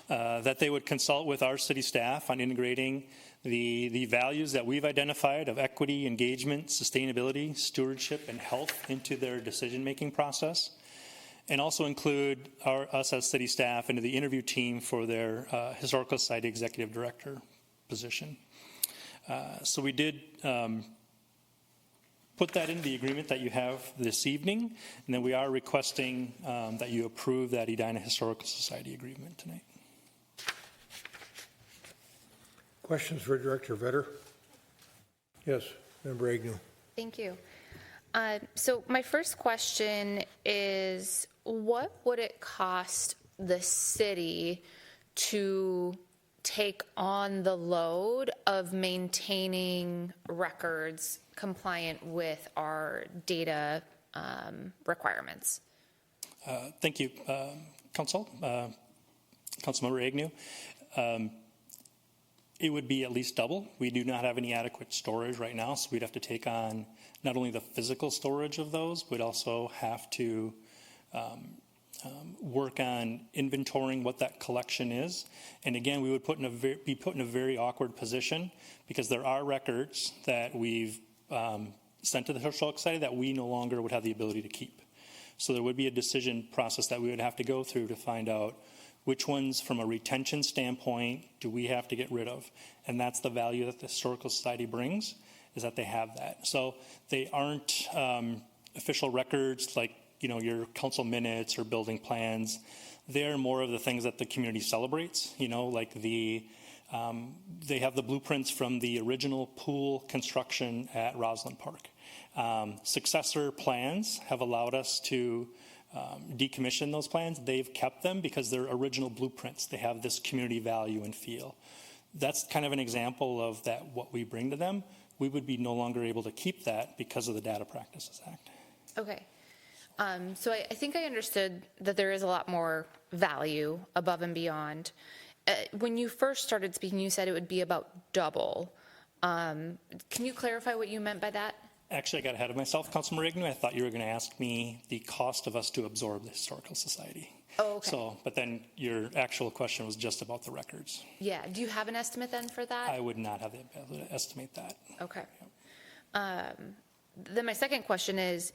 That they would consult with our city staff on integrating the values that we've identified of equity, engagement, sustainability, stewardship, and health into their decision-making process, and also include us as city staff into the interview team for their Historical Society Executive Director position. So we did put that in the agreement that you have this evening, and then we are requesting that you approve that Edina Historical Society agreement tonight.
Questions for Director Vetter? Yes, Member Agnew.
Thank you. So my first question is, what would it cost the city to take on the load of maintaining records compliant with our data requirements?
Thank you, Councilmember Agnew. It would be at least double. We do not have any adequate storage right now, so we'd have to take on not only the physical storage of those, we'd also have to work on inventorying what that collection is. And again, we would be put in a very awkward position because there are records that we've sent to the Historical Society that we no longer would have the ability to keep. So there would be a decision process that we would have to go through to find out which ones, from a retention standpoint, do we have to get rid of? And that's the value that the Historical Society brings, is that they have that. So they aren't official records like, your council minutes or building plans. They're more of the things that the community celebrates, like they have the blueprints from the original pool construction at Roslyn Park. Successor plans have allowed us to decommission those plans. They've kept them because they're original blueprints. They have this community value and feel. That's kind of an example of that, what we bring to them. We would be no longer able to keep that because of the Data Practices Act.
Okay. So I think I understood that there is a lot more value above and beyond. When you first started speaking, you said it would be about double. Can you clarify what you meant by that?
Actually, I got ahead of myself, Councilmember Agnew. I thought you were going to ask me the cost of us to absorb the Historical Society.
Oh, okay.
But then your actual question was just about the records.
Yeah. Do you have an estimate then for that?
I would not have the ability to estimate that.
Okay. Then my second question is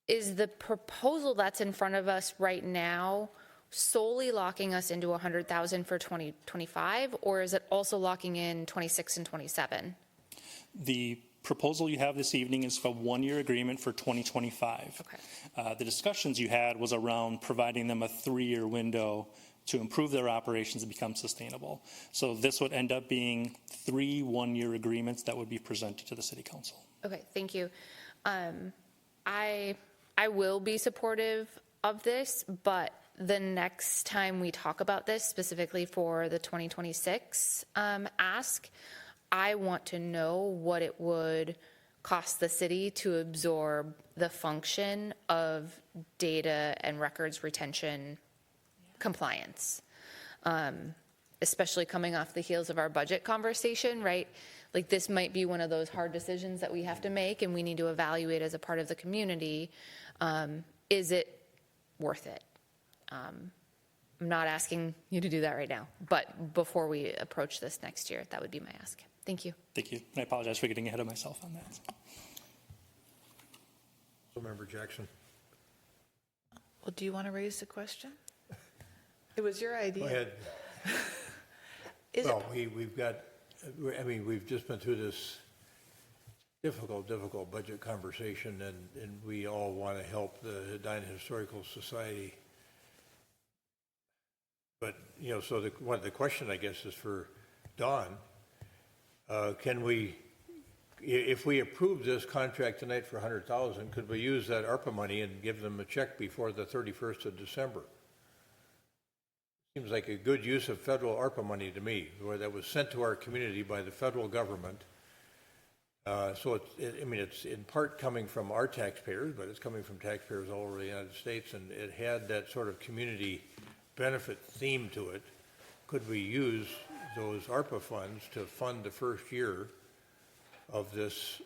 the proposal that's in front of us right now solely locking us into 100,000 for 2025, or is it also locking in 26 and 27?
The proposal you have this evening is a one-year agreement for 2025.
Okay.
The discussions you had was around providing them a 3-year window to improve their operations and become sustainable. So this would end up being 3 one-year agreements that would be presented to the City Council.
Okay, thank you. I will be supportive of this, but the next time we talk about this, specifically for the 2026 ask, I want to know what it would cost the city to absorb the function of data and records retention compliance, especially coming off the heels of our budget conversation, right? Like, this might be one of those hard decisions that we have to make, and we need to evaluate as a part of the community. Is it worth it? I'm not asking you to do that right now, but before we approach this next year, that would be my ask. Thank you.
Thank you. And I apologize for getting ahead of myself on that.
Member Jackson.
Well, do you want to raise the question? It was your idea.
Go ahead. Well, we've got, I mean, we've just been through this difficult budget conversation, and we all want to help the Edina Historical Society. But, you know, so the question, I guess, is for Dawn. Can we, if we approve this contract tonight for $100,000, could we use that ARPA money and give them a check before the 31st of December? Seems like a good use of federal ARPA money to me, where that was sent to our community by the federal government. So I mean, it's in part coming from our taxpayers, but it's coming from taxpayers all over the United States, and it had that sort of community benefit theme to it. Could we use those ARPA funds to fund the first year of this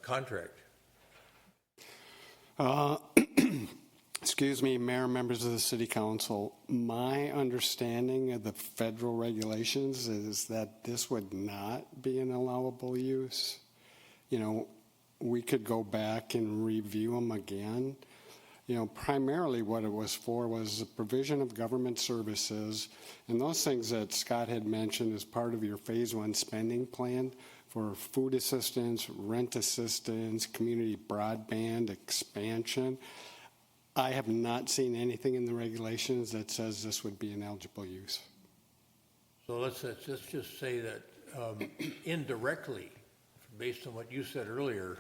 contract?
Excuse me, Mayor, members of the City Council. My understanding of the federal regulations is that this would not be an allowable use. You know, we could go back and review them again. You know, primarily what it was for was the provision of government services and those things that Scott had mentioned as part of your phase 1 spending plan for food assistance, rent assistance, community broadband expansion. I have not seen anything in the regulations that says this would be an eligible use.
So let's just say that indirectly, based on what you said earlier,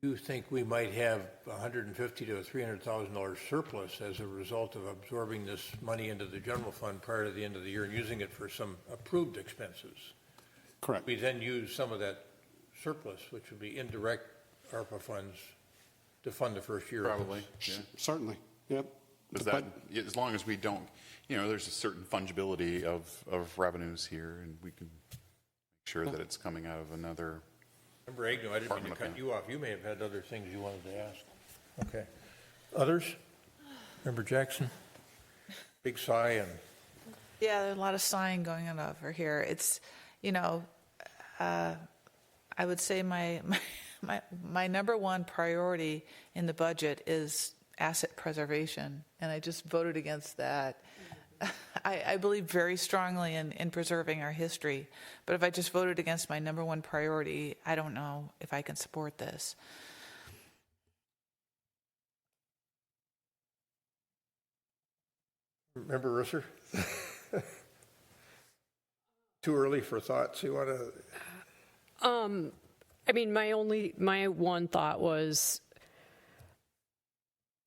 you think we might have $150,000 to $300,000 surplus as a result of absorbing this money into the general fund prior to the end of the year and using it for some approved expenses.
Correct.
We then use some of that surplus, which would be indirect ARPA funds, to fund the first year.
Probably, yeah.
Certainly, yep.
That, as long as we don't, you know, there's a certain fungibility of revenues here, and we can make sure that it's coming out of another.
Member Agnew, I didn't mean to cut you off. You may have had other things you wanted to ask. Okay. Others? Member Jackson? Big sigh and...
Yeah, there's a lot of sighing going on over here. It's, you know, I would say my number one priority in the budget is asset preservation, and I just voted against that. I believe very strongly in preserving our history, but if I just voted against my number one priority, I don't know if I can support this.
Member Risser? Too early for thoughts. You want to...
I mean, my one thought was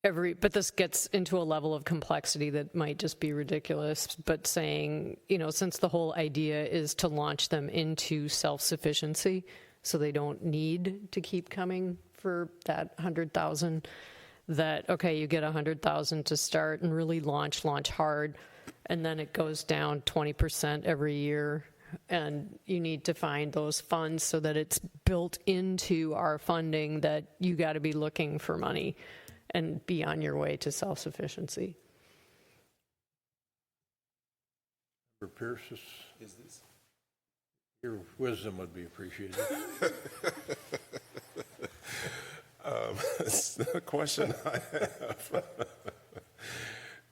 but this gets into a level of complexity that might just be ridiculous, but saying, you know, since the whole idea is to launch them into self-sufficiency, so they don't need to keep coming for that 100,000, that, okay, you get 100,000 to start and really launch hard, and then it goes down 20% every year. And you need to find those funds so that it's built into our funding that you got to be looking for money and be on your way to self-sufficiency.
Member Pierce, your wisdom would be appreciated.
It's not a question I have.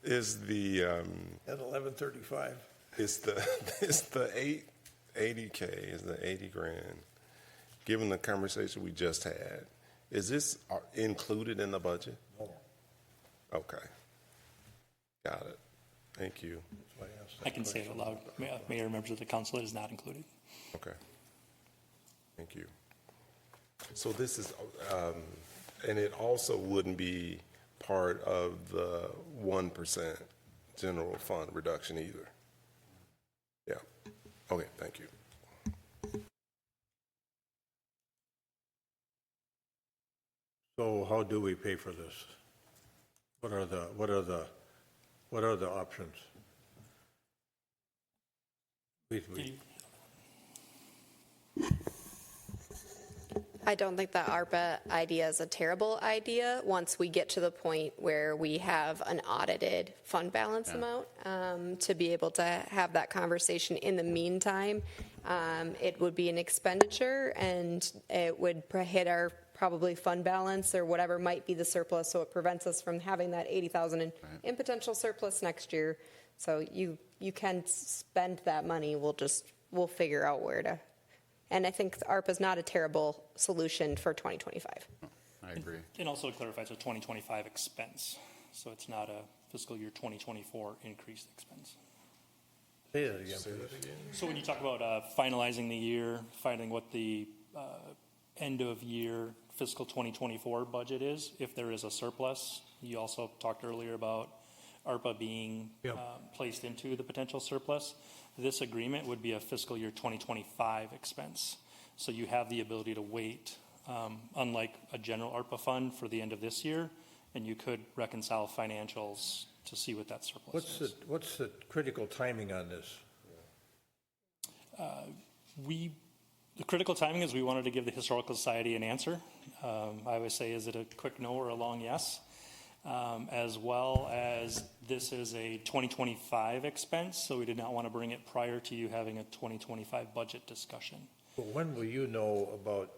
Is the
At 11:35.
is the 80K, is the 80 grand, given the conversation we just had, is this included in the budget?
No.
Okay. Got it. Thank you.
I can say it aloud. Mayor, members of the council, it is not included.
Okay. Thank you. So this is, and it also wouldn't be part of the 1% general fund reduction either. Yeah. Okay, thank you.
So how do we pay for this? What are the options?
I don't think the ARPA idea is a terrible idea once we get to the point where we have an audited fund balance amount, to be able to have that conversation. In the meantime, it would be an expenditure and it would hit our probably fund balance or whatever might be the surplus, so it prevents us from having that 80,000 in potential surplus next year. So you can spend that money. We'll figure out where to. And I think ARPA is not a terrible solution for 2025.
I agree.
And also to clarify, it's a 2025 expense, so it's not a fiscal year 2024 increased expense.
Say that again, please.
So when you talk about finalizing the year, finding what the end of year fiscal 2024 budget is, if there is a surplus, you also talked earlier about ARPA being placed into the potential surplus. This agreement would be a fiscal year 2025 expense. So you have the ability to wait, unlike a general ARPA fund, for the end of this year, and you could reconcile financials to see what that surplus is.
What's the critical timing on this?
The critical timing is we wanted to give the Historical Society an answer. I always say, is it a quick no or a long yes? As well as this is a 2025 expense, so we did not want to bring it prior to you having a 2025 budget discussion.
Well, when will you know about,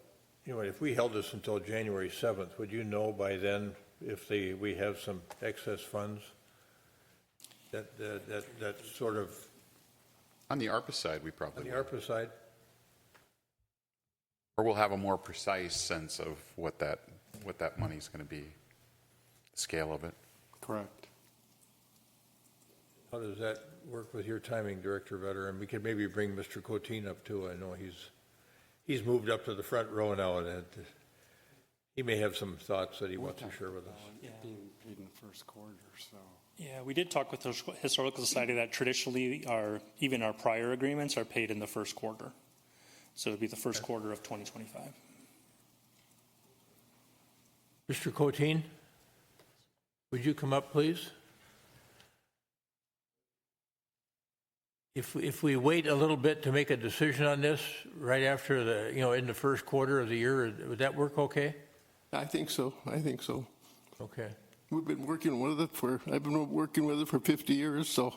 if we held this until January 7th, would you know by then if we have some excess funds? That sort of.
On the ARPA side, we probably
On the ARPA side?
Or we'll have a more precise sense of what that money's going to be. Scale of it.
Correct.
How does that work with your timing, Director Vetter? And we could maybe bring Mr. Coteen up too. I know he's moved up to the front row now, and he may have some thoughts that he wants to share with us.
Being paid in the first quarter, so.
Yeah, we did talk with the Historical Society that traditionally even our prior agreements are paid in the first quarter. So it would be the first quarter of 2025.
Mr. Coteen? Would you come up, please? If we wait a little bit to make a decision on this right after in the first quarter of the year, would that work okay?
I think so.
Okay.
I've been working with it for 50 years, so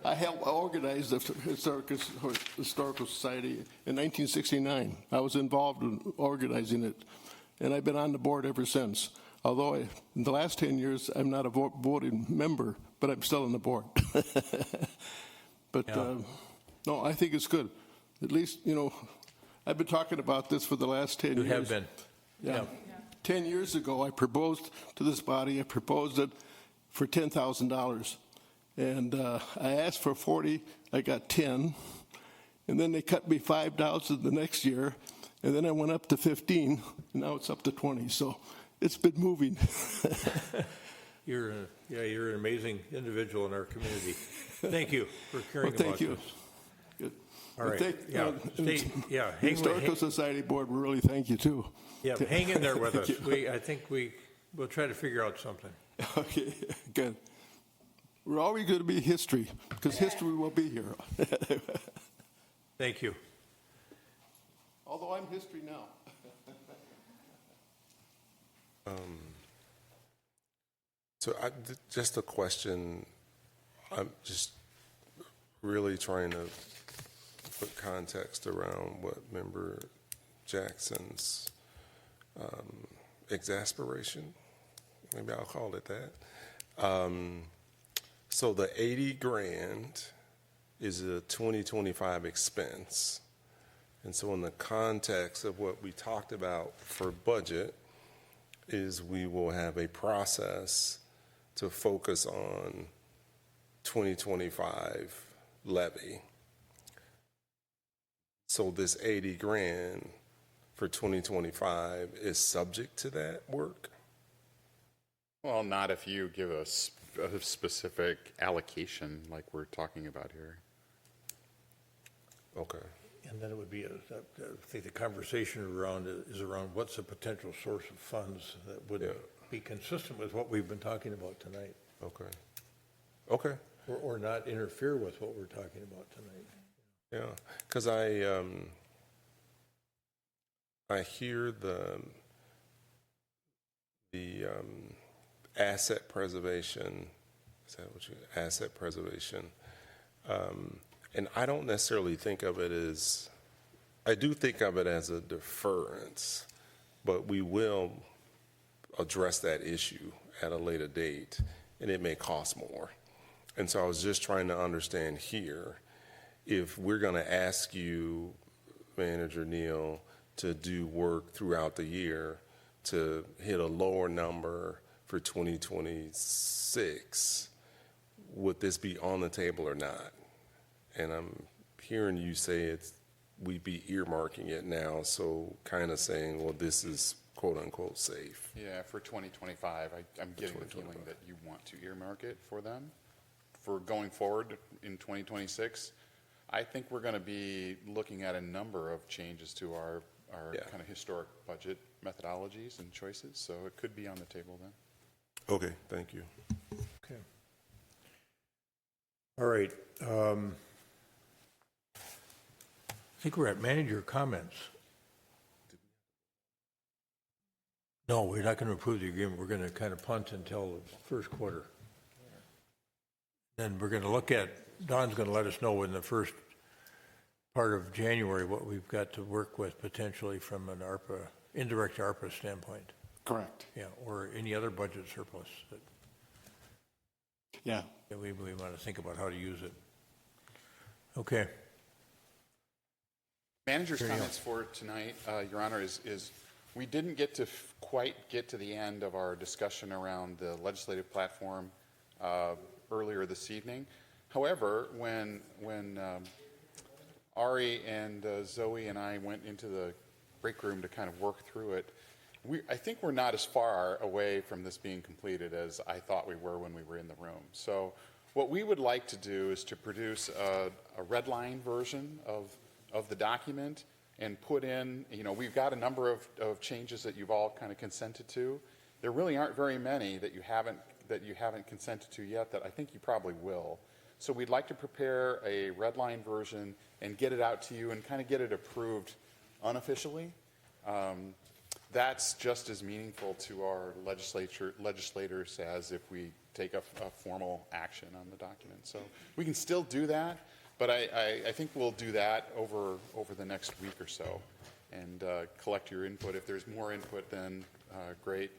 I helped organize the Historical Society in 1969. I was involved in organizing it, and I've been on the board ever since. Although in the last 10 years, I'm not a voting member, but I'm still on the board. But no, I think it's good. At least, I've been talking about this for the last 10 years.
You have been.
Yeah. 10 years ago, I proposed to this body, I proposed it for $10,000. And I asked for 40, I got 10. And then they cut me $5,000 the next year. And then I went up to 15, and now it's up to 20. So it's been moving.
You're an amazing individual in our community. Thank you for caring about
thank you.
this.
Good.
All right.
Historical Society Board, we really thank you too.
Yeah, hang in there with us. I think we'll try to figure out something.
Okay, good. We're always going to be history, because history will be here.
Thank you.
Although I'm history now.
So just a question. I'm just really trying to put context around what Member Jackson's exasperation, maybe I'll call it that, So the 80 grand is a 2025 expense. And so in the context of what we talked about for budget is we will have a process to focus on 2025 levy. So this 80 grand for 2025 is subject to that work?
Well, not if you give us a specific allocation like we're talking about here.
Okay.
And then it would be, I think the conversation is around what's a potential source of funds that would be consistent with what we've been talking about tonight.
Okay. Okay.
Or not interfere with what we're talking about tonight.
Yeah, because I hear the asset preservation. Is that what asset preservation? And I don't necessarily think of it as. I do think of it as a deference, but we will address that issue at a later date, and it may cost more. And so I was just trying to understand here, if we're going to ask you, Manager Neal, to do work throughout the year to hit a lower number for 2026, would this be on the table or not? And I'm hearing you say we'd be earmarking it now, so kind of saying, well, this is quote unquote safe.
Yeah, for 2025, I'm getting the feeling that you want to earmark it for them. For going forward in 2026, I think we're going to be looking at a number of changes to our kind of historic budget methodologies and choices, so it could be on the table then.
Okay, thank you.
Okay. All right. I think we're at manager comments. No, we're not going to approve the agreement. We're going to kind of punt until the first quarter. Then we're going to look at, Don's going to let us know in the first part of January what we've got to work with potentially from an indirect ARPA standpoint.
Correct.
Yeah, or any other budget surplus that we want to think about how to use it. Okay.
Manager's comments for tonight, Your Honor, is we didn't get to quite get to the end of our discussion around the legislative platform earlier this evening. However, when Ari and Zoe and I went into the break room to kind of work through it, I think we're not as far away from this being completed as I thought we were when we were in the room. So what we would like to do is to produce a red line version of the document and put in, we've got a number of changes that you've all kind of consented to. There really aren't very many that you haven't consented to yet that I think you probably will. So we'd like to prepare a red line version and get it out to you and kind of get it approved unofficially. That's just as meaningful to our legislators as if we take a formal action on the document. So we can still do that, but I think we'll do that over the next week or so and collect your input. If there's more input, then great,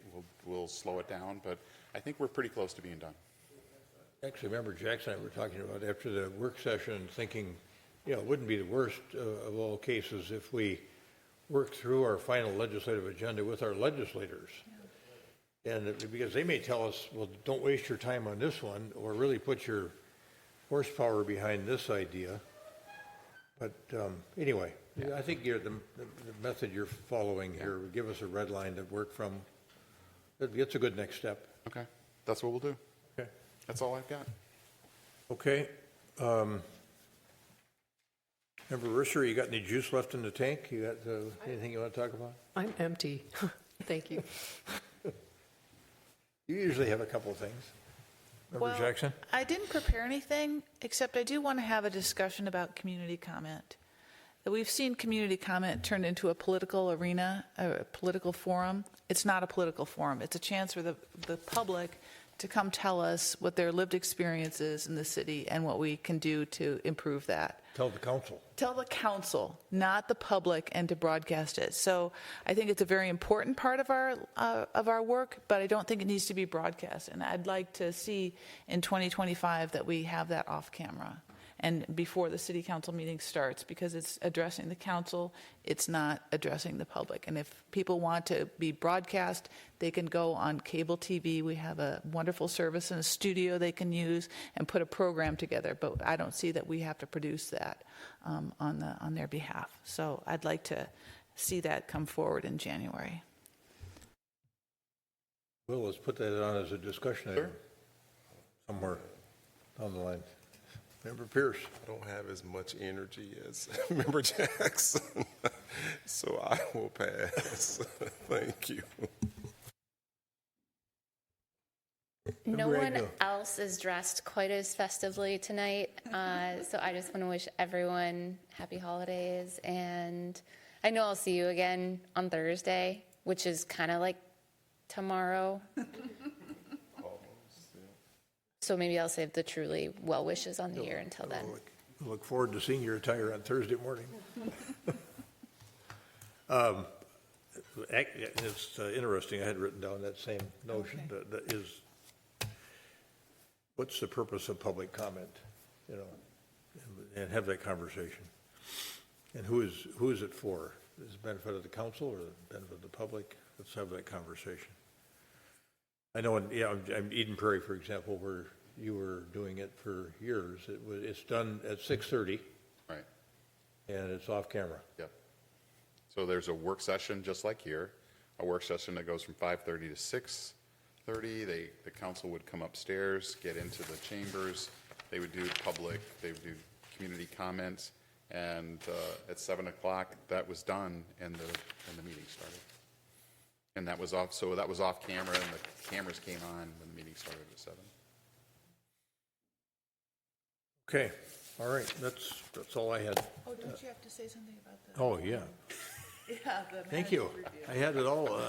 we'll slow it down, but I think we're pretty close to being done.
Actually, remember Jackson and I were talking about after the work session thinking, it wouldn't be the worst of all cases if we work through our final legislative agenda with our legislators. Yeah. And because they may tell us, well, don't waste your time on this one, or really put your horsepower behind this idea. But anyway, I think the method you're following here, give us a red line to work from. It's a good next step.
Okay, that's what we'll do.
Okay.
That's all I've got.
Okay. Member Risser, you got any juice left in the tank? You got anything you want to talk about?
I'm empty. Thank you.
You usually have a couple of things. Member Jackson?
I didn't prepare anything, except I do want to have a discussion about community comment. We've seen community comment turned into a political arena, a political forum. It's not a political forum. It's a chance for the public to come tell us what their lived experience is in the city and what we can do to improve that.
Tell the council.
Tell the council, not the public, and to broadcast it. So I think it's a very important part of our work, but I don't think it needs to be broadcast. And I'd like to see in 2025 that we have that off camera and before the city council meeting starts, because it's addressing the council, it's not addressing the public. And if people want to be broadcast, they can go on cable TV. We have a wonderful service in a studio they can use and put a program together. But I don't see that we have to produce that on their behalf. So I'd like to see that come forward in January.
Well, let's put that on as a discussion item somewhere down the line. Member Pierce.
I don't have as much energy as Member Jackson, so I will pass. Thank you.
No one else is dressed quite as festively tonight, so I just want to wish everyone happy holidays, and I know I'll see you again on Thursday, which is kind of like tomorrow. So maybe I'll save the truly well wishes on the year until then.
Look forward to seeing your attire on Thursday morning. It's interesting. I had written down that same notion.
Okay.
That is, what's the purpose of public comment? You know, and have that conversation. And who is it for? Is it the benefit of the council or the benefit of the public? Let's have that conversation. I know, in Eden Prairie, for example, where you were doing it for years, it's done at 6:30.
Right.
And it's off camera.
Yep. So there's a work session just like here, a work session that goes from 5:30 to 6:30. The council would come upstairs, get into the chambers. They would do they would do community comments, and at 7 o'clock that was done, and the meeting started. And that was off. So that was off camera, and the cameras came on when the meeting started at 7.
Okay. All right. That's all I had.
Oh, don't you have to say something about that?
Oh, yeah.
Yeah.
Thank you. I had it all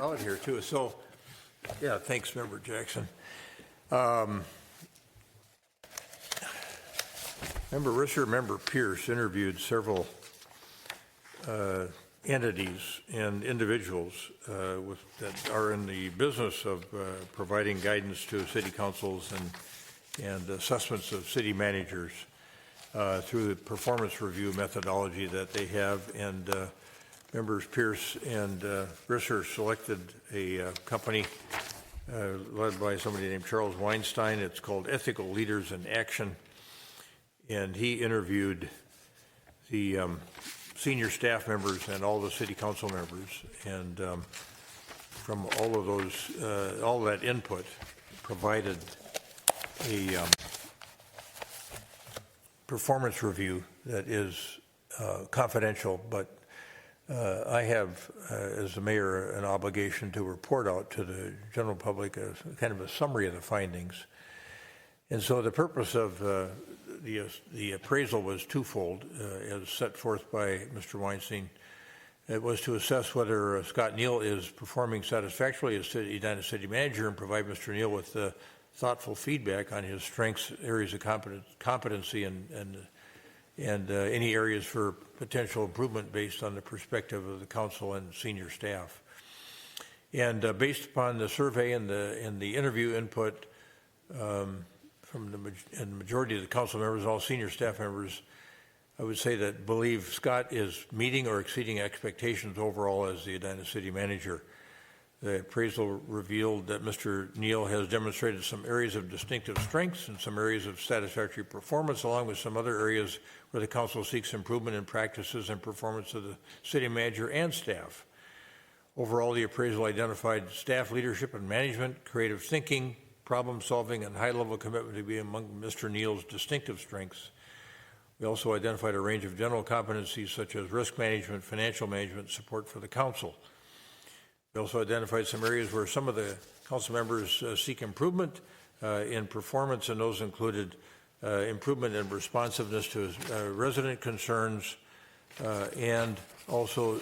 out here too. So, yeah, thanks, Member Jackson. Member Risser, Member Pierce interviewed several entities and individuals that are in the business of providing guidance to city councils and assessments of city managers through the performance review methodology that they have. And Members Pierce and Risser selected a company led by somebody named Charles Weinstein. It's called Ethical Leaders in Action. And he interviewed the senior staff members and all the city council members, and from all of those, all that input provided a performance review that is confidential, but I have, as the mayor, an obligation to report out to the general public a kind of a summary of the findings. And so the purpose of the appraisal was twofold, as set forth by Mr. Weinstein. It was to assess whether Scott Neal is performing satisfactorily as Edina City Manager and provide Mr. Neal with thoughtful feedback on his strengths, areas of competency, and any areas for potential improvement based on the perspective of the council and senior staff. And based upon the survey and the interview input from the majority of the council members and all senior staff members, I would say that believe Scott is meeting or exceeding expectations overall as the Edina City Manager. The appraisal revealed that Mr. Neal has demonstrated some areas of distinctive strengths and some areas of satisfactory performance, along with some other areas where the council seeks improvement in practices and performance of the city manager and staff. Overall, the appraisal identified staff leadership and management, creative thinking, problem solving, and high-level commitment to be among Mr. Neal's distinctive strengths. We also identified a range of general competencies such as risk management, financial management, support for the council. We also identified some areas where some of the council members seek improvement in performance, and those included improvement in responsiveness to resident concerns and also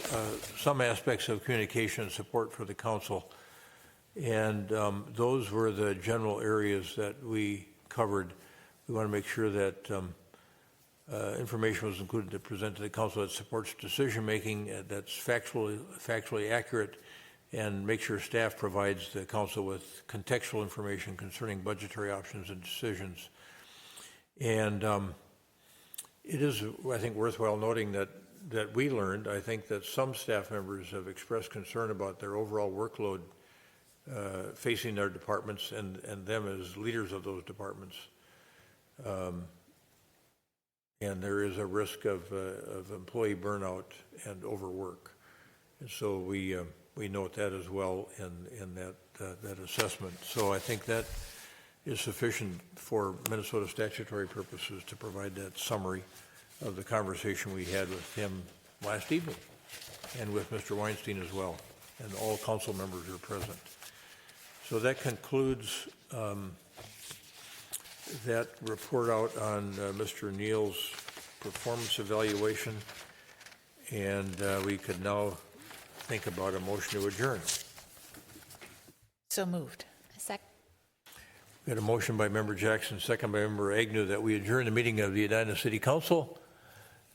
some aspects of communication and support for the council. And those were the general areas that we covered. We want to make sure that information was included to present to the council that supports decision-making that's factually accurate, and make sure staff provides the council with contextual information concerning budgetary options and decisions. And it is, I think, worthwhile noting that we learned, I think, that some staff members have expressed concern about their overall workload facing their departments and them as leaders of those departments. And there is a risk of employee burnout and overwork. And so we note that as well in that assessment. So I think that is sufficient for Minnesota statutory purposes to provide that summary of the conversation we had with him last evening and with Mr. Weinstein as well. And all council members are present. So that concludes that report out on Mr. Neal's performance evaluation, and we could now think about a motion to adjourn.
So moved.
We had a motion by Member Jackson, second by Member Agnew, that we adjourn the meeting of the Edina City Council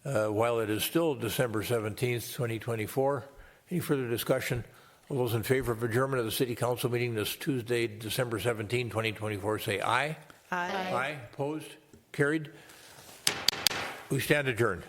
while it is still December 17th, 2024. Any further discussion? All those in favor of adjournment of the City Council meeting this Tuesday, December 17, 2024, say aye.
Aye.
Aye. Opposed? Carried. We stand adjourned.